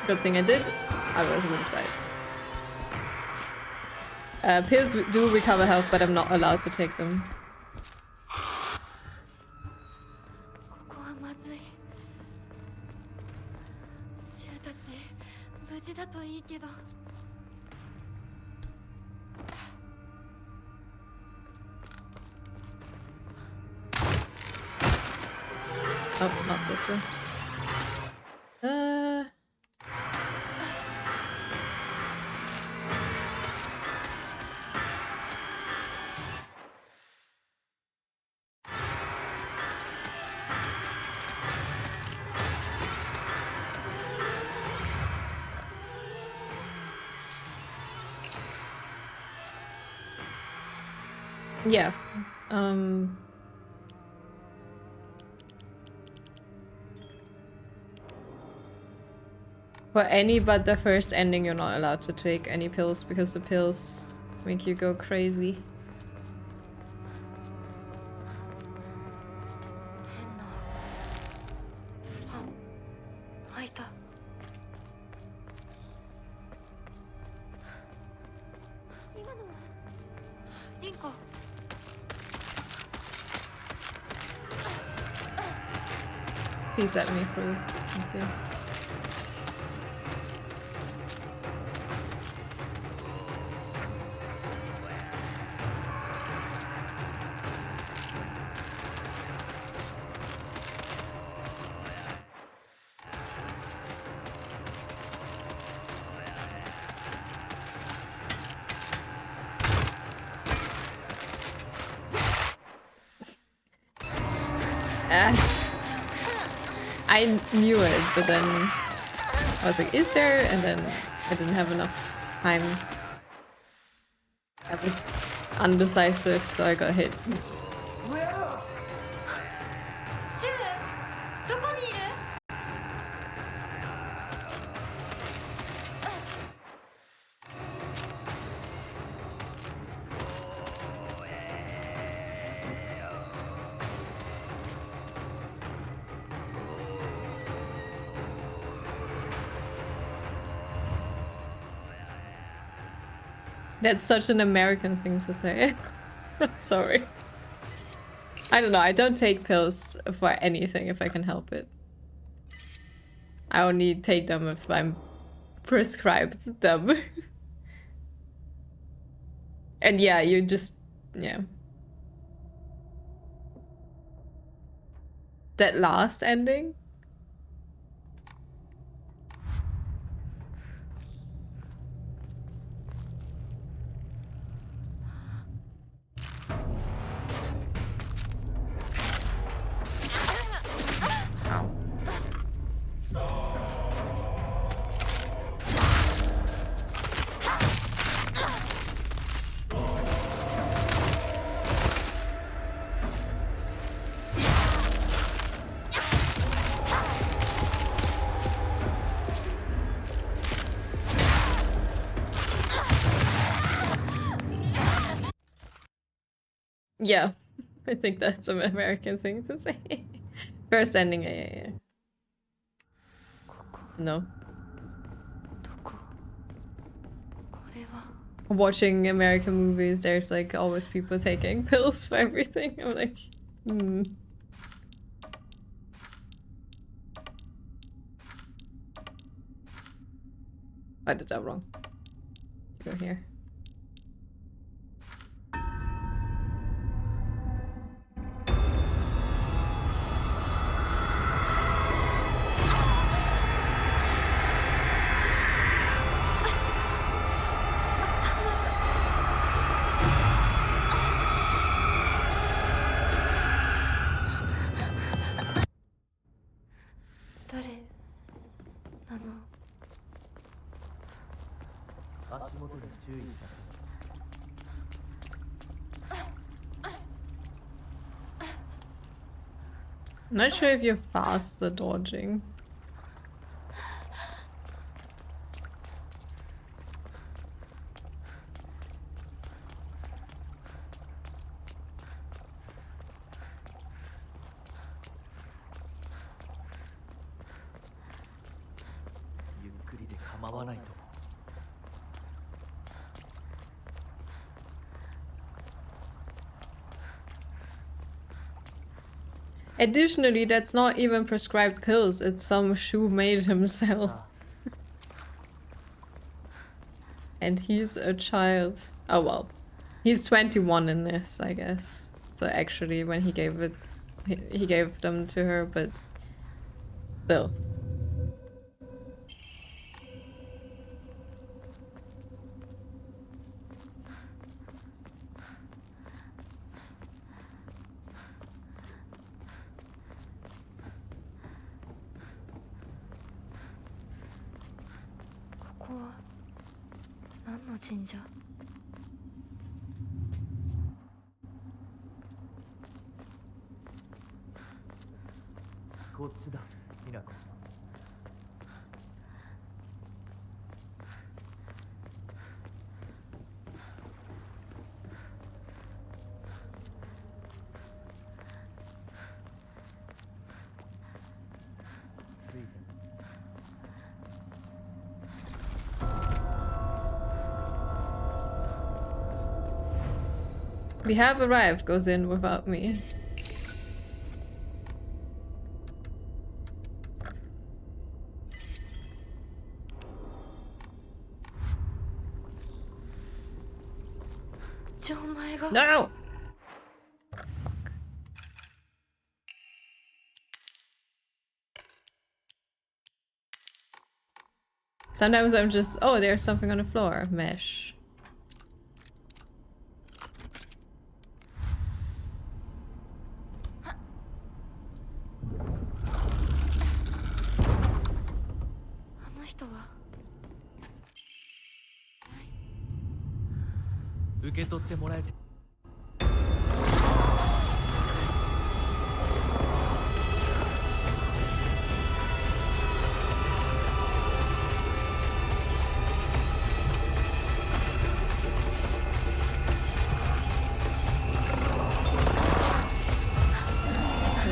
Good thing I did, otherwise I would have died. Pills do recover health, but I'm not allowed to take them. ここはまずい。シュウたち無事だといいけど。 Oh, not this one. Yeah. For any but the first ending, you're not allowed to take any pills because the pills make you go crazy. 変な。あ、開いた。今のは。リンコ。 Please let me through. Thank you. I knew it, but then I was like, is there? And then I didn't have enough time. I was undecisive, so I got hit. シュウ、どこにいる？ I That's such an American thing to say. Sorry. I don't know, I don't take pills for anything if I can help it. I only take them if I'm prescribed them. And yeah, you just... yeah. That last ending? Yeah, I think that's an American thing to say. First ending, yeah. No. Watching American movies, there's like always people taking pills for everything. I'm like, I did that wrong. Go here. I'm not sure if you're faster dodging. Additionally, that's not even prescribed pills, it's some Shu made himself. And he's a child. Oh well. He's 21 in this, I guess. So actually when he gave it, he gave them to her, but still. We have arrived, goes in without me. No! Sometimes I'm just, oh, there's something on the floor. Mesh.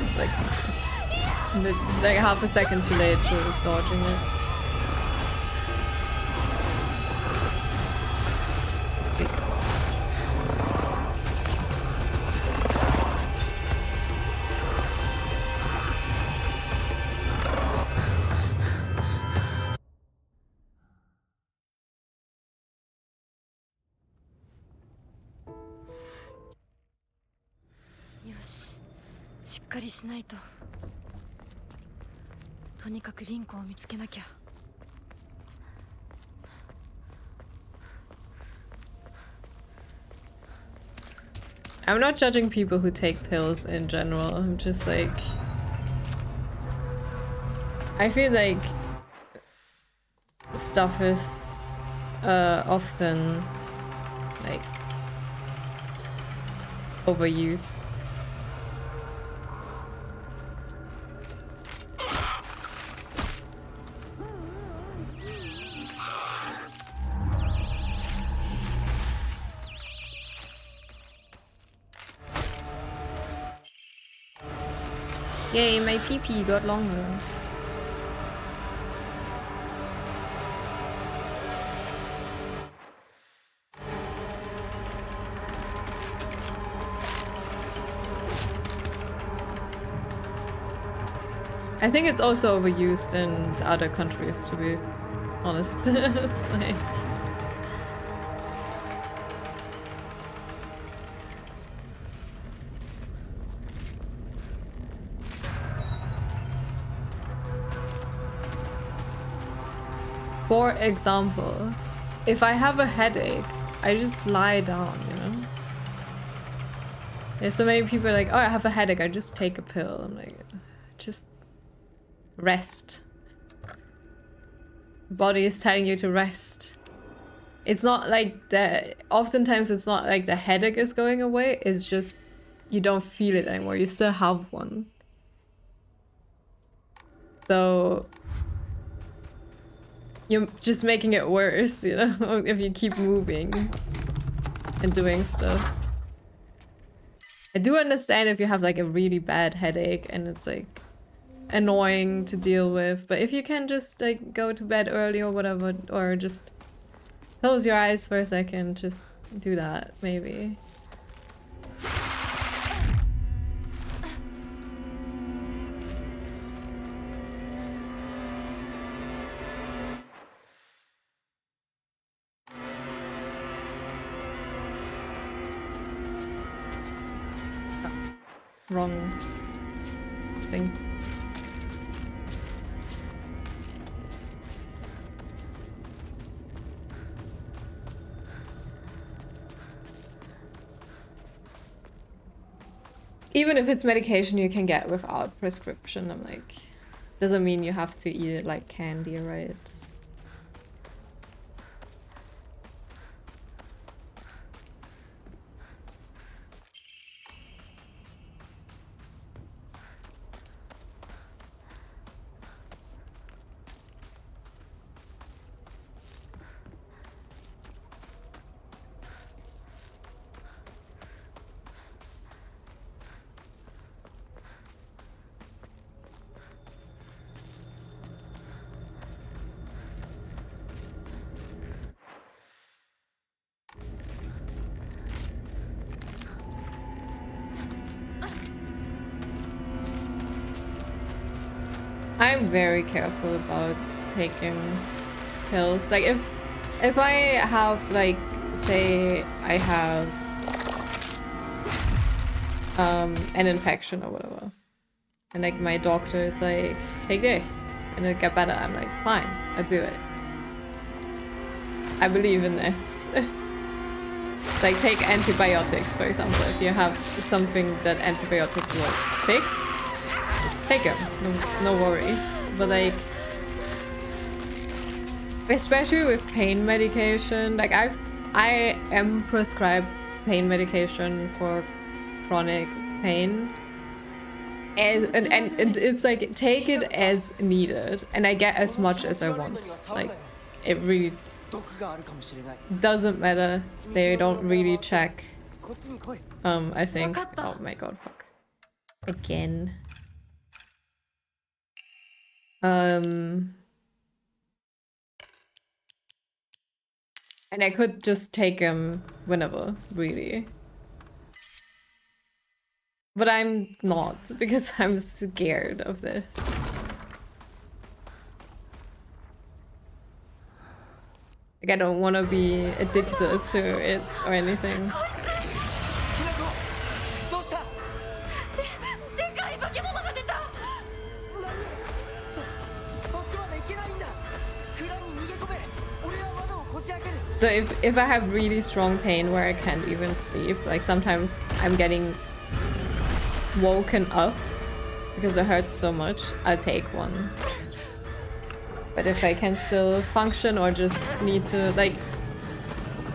It's like just like half a second too late to dodging it. しっかりしないと。とにかくリンコを見つけなきゃ。I'm not judging people who take pills in general. I'm just like, I feel like stuff is often like overused. Yay, my pee-pee got longer. I think it's also overused in other countries, to be honest. Like, for example, if I have a headache, I just lie down, you know? There's so many people like, oh, I have a headache, I just take a pill. I'm like, just rest. Body is telling you to rest. It's not like oftentimes it's not like the headache is going away, it's just you don't feel it anymore, you still have one. So you're just making it worse, you know, if you keep moving and doing stuff. I do understand if you have like a really bad headache and it's like annoying to deal with, but if you can just like go to bed early or whatever, or just close your eyes for a second, just do that, maybe. Wrong thing. Even if it's medication you can get without prescription, I'm like, doesn't mean you have to eat it like candy, right? I'm very careful about taking pills. Like if I have like, say I have an infection or whatever, and like my doctor is like, take this and it'll get better, I'm like, fine, I'll do it. I believe in this. Like take antibiotics, for example. If you have something that antibiotics will fix, take them, no worries. But like, especially with pain medication, like I am prescribed pain medication for chronic pain, and it's like, take it as needed, and I get as much as I want. Like, it really doesn't matter. They don't really check. I think. Oh my god, fuck. Again. And I could just take them whenever, really. But I'm not, because I'm scared of this. Like, I don't want to be addicted to it or anything. So if I have really strong pain where I can't even sleep, like sometimes I'm getting woken up because it hurts so much, I'll take one. But if I can still function or just need to, like,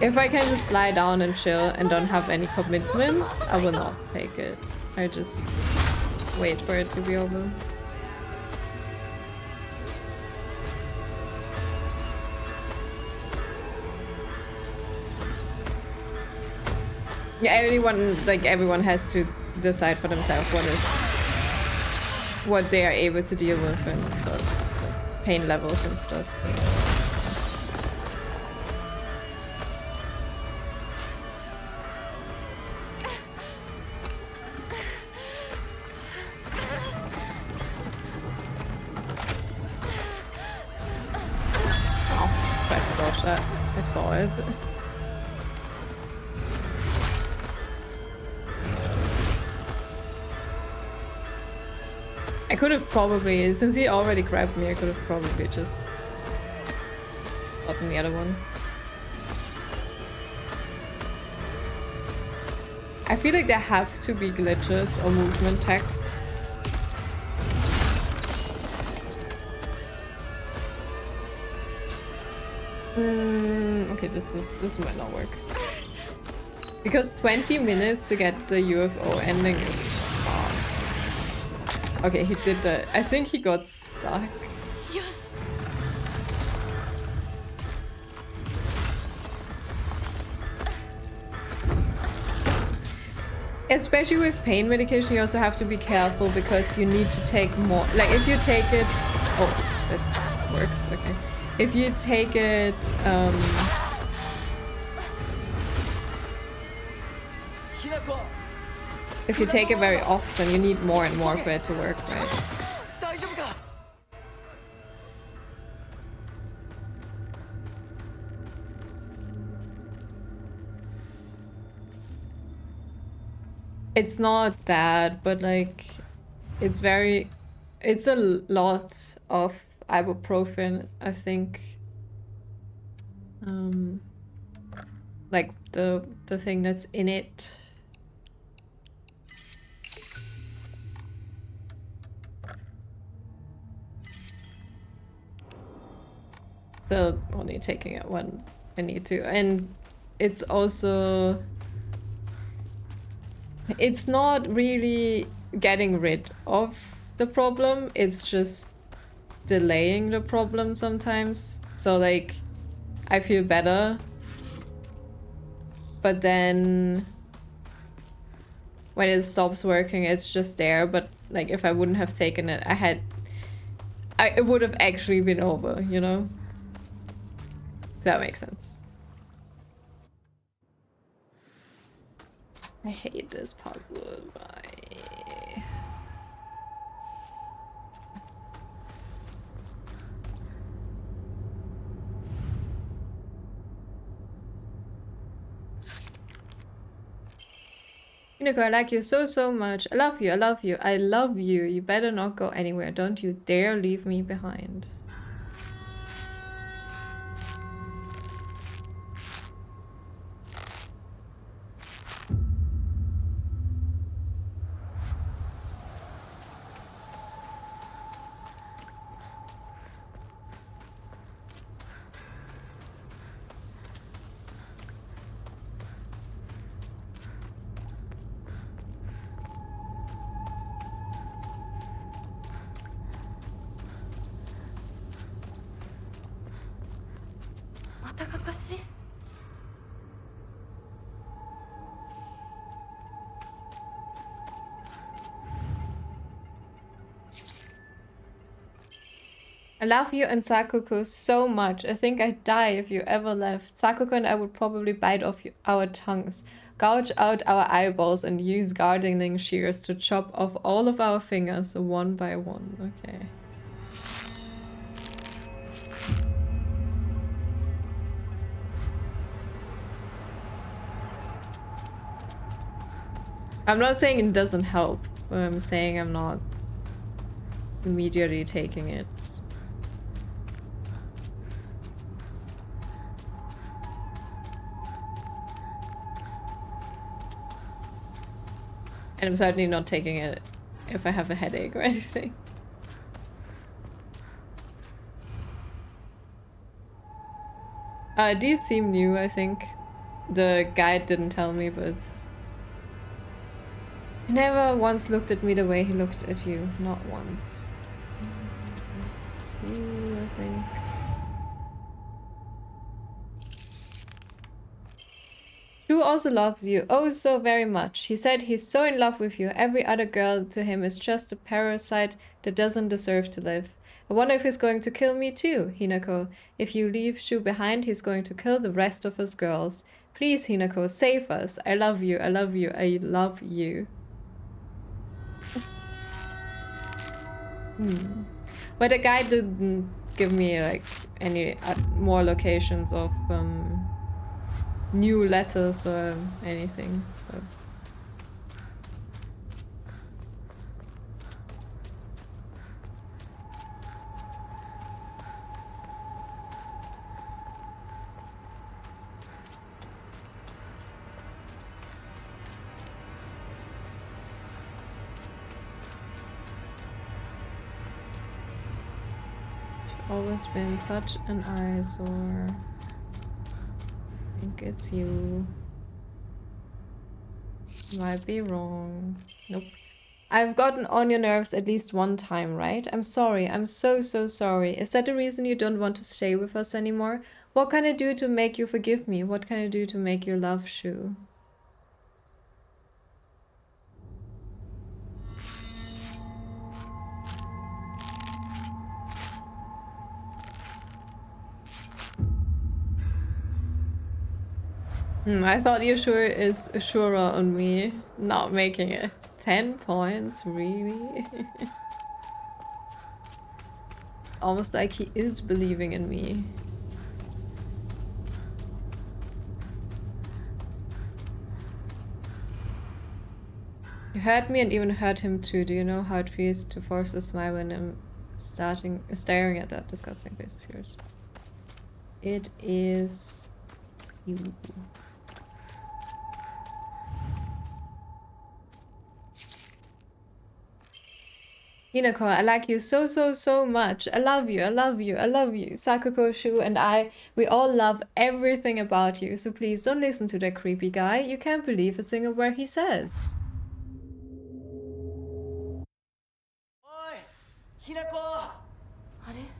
if I can just lie down and chill and don't have any commitments, I will not take it. I just wait for it to be over. Yeah, everyone has to decide for themselves what they are able to deal with and sort of the pain levels and stuff. Oh, tried to dodge that. I saw it. I could have probably, since he already grabbed me, I could have probably just gotten the other one. I feel like there have to be glitches or movement tags. Okay, this might not work. Because 20 minutes to get the UFO ending is fast. Okay, he did that. I think he got stuck. Yes. Especially with pain medication, you also have to be careful because you need to take more. Like if you take it, oh, that works. Okay, if you take it, if you take it very often, you need more and more for it to work, right? It's not that, but like, it's a lot of ibuprofen, I think. Like the thing that's in it. Still only taking it when I need to, and it's also, it's not really getting rid of the problem, it's just delaying the problem sometimes. So like, I feel better, but then when it stops working, it's just there. But like, if I wouldn't have taken it, it would have actually been over, you know? That makes sense. I hate this puzzle. Bye. Hinako, I like you so much. I love you, I love you, I love you. You better not go anywhere. Don't you dare leave me behind. I love you and Sakuko so much. I think I'd die if you ever left. Sakuko and I would probably bite off our tongues, gouge out our eyeballs, and use gardening shears to chop off all of our fingers one by one. Okay. I'm not saying it doesn't help, but I'm saying I'm not immediately taking it. And I'm certainly not taking it if I have a headache or anything. These seem new, I think. The guide didn't tell me, but... He never once looked at me the way he looked at you. Not once. Two, I think. Shu also loves you, oh so very much. He said he's so in love with you. Every other girl to him is just a parasite that doesn't deserve to live. I wonder if he's going to kill me too, Hinako. If you leave Shu behind, he's going to kill the rest of us girls. Please, Hinako, save us. I love you, I love you, I love you. But the guy didn't give me like any more locations of new letters or anything, so. Always been such an eyesore. I think it's you. Might be wrong. Nope. I've gotten on your nerves at least one time, right? I'm sorry. I'm so sorry. Is that the reason you don't want to stay with us anymore? What can I do to make you forgive me? What can I do to make you love Shu? I thought Yashur is surer on me not making it. 10 points, really? Almost like he is believing in me. You hurt me and even hurt him too. Do you know how it feels to force a smile when I'm staring at that disgusting face of yours? It is you. Hinako, I like you so much. I love you, I love you, I love you. Sakuko, Shu, and I, we all love everything about you. So please don't listen to that creepy guy. You can't believe a single word he says.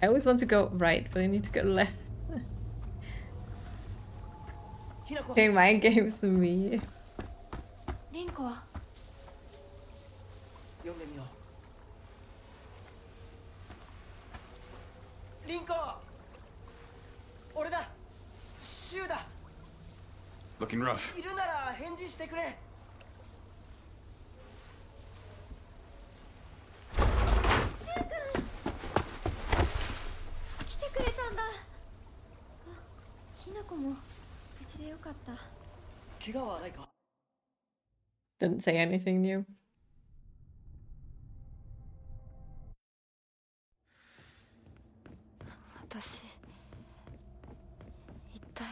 I always want to go right, but I need to go left. Playing mind games to me. Rinko. リンコ俺だシュウだ Looking rough. いるなら返事してくれシュウ君来てくれたんだひなこも無事でよかった怪我はないか Didn't say anything new. Itai.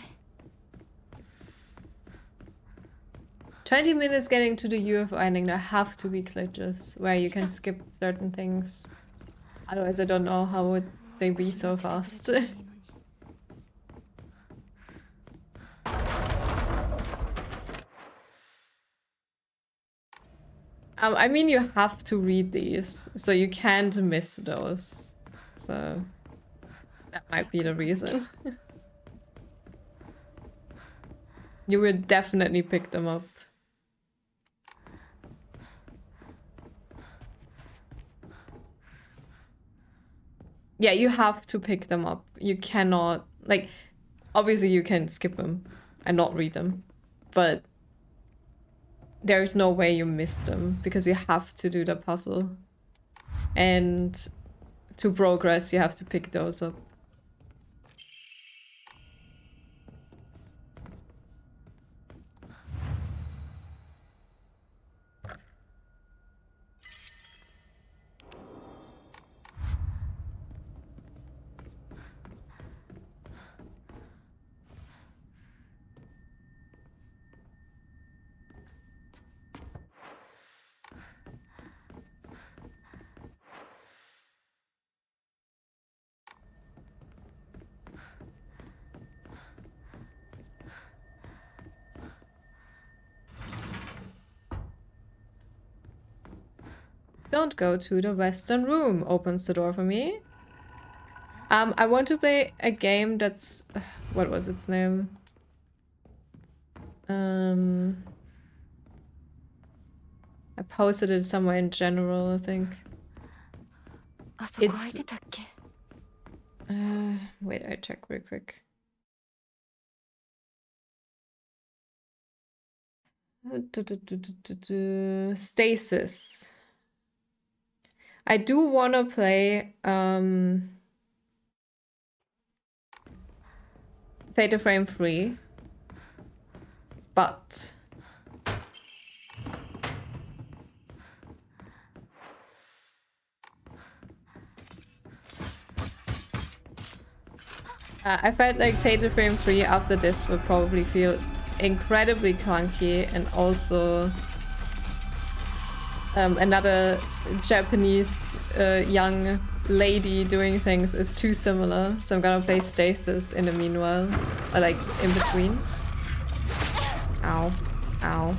20 minutes getting to the UFO ending. There have to be glitches where you can skip certain things. Otherwise, I don't know how would they be so fast. I mean, you have to read these, so you can't miss those. So that might be the reason. You would definitely pick them up. Yeah, you have to pick them up. You cannot, like, obviously you can skip them and not read them, but there's no way you miss them because you have to do the puzzle. And to progress, you have to pick those up. Don't go to the Western Room. Opens the door for me. I want to play a game that's... what was its name? I posted it somewhere in general, I think. It's... wait, I check real quick. Stasis. I do want to play Fatal Frame 3, but I felt like Fatal Frame 3 after this would probably feel incredibly clunky, and also another Japanese young lady doing things is too similar, so I'm gonna play Stasis in the meanwhile, or like in between. Ow. Ow.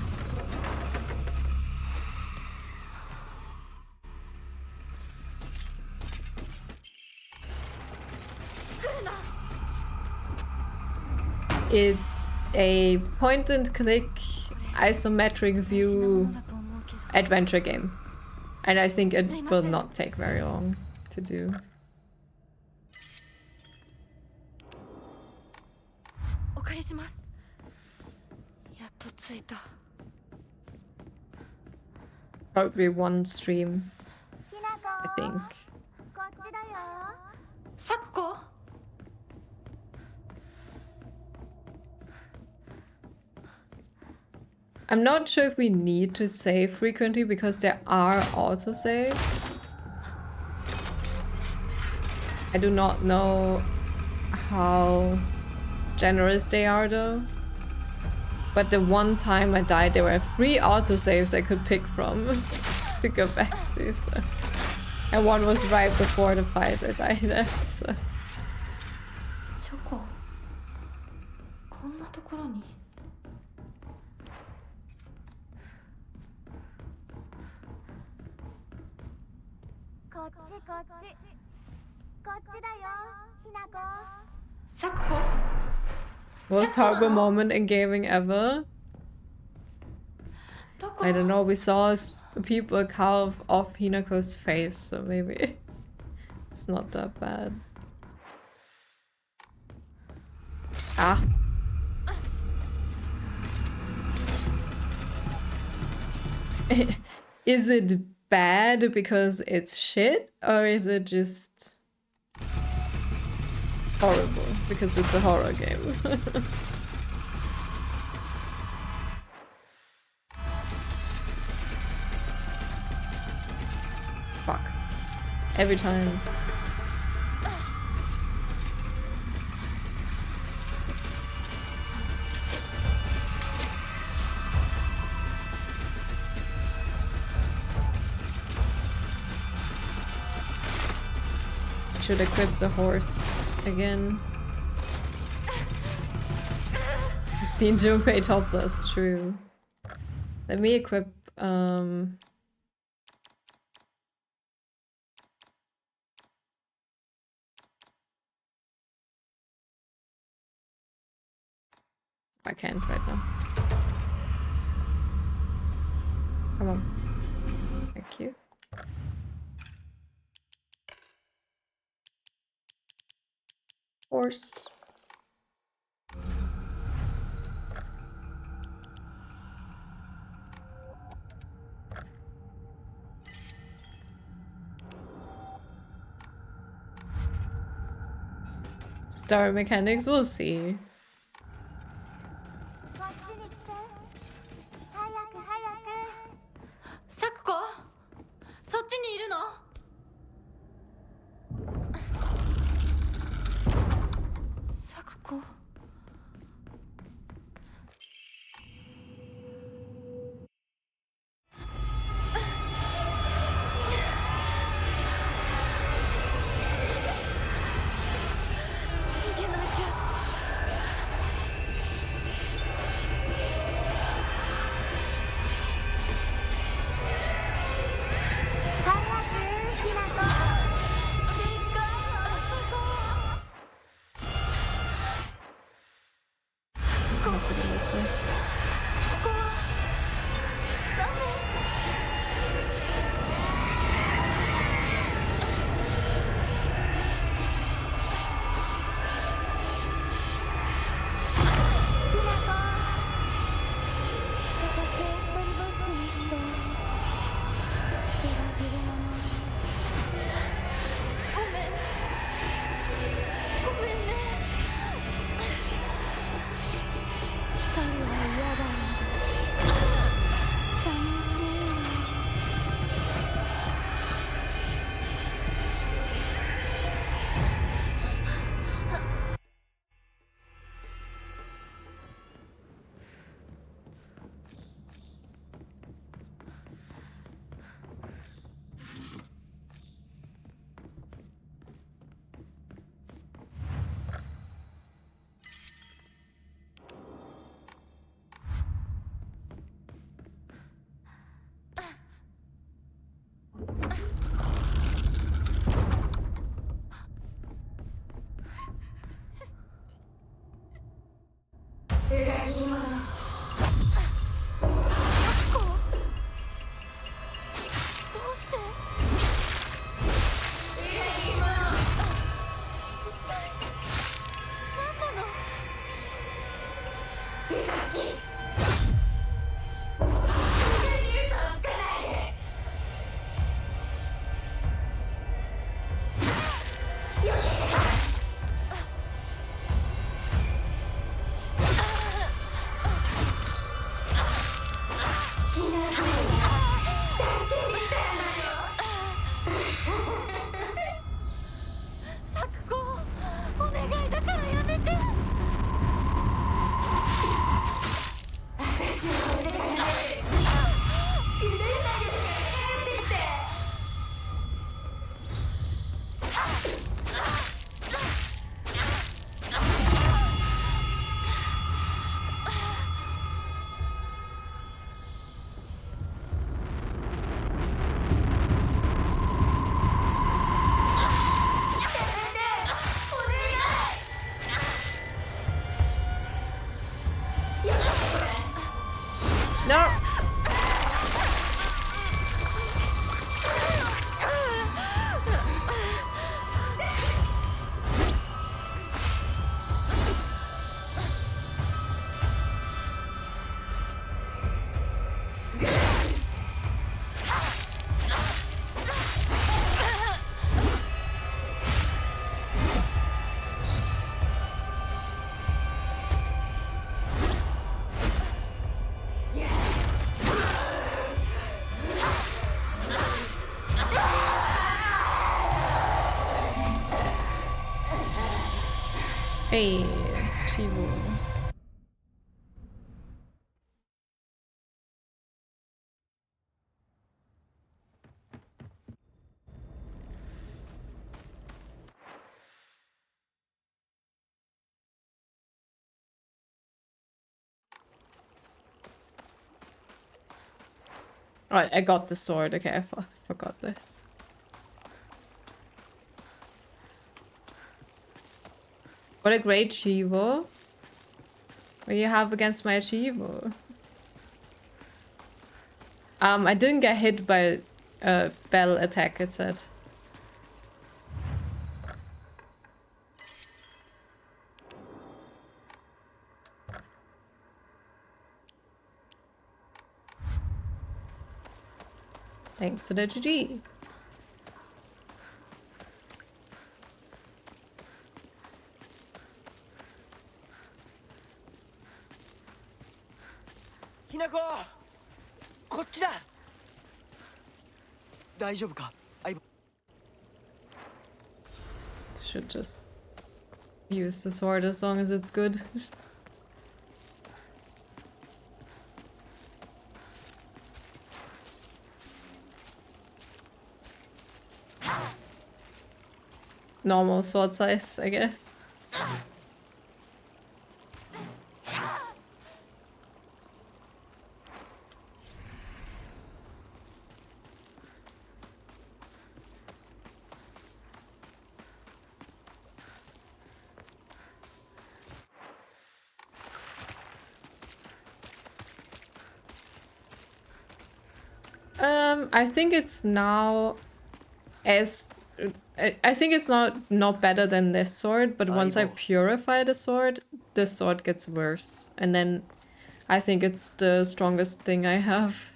It's a point-and-click isometric view adventure game, and I think it will not take very long to do. Probably one stream, I think. Sakuko? I'm not sure if we need to save frequently because there are autosaves. I do not know how generous they are though. But the one time I died, there were 3 autosaves I could pick from to go back to. So. And one was right before the fight I died at. So. Most horrible moment in gaming ever. I don't know, we saw people carve off Hinako's face, so maybe it's not that bad. Ah. Is it bad because it's shit, or is it just horrible because it's a horror game? Fuck. Every time. Should equip the horse again. I've seen Junpei topless, true. Let me equip I can't right now. Come on. Thank you. Horse. Star mechanics, we'll see. Sakuko? そっちにいるの? Sakuko? Hey, Chivo. Alright, I got the sword. Okay, I forgot this. What a great Chivo. What do you have against my Chivo? I didn't get hit by a bell attack, it said. Thanks to the GG. Hinako! こっちだ! 大丈夫か? Should just use the sword as long as it's good. Normal sword size, I guess. I think it's now as I think it's not better than this sword, but once I purify the sword gets worse, and then I think it's the strongest thing I have.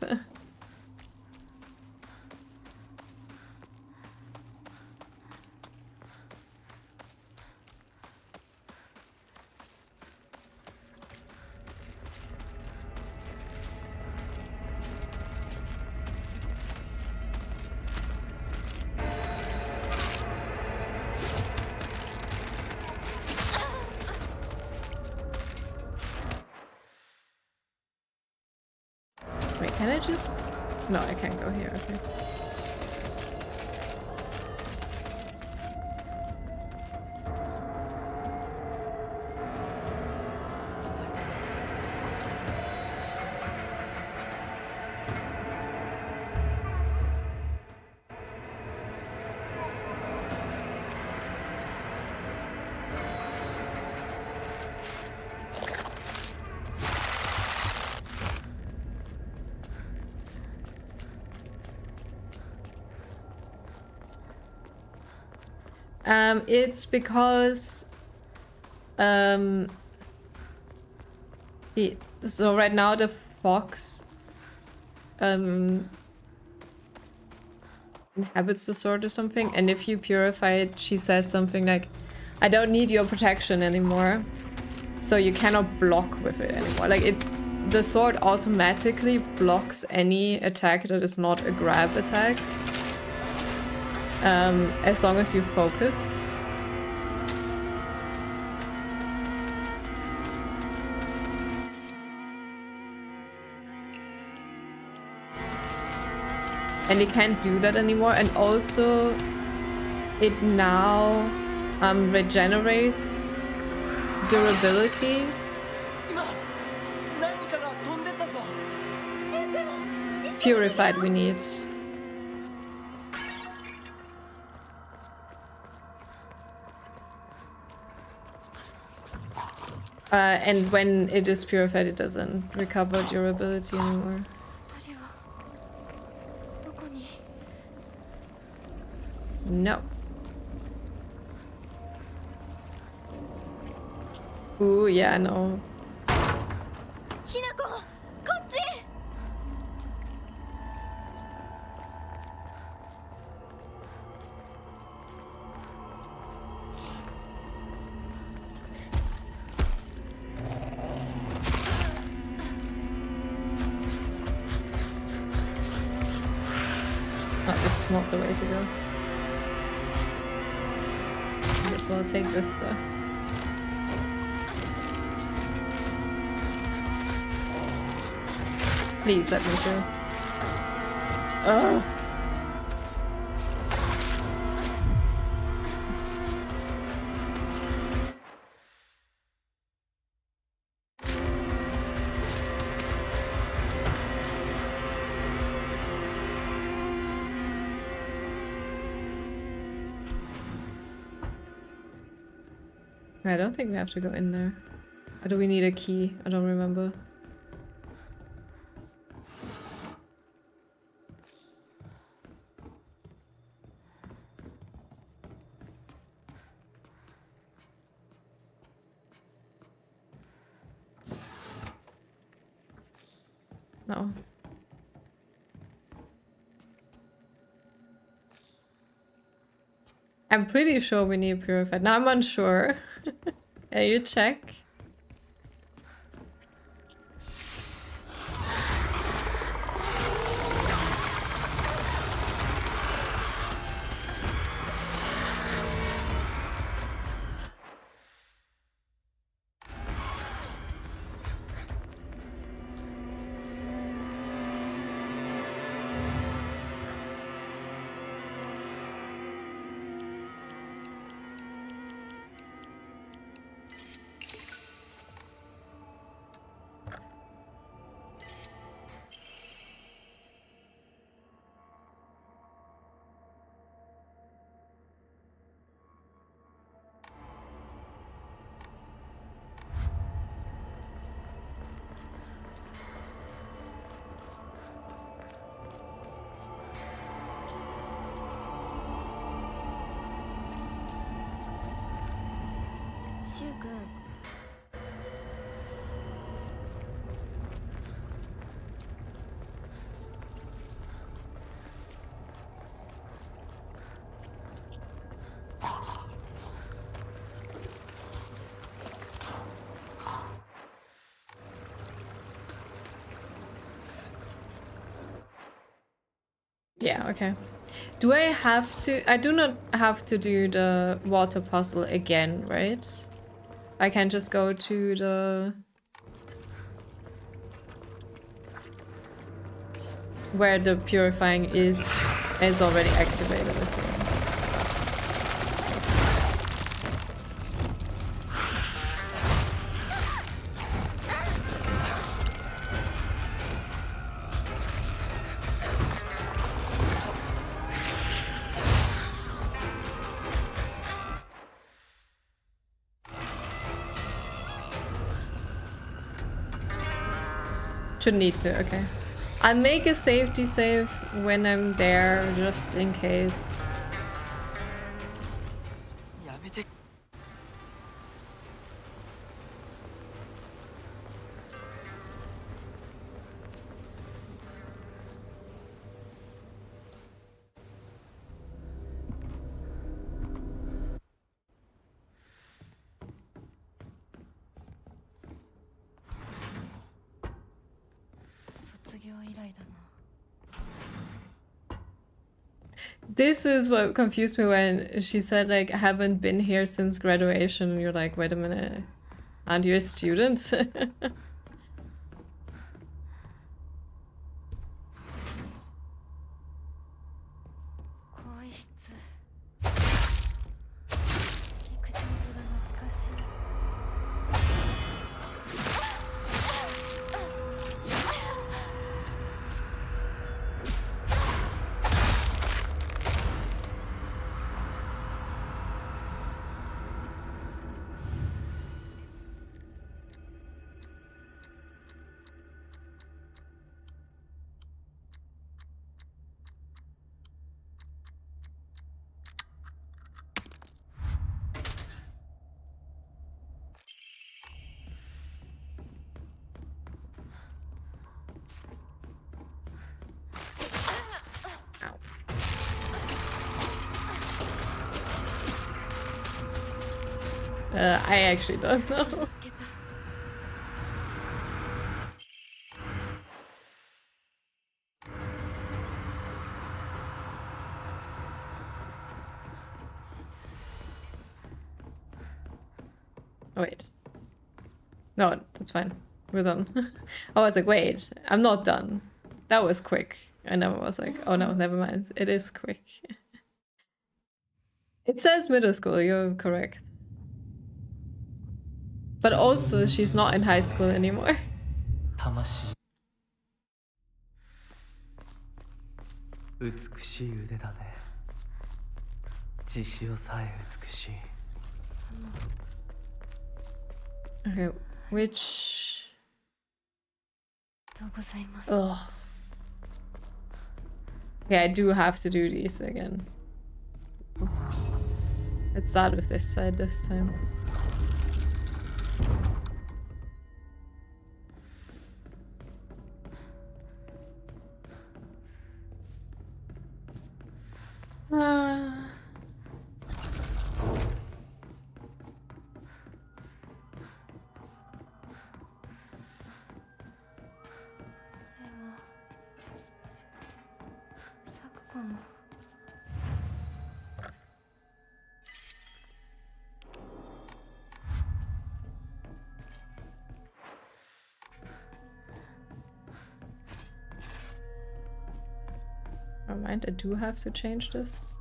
Wait, can I just... No, I can't go here, okay. It's because so right now the fox inhabits the sword or something, and if you purify it, she says something like, I don't need your protection anymore, so you cannot block with it anymore. Like the sword automatically blocks any attack that is not a grab attack. As long as you focus. And it can't do that anymore, and also it now regenerates durability. Purified we need. And when it is purified, it doesn't recover durability anymore. No. Ooh, yeah, no. Hinako, こっち! Oh, this is not the way to go. I just want to take this stuff. Please let me through. Ugh. I don't think we have to go in there. Or do we need a key? I don't remember. No. I'm pretty sure we need purified. Now I'm unsure. Yeah, you check. Yeah, okay. Do I have to... I do not have to do the water puzzle again, right? I can just go to the... where the purifying is already activated, I think. Shouldn't need to, okay. I'll make a safety save when I'm there, just in case. This is what confused me when she said, like, I haven't been here since graduation. You're like, wait a minute, aren't you a student? I actually don't know. Oh, wait. No, that's fine. we're done. I was like, wait, I'm not done. That was quick. And I was like, oh no, never mind. It is quick. It says middle school, you're correct. But also, she's not in high school anymore. 美しい腕だね。血潮さえ美しい。Okay, which... ありがとうございます。 Ugh. Okay, I do have to do these again. Let's start with this side this time. Never mind, I do have to change this.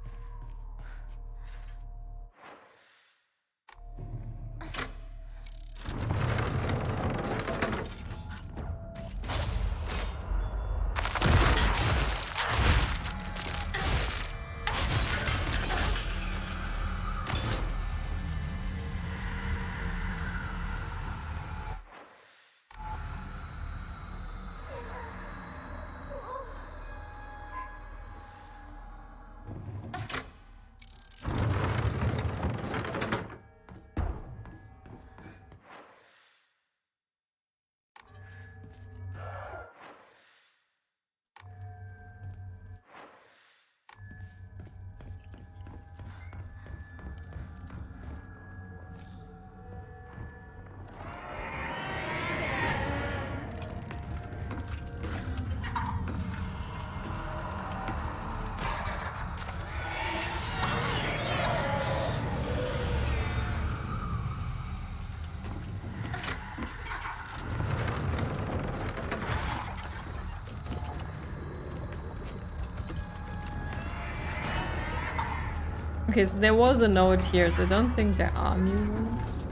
Okay, so there was a note here, so I don't think there are new ones.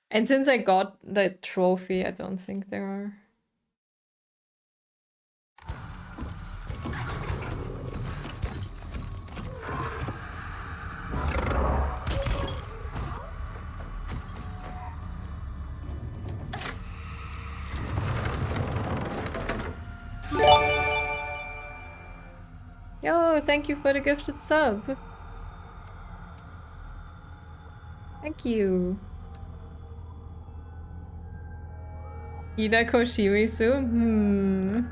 And since I got the trophy, I don't think there are. Yo, thank you for the gifted sub. Thank you. Ida Koshimisu?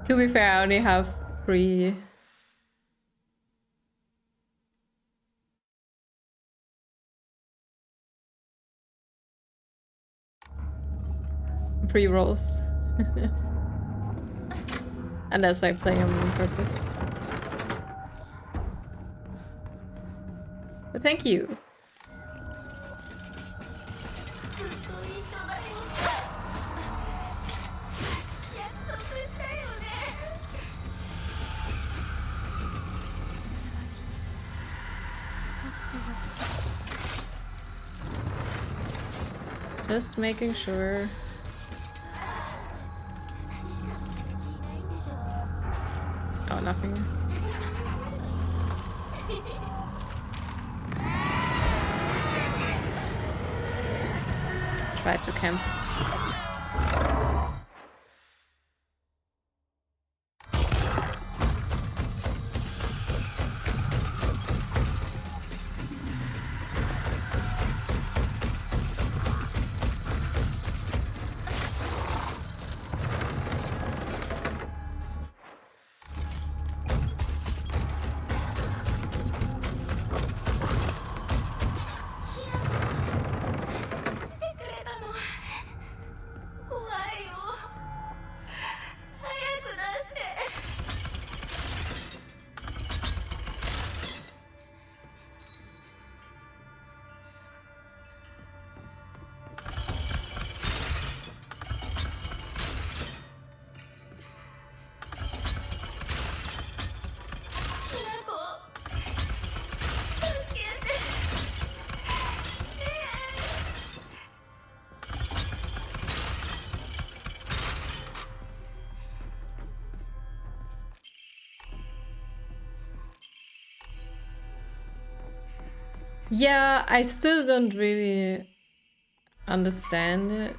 To be fair, I only have 3. Pre-rolls. Unless I play them on purpose. But thank you. Just making sure. Oh, nothing. Try to camp. Yeah, I still don't really understand it.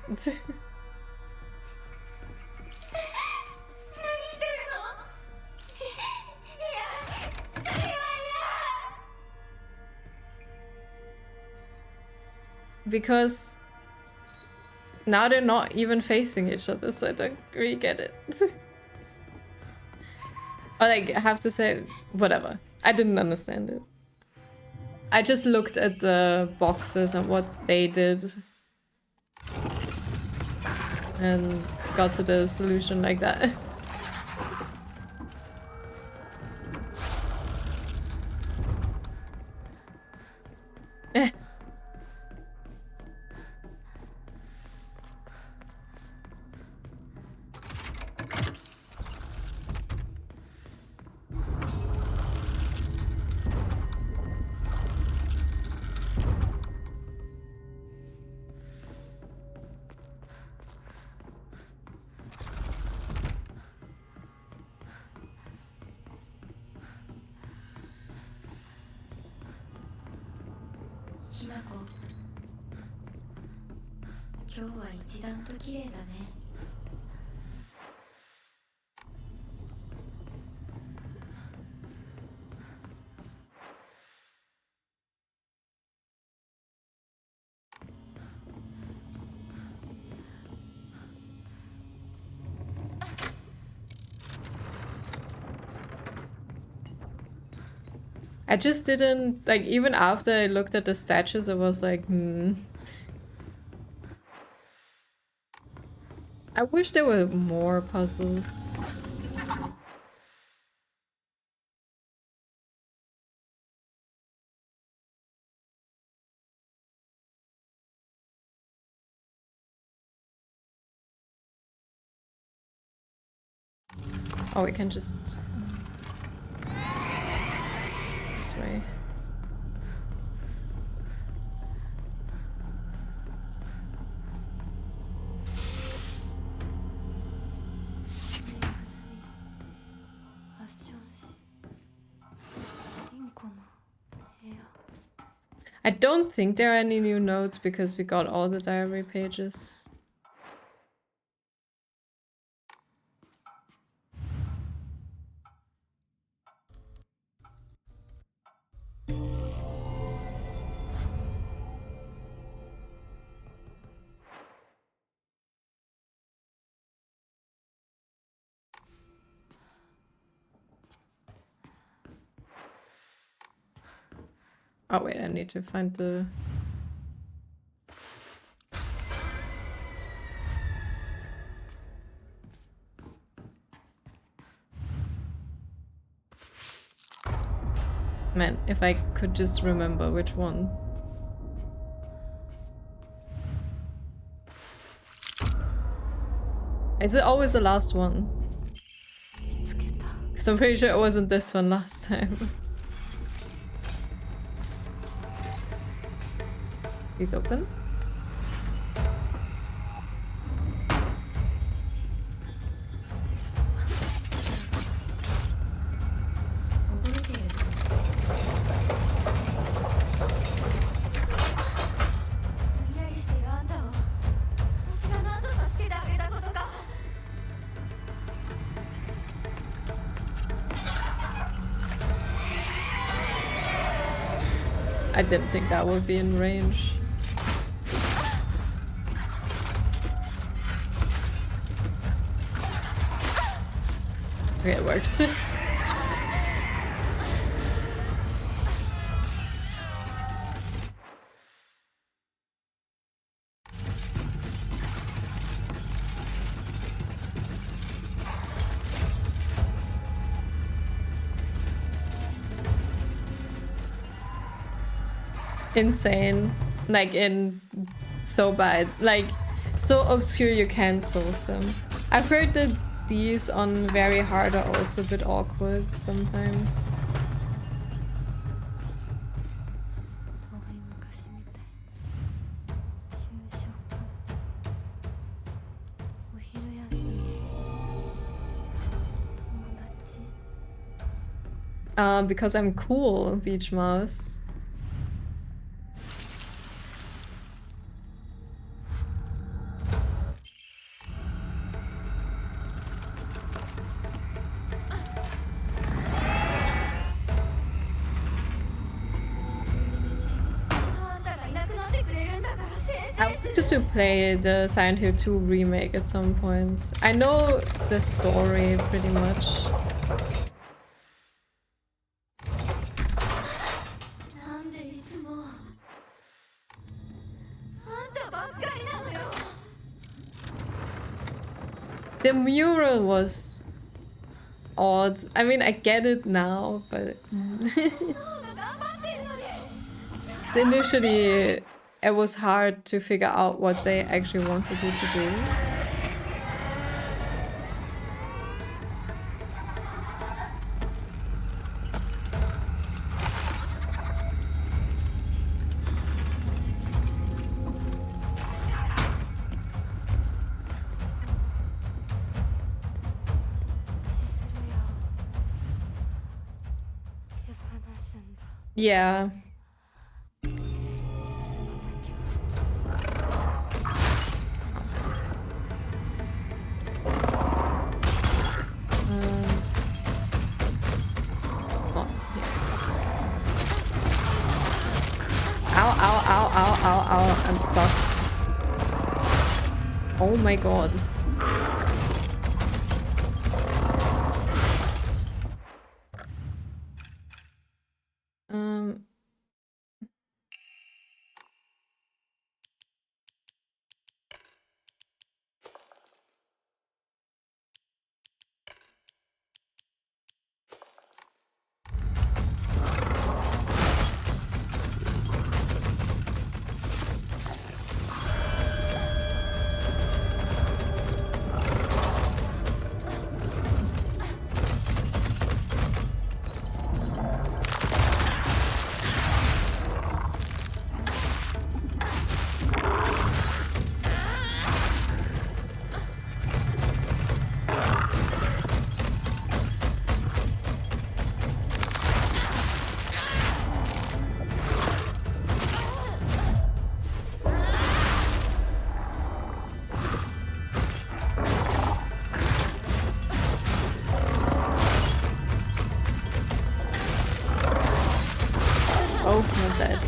Because now they're not even facing each other, so I don't really get it. Or like, I have to say, whatever. I didn't understand it. I just looked at the boxes and what they did. And got to the solution like that. Eh. I just didn't, like, even after I looked at the statues, I was like, I wish there were more puzzles. Oh, we can just... this way. I don't think there are any new notes because we got all the diary pages. Oh wait, I need to find the... Man, if I could just remember which one. Is it always the last one? Because I'm pretty sure it wasn't this one last time. He's open. I didn't think that would be in range. Okay, it works. Insane. Like, in so bad. Like, so obscure you can't solve them. I've heard that these on very hard are also a bit awkward sometimes. Because I'm cool, Beach Mouse. wanted to play the Silent Hill 2 remake at some point. I know the story pretty much. The mural was odd. I mean, I get it now, but initially it was hard to figure out what they actually wanted you to do. Yeah. Ow, I'm stuck. Oh my god. Oh, not dead.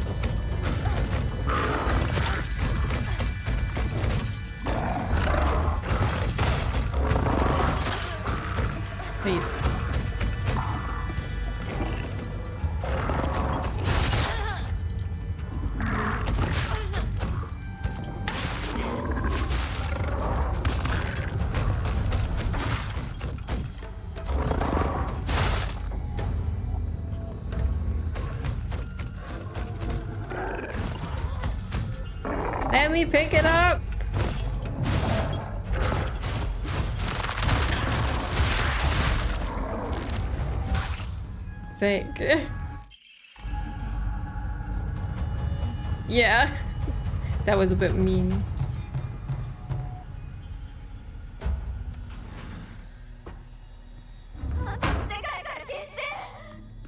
Please. Let me pick it up. Sake. Yeah, that was a bit mean.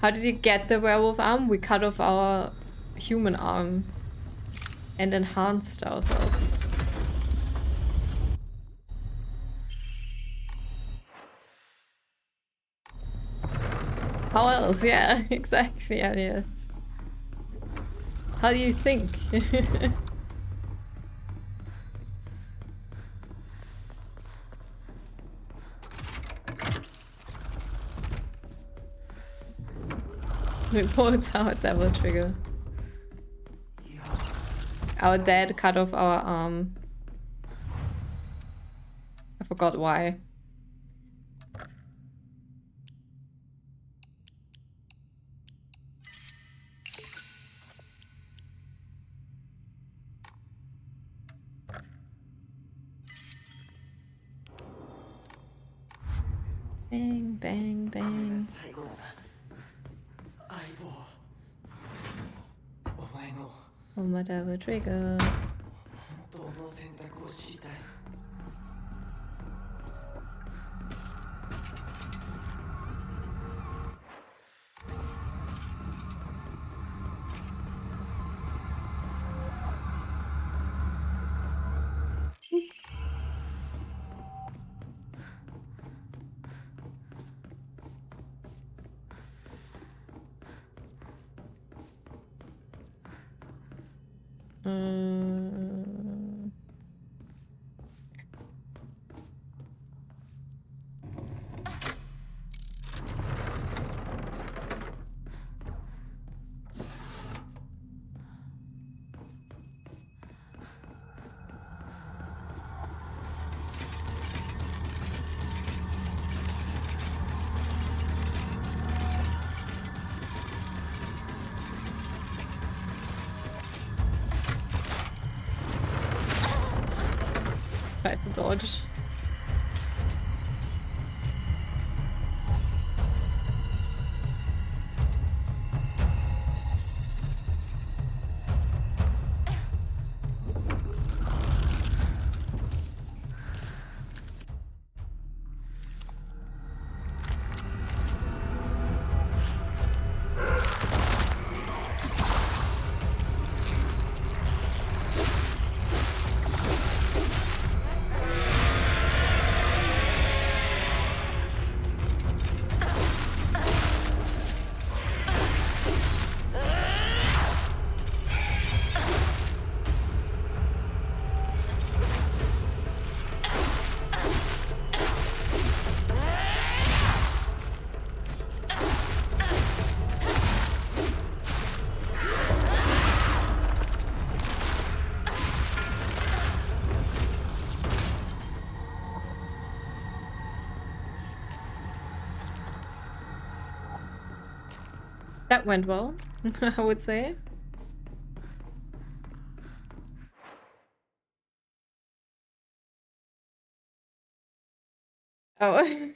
How did you get the werewolf arm? We cut off our human arm and enhanced ourselves. How else? Yeah, exactly, Elliot. How do you think? We pulled out Devil Trigger. Our dad cut off our arm. I forgot why. Bang, bang, bang. Oh my Devil Trigger. tried to dodge. That went well, I would say. Oh.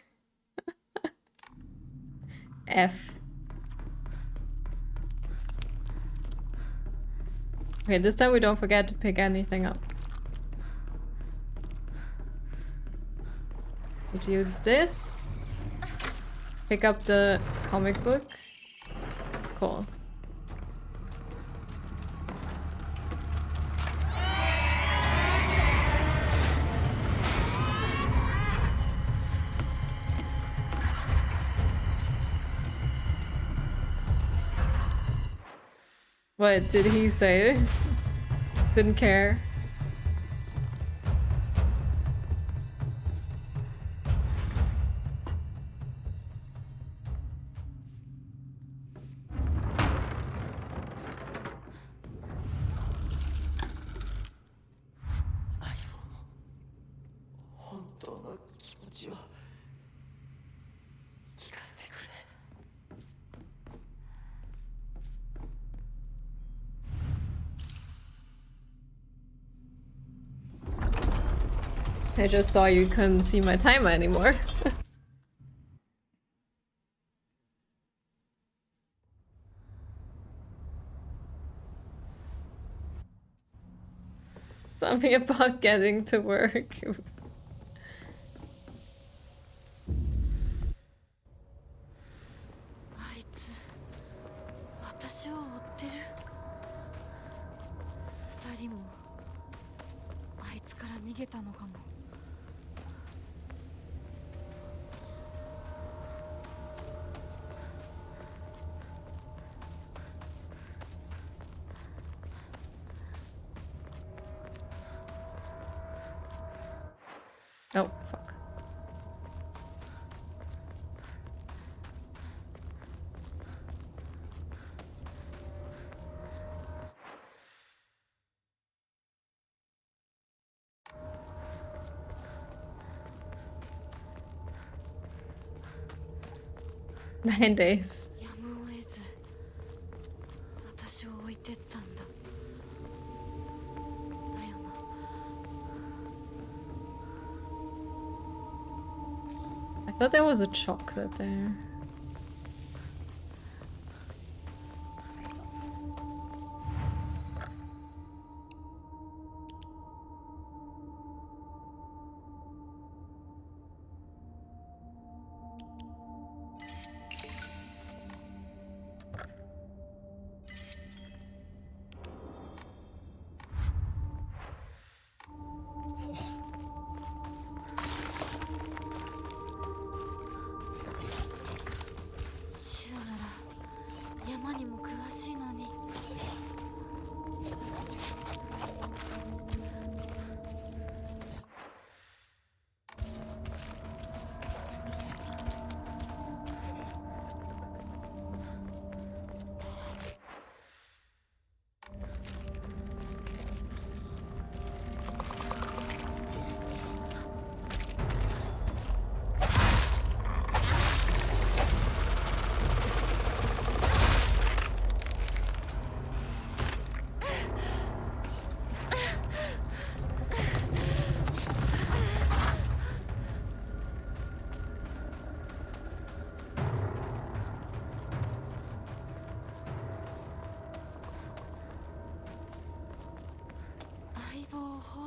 F. Okay, this time we don't forget to pick anything up. Need to use this. Pick up the comic book. Cool. What did he say? Didn't care. I just saw you couldn't see my timer anymore. Something about getting to work. Oh, fuck. Nine days. I thought there was a chocolate there.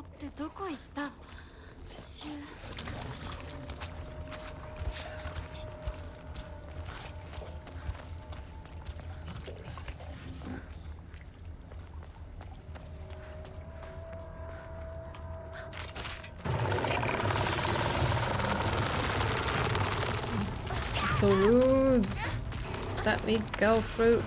ってどこ行った？シュウ。So rude. Let me go, fruit.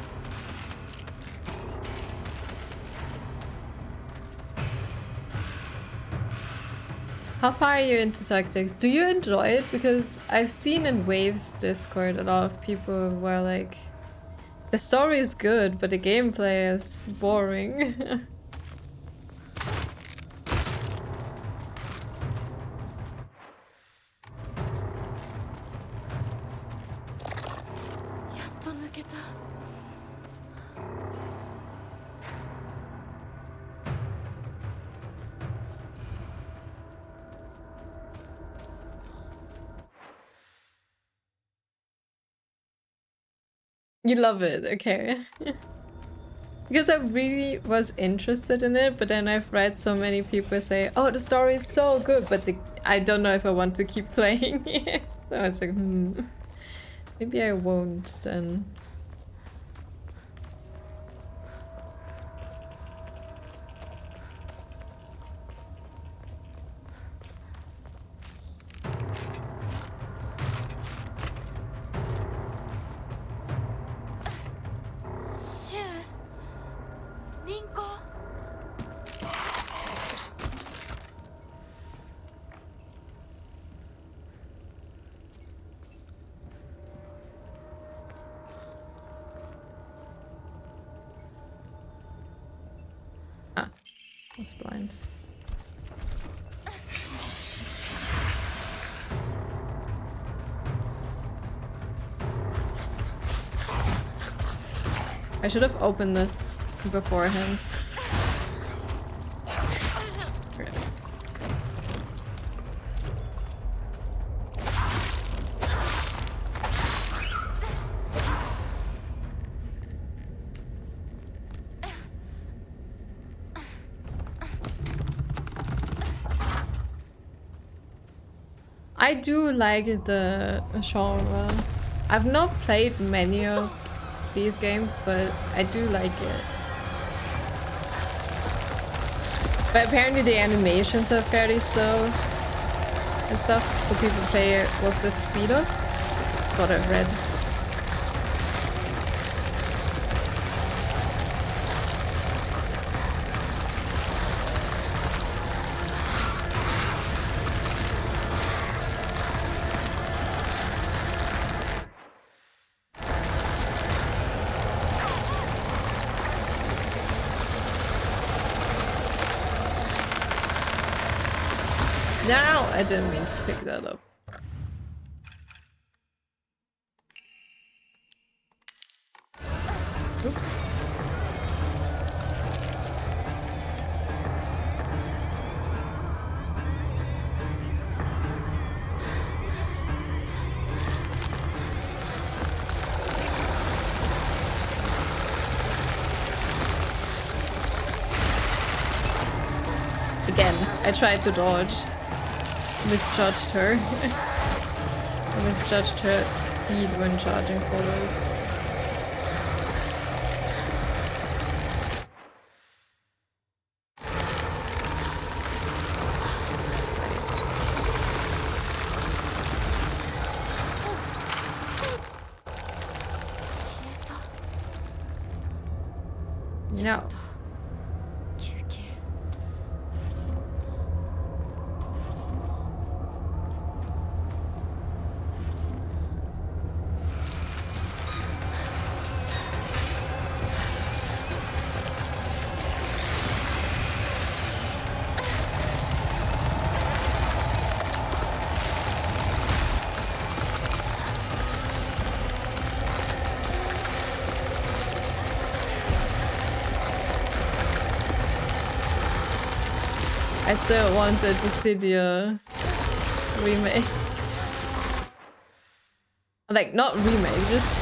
How far are you into tactics? Do you enjoy it? Because I've seen in Waves Discord a lot of people were like, the story is good, but the gameplay is boring. やっと抜けた。 You love it, okay. Because I really was interested in it, but then I've read so many people say, oh, the story is so good, but I don't know if I want to keep playing it. So it's like, maybe I won't then. Ah, I was blind. I should have opened this beforehand. Forget it. I do like the genre. I've not played many of these games, but I do like it. But apparently the animations are fairly slow and stuff, so people play it with the speed up. That's what I've read. No, I didn't mean to pick that up. Oops. Again, I tried to dodge. Misjudged her. I misjudged her speed when charging forwards. No. I still wanted the Cydia remake. Like, not remake, just...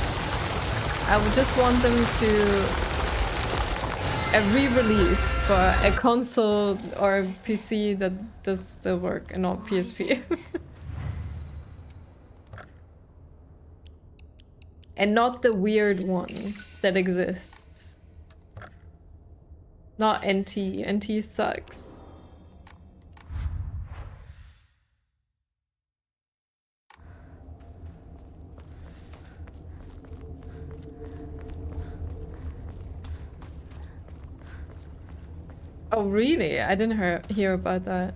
I would just want them to a re-release for a console or PC that does still work and not PSP. And not the weird one that exists. Not NT. NT sucks. Oh really? I didn't hear about that.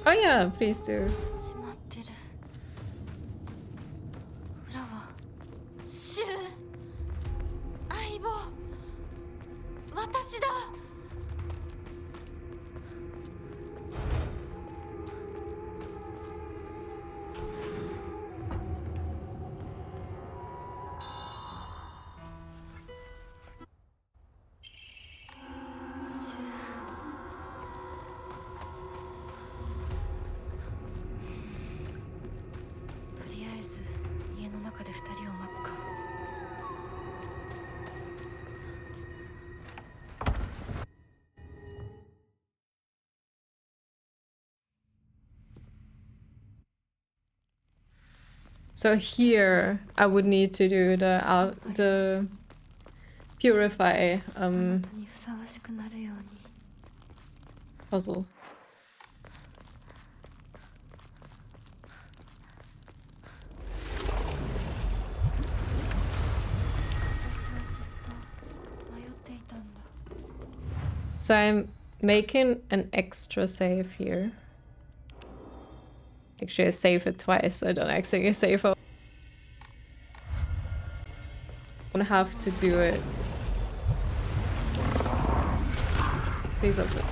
Oh yeah, please do. 裏はシュウ相棒私だとりあえず家の中で2人を待つか So here I would need to do the purify あなたにふさわしくなるように puzzle. 私はずっと迷っていたんだ So I'm making an extra save here. Actually, I save it twice, so I don't actually save it. I'm gonna have to do it. Please open.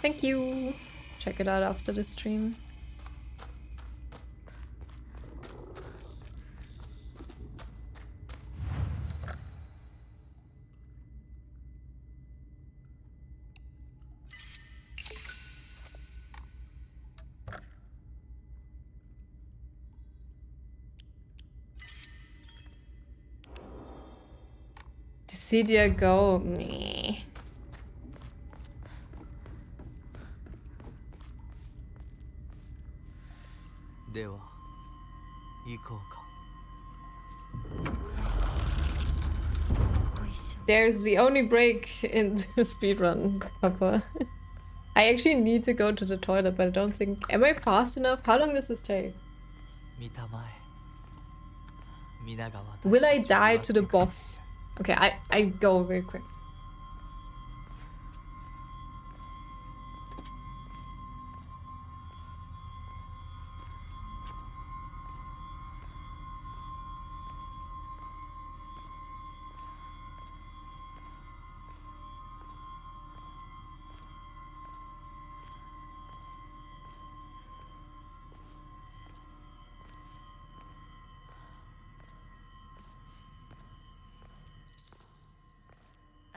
Thank you. Check it out after the stream. Dissidia go. Meh. では行こうか There's the only break in the speedrun, Papa. I actually need to go to the toilet, but I don't think... Am I fast enough? How long does this take? 見たまえ皆が私 Will I die to the boss? Okay, I go very quick.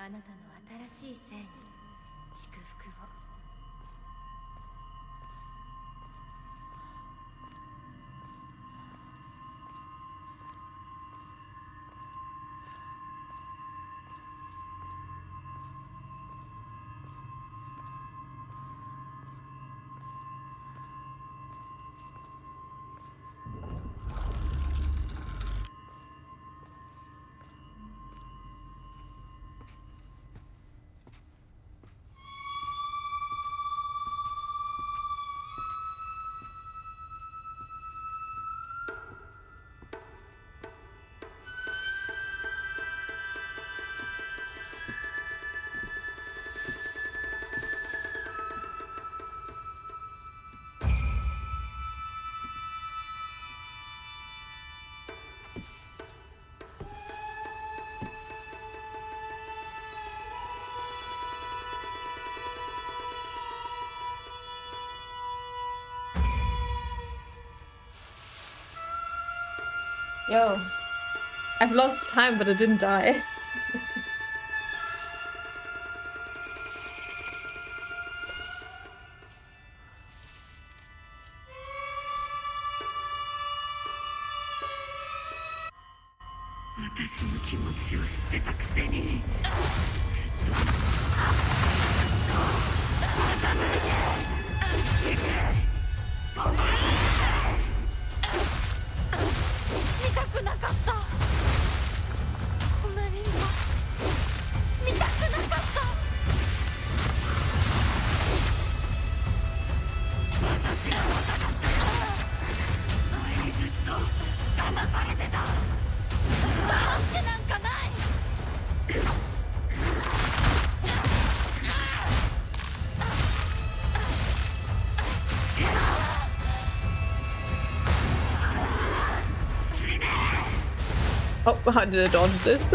あなたの新しい生に祝福を Yo. I've lost time, but I didn't die. Oh, how did I dodge this?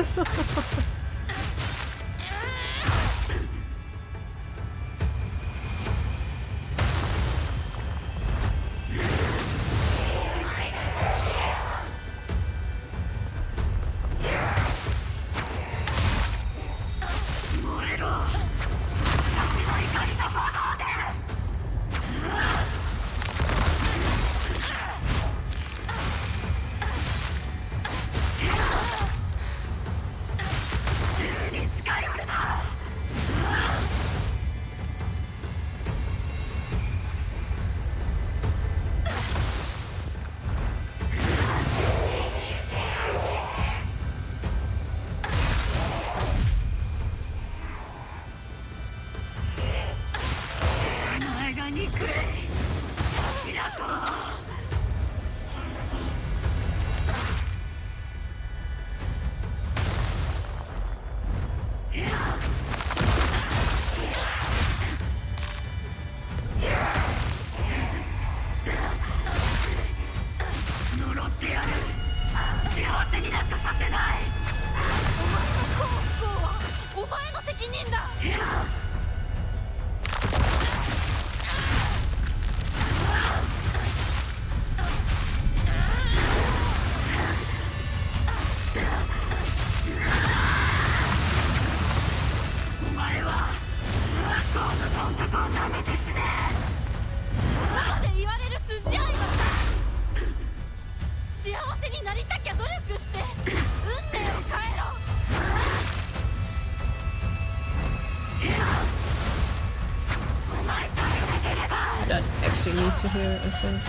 I don't actually need to hear it, I think.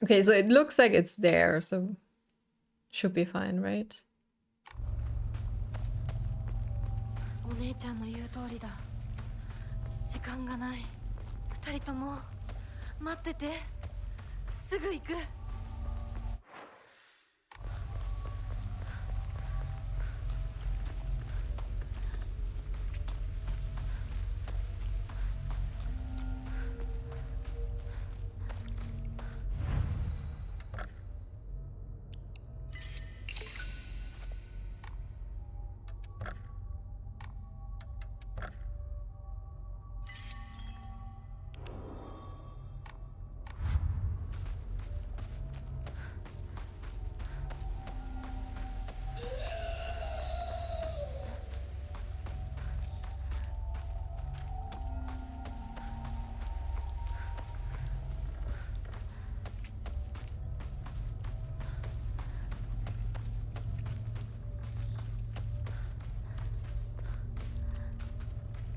Okay, so it looks like it's there, so should be fine, right? お姉ちゃんの言う通りだ。時間がない。二人とも待ってて。すぐ行く。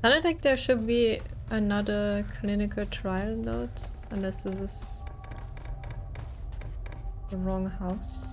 I don't think there should be another clinical trial note, unless this is the wrong house.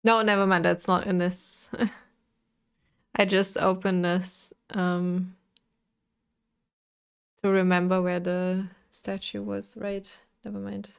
No, never mind. That's not in this. I just opened this to remember where the statue was. Right. Never mind.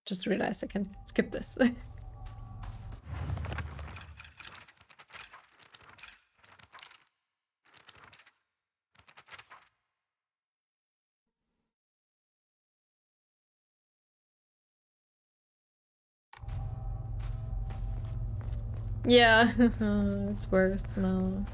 Just realized I can skip this. Yeah, it's worse now.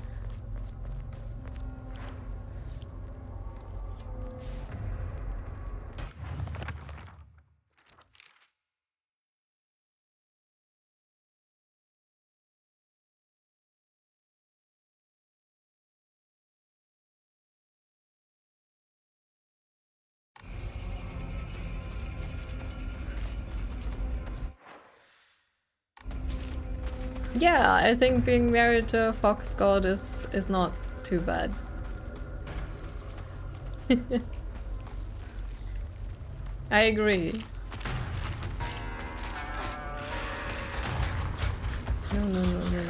Yeah, I think being married to a fox god is not too bad. I agree. No, no, no, no, no, no.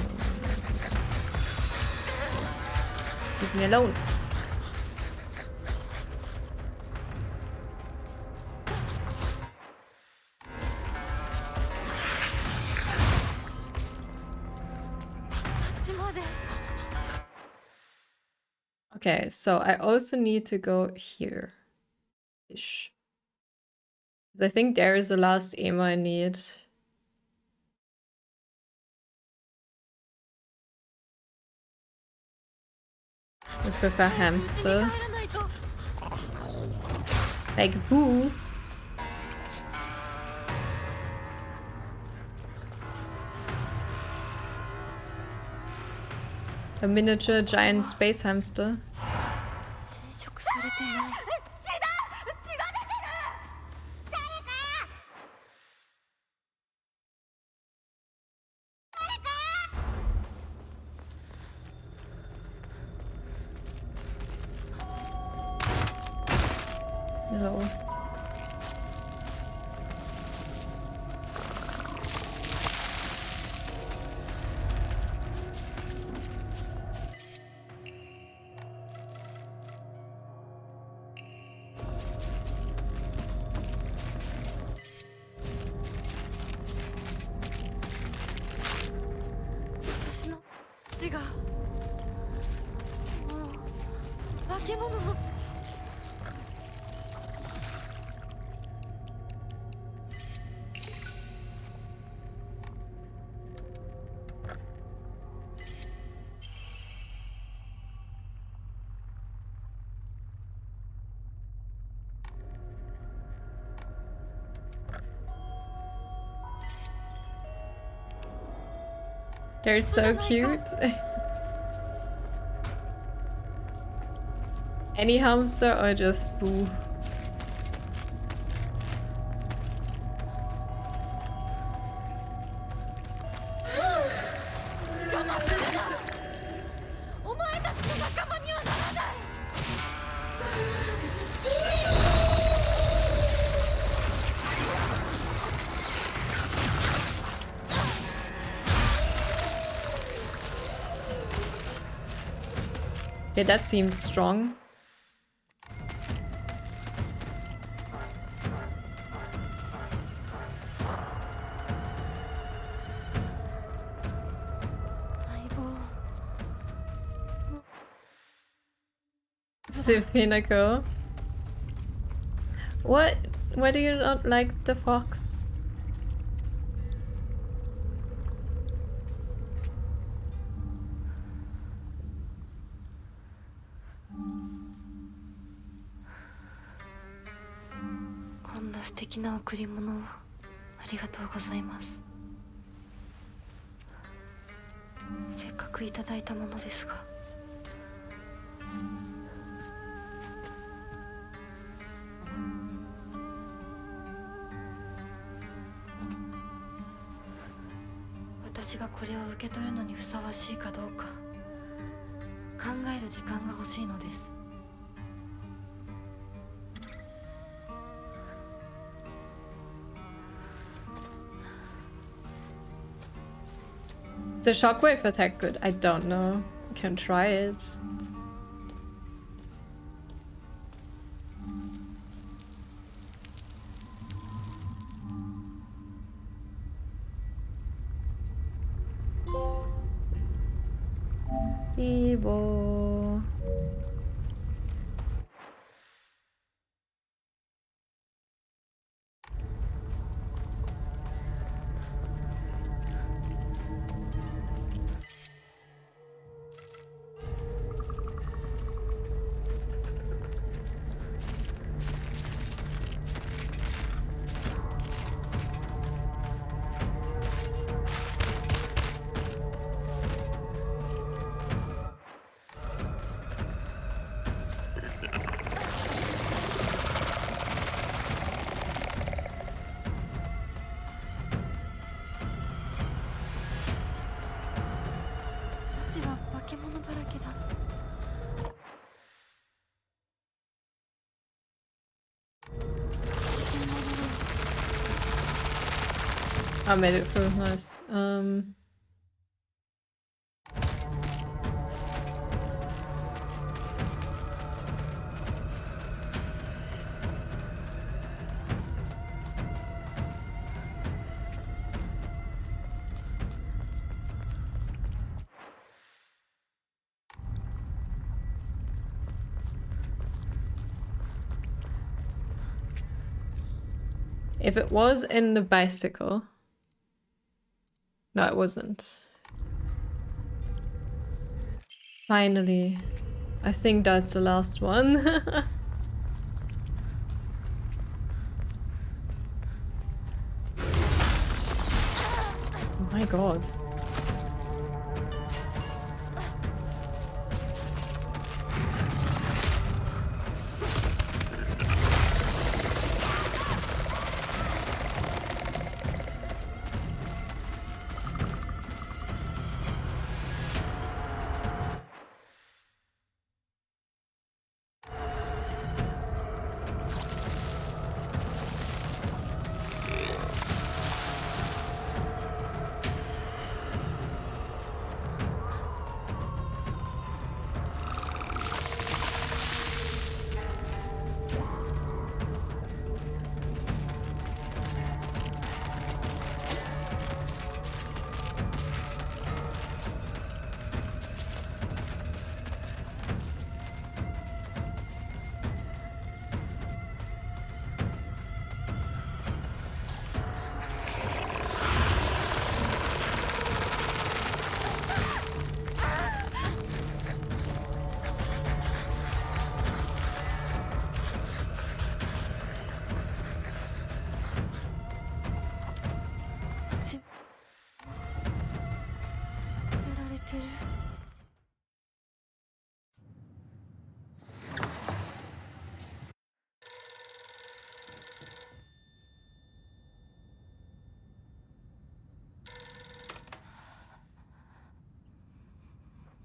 Leave me alone. Okay, so I also need to go here. Ish. I think there is the last aim I need. I prefer hamster. Like Boo. A miniature giant space hamster. Hello. ちがもう化け物のThey're so cute. Any hamster or just Boo? 邪魔するな。お前たちの仲間にはならない。Yeah, that seemed strong. So pinnacle. What? Why do you not like the fox?こんな素敵な贈り物をありがとうございます。せっかくいただいたものですが。私がこれを受け取るのにふさわしいかどうか考える時間が欲しいのです。Is the shockwave attack good? I don't know. You can try it. Evil. I made it through, nice. If it was in the bicycle. No, it wasn't. Finally. I think that's the last one. Oh my god.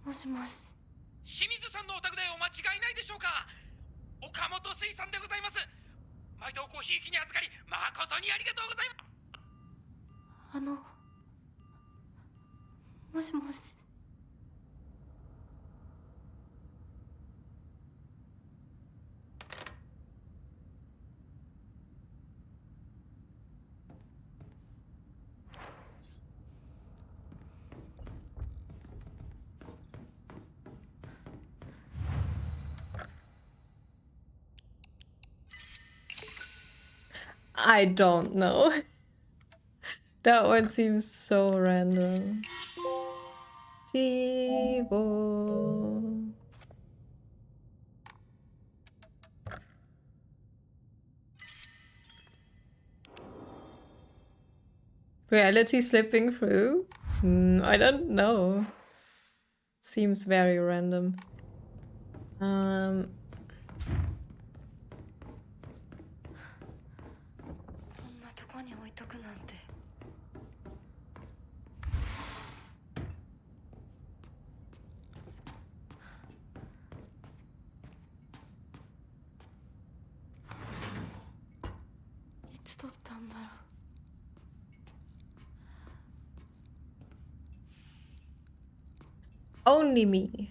もしもし。清水さんのお宅でお間違いないでしょうか。岡本水産でございます。毎度ごひいきに預かり誠にありがとうございます。もしもし。I don't know. That one seems so random. Vivo. Reality slipping through? I don't know. Seems very random. とこに置いとくなんて。いつ撮ったんだろう。Only me.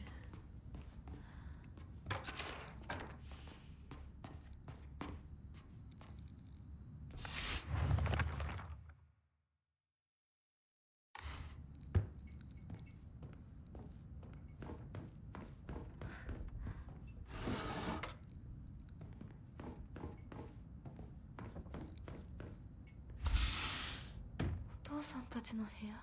お父さんたちの部屋。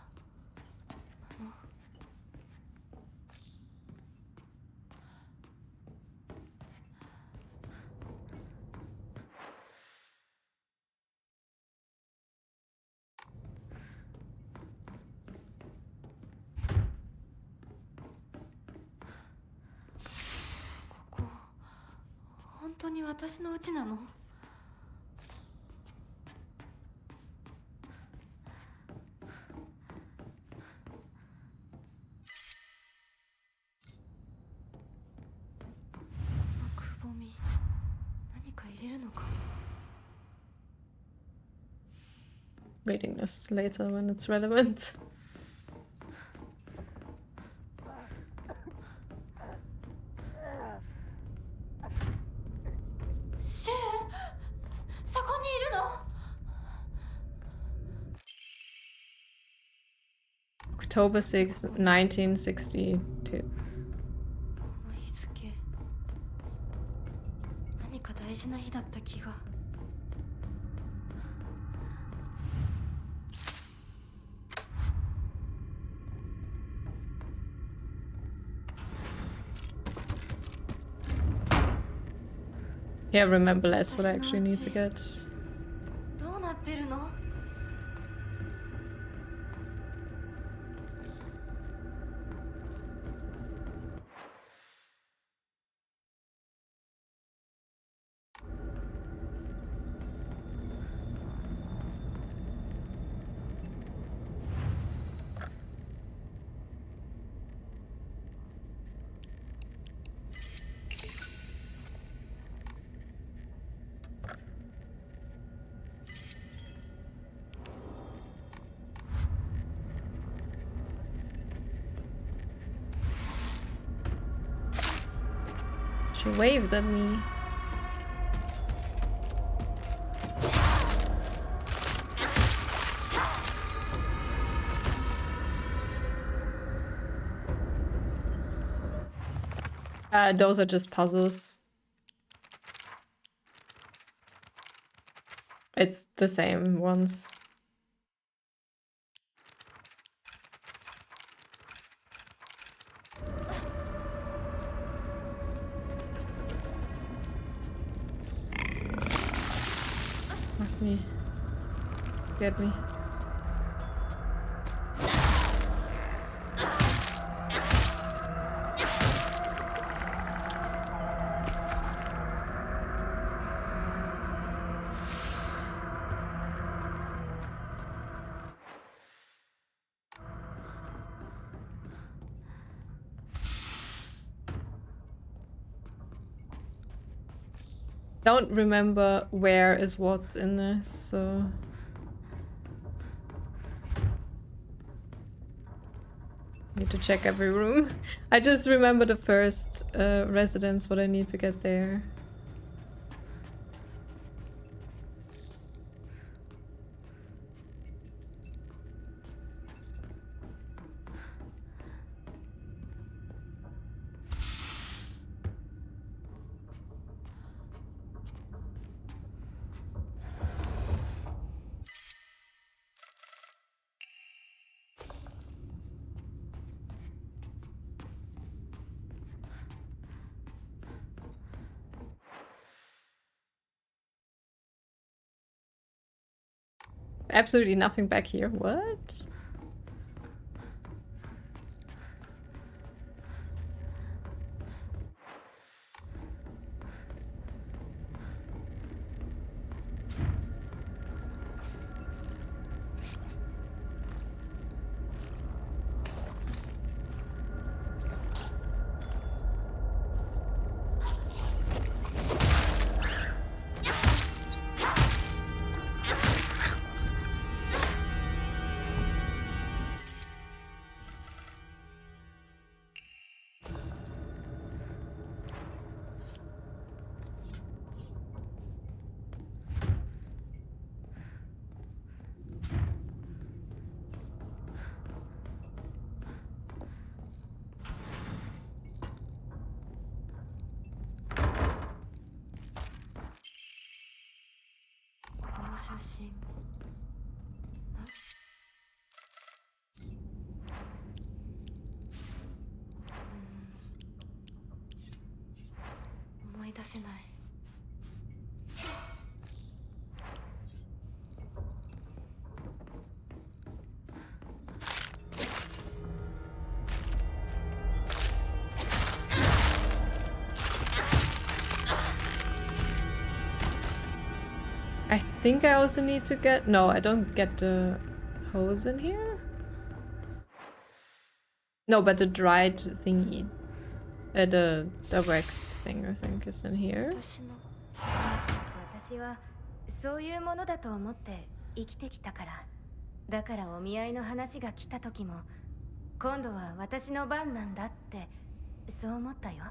本当に私の家なの？くぼみ、何か入れるのか。Reading this later when it's relevant. October 6th, 1962. この日付、何か大事な日だった気が。Yeah, remember less what I actually need to get. どうなってるのShe waved at me. Those are just puzzles. It's the same ones. Fuck me. Scared me. don't remember where is what in this, so... Need to check every room. I just remember the first residence, what I need to get there. Absolutely nothing back here. What? I think I also need to get... No, I don't get the hose in here? No, but the dried thingy. The wax thing, I think, is in here. 私はそういうものだと思って生きてきたから。だからお見合いの話が来た時も、今度は私の番なんだってそう思ったよ。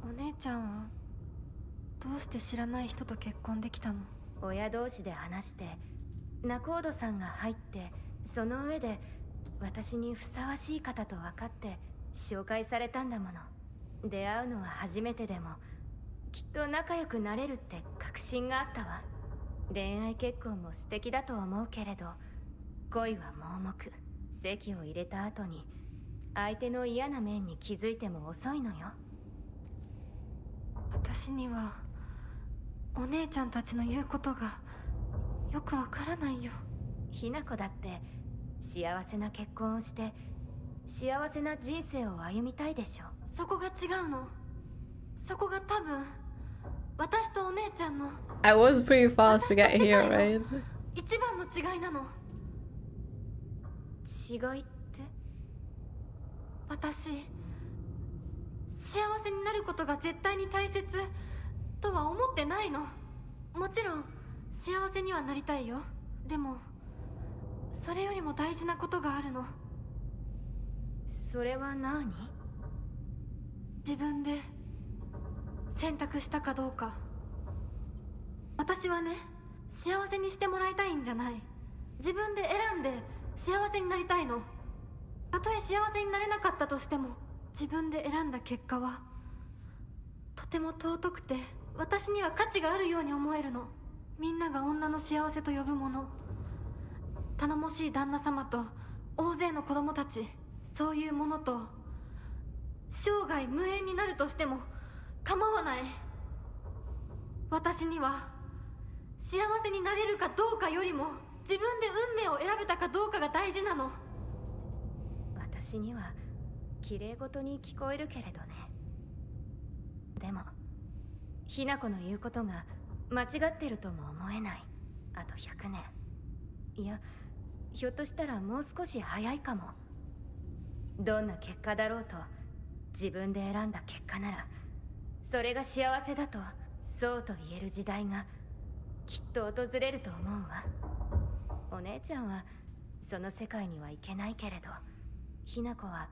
お姉ちゃんはどうして知らない人と結婚できたの？親同士で話して、仲人さんが入って、その上で私にふさわしい方と分かって紹介されたんだもの。出会うのは初めてでも、きっと仲良くなれるって確信があったわ。恋愛結婚も素敵だと思うけれど、恋は盲目。籍を入れた後に相手の嫌な面に気づいても遅いのよ。私にはお姉ちゃんたちの言うことがよくわからないよ。ひな子だって幸せな結婚をして幸せな人生を歩みたいでしょ。そこが違うの。そこが多分私とお姉ちゃんの I was pretty fast to get here, right? 一番の違いなの。違いって？私幸せになることが絶対に大切とは思ってないの。もちろん幸せにはなりたいよ。でもそれよりも大事なことがあるの。それは何？自分で選択したかどうか。私はね、幸せにしてもらいたいんじゃない。自分で選んで幸せになりたいの。たとえ幸せになれなかったとしても、自分で選んだ結果はとても尊くて、私には価値があるように思えるの。みんなが女の幸せと呼ぶもの、頼もしい旦那様と大勢の子供たち、そういうものと生涯無縁になるとしても構わない。私には幸せになれるかどうかよりも、自分で運命を選べたかどうかが大事なの。私には綺麗事に聞こえるけれどね。でもひな子の言うことが間違ってるとも思えない。あと100年、いやひょっとしたらもう少し早いかも。どんな結果だろうと、自分で選んだ結果ならそれが幸せだとそうと言える時代がきっと訪れると思うわ。お姉ちゃんはその世界には行けないけれど、ひな子は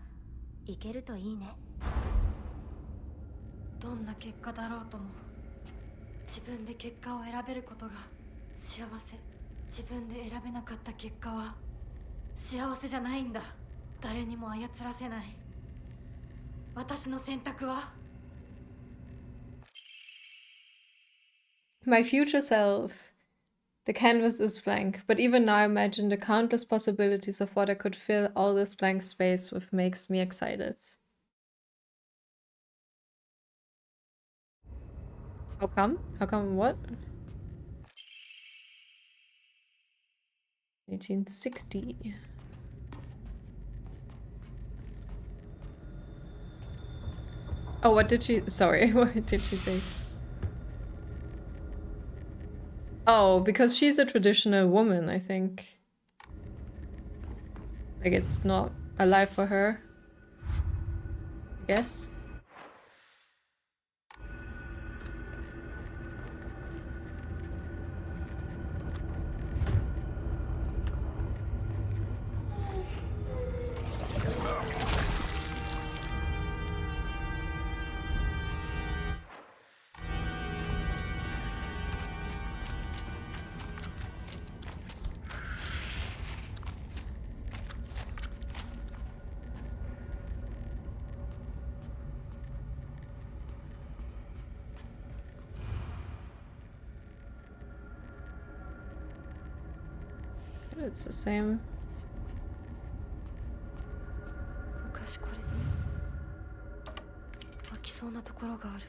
行けるといいね。どんな結果だろうとも自分で結果を選べることが幸せ。自分で選べなかった結果は幸せじゃないんだ。誰にも操らせない私の選択は。 My future self. The canvas is blank, but even now imagine the countless possibilities of what I could fill all this blank space with makes me excited. How come? How come what? 1860. Oh, what did she... Sorry, what did she say? Oh, because she's a traditional woman, I think. Like, it's not alive for her. I guess. It's the same. 昔これ飽きそうなところがある。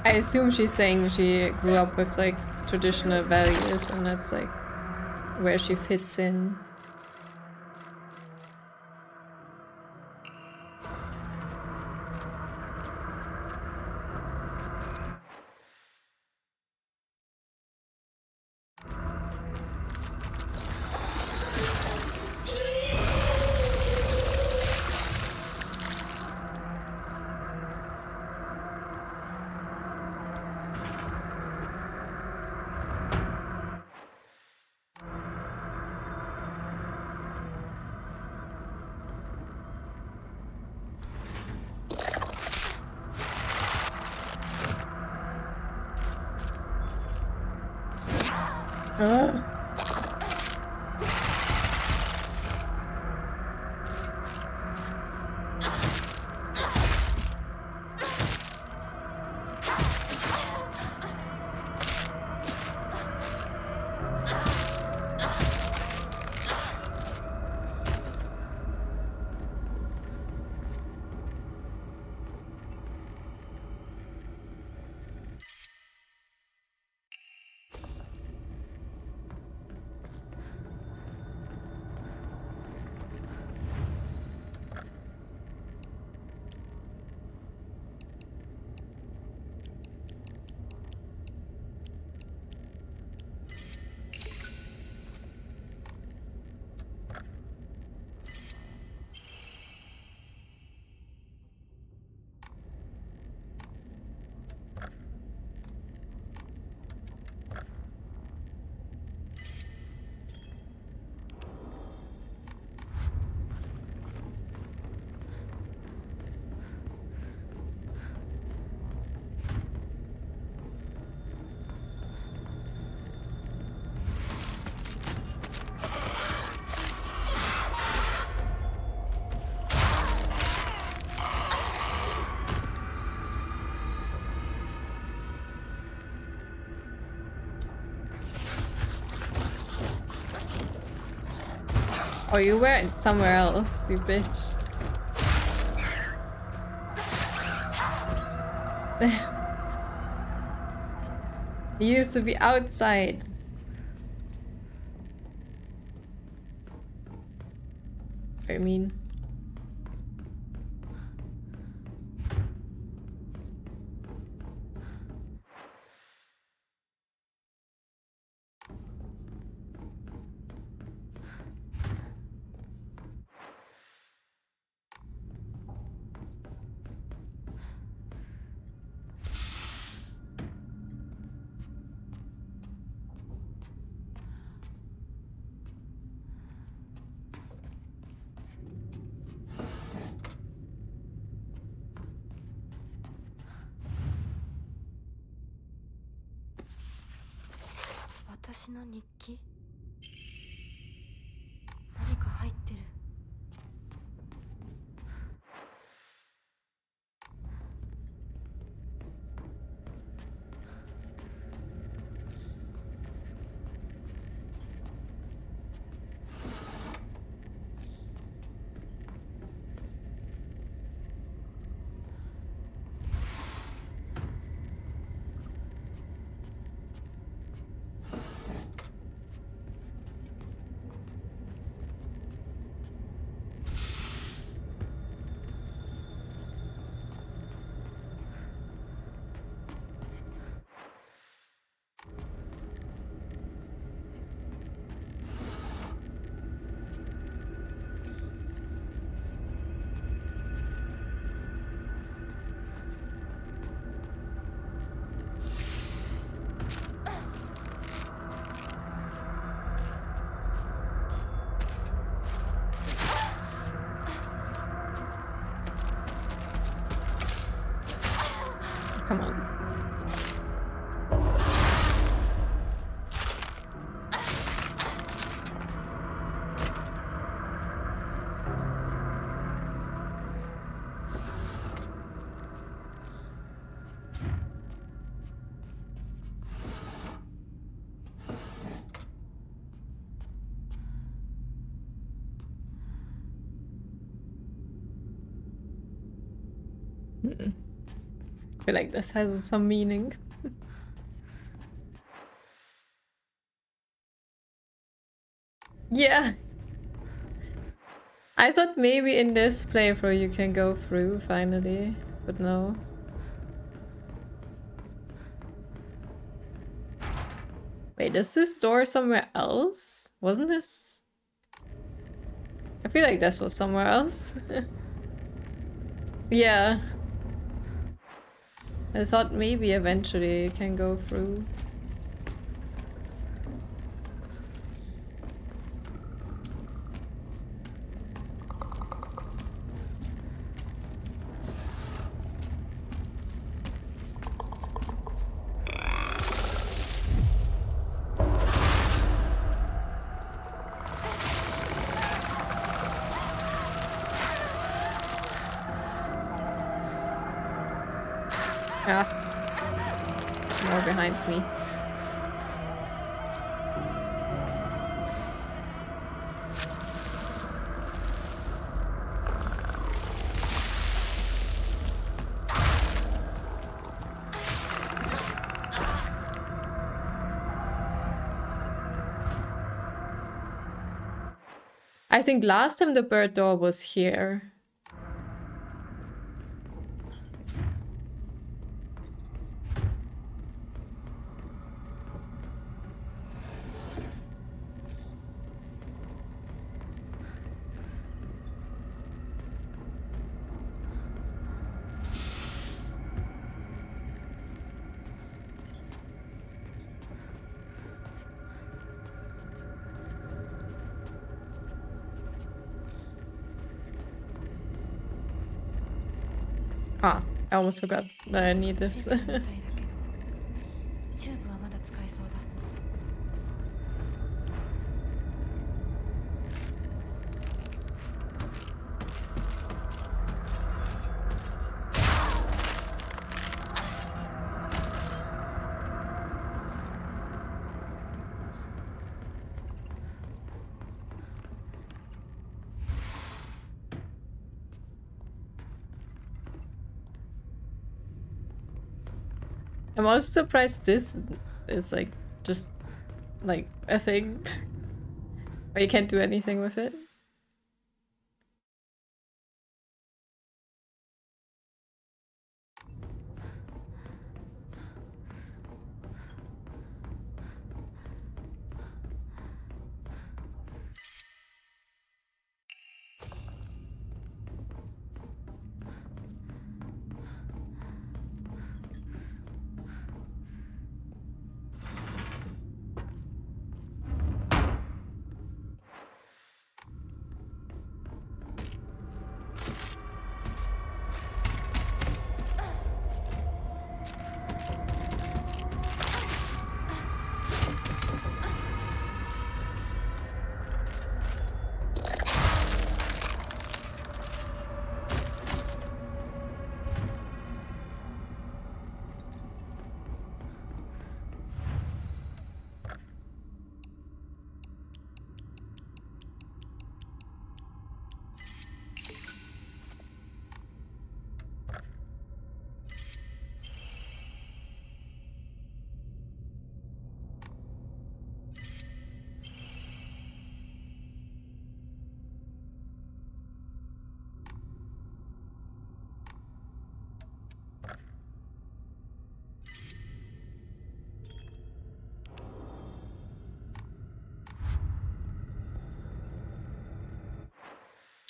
I assume she's saying she grew up with like traditional values and that's like where she fits in. Oh, you were somewhere else, you bitch. You used to be outside. I mean.私の日記？何か入ってる。Come on. I feel like this has some meaning. Yeah. I thought maybe in this playthrough you can go through finally, but no. Wait, is this door somewhere else? Wasn't this? I feel like this was somewhere else. Yeah. I thought maybe eventually you can go through. Ah, more behind me. I think last time the bird door was here. Ah, I almost forgot that I need this. I'm also surprised this is like just like a thing. Or you can't do anything with it.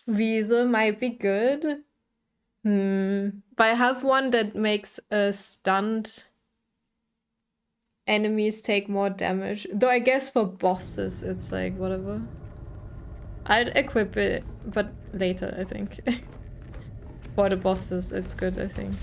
Weasel might be good. But I have one that makes stunned enemies take more damage. Though I guess for bosses it's like whatever. I'd equip it, but later I think. For the bosses it's good, I think.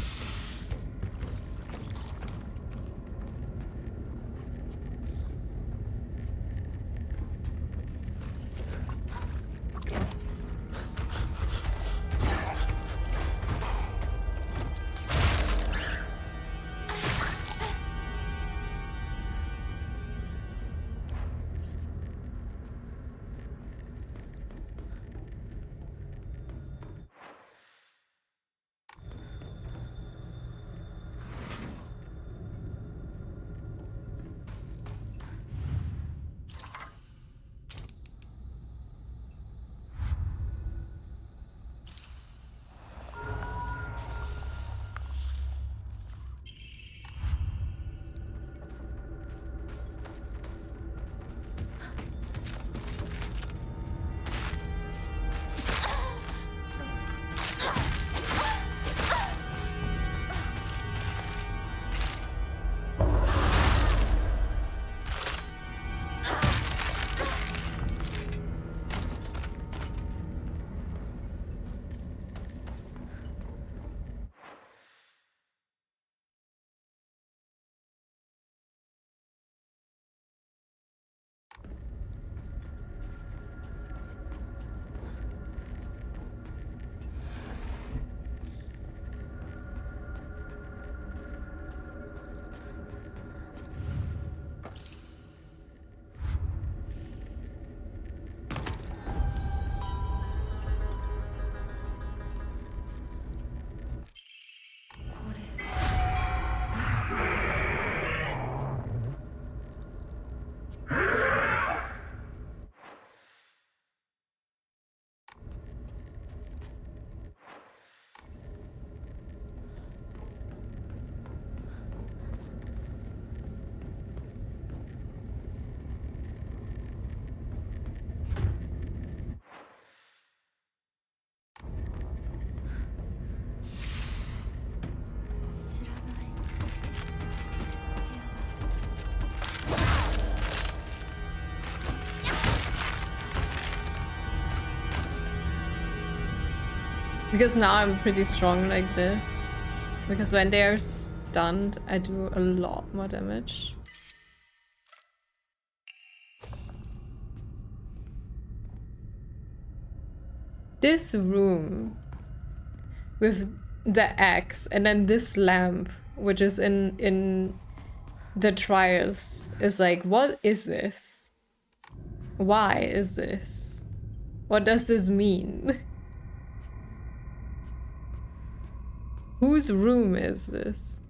Because now I'm pretty strong like this. Because when they are stunned, I do a lot more damage. This room with the axe and then this lamp, which is in the trials, is like, what is this? Why is this? What does this mean? Whose room is this?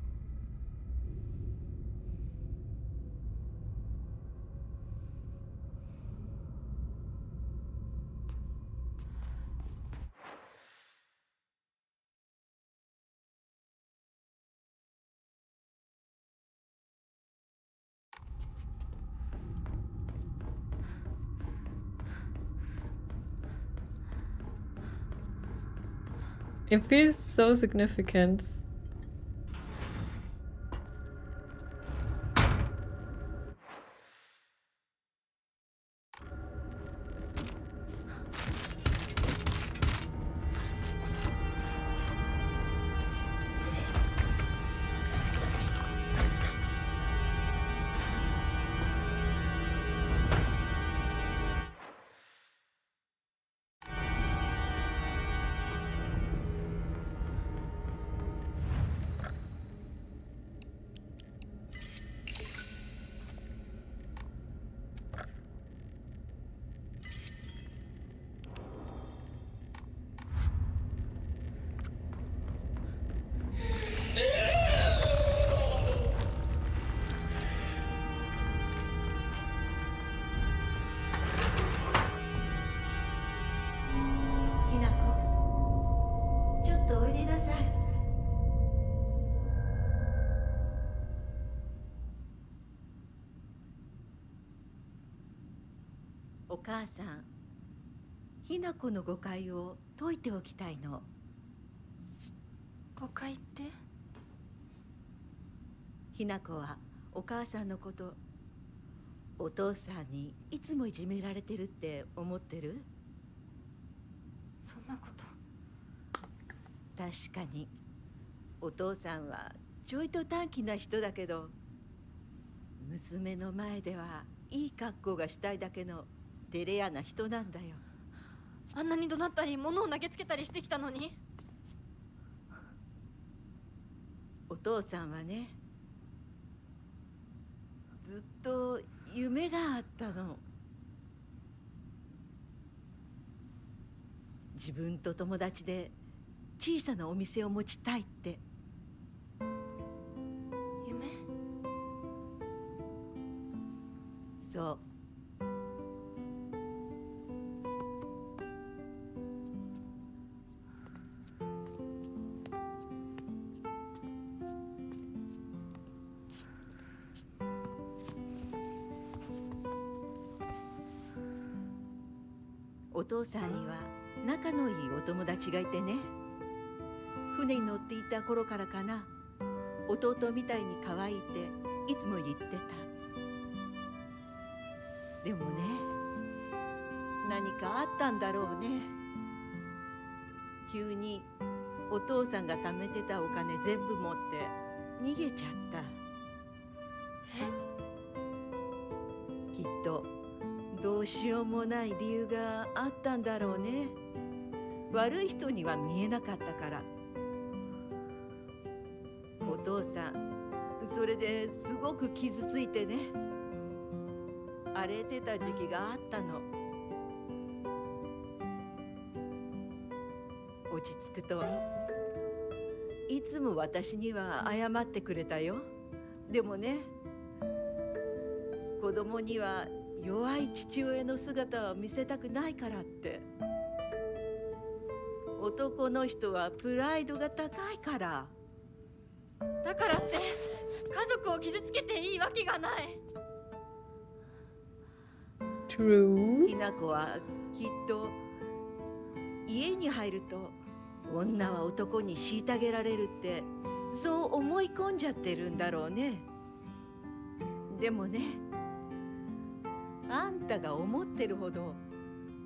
It feels so significant.お母さん、ひな子の誤解を解いておきたいの。誤解って？ひな子はお母さんのこと、お父さんにいつもいじめられてるって思ってる？そんなこと。確かにお父さんはちょいと短気な人だけど、娘の前ではいい格好がしたいだけの照れ屋な人なんだよ。あんなに怒鳴ったり物を投げつけたりしてきたのに。お父さんはね、ずっと夢があったの。自分と友達で小さなお店を持ちたいって。夢？そう。お父さんには仲のいいお友達がいてね、船に乗っていた頃からかな、弟みたいに可愛いっていつも言ってた。でもね、何かあったんだろうね。急にお父さんが貯めてたお金全部持って逃げちゃった。きっとどうしようもない理由があったんだろうね。悪い人には見えなかったから。お父さん、それですごく傷ついてね、荒れてた時期があったの。落ち着くといつも私には謝ってくれたよ。でもね、子供には弱い父親の姿を見せたくないからって。男の人はプライドが高いから。だからって家族を傷つけていいわけがない。True。ひな子はきっと家に入ると女は男に虐げられるってそう思い込んじゃってるんだろうね。でもね、あんたが思ってるほど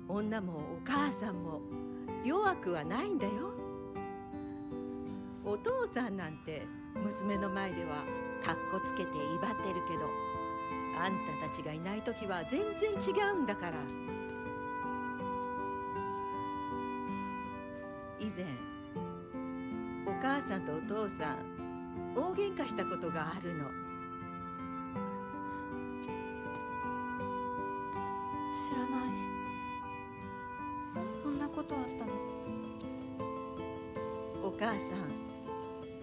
女もお母さんも弱くはないんだよ。お父さんなんて娘の前ではカッコつけて威張ってるけど、あんたたちがいない時は全然違うんだから。以前お母さんとお父さん大喧嘩したことがあるの。知らない。そんなことあったの？お母さん、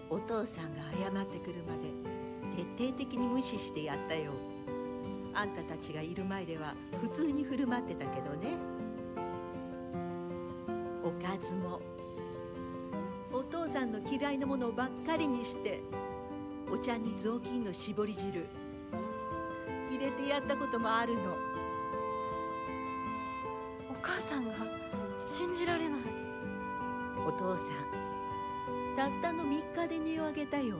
お父さんが謝ってくるまで徹底的に無視してやったよ。あんたたちがいる前では普通に振る舞ってたけどね。おかずもお父さんの嫌いなものばっかりにして、お茶に雑巾の絞り汁入れてやったこともあるの。お母さんが信じられない。お父さんたったの3日で音を上げたよ。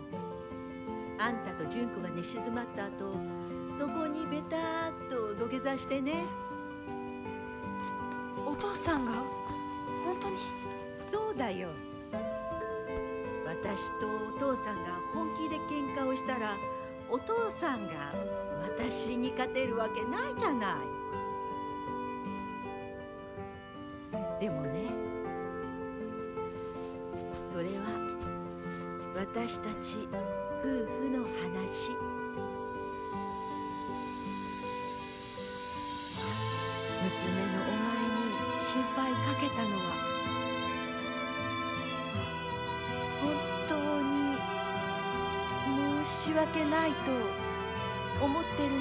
あんたと純子が寝静まった後、そこにベターっと土下座してね。お父さんが本当に？そうだよ。私とお父さんが本気で喧嘩をしたら、お父さんが私に勝てるわけないじゃない。でもね、それは私たち夫婦の話。娘のお前に心配かけたのは本当に申し訳ないと思ってるよ。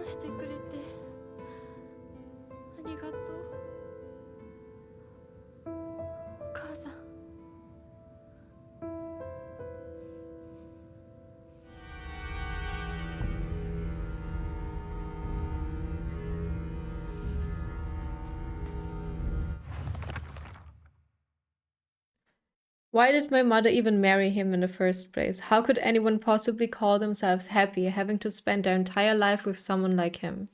話してくれてありがとう。お母さん。Why did my mother even marry him in the first place? How could anyone possibly call themselves happy having to spend their entire life with someone like him?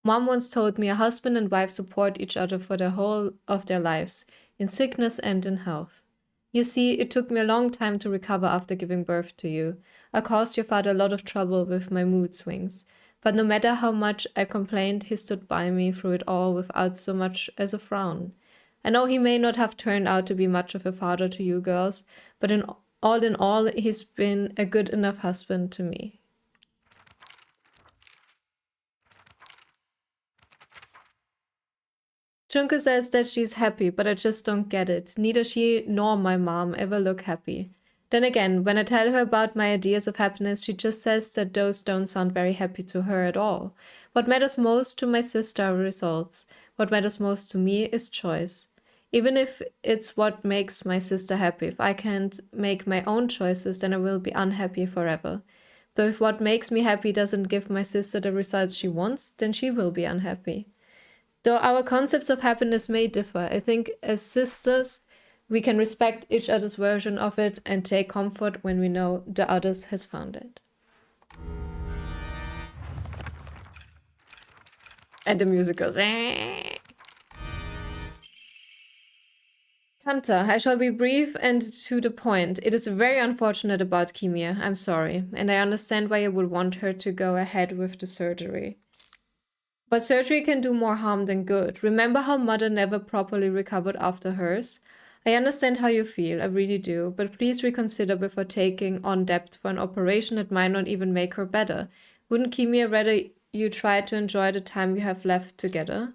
Mom once told me a husband and wife support each other for the whole of their lives, in sickness and in health. You see, it took me a long time to recover after giving birth to you. I caused your father a lot of trouble with my mood swings. But no matter how much I complained, he stood by me through it all without so much as a frown. I know he may not have turned out to be much of a father to you girls, but in all, he's been a good enough husband to me. Junko says that she's happy, but I just don't get it. Neither she nor my mom ever look happy. Then again, when I tell her about my ideas of happiness, she just says that those don't sound very happy to her at all. What matters most to my sister are results. What matters most to me is choice. Even if it's what makes my sister happy, if I can't make my own choices, then I will be unhappy forever. But if what makes me happy doesn't give my sister the results she wants, then she will be unhappy. Though our concepts of happiness may differ, I think as sisters, we can respect each other's version of it and take comfort when we know the others has found it. And the music goes... Kanta, I shall be brief and to the point. It is very unfortunate about Kimia. I'm sorry, and I understand why you would want her to go ahead with the surgery. But surgery can do more harm than good. Remember how Mother never properly recovered after hers? I understand how you feel, I really do, but please reconsider before taking on debt for an operation that might not even make her better. Wouldn't Kimia rather you try to enjoy the time you have left together?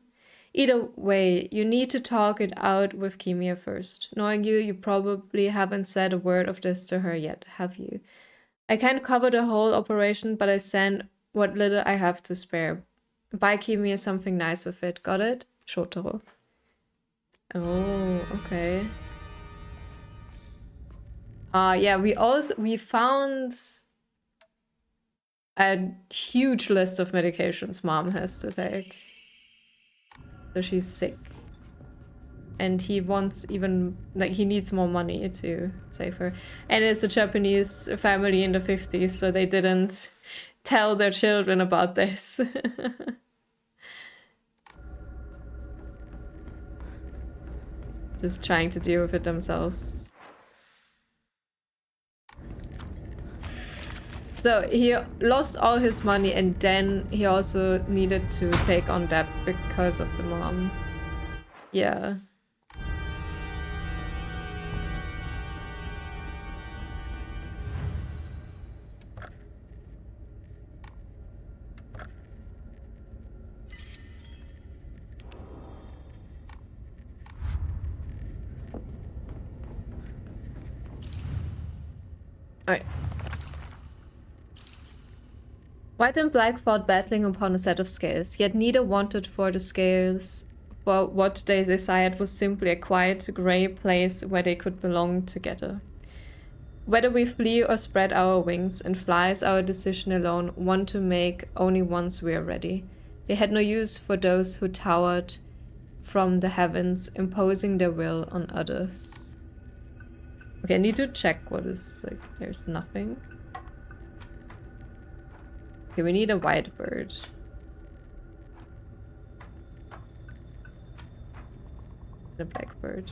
Either way, you need to talk it out with Kimia first. Knowing you, you probably haven't said a word of this to her yet, have you? I can't cover the whole operation, but I send what little I have to spare. Buy Kimia something nice with it, got it? Shotaro. Oh, okay. Yeah, we found a huge list of medications Mom has to take. So she's sick. And he wants even, like, he needs more money to save her. And it's a Japanese family in the 50s, so they didn't tell their children about this. Just trying to deal with it themselves. So he lost all his money and then he also needed to take on debt because of the mom. Yeah. Alright. White and black fought battling upon a set of scales, yet neither wanted for the scales, for what they desired was simply a quiet, grey place where they could belong together. Whether we flee or spread our wings and fly is our decision alone, one to make only once we are ready. They had no use for those who towered from the heavens, imposing their will on others. Okay, I need to check what is, like, there's nothing. Okay, we need a white bird. A black bird.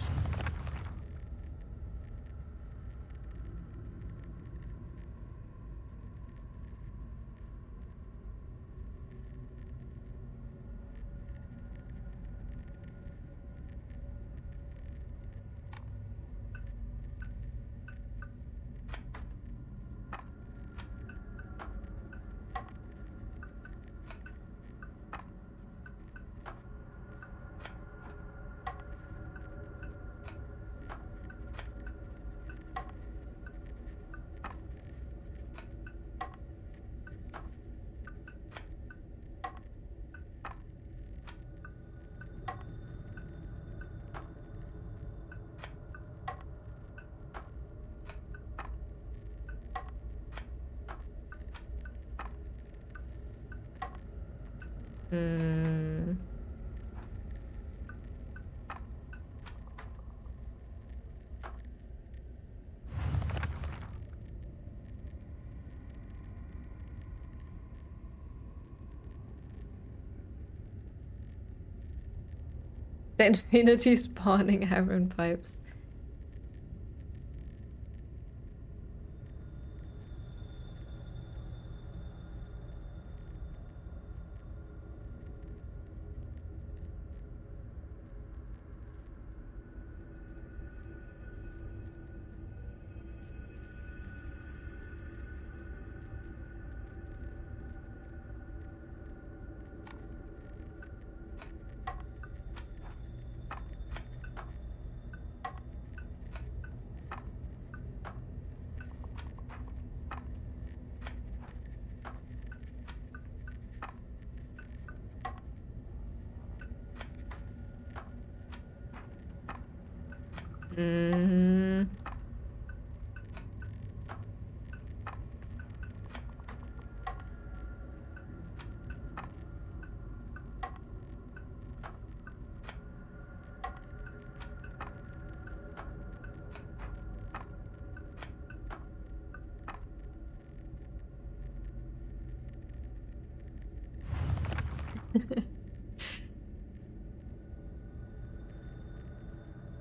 The infinity spawning iron pipes.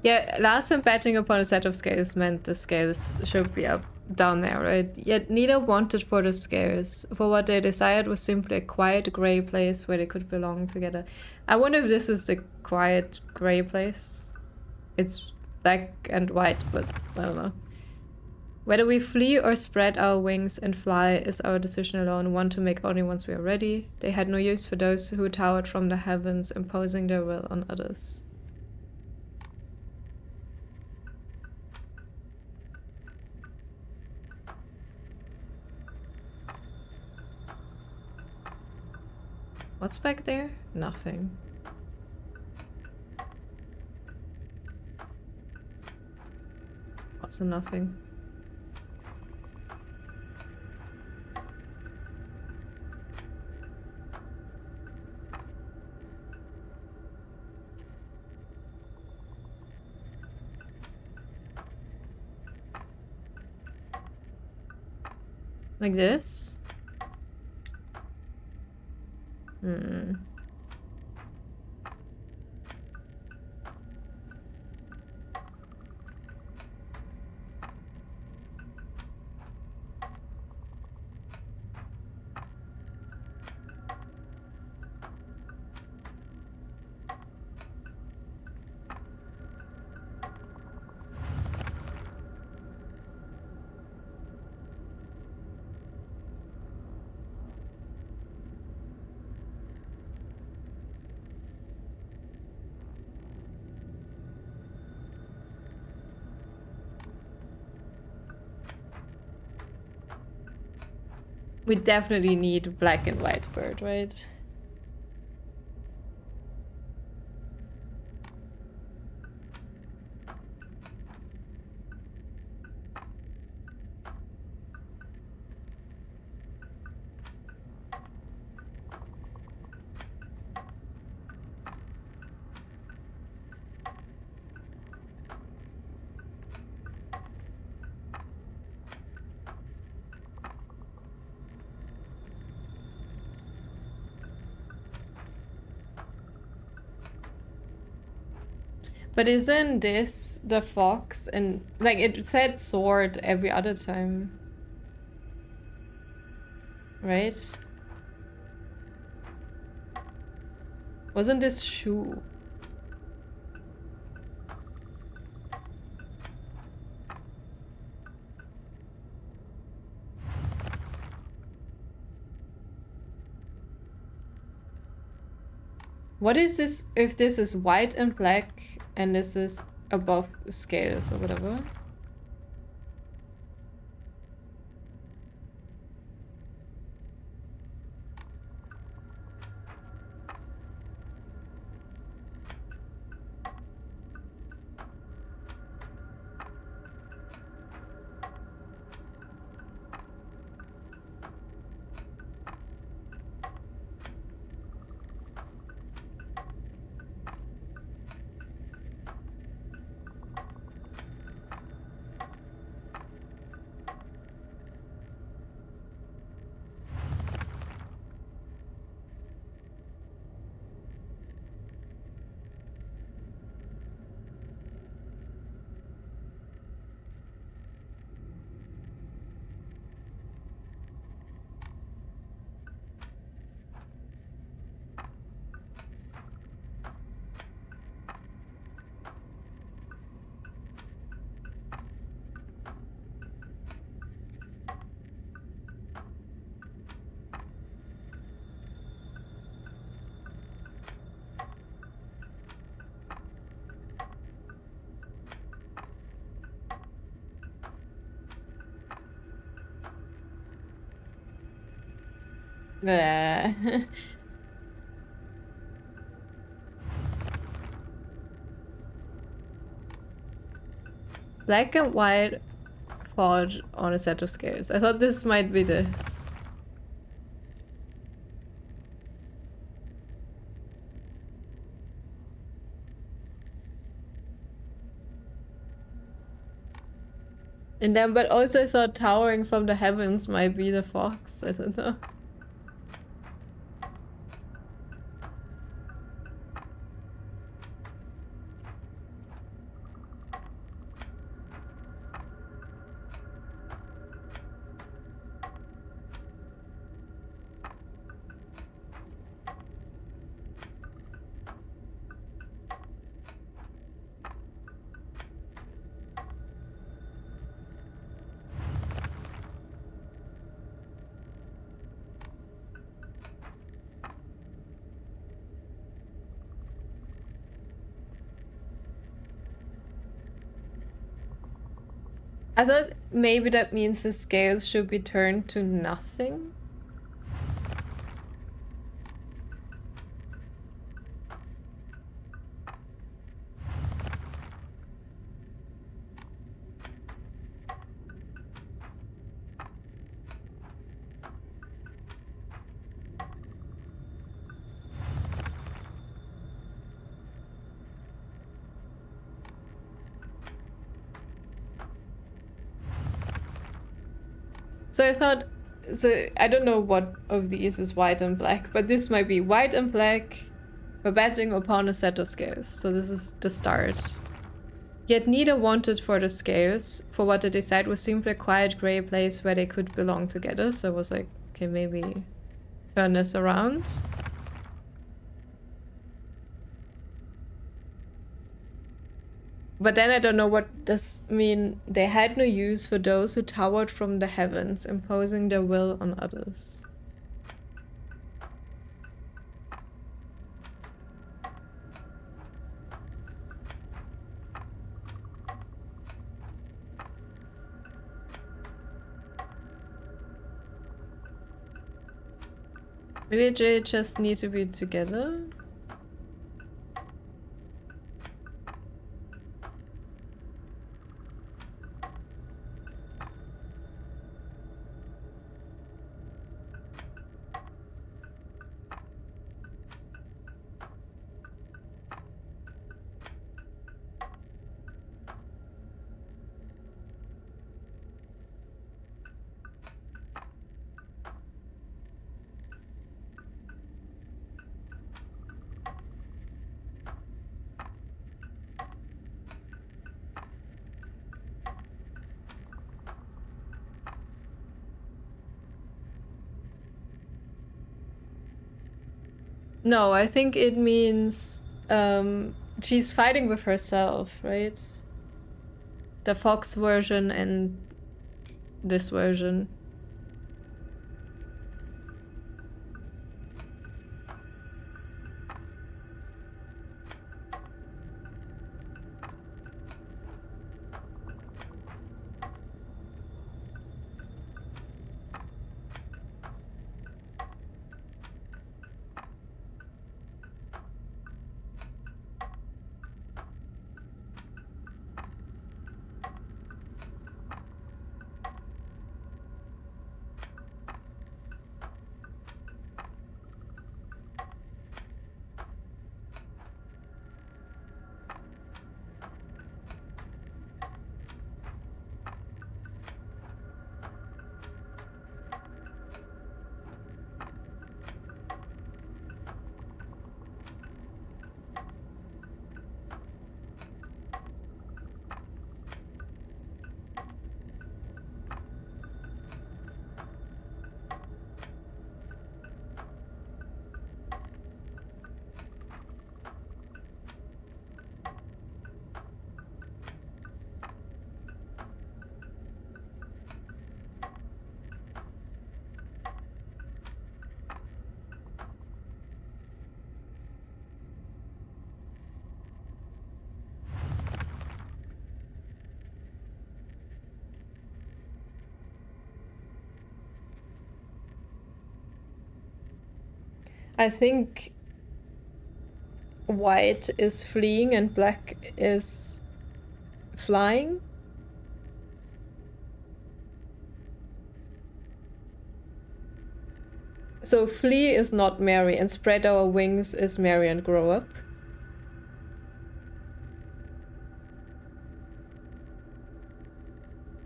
Yeah, last time batching upon a set of scales meant the scales should be up down there, right? Yet neither wanted for the scales, for what they desired was simply a quiet grey place where they could belong together. I wonder if this is the quiet grey place. It's black and white, but I don't know. Whether we flee or spread our wings and fly is our decision alone, one to make only once we are ready. They had no use for those who towered from the heavens, imposing their will on others. What's back there? Nothing. Also nothing. Like this? We definitely need black and white bird, right? But isn't this the fox? And like it said sword every other time. Right? Wasn't this shoe? What is this if this is white and black and this is above scales or whatever? Bleh. Black and white forged on a set of scales. I thought this might be this. And then, but also I thought towering from the heavens might be the fox. I don't know. I thought maybe that means the scales should be turned to nothing. So I thought, so I don't know what of these is white and black, but this might be white and black, but betting upon a set of scales. So this is the start. Yet neither wanted for the scales, for what they decided was simply a quiet grey place where they could belong together. So I was like, okay, maybe turn this around. But then I don't know what does mean. They had no use for those who towered from the heavens, imposing their will on others. Maybe they just need to be together? No, I think it means she's fighting with herself, right? The Fox version and this version. I think white is fleeing and black is flying. So flee is not marry and spread our wings is marry and grow up.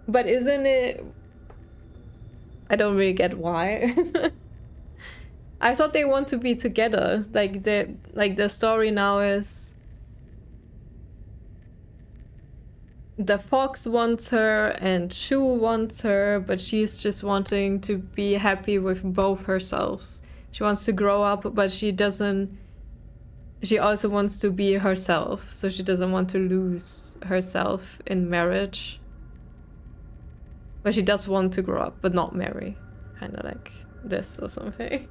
But isn't it... I don't really get why. I thought they want to be together. Like the story now is the fox wants her and Shu wants her, but she's just wanting to be happy with both herselves. She wants to grow up, but she also wants to be herself, so she doesn't want to lose herself in marriage. But she does want to grow up, but not marry. Kind of like this or something.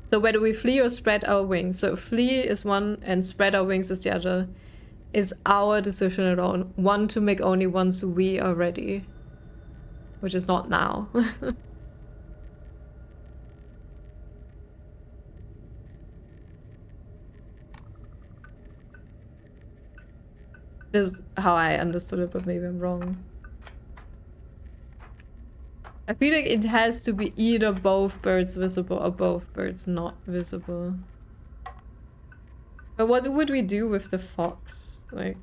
So whether we flee or spread our wings. So flee is one and spread our wings is the other. Is our decision at all. One to make only once we are ready. Which is not now. This is how I understood it, but maybe I'm wrong. I feel like it has to be either both birds visible or both birds not visible. But what would we do with the fox? Like...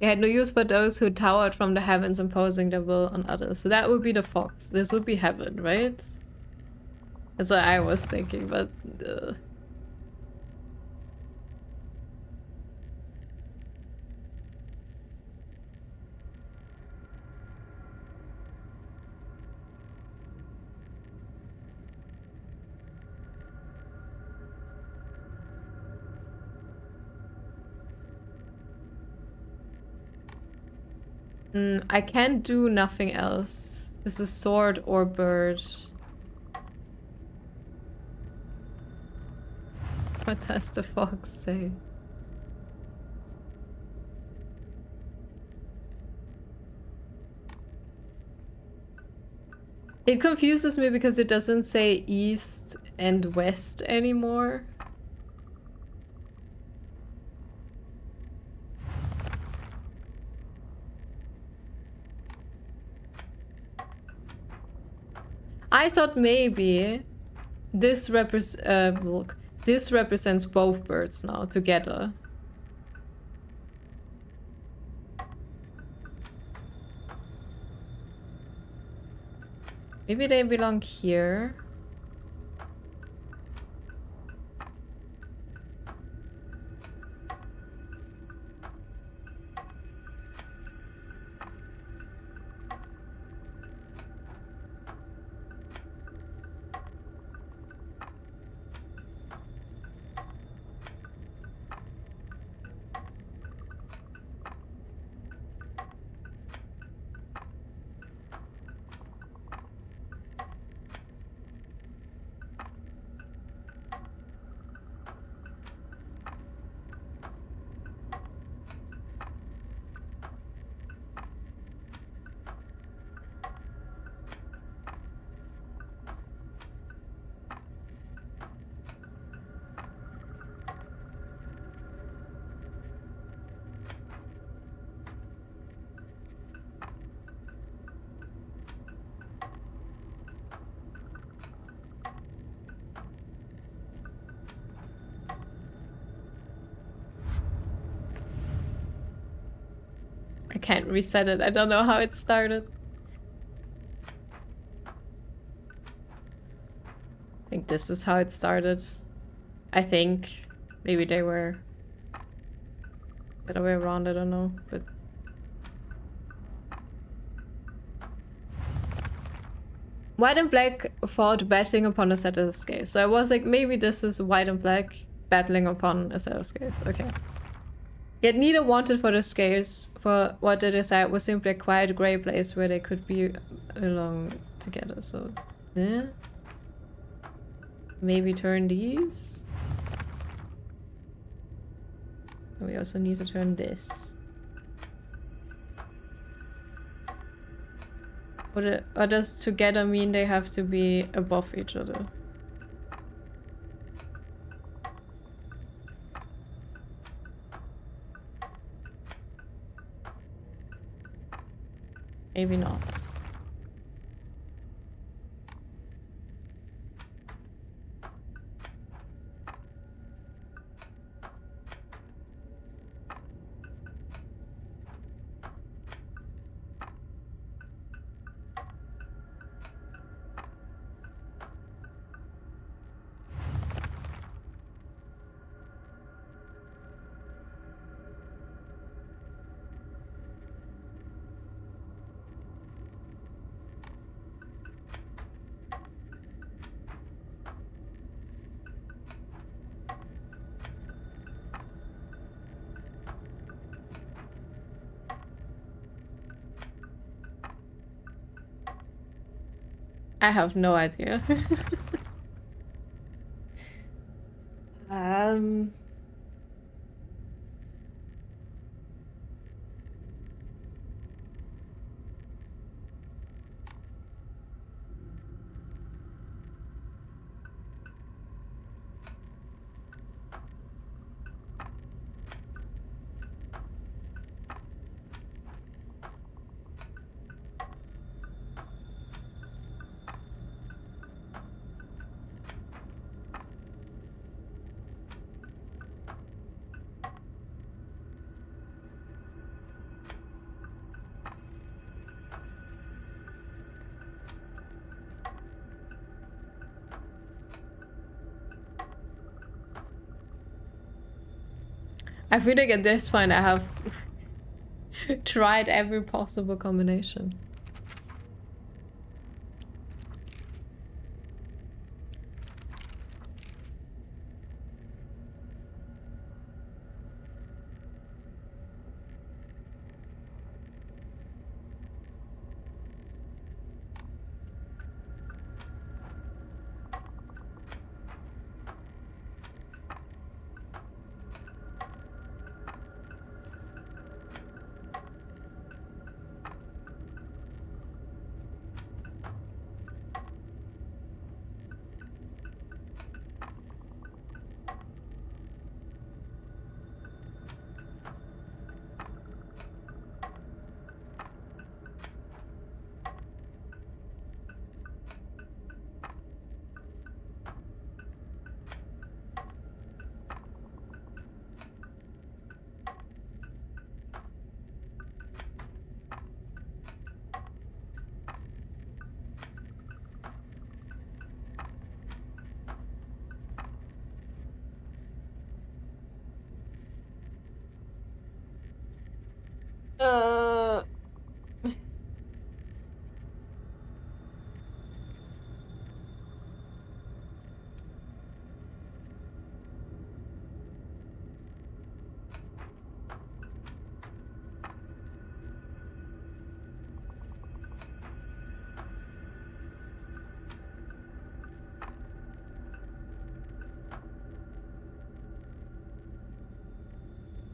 It had no use for those who towered from the heavens imposing their will on others. So that would be the fox. This would be heaven, right? That's what I was thinking, but... I can't do nothing else. This is sword or bird. What does the fox say? It confuses me because it doesn't say east and west anymore. I thought maybe this represents both birds now together. Maybe they belong here. I can't reset it. I don't know how it started. I think this is how it started. I think. Maybe they were the other way around, I don't know. But White and Black fought battling upon a set of scales. So I was like, maybe this is White and Black battling upon a set of scales. Okay. Yet neither wanted for the scales, for what they desired was simply a quiet grey place where they could be along together. So, yeah. Maybe turn these. And we also need to turn this. Or does together mean they have to be above each other? Maybe not. I have no idea. I feel like at this point I have tried every possible combination.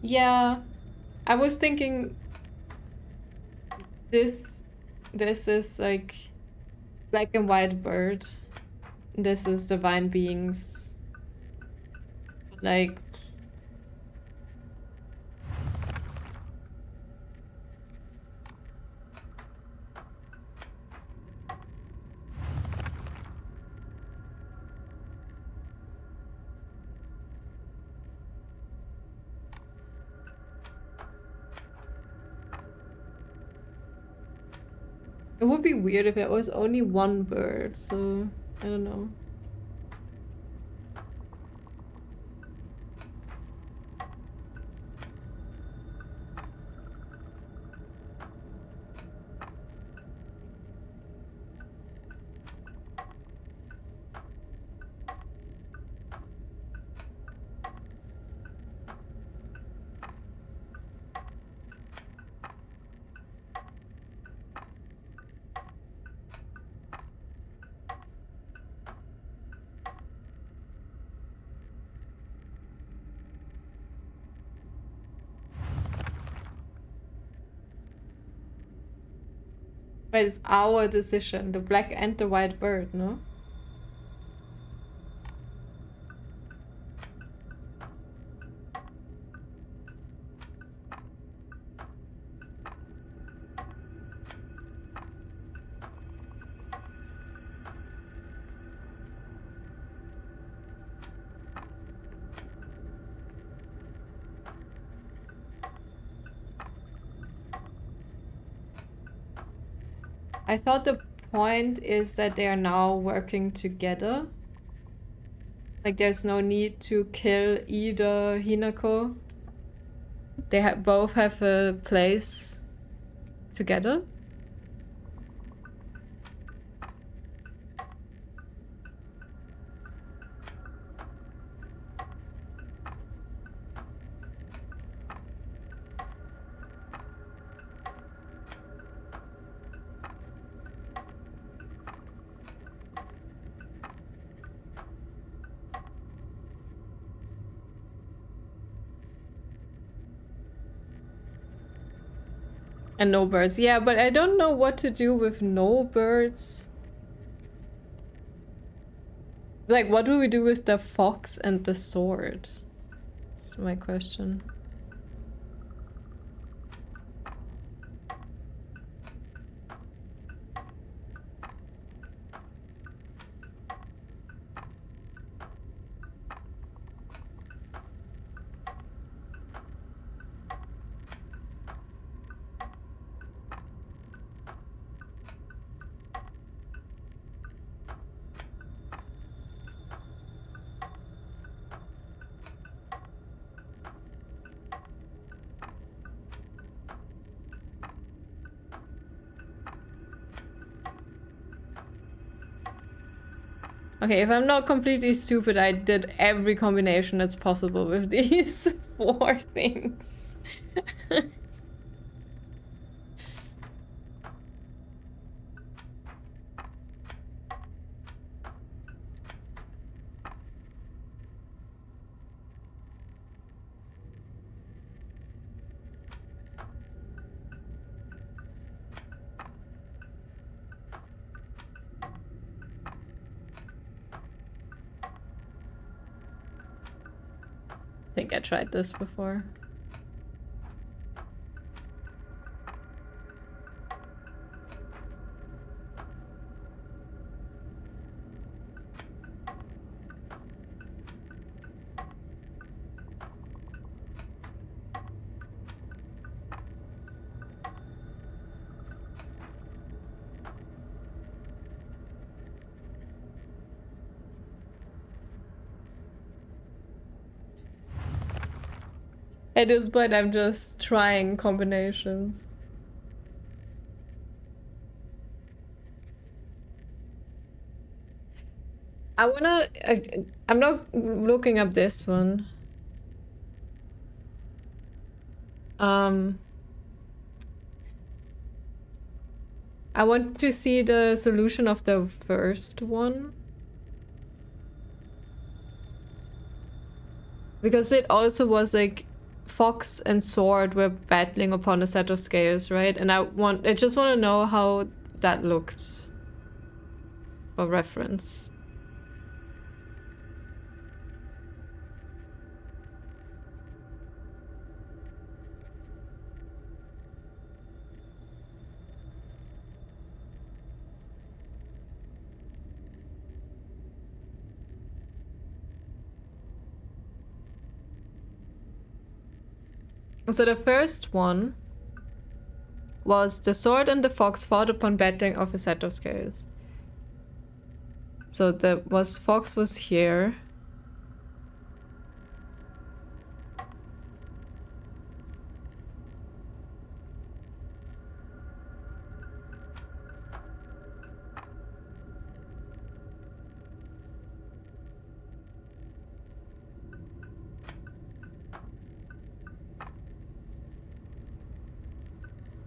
Yeah, I was thinking this is like black and white bird. This is divine beings. Like it would be weird if it was only one bird, so I don't know. But it's our decision, the black and the white bird, no? I thought the point is that they are now working together. Like there's no need to kill either Hinako. They both have a place together. And no birds. Yeah, but I don't know what to do with no birds. Like, what do we do with the fox and the sword? That's my question. Okay, if I'm not completely stupid, I did every combination that's possible with these 4 things. I think I tried this before. At this point, I'm just trying combinations. I wanna... I'm not looking up this one. I want to see the solution of the first one. Because it also was like Fox and Sword were battling upon a set of scales, right? And I just want to know how that looked for reference. So the first one was the Sword and the Fox fought upon battling of a set of scales. So Fox was here.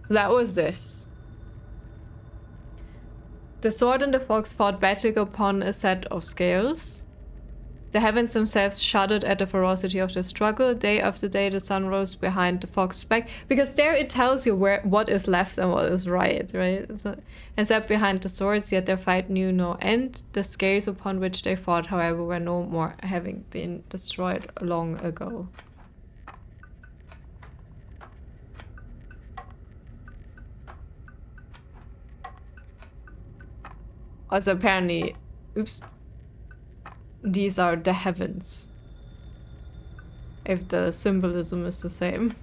So that was this. The Sword and the Fox fought battling upon a set of scales. The heavens themselves shuddered at the ferocity of the struggle. Day after day the sun rose behind the Fox's back. Because there it tells you what is left and what is right? So, and sat behind the swords, yet their fight knew no end. The scales upon which they fought, however, were no more, having been destroyed long ago. Also, apparently, oops, these are the heavens. If the symbolism is the same.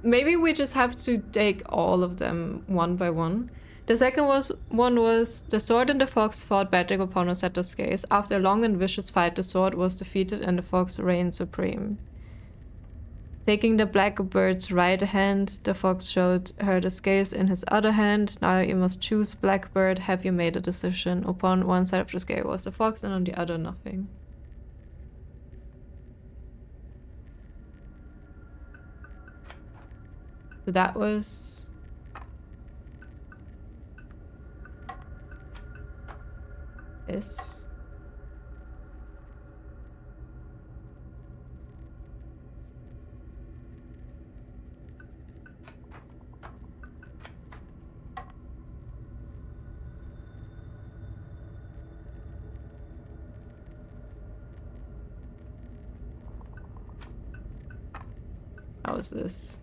Maybe we just have to take all of them one by one. The second one was the Sword and the Fox fought battling upon a set of scales. After a long and vicious fight, the Sword was defeated and the Fox reigned supreme. Taking the Blackbird's right hand, the Fox showed her the scales in his other hand. Now you must choose, Blackbird. Have you made a decision? Upon one side of the scale was the Fox and on the other nothing. So that was... this. How is this?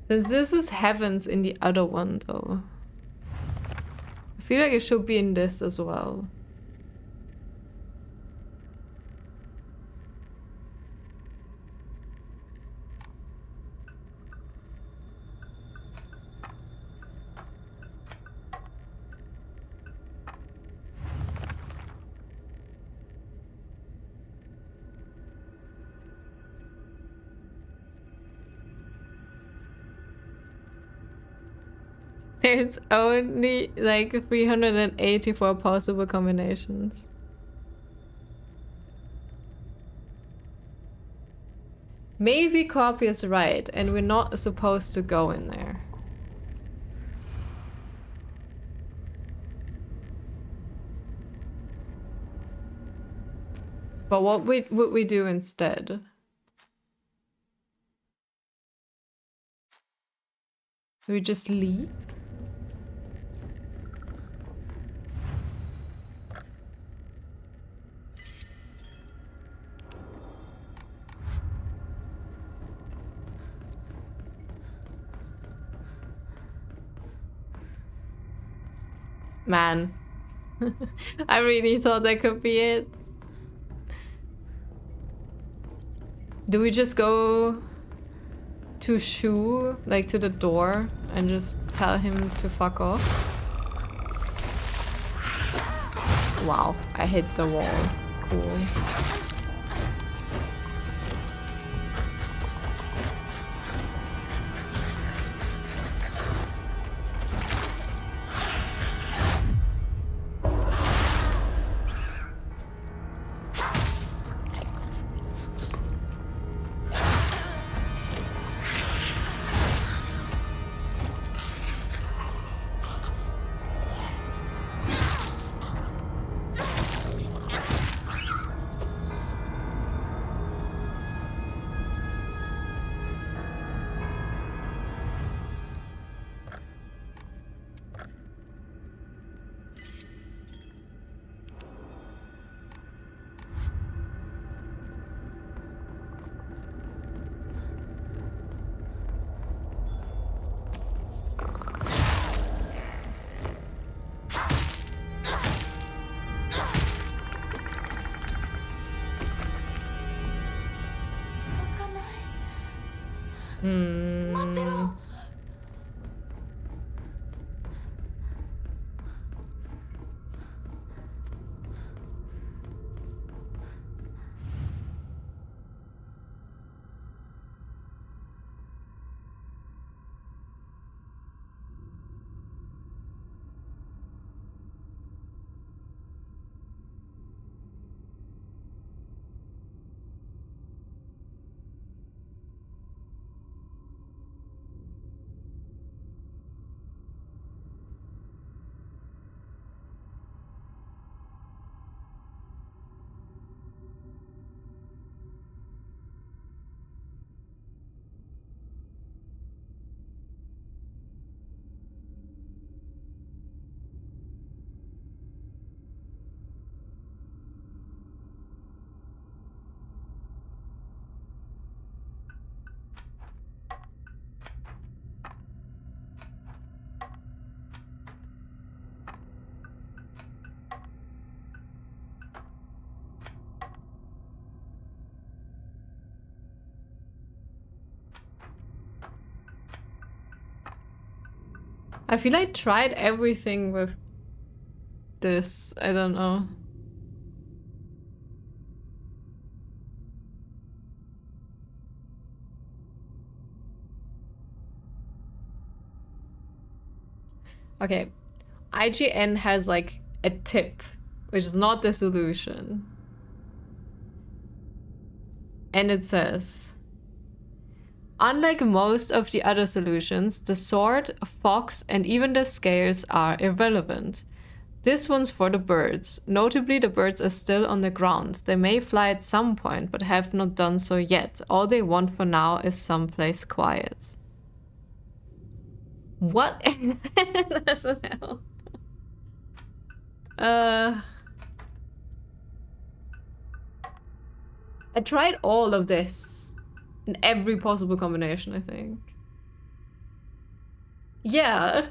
Since this is heavens in the other one, though. I feel like it should be in this as well. There's only like 384 possible combinations. Maybe Copy is right and we're not supposed to go in there. But what would we do instead? Do we just leave? Man, I really thought that could be it. Do we just go to Shu, like to the door, and just tell him to fuck off? Wow, I hit the wall. Cool. I feel I tried everything with this. I don't know. Okay, IGN has like a tip, which is not the solution. And it says, unlike most of the other solutions, the sword, fox, and even the scales are irrelevant. This one's for the birds. Notably, the birds are still on the ground. They may fly at some point, but have not done so yet. All they want for now is someplace quiet. What in the hell? I tried all of this in every possible combination, I think. Yeah.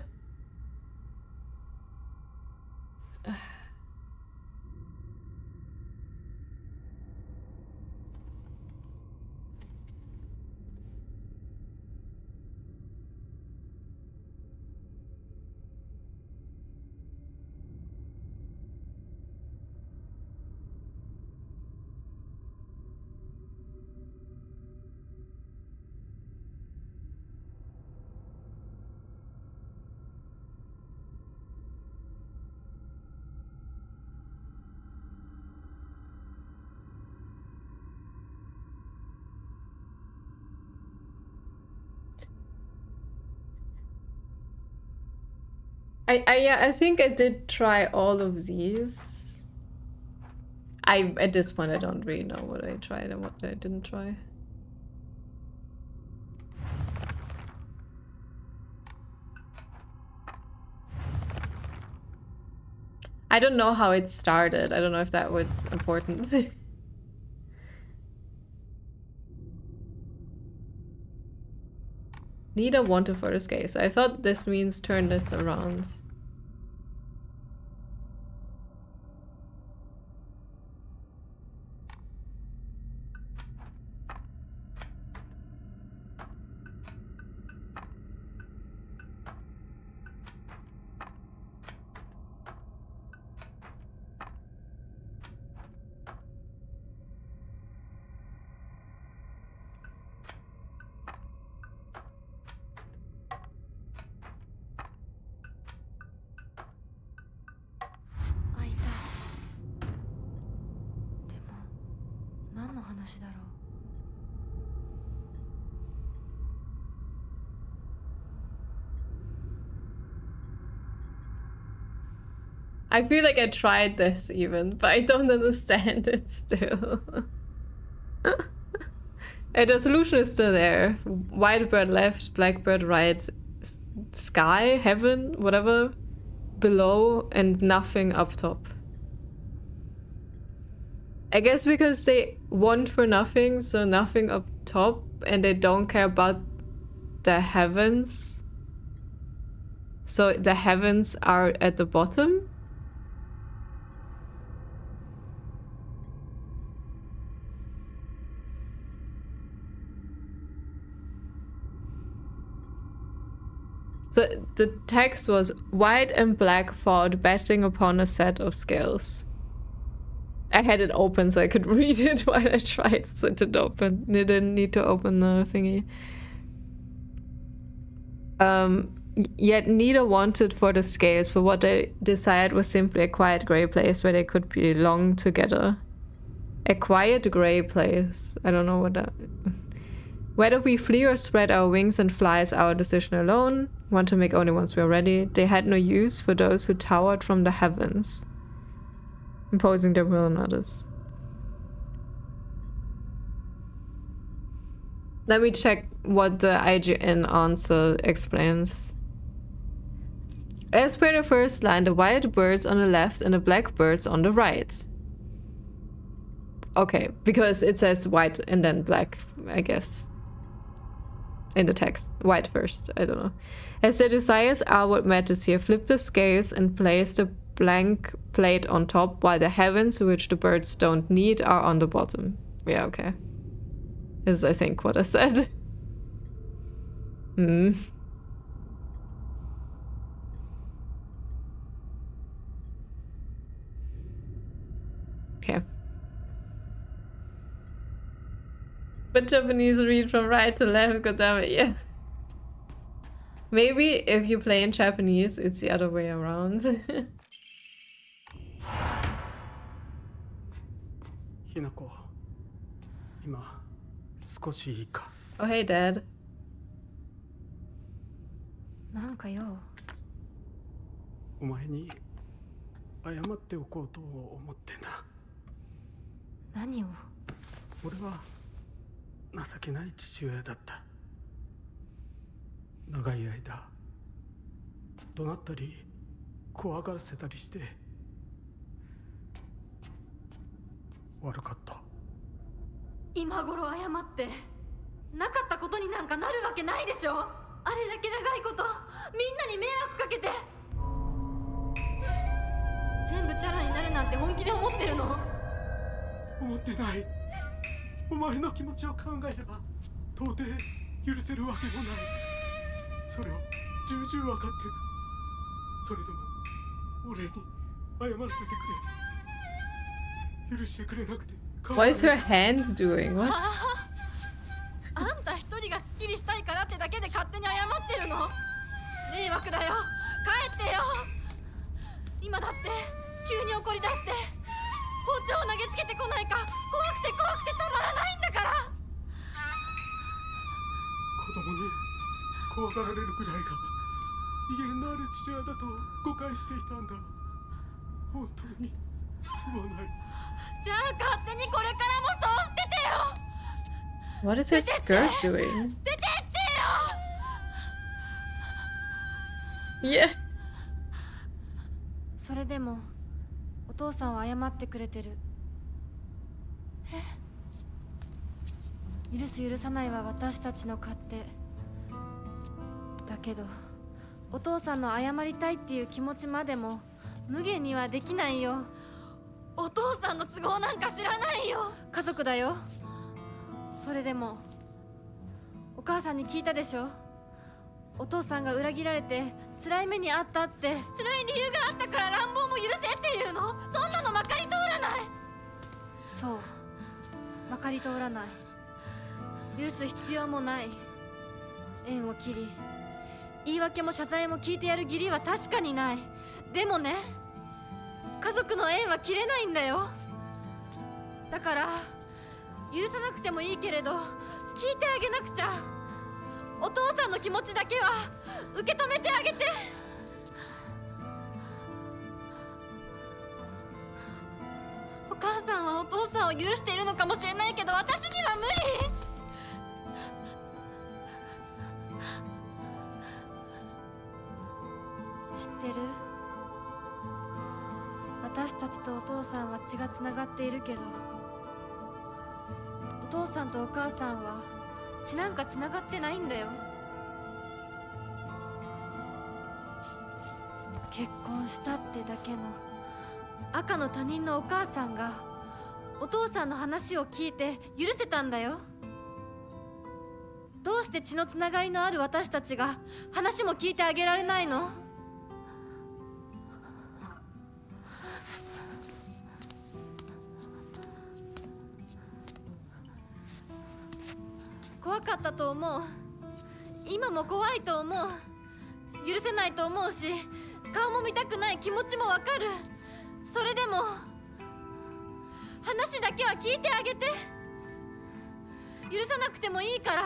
I think I did try all of these. At this point I don't really know what I tried and what I didn't try. I don't know how it started. I don't know if that was important. Need a want to photo scale. I thought this means turn this around. I feel like I tried this even, but I don't understand it still. The solution is still there. White bird left, black bird right, sky, heaven, whatever, below, and nothing up top. I guess because they want for nothing, so nothing up top, and they don't care about the heavens. So the heavens are at the bottom. So the text was white and black fought, betting upon a set of scales. I had it open so I could read it while I tried, so it didn't open. It didn't need to open the thingy. Yet neither wanted for the scales, for what they desired was simply a quiet grey place where they could belong together. A quiet grey place. I don't know what that... Whether we flee or spread our wings and fly is our decision alone. Want to make only once we are ready. They had no use for those who towered from the heavens, imposing their will on others. Let me check what the IGN answer explains. As per the first line, the white birds on the left and the black birds on the right. Okay, because it says white and then black, I guess. In the text. White first, I don't know. As their desires are what matters here, flip the scales and place the blank plate on top, while the heavens, which the birds don't need, are on the bottom. Yeah, okay. Is, I think, what I said. Okay. But Japanese read from right to left, goddammit, yeah. Maybe if you play in Japanese, it's the other way around. Hinako, 今少しいいか? Oh, hey, Dad. なんかよ。お前に謝っておこうと思ってな。何を？俺は情けない父親だった。長い間怒鳴ったり怖がらせたりして悪かった。今頃謝ってなかったことになんかなるわけないでしょ。あれだけ長いことみんなに迷惑かけて、全部チャラになるなんて本気で思ってるの？思ってない。お前の気持ちを考えれば到底許せるわけもない。それを重々分かってる。それでも俺に謝らせてくれ。許してくれなくて。What is her hand doing? What? あんた一人がスッキリしたいからってだけで勝手に謝ってるの？迷惑だよ。帰ってよ。今だって急に怒り出して包丁を投げつけてこないか怖くてたまらないんだから。子供に怖がられるくらいが威厳のある父親だと誤解していたんだ。本当にすまない。じゃあ勝手にこれからもそうしててよ。What is his skirt doing? 出てってよ。Yeah. それでもお父さんは謝ってくれてる。許す許さないは私たちの勝手だけど、お父さんの謝りたいっていう気持ちまでも無限にはできないよ。お父さんの都合なんか知らないよ。家族だよ。それでもお母さんに聞いたでしょ。お父さんが裏切られて辛い目にあったって。辛い理由があったから乱暴も許せっていうの？そんなのまかり通らない。そう、まかり通らない。許す必要もない。縁を切り言い訳も謝罪も聞いてやる義理は確かにない。でもね、家族の縁は切れないんだよ。だから許さなくてもいいけれど聞いてあげなくちゃ。お父さんの気持ちだけは受け止めてあげて。お母さんはお父さんを許しているのかもしれないけど私には無理。知ってる？私たちとお父さんは血がつながっているけど、お父さんとお母さんは血なんかつながってないんだよ。結婚したってだけの赤の他人のお母さんがお父さんの話を聞いて許せたんだよ。どうして血のつながりのある私たちが話も聞いてあげられないの？怖かったと思う。今も怖いと思う。許せないと思うし、顔も見たくない気持ちもわかる。それでも話だけは聞いてあげて。許さなくてもいいから、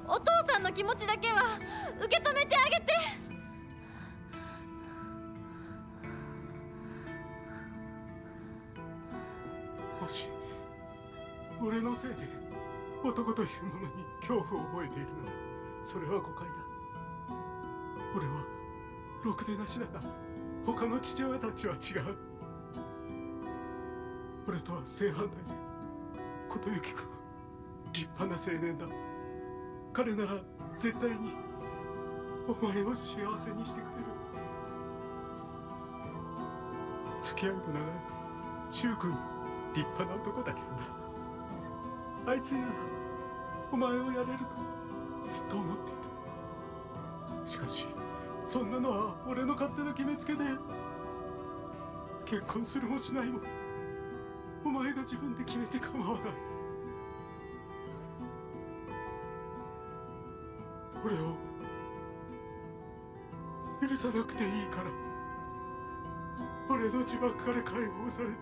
お父さんの気持ちだけは受け止めてあげて。もし俺のせいで男というものに恐怖を覚えているなら、それは誤解だ。俺はろくでなしだが、他の父親たちは違う。俺とは正反対で、琴行君は立派な青年だ。彼なら絶対にお前を幸せにしてくれる。付き合いの長い柊君、立派な男だけどな。あいつならお前をやれるとずっと思っている。しかしそんなのは俺の勝手な決めつけで、結婚するもしないもお前が自分で決めて構わない。俺を許さなくていいから、俺の呪縛から解放されて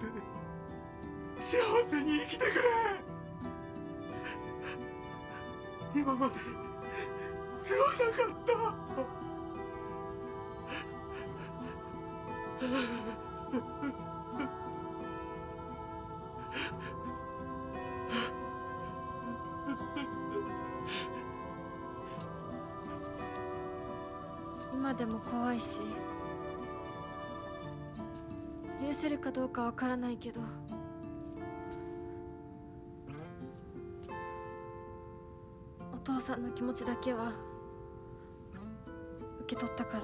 幸せに生きてくれ。今まですまなかった。今でも怖いし、許せるかどうかわからないけど、お父さんの気持ちだけは受け取ったから。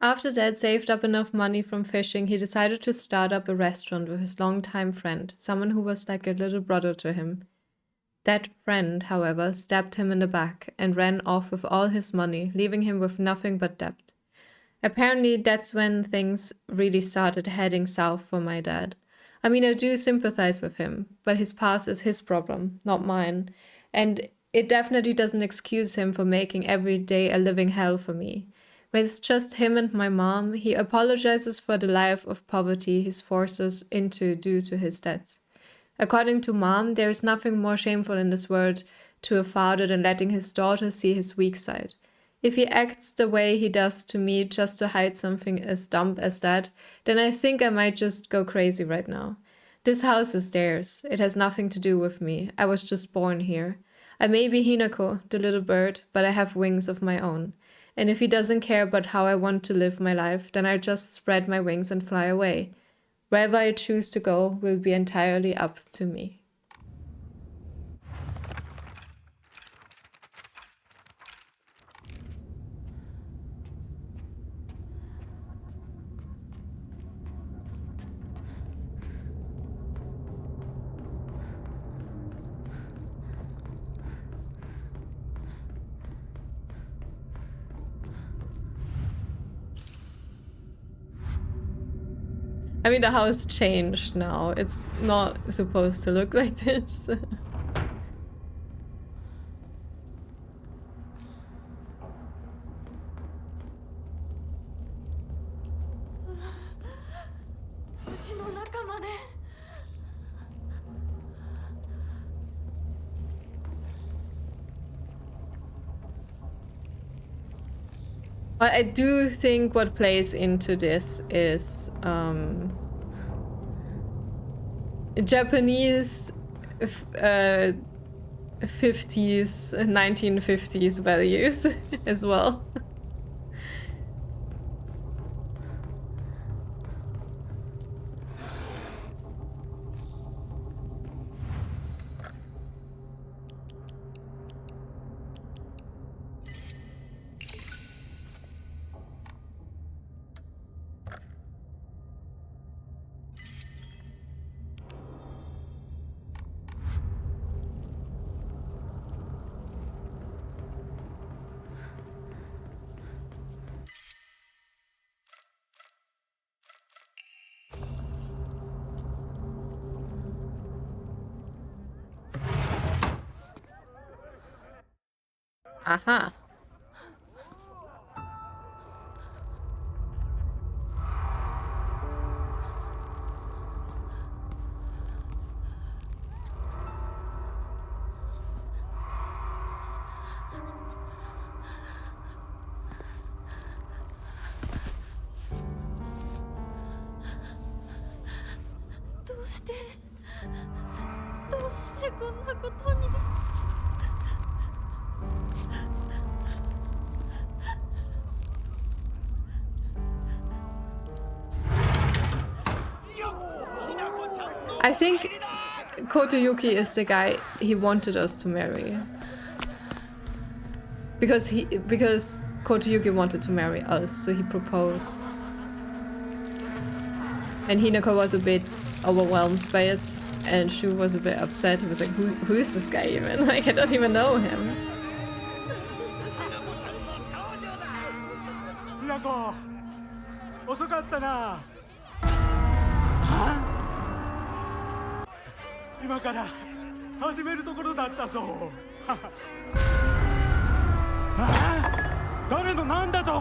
After Dad saved up enough money from fishing, he decided to start up a restaurant with his longtime friend, someone who was like a little brother to him. That friend, however, stabbed him in the back and ran off with all his money, leaving him with nothing but debt. Apparently, that's when things really started heading south for my dad. I mean, I do sympathize with him, but his past is his problem, not mine. And it definitely doesn't excuse him for making every day a living hell for me. When it's just him and my mom, he apologizes for the life of poverty he's forced us into due to his debts. According to Mom, there is nothing more shameful in this world to a father than letting his daughter see his weak side. If he acts the way he does to me just to hide something as dumb as that, then I think I might just go crazy right now. This house is theirs. It has nothing to do with me. I was just born here. I may be Hinako, the little bird, but I have wings of my own. And if he doesn't care about how I want to live my life, then I just spread my wings and fly away. Wherever I choose to go will be entirely up to me. I mean, the house changed now. It's not supposed to look like this. But I do think what plays into this is Japanese 50s, 1950s values as well. Aha. I think Kotoyuki is the guy he wanted us to marry. Because Kotoyuki wanted to marry us, so he proposed. And Hinako was a bit overwhelmed by it, and Shu was a bit upset. He was like, who is this guy even? Like, I don't even know him. Hinako! 遅かったな。今から始めるところだったぞ。誰のなんだと。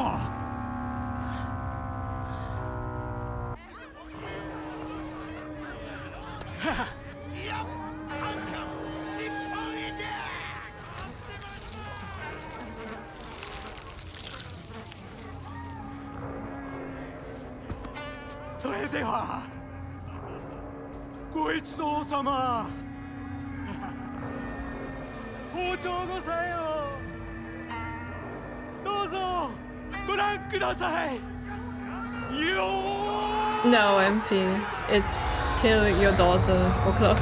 それではご一同様、包丁のさえをどうぞご覧ください。よー No, MT. It's kill your daughter o'clock.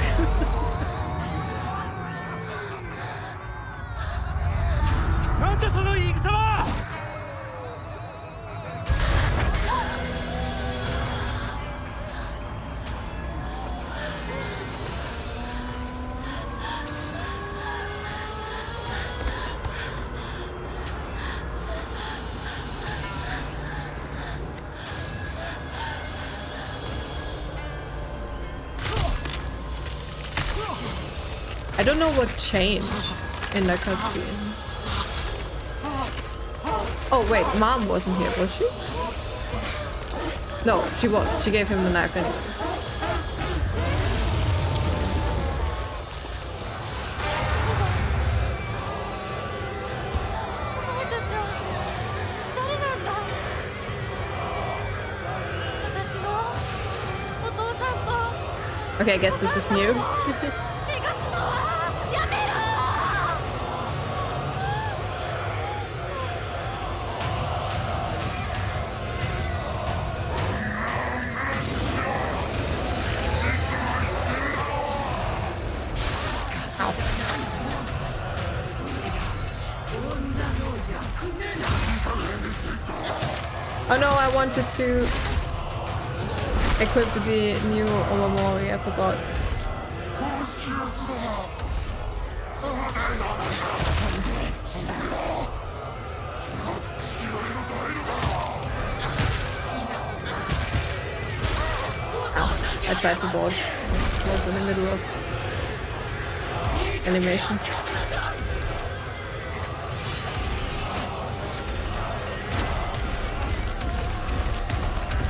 I don't know what changed in the cutscene. Oh wait, Mom wasn't here, was she? No, she was. She gave him the knife anyway. Okay, I guess this is new. Oh no, I wanted to equip the new Omamori, I forgot. I tried to dodge. I was in the middle of animation.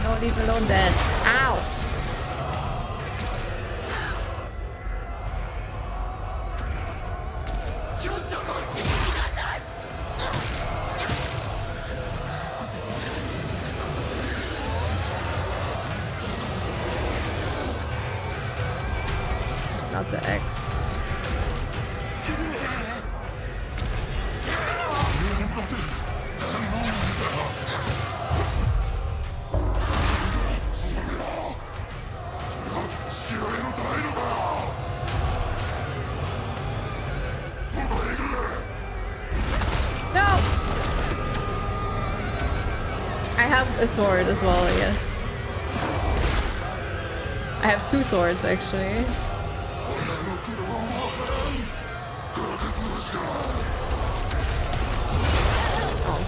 Don't leave me alone, Dad. Ow! Not the X. A sword as well, yes. I have two swords actually. Oh.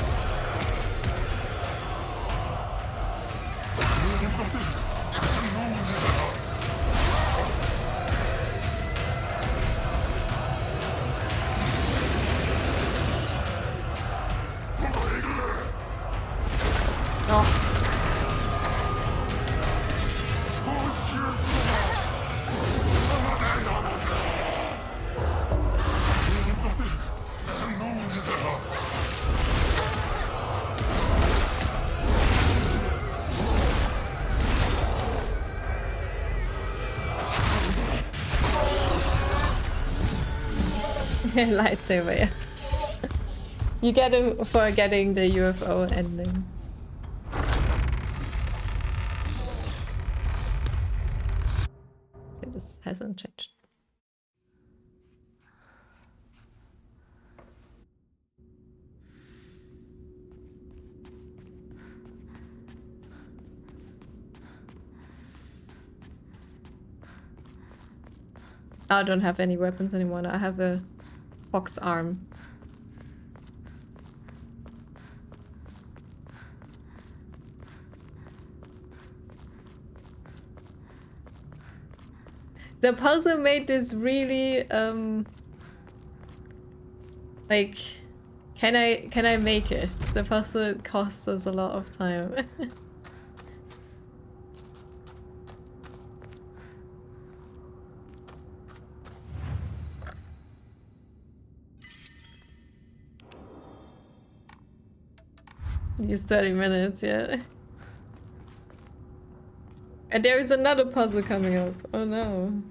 Lightsaber, yeah. You get it for getting the UFO ending. This hasn't changed. I don't have any weapons anymore. I have a fox arm. The puzzle made this really like can I make it? The puzzle costs us a lot of time. These 30 minutes, yeah. And there is another puzzle coming up. Oh no.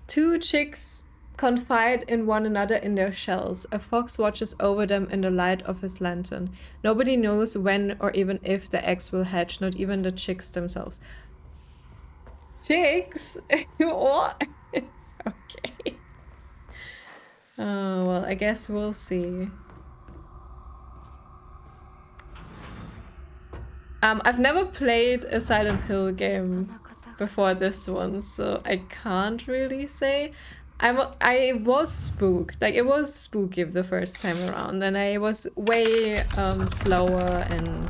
Two chicks confide in one another in their shells. A fox watches over them in the light of his lantern. Nobody knows when or even if the eggs will hatch, not even the chicks themselves. Chicks? What? Okay. Oh, well, I guess we'll see. I've never played a Silent Hill game before this one, so I can't really say. I was spooked. Like, it was spooky the first time around, and I was way slower, and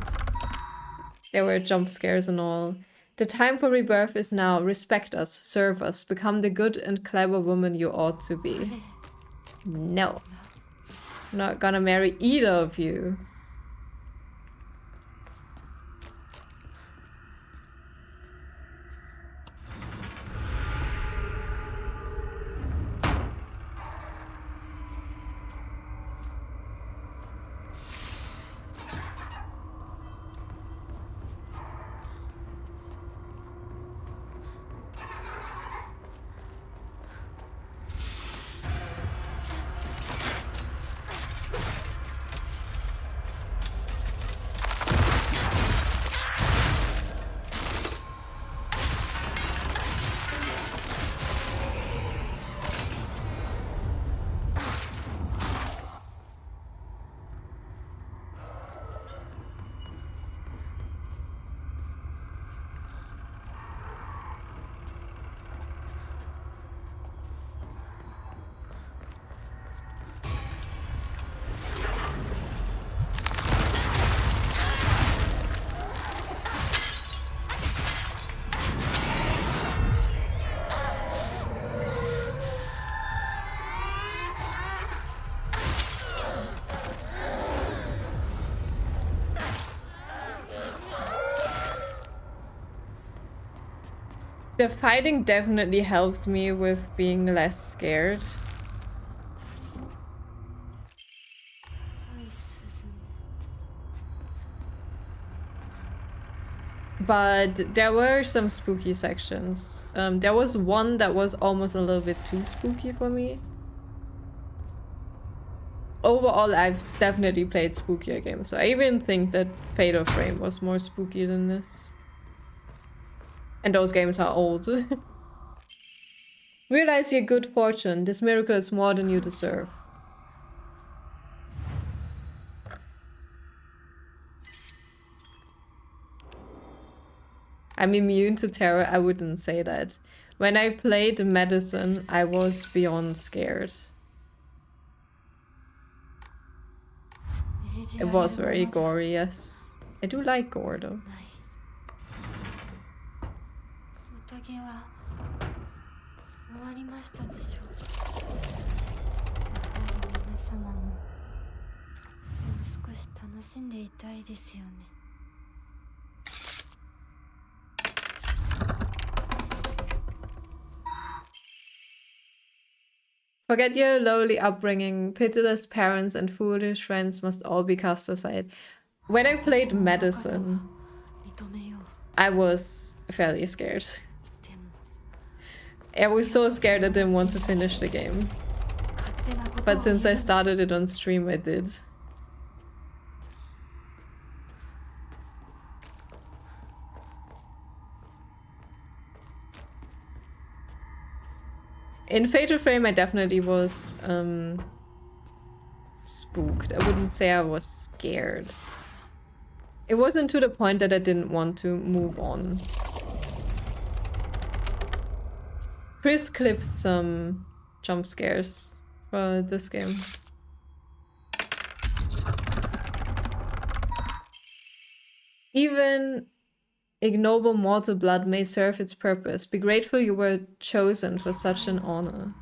there were jump scares and all. The time for rebirth is now. Respect us, serve us, become the good and clever woman you ought to be. No. I'm not gonna marry either of you. The fighting definitely helped me with being less scared. But there were some spooky sections. There was one that was almost a little bit too spooky for me. Overall, I've definitely played spookier games, so I even think that Fatal Frame was more spooky than this. And those games are old. Realize your good fortune. This miracle is more than you deserve. I'm immune to terror. I wouldn't say that. When I played Medicine, I was beyond scared. It was very gory, yes. I do like gore though. 宴は終わりましたでしょう。やはり皆様ももう少し楽しんでいたいですよね。Forget your lowly upbringing. Pitiless parents and foolish friends must all be cast aside. When I played Medicine, I was fairly scared. I was so scared I didn't want to finish the game. But since I started it on stream, I did. In Fatal Frame, I definitely was spooked. I wouldn't say I was scared. It wasn't to the point that I didn't want to move on. Chris clipped some jump scares for this game. Even ignoble mortal blood may serve its purpose. Be grateful you were chosen for such an honor.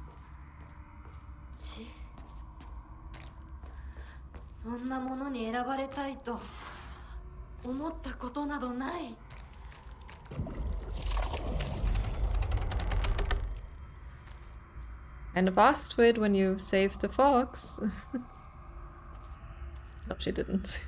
そんなものに選ばれたいと思ったことなどない。And I've asked for it when you saved the fox. No, she didn't.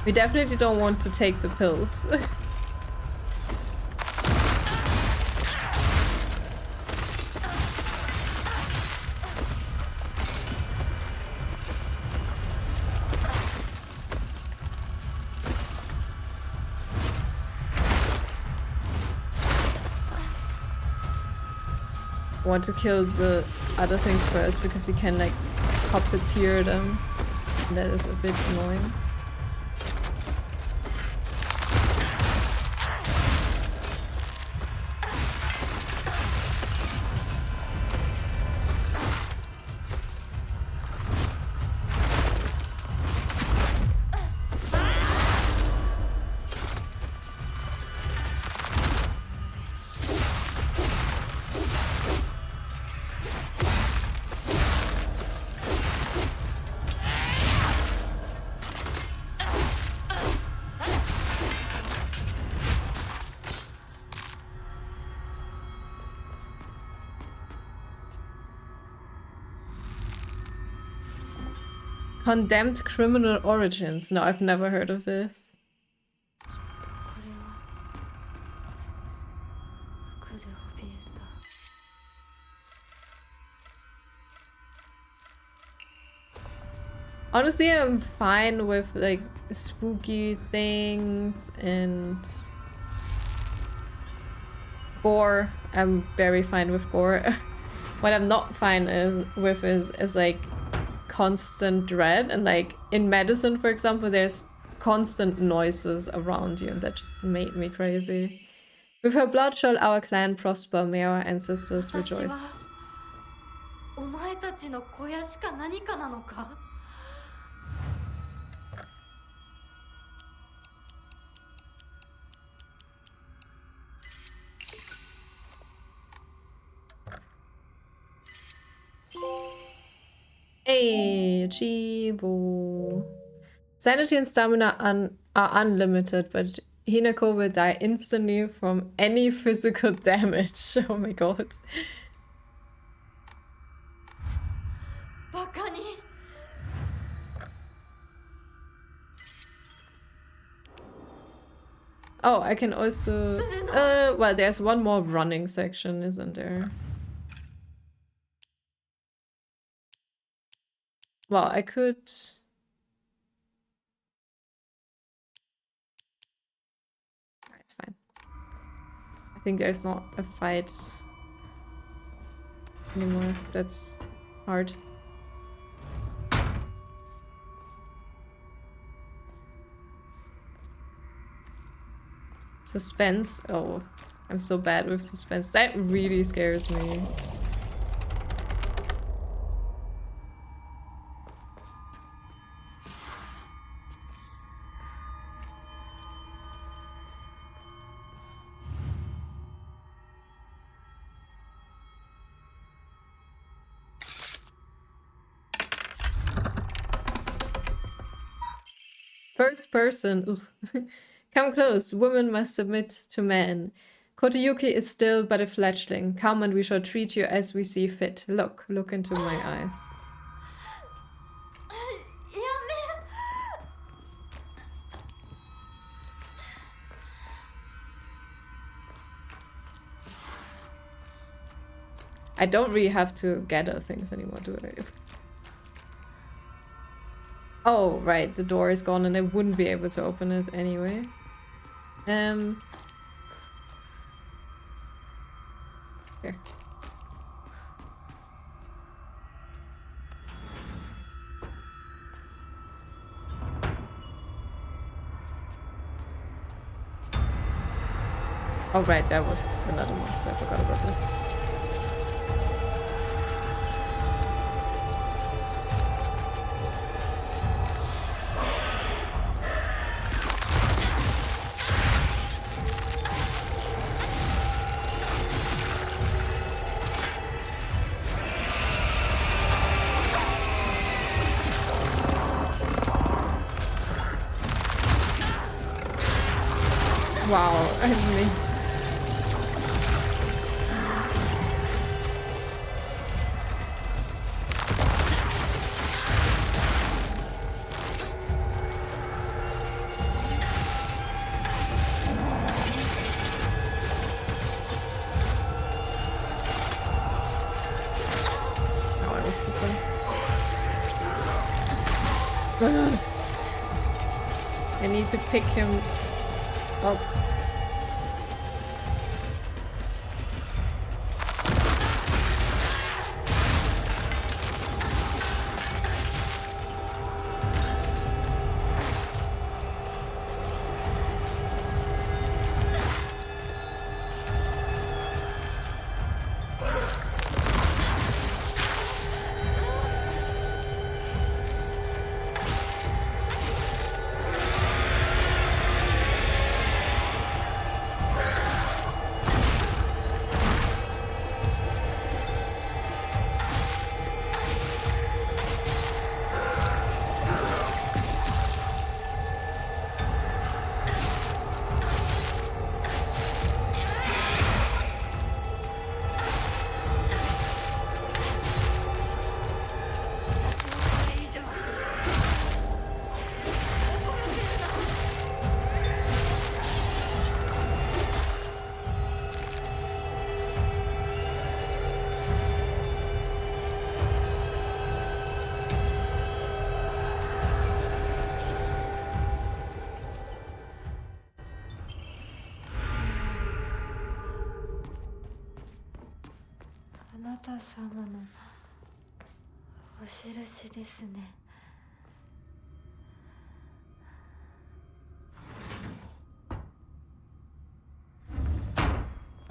We definitely don't want to take the pills. Want to kill the other things first because you can like puppeteer them. And that is a bit annoying. Condemned Criminal Origins. No, I've never heard of this. Honestly, I'm fine with like spooky things and gore. I'm very fine with gore. What I'm not fine is like constant dread, and like in Medicine, for example, there's constant noises around you, and that just made me crazy. With her blood shall our clan prosper, may our ancestors rejoice. お前たちの小屋しか何かなのか? Hey, Chivo. Sanity and stamina are unlimited, but Hinako will die instantly from any physical damage. Oh my god. Oh, I can also... well, there's one more running section, isn't there? Well, I could... It's fine. I think there's not a fight anymore. That's hard. Suspense? Oh, I'm so bad with suspense. That really scares me. First person. Ugh. Come close. Women must submit to men. Kotayuki is still but a fledgling. Come and we shall treat you as we see fit. Look into my eyes. I don't really have to gather things anymore, do I? Oh, right, the door is gone and I wouldn't be able to open it anyway. Here. Oh, right, that was another monster. I forgot about this. Wow, I mean... Oh, I was to say. I need to pick him up.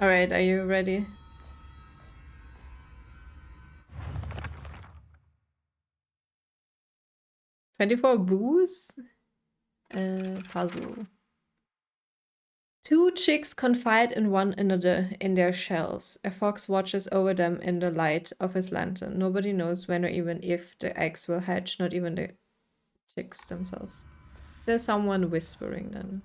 Alright, are you ready? "24 boos?" Puzzle. Two chicks confide in one another in their shells. A fox watches over them in the light of his lantern. Nobody knows when or even if the eggs will hatch, not even the chicks themselves. There's someone whispering then.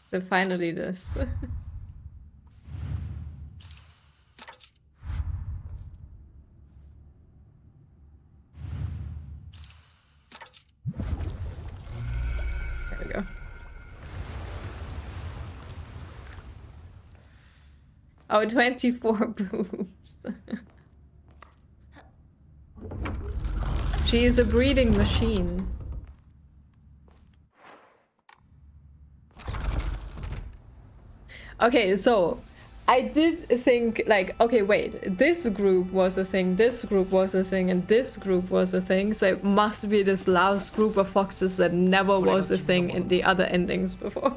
So finally this. There we go. Oh, 24 boobs. She is a breeding machine. Okay, so I did think like, okay, wait, this group was a thing, this group was a thing, and this group was a thing, so it must be this last group of foxes that never was a thing in the other endings before.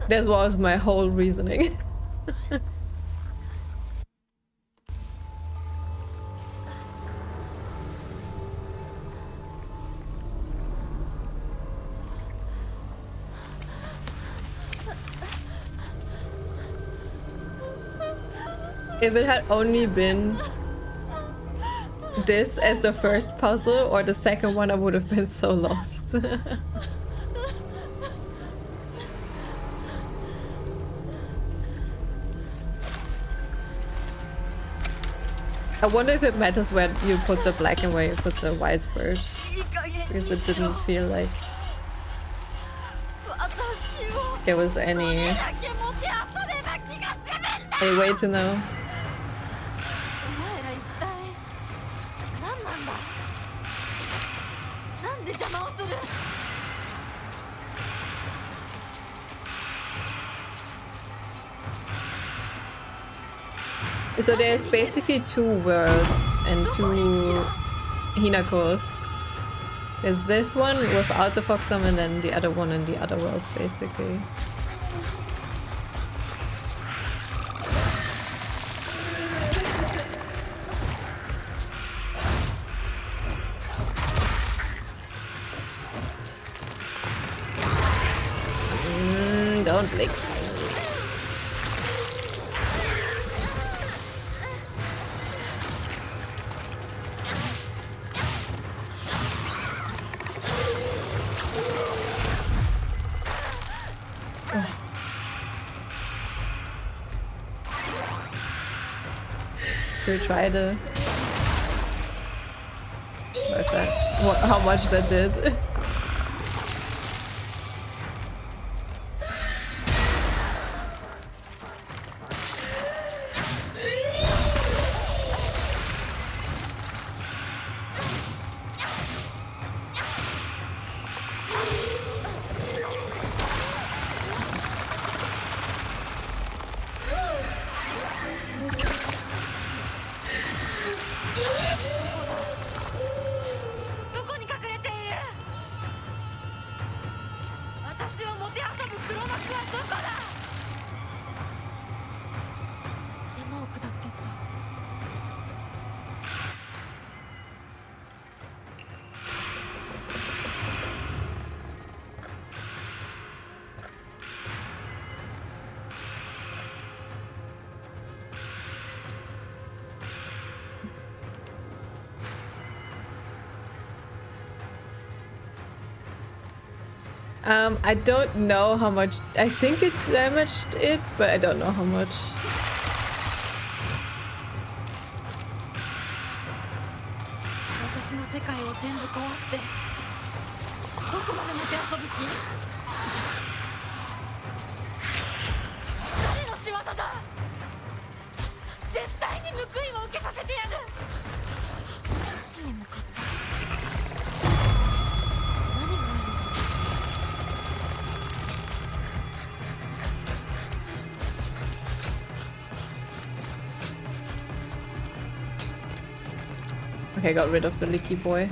This was my whole reasoning. If it had only been this as the first puzzle or the second one, I would have been so lost. I wonder if it matters where you put the black and where you put the white bird, because it didn't feel like there was any way to know. So there's basically two worlds and two Hinakos. There's this one without the Foxham and then the other one in the other world, basically. Don't blink. Try to how much that did. I don't know how much. I think it damaged it, but I don't know how much. Okay, I got rid of the Licky boy.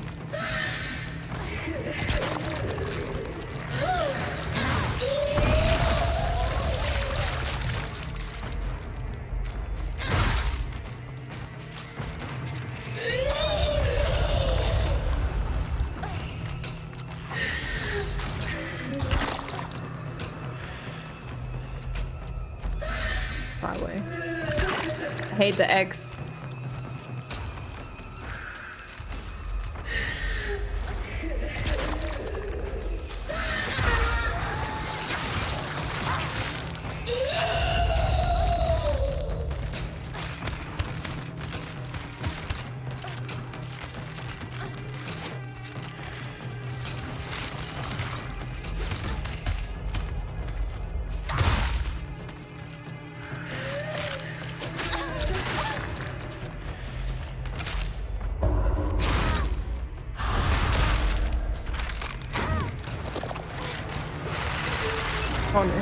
Far away. I hate the X. Oh no.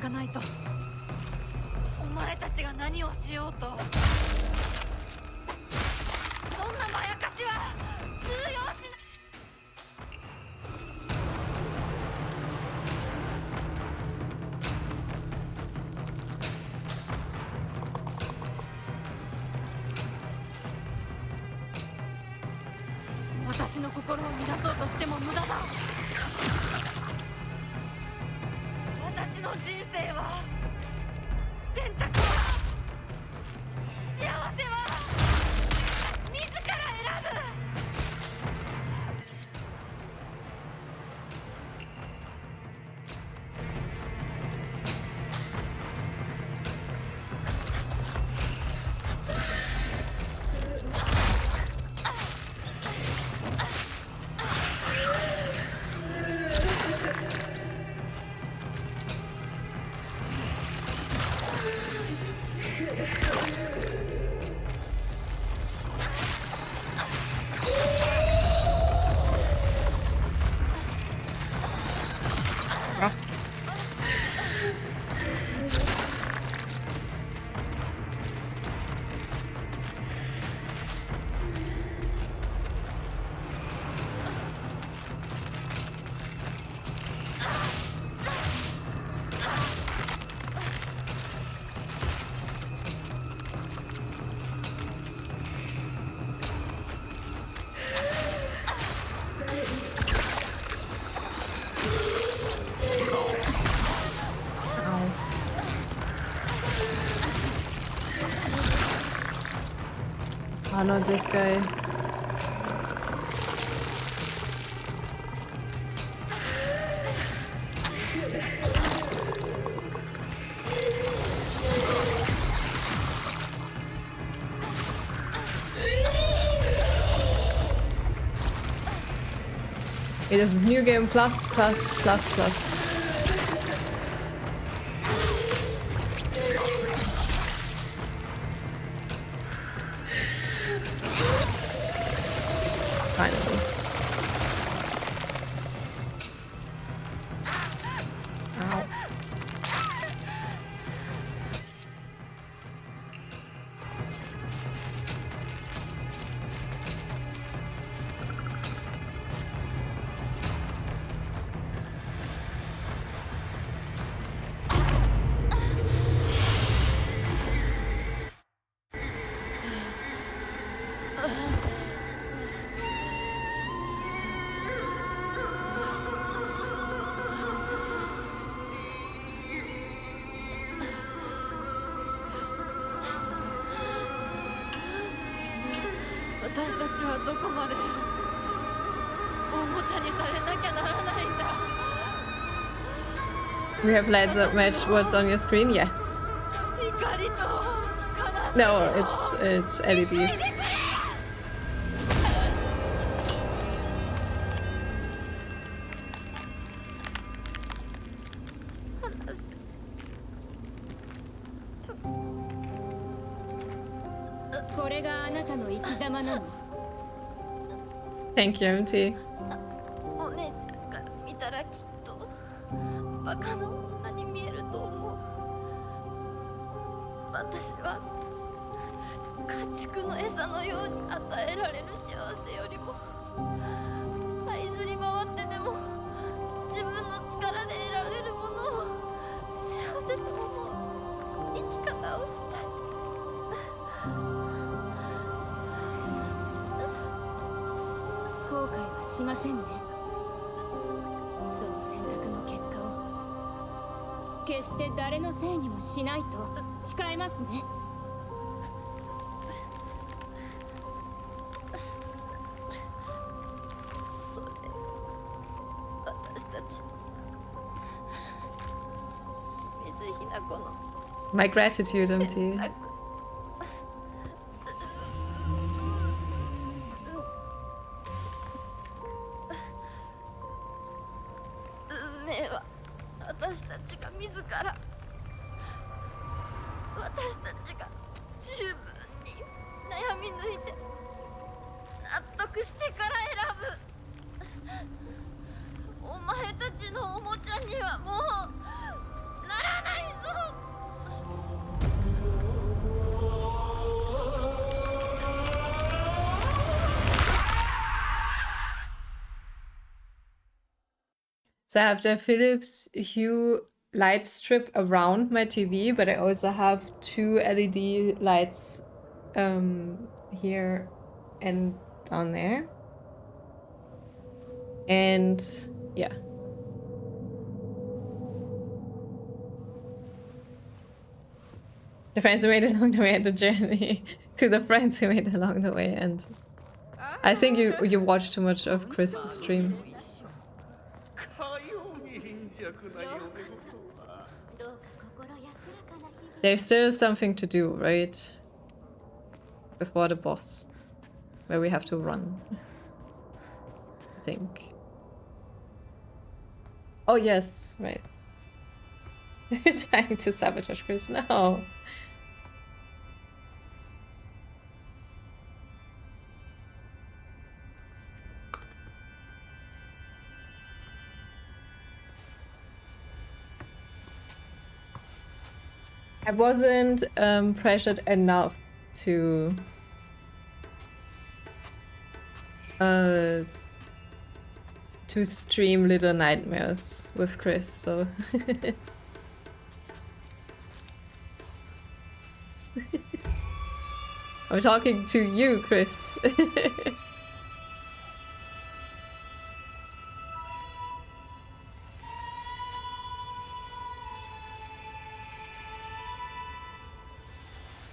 かないと。お前たちが何をしようと、そんなまやかしは通用しない。私の心を乱そうとしても無駄だ。私の人生は、選択は、幸せは自ら選ぶ。Oh, not this guy. Okay, this is new game plus. Finally. Ow.私たちはどこまでおもちゃにされなきゃならないんだ。 We have played that match. What's on your screen? Yes. 怒りと悲しみ。 No, it's LEDs. これがあなたの生き様なの。 Thank you, MT. お姉ちゃんから見たらきっとバカな女に見えると思う。私は家畜の餌のように与えられる幸せよりも、這いずり回ってでも自分の力で得られるものを幸せと思う生き方をしたい。後悔はしませんね。その選択の結果を決して誰のせいにもしないと誓いますね。それ、私たち清水ひな子の My gratitude, MT. 運命は私たちが自ら、私たちが十分に悩み抜いて納得してから選ぶ。お前たちのおもちゃにはもうならない。So I have the Philips Hue light strip around my TV, but I also have 2 LED lights here and down there. And yeah. The friends who made it along the way and the journey to the friends who made it along the way. And I think you watch too much of Chris' stream. There's still something to do, right? Before the boss. Where we have to run. I think. Oh yes, right. Trying to sabotage Chris, no. I wasn't pressured enough to stream Little Nightmares with Chris, so I'm talking to you, Chris.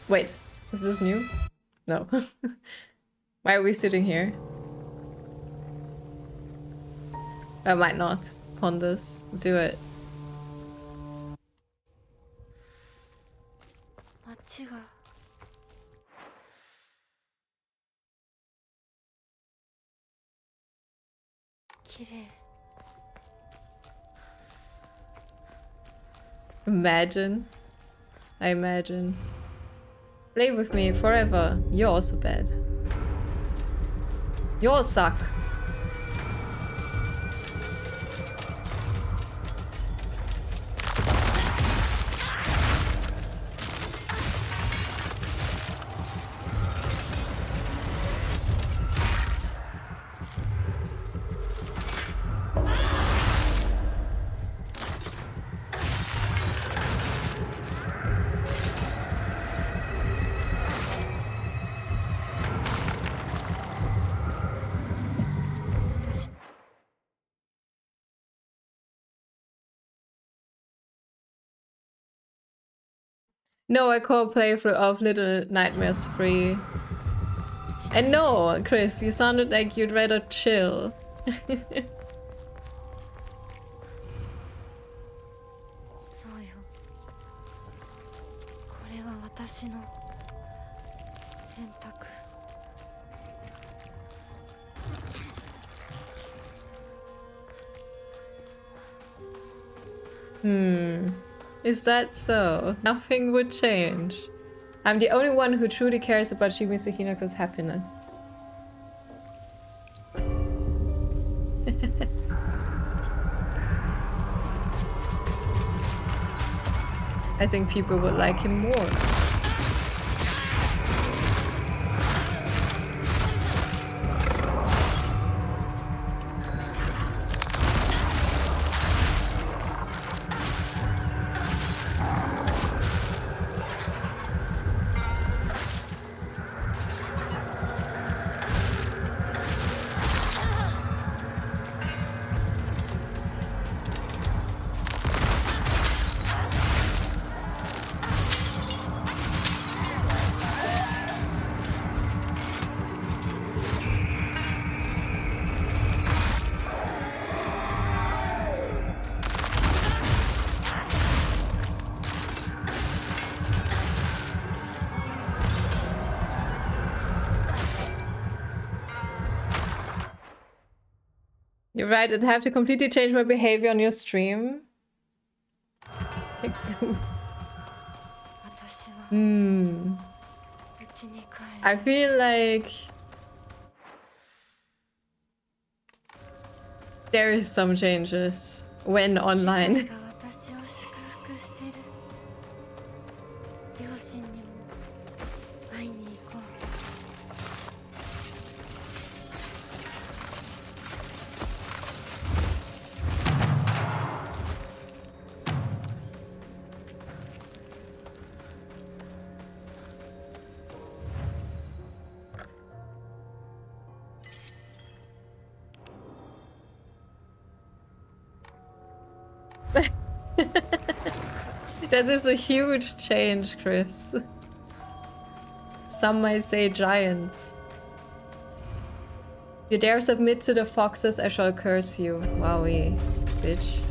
Wait, is this new? No. Why are we sitting here? I might not. On this. Do it. 街が綺麗 Imagine. I imagine. Play with me forever. You're also bad. You all suck. No, I call playthrough of Little Nightmares free. And no, Chris, you sounded like you'd rather chill. そうよこれは私の選択 Is that so? Nothing would change. I'm the only one who truly cares about Shimizu Hinako's happiness. I think people would like him more. You're right, I'd have to completely change my behavior on your stream. I feel like there is some changes when online. 私を祝福してる両親にも会いに行こう 「That is a huge change, Chris. Some might say giant. You dare submit to the foxes, I shall curse you. Wowie, bitch.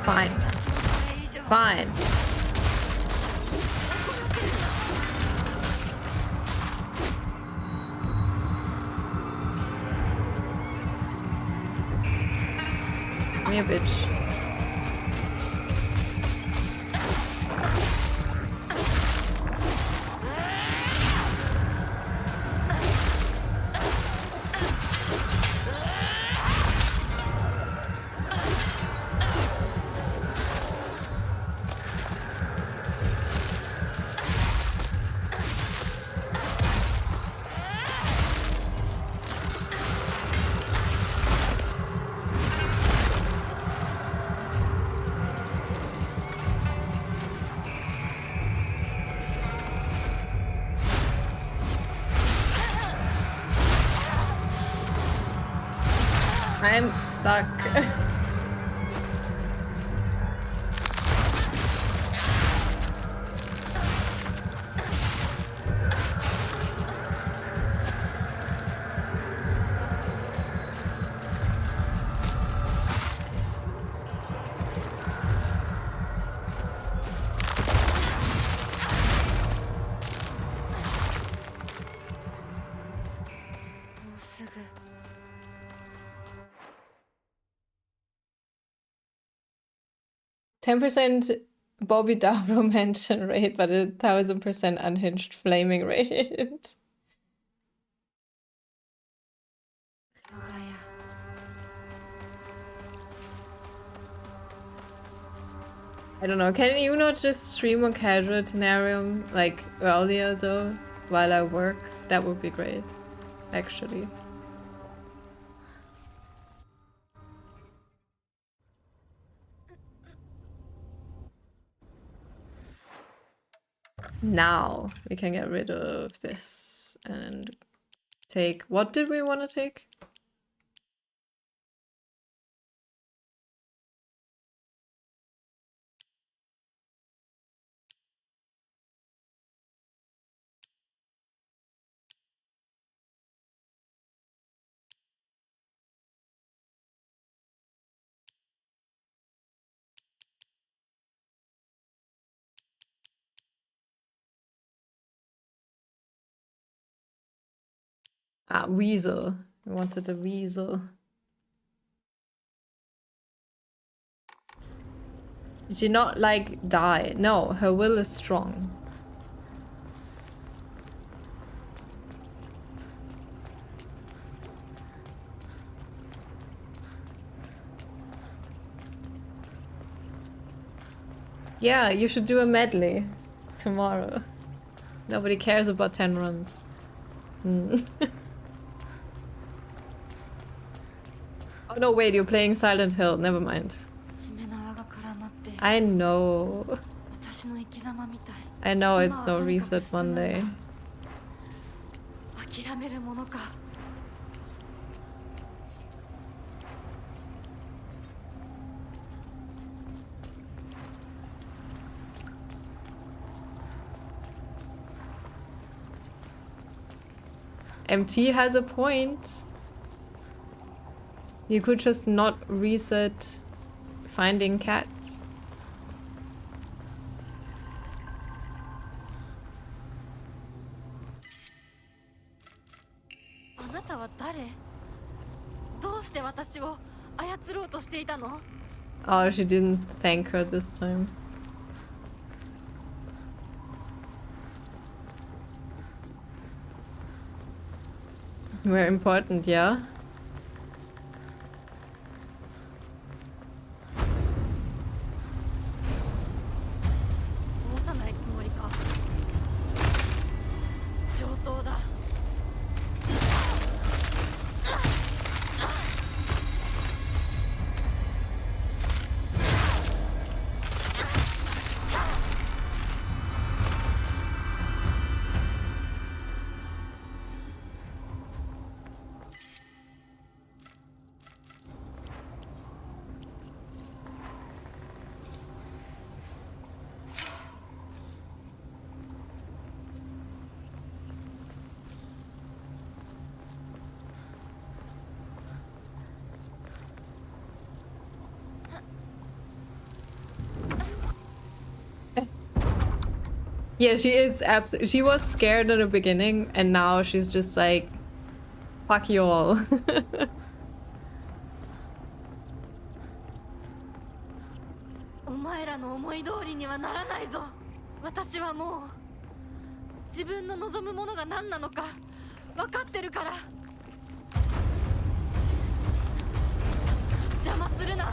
Fine. Fine. Come here, bitch. I'm stuck. %10% Bobby Dowro mention rate, but 1000% unhinged flaming rate. I don't know, can you not just stream on casual Tenarium like earlier though, while I work? That would be great, actually. Now we can get rid of this and take, what did we want to take? Ah, weasel. We wanted a weasel. Did she not, like, die? No, her will is strong. Yeah, you should do a medley tomorrow. Nobody cares about 10 runs. Oh no, wait, you're playing Silent Hill. Never mind. I know. I know it's no reset Monday. MT has a point. You could just not reset finding cats. Oh, she didn't thank her this time. We're important, yeah? 上等だ。Yeah, she is absolutely. She was scared in the beginning, and now she's just like, fuck you all. お前らの思い通りにはならないぞ。私はもう自分の望むものが何なのか分かってるから。邪魔するな。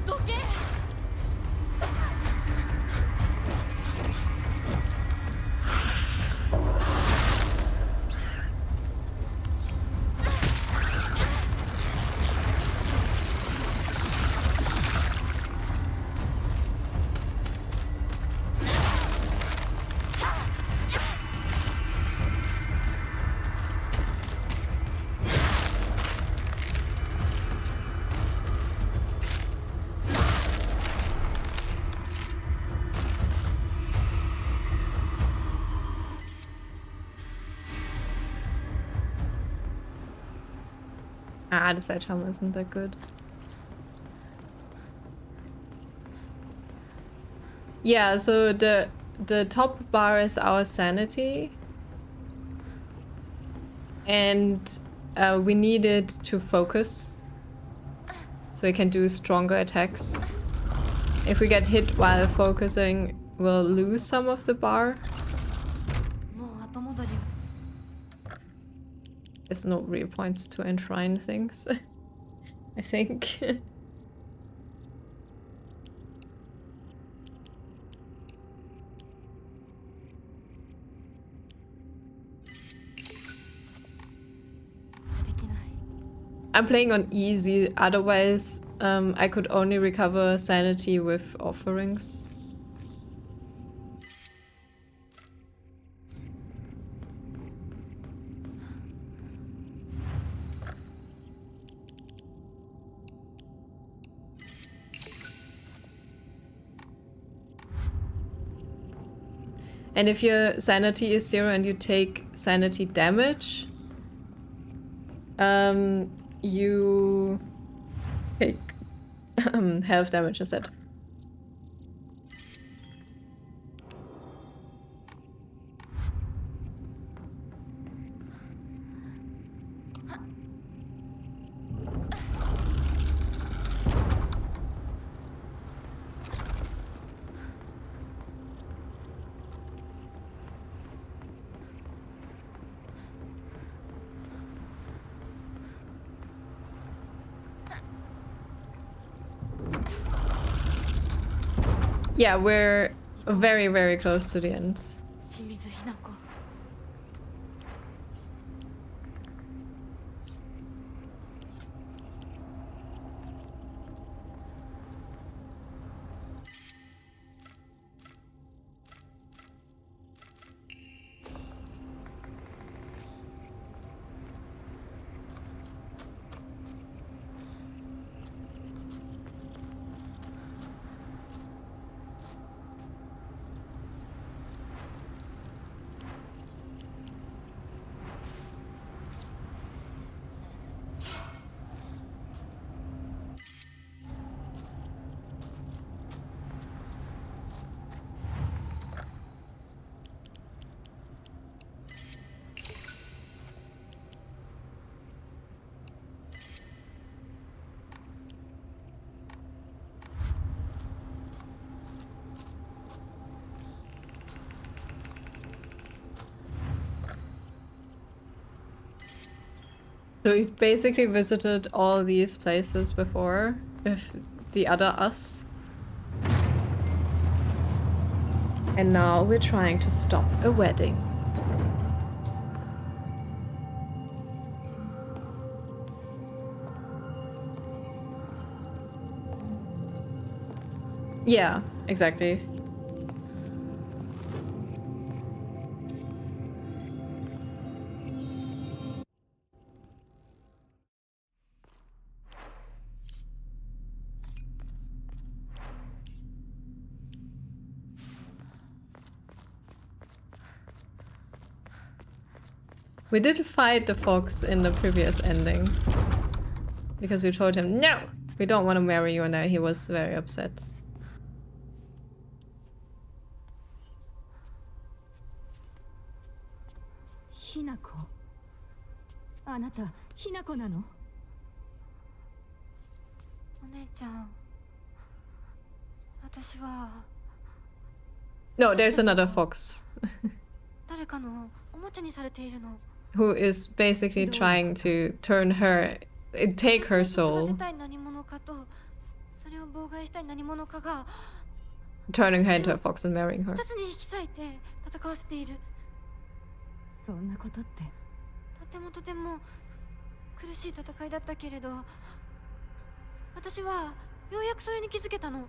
どけ。Ah, the side hammer isn't that good. Yeah, so the top bar is our sanity. And we need it to focus. So we can do stronger attacks. If we get hit while focusing, we'll lose some of the bar. There's no real points to enshrine things, I think. I'm playing on easy, otherwise I could only recover sanity with offerings. And if your sanity is 0 and you take sanity damage, you take health damage instead. Yeah, we're very, very close to the end. So we've basically visited all these places before with the other us. And now we're trying to stop a wedding. Yeah, exactly. We did fight the fox in the previous ending. Because we told him, no! We don't want to marry you, and he was very upset. ひなこ。あなた、ひなこなの？お姉ちゃん。私は。No, there's another fox. 誰かのおもちゃにされているの。Who is basically trying to turn her, take her soul. Turning her into a fox and marrying her. そんなことって。とても苦しい戦いだったけれど、私はようやくそれに気づけたの。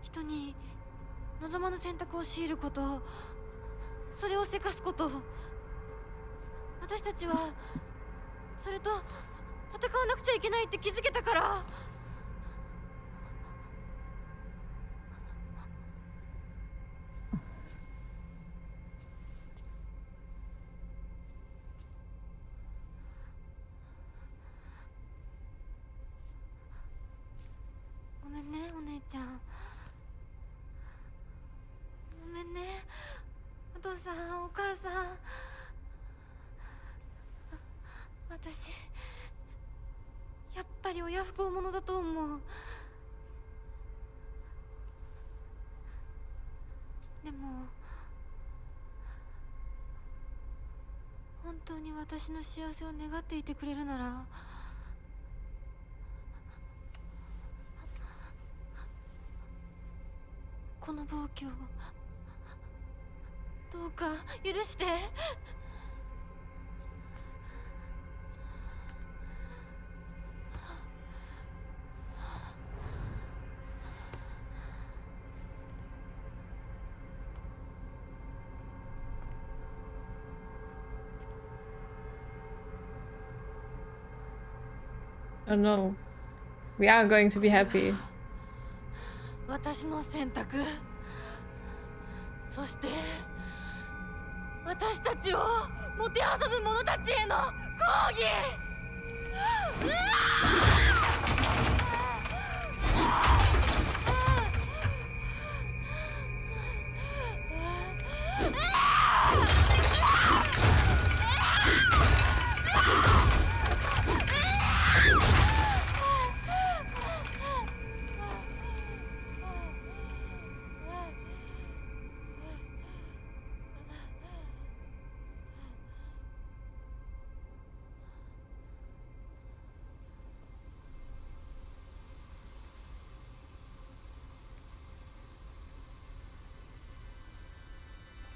人に望まぬ選択を強いること、それをせかすこと。私たちはそれと戦わなくちゃいけないって気づけたから。ごめんね、お姉ちゃん。ごめんね、お父さん、お母さん。私やっぱり親不孝者だと思う。でも本当に私の幸せを願っていてくれるなら、この暴挙をどうか許して。Oh no. We are going to be happy. 私の選択、そして私たちをもてあそぶ者たちへの抗議。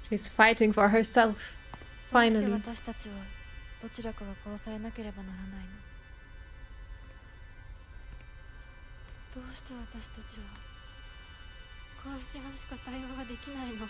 She's fighting for herself. Finally. どうして私たちはどちらかが殺されなければならないの？どうして私たちは殺し合うしか対話ができないの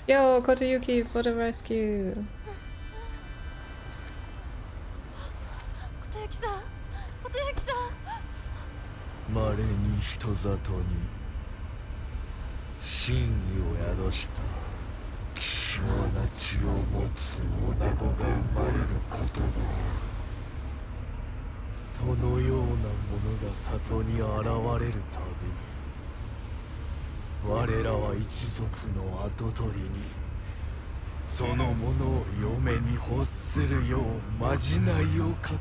？Yo, Kotoyuki for the rescue. 小手焼さん、小手焼さん。稀に一里に真意を宿した希少な血を持つ女子が生まれることがそのようなものが里に現れるたびに我らは一族の跡取りにそのものを嫁に欲するようまじないをかけた。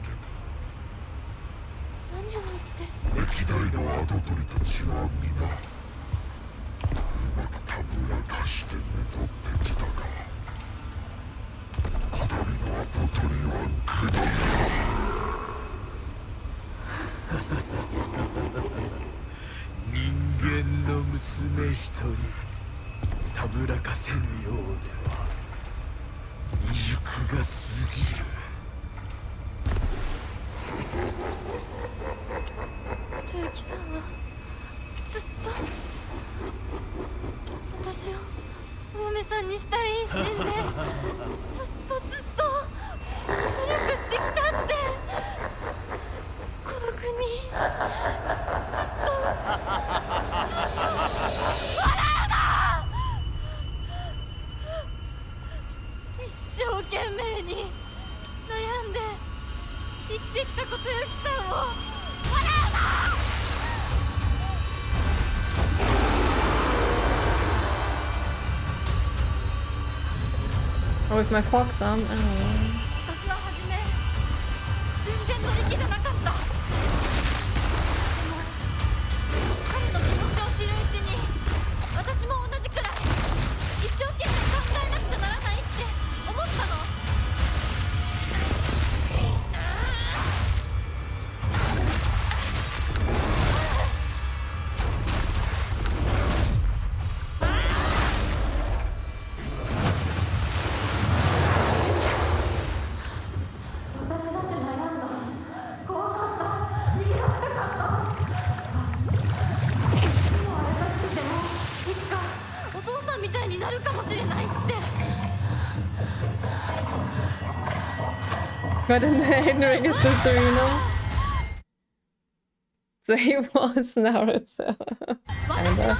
何を言って歴代の跡取りたちは皆うまくたぶらかしてめとってきたがこだびの跡取りは愚鈍人間の娘一人たぶらかせぬようでは未熟が過ぎる。琴雪さんはずっと私をお嫁さんにしたい一心でずっと努力してきたって孤独にずっと笑うな！一生懸命に悩んで生きてきた琴雪さんを笑うな！Oh, with my fox arm. Oh. 私は初め全然乗り気じゃなかった。でも彼の気持ちを知るうちに私も同じくらい一生懸命考えなくちゃならないって思ったの。But in the Henrik is Torino. So he was Naruto. Kind of.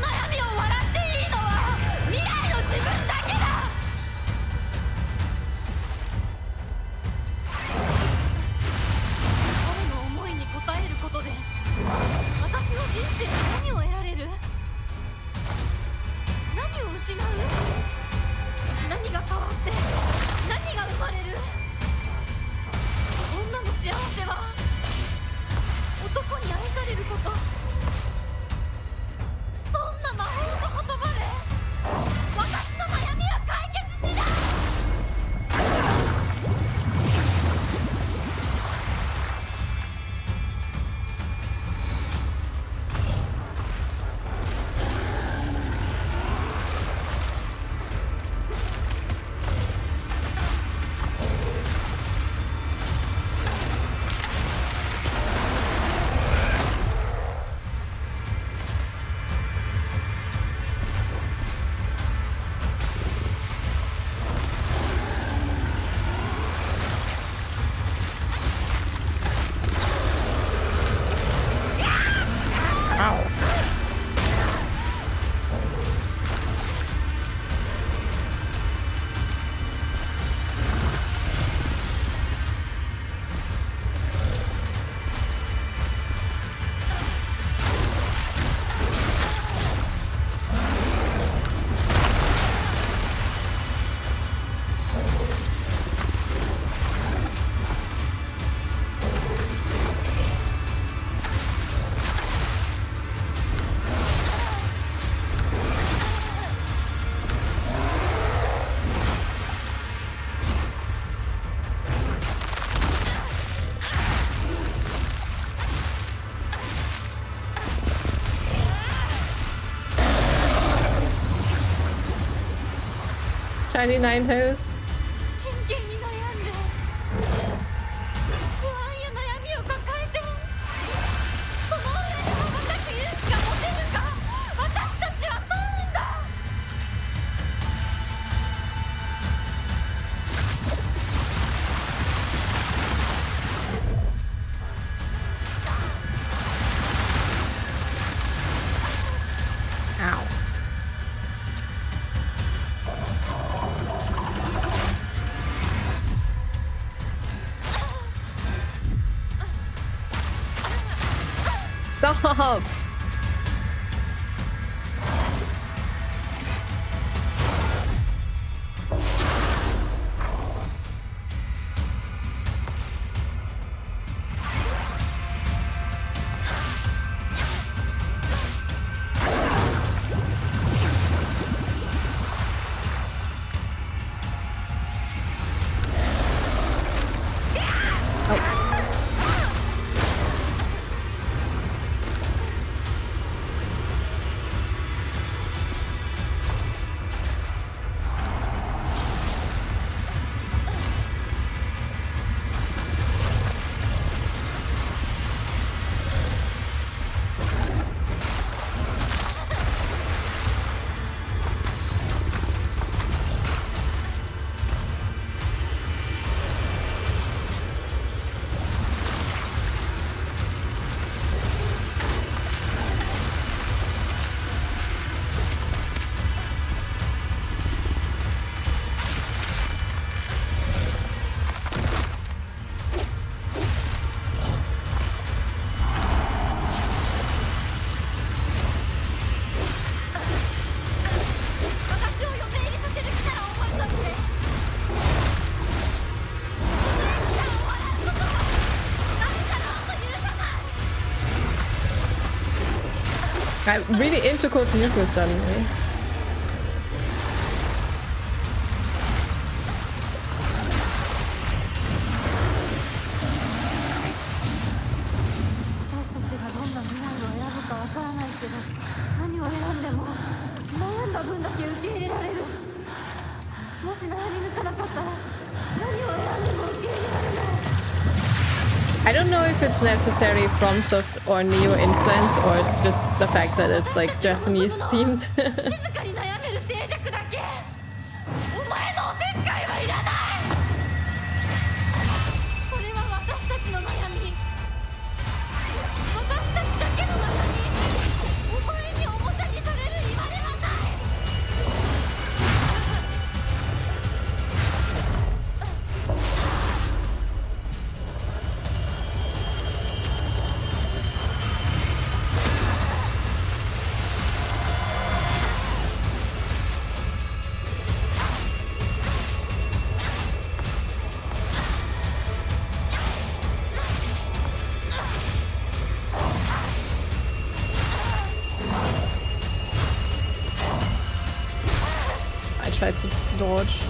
99 toes. 真剣に悩んで不安や悩みを抱えてその上で羽ばたく勇気が持てるか私たちは問うんだ。Stop! I'm really into Kotsuyuku suddenly. I don't know if it's necessarily FromSoft or Neo influence or just the fact that it's like Japanese themed. Tried to dodge.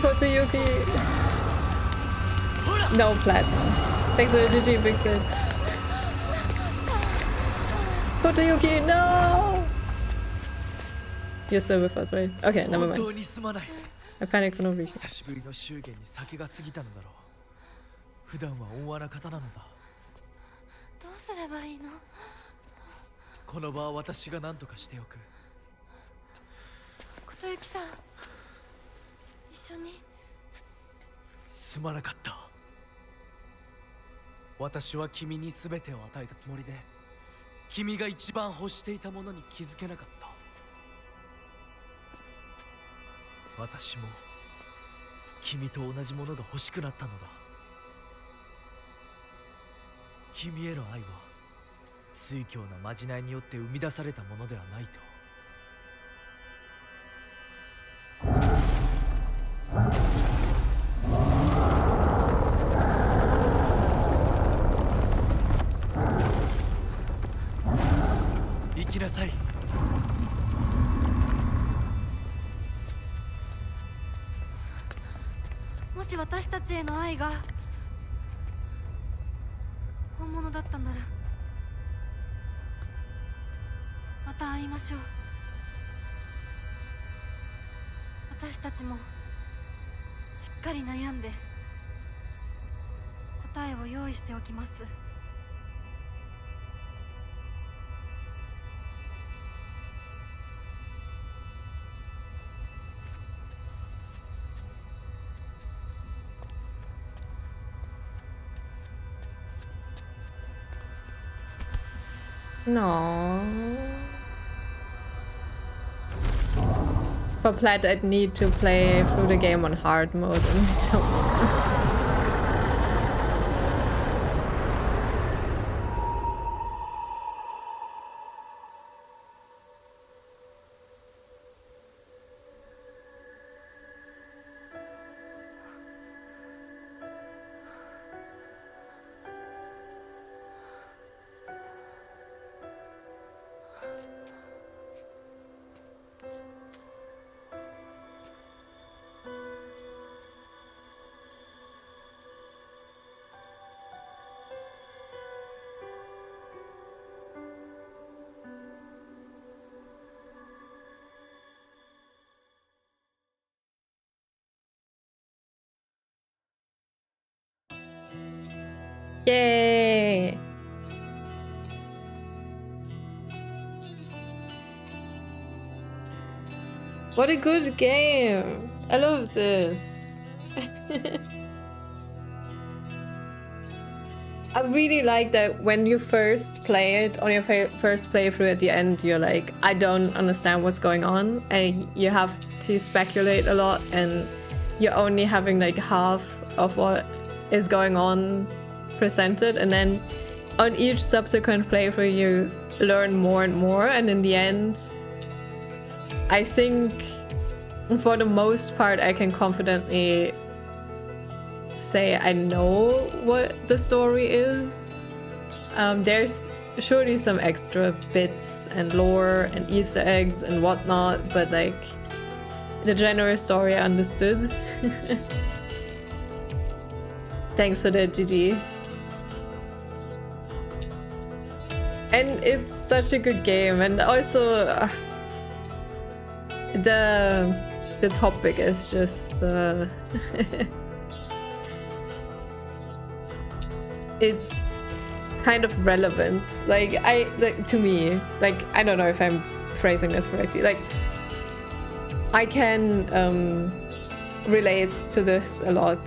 Kotsuyuki! No platinum. Thanks for the GG, Big Sid. Kotsuyuki, no! You're still with us, right? Okay, never mind. I panicked for no reason. 普段は大穴方なのだ。どうすればいいの？この場は私が何とかしておく。琴雪さん、一緒に。すまなかった。私は君に全てを与えたつもりで、君が一番欲していたものに気づけなかった。私も君と同じものが欲しくなったのだ。君への愛は酔狂なまじないによって生み出されたものではないと。行きなさい。もし私たちへの愛が本物だったならまた会いましょう。私たちもしっかり悩んで答えを用意しておきます。No. For Plat, I'd need to play through the game on hard mode and I don't know. Yay! What a good game! I love this. I really like that when you first play it, on your first playthrough at the end, you're like, I don't understand what's going on, and you have to speculate a lot, and you're only having like half of what is going on presented, and then on each subsequent playthrough you learn more and more, and in the end I think for the most part I can confidently say I know what the story is. There's surely some extra bits and lore and Easter eggs and whatnot, but like the general story I understood. Thanks for the GG. And it's such a good game, and also the topic is just it's kind of relevant. Like to me, like I don't know if I'm phrasing this correctly. Like I can relate to this a lot.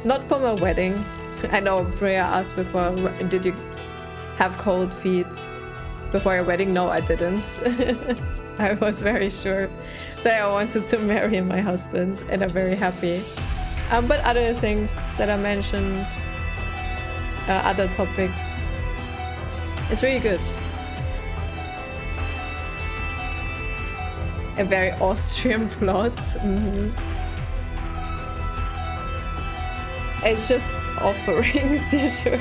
Not for my wedding. I know Priya asked before, did you have cold feet before your wedding? No, I didn't. I was very sure that I wanted to marry my husband, and I'm very happy. But other things that I mentioned, other topics, it's really good. A very Austrian plot. It's just offerings, yeah, sure.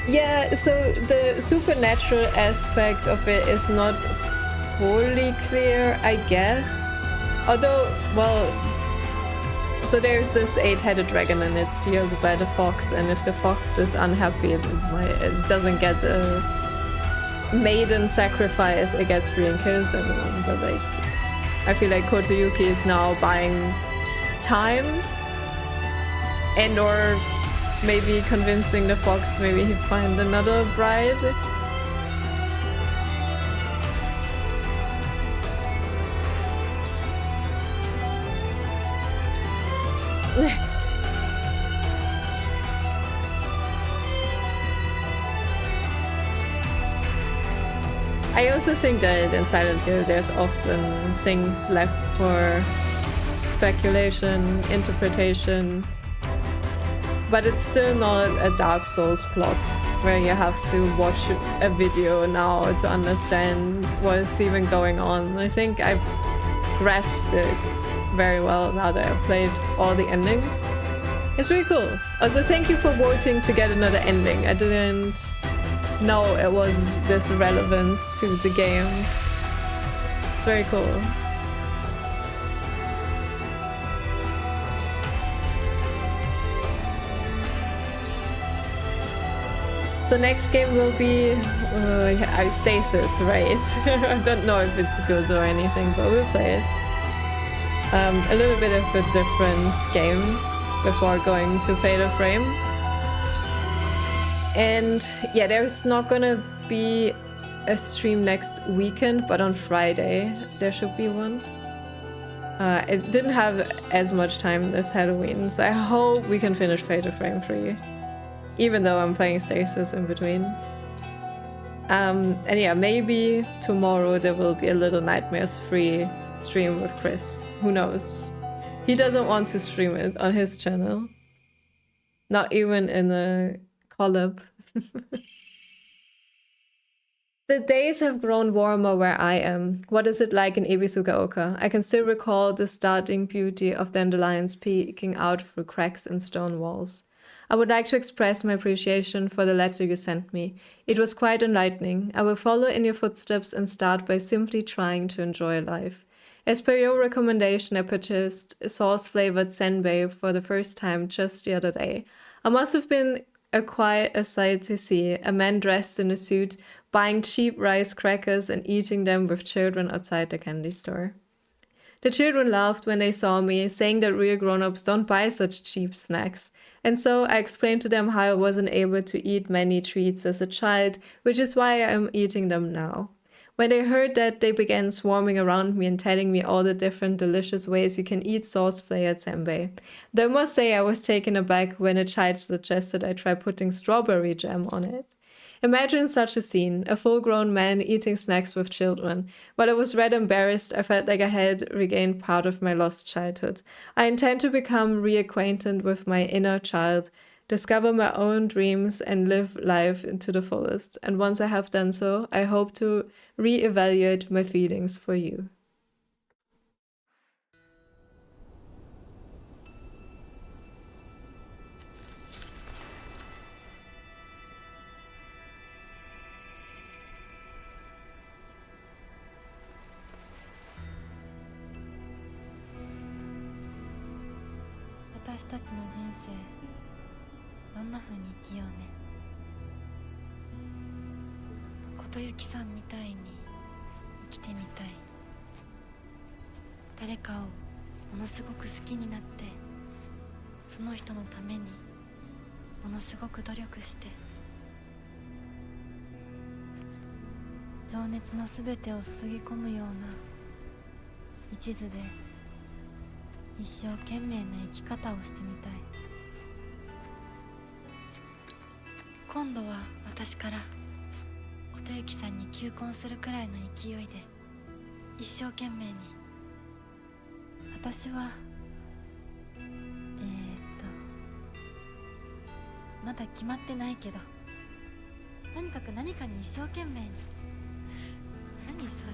Yeah, so the supernatural aspect of it is not fully clear, I guess. Although, well, so there's this 8-headed dragon and it's healed by the fox, and if the fox is unhappy, it doesn't get a maiden sacrifice, it gets free and kills everyone. But like, I feel like Kotoyuki is now buying time, and or maybe convincing the fox maybe he find another bride. I also think that in Silent Hill there's often things left for speculation, interpretation. But it's still not a Dark Souls plot where you have to watch a video now to understand what's even going on. I think I've grasped it very well now that I've played all the endings. It's really cool. Also, thank you for voting to get another ending. I didn't know it was this relevant to the game. It's very cool. So next game will be Stasis, right? I don't know if it's good or anything, but we'll play it. A little bit of a different game before going to Fatal Frame. And yeah, there's not gonna be a stream next weekend, but on Friday there should be one. It didn't have as much time this Halloween, so I hope we can finish Fatal Frame 3. Even though I'm playing Stasis in between. And yeah, maybe tomorrow there will be a Little Nightmares free stream with Chris. Who knows? He doesn't want to stream it on his channel. Not even in a collab. The days have grown warmer where I am. What is it like in Ebisugaoka? I can still recall the starting beauty of dandelions peeking out through cracks in stone walls. I would like to express my appreciation for the letter you sent me. It was quite enlightening. I will follow in your footsteps and start by simply trying to enjoy life. As per your recommendation, I purchased sauce-flavored senbei for the first time just the other day. I must have been quite a sight to see, a man dressed in a suit, buying cheap rice crackers and eating them with children outside the candy store. The children laughed when they saw me, saying that real grown-ups don't buy such cheap snacks. And so I explained to them how I wasn't able to eat many treats as a child, which is why I am eating them now. When they heard that, they began swarming around me and telling me all the different delicious ways you can eat sauce-flavored senbei. Though I must say I was taken aback when a child suggested I try putting strawberry jam on it. Imagine such a scene, a full-grown man eating snacks with children. While I was red embarrassed, I felt like I had regained part of my lost childhood. I intend to become reacquainted with my inner child, discover my own dreams, and live life to the fullest. And once I have done so, I hope to re-evaluate my feelings for you.私たちの人生どんな風に生きようね。琴雪さんみたいに生きてみたい。誰かをものすごく好きになって、その人のためにものすごく努力して、情熱のすべてを注ぎ込むような一途で一生懸命な生き方をしてみたい。今度は私から琴雪さんに求婚するくらいの勢いで一生懸命に。私はまだ決まってないけど、とにかく何かに一生懸命に。何それ。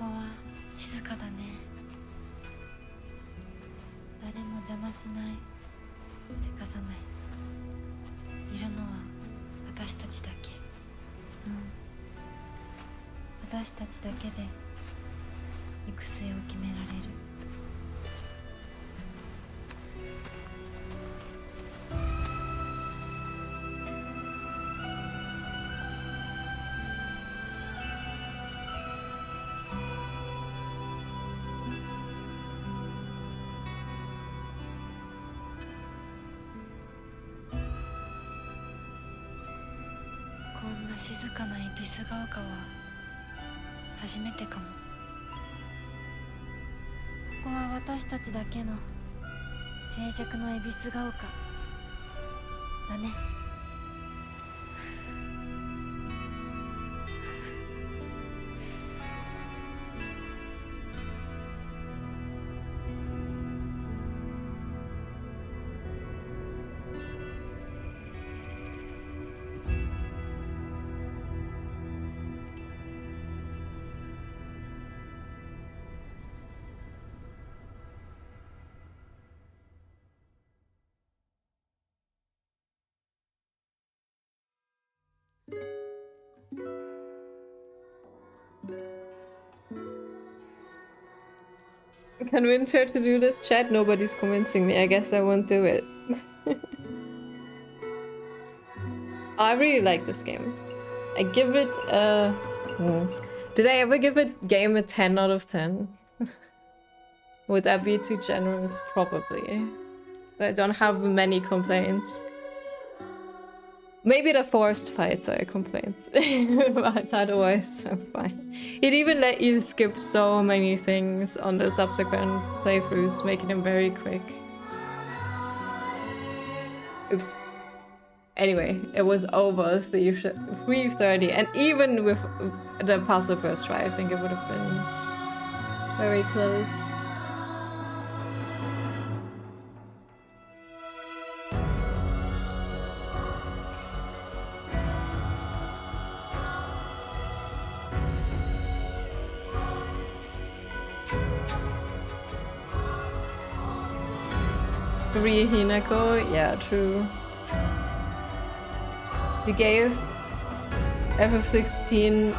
ここは静かだね。誰も邪魔しない、せかさない。いるのは私たちだけ。私たちだけで行く末を決められる。こんな静かな恵比寿ヶ丘は初めてかも。ここは私たちだけの静寂の恵比寿ヶ丘だね。Convince her to do this, chat? Nobody's convincing me. I guess I won't do it. I really like this game. I give it a... Did I ever give a game a 10 out of 10? Would that be too generous? Probably. I don't have many complaints. Maybe the forced fights are a complaint. But otherwise, I'm fine. It even let you skip so many things on the subsequent playthroughs, making them very quick. Oops. Anyway, it was over 3:30, and even with the puzzle first try, I think it would have been very close. Three Hinako, yeah, true. You gave FF16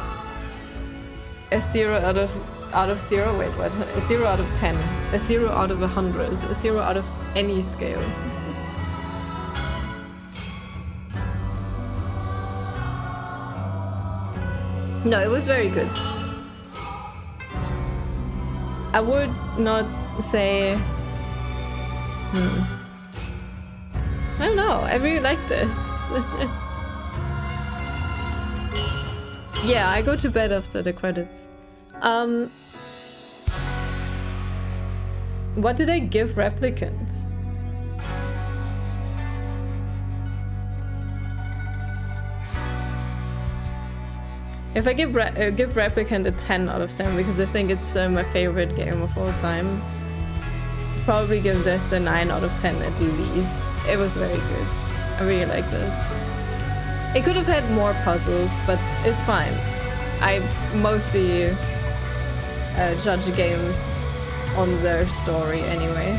a 0 out of 0. Wait, what? A 0 out of 10. A 0 out of 100. A 0 out of any scale. No, it was very good. I would not say. I don't know. I really like this. Yeah, I go to bed after the credits. What did I give Replicants? If I give Replicant a 10 out of 10 because I think it's my favorite game of all time, probably give this a 9 out of 10 at least. It was very good. I really liked it. It could have had more puzzles, but it's fine. I mostly judge games on their story anyway.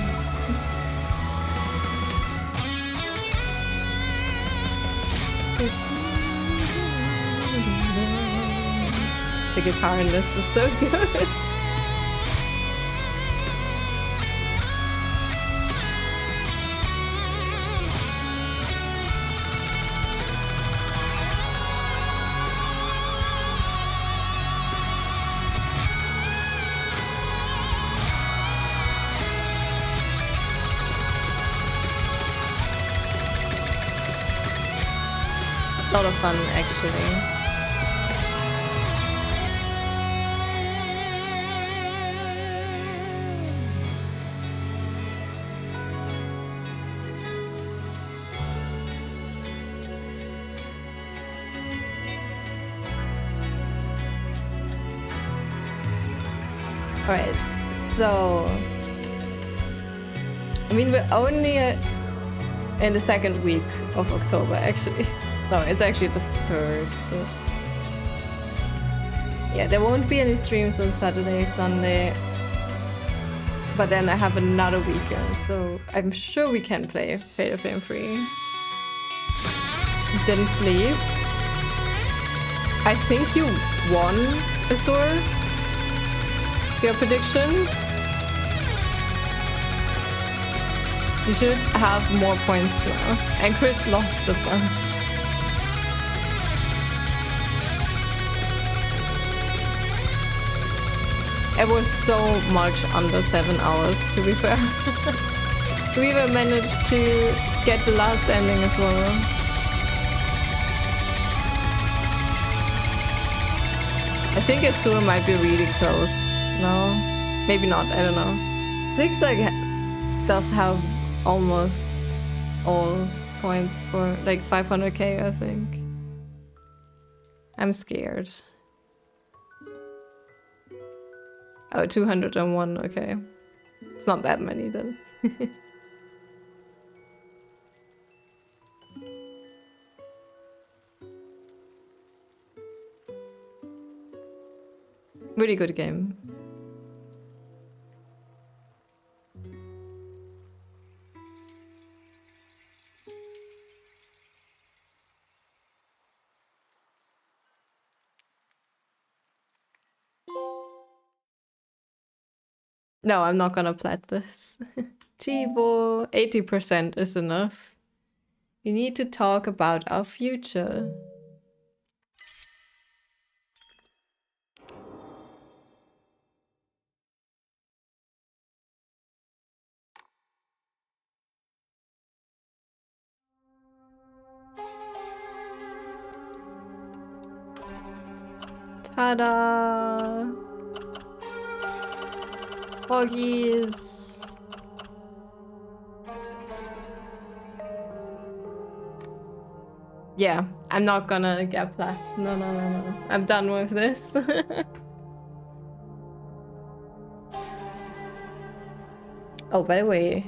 The guitar in this is so good. A lot of fun, actually. Alright, so... I mean, we're only in the second week of October, actually. No, it's actually the 3rd. Yeah, there won't be any streams on Saturday, Sunday. But then I have another weekend, so I'm sure we can play Fatal Frame 3. Didn't sleep. I think you won, Azur. Your prediction? You should have more points now. And Chris lost a bunch. It was so much under 7 hours, to be fair. We even managed to get the last ending as well. I think Azur might be really close. No? Maybe not, I don't know. Zigzag does have almost all points for like 500k, I think. I'm scared. Oh, 201, okay. It's not that many then. Really good game. No, I'm not gonna plat this. Chivo, 80% is enough. We need to talk about our future. Ta-da! Foggies. Yeah, I'm not gonna get plat. No. I'm done with this. Oh, by the way.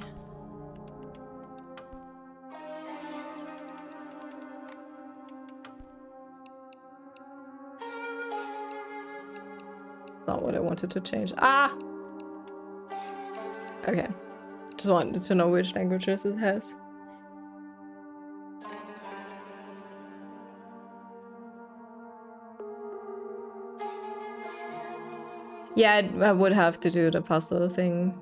That's not what I wanted to change. Ah! Okay. Just wanted to know which languages it has. Yeah, I would have to do the puzzle thing.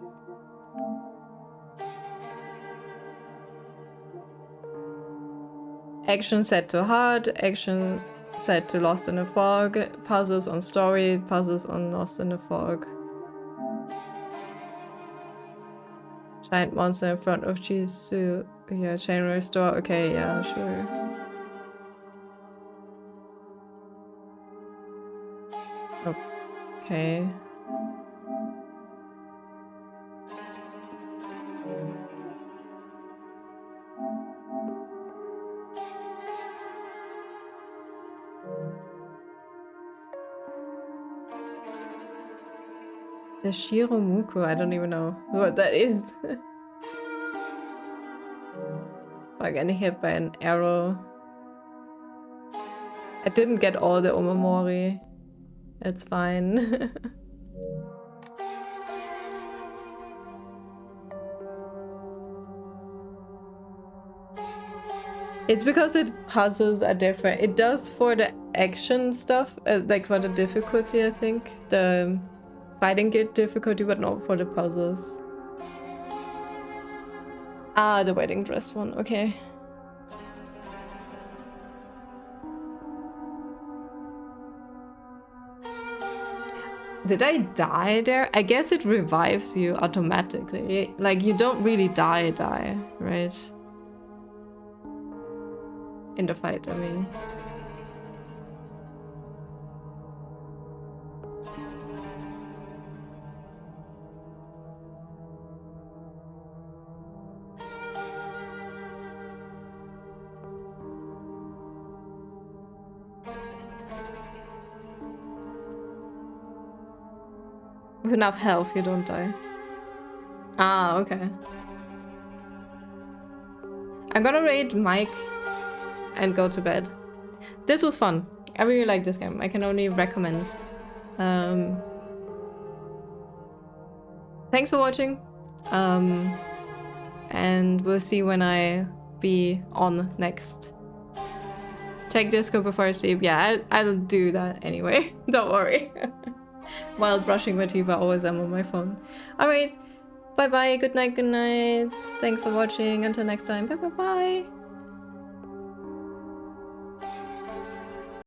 Action set to hard, action set to Lost in the Fog, puzzles on story, puzzles on Lost in the Fog. Giant monster in front of Jisoo. Yeah, chain restore. Okay, yeah, sure. Okay. The Shiromuku, I don't even know what that is. Like getting hit by an arrow. I didn't get all the Omamori. It's fine. It's because the puzzles are different. It does for the action stuff, like for the difficulty, I think. The fighting guild difficulty, but not for the puzzles. Ah, the wedding dress one, okay. Did I die there? I guess it revives you automatically. Like, you don't really die, right? In the fight, I mean. With enough health, you don't die. Ah, okay. I'm gonna raid Mike and go to bed. This was fun. I really like this game. I can only recommend. Thanks for watching. And we'll see when I be on next. Check Discord before I sleep. Yeah, I'll do that anyway. Don't worry. While brushing my teeth, I always am on my phone. Alright. Bye bye. Good night. Good night. Thanks for watching. Until next time. Bye bye bye.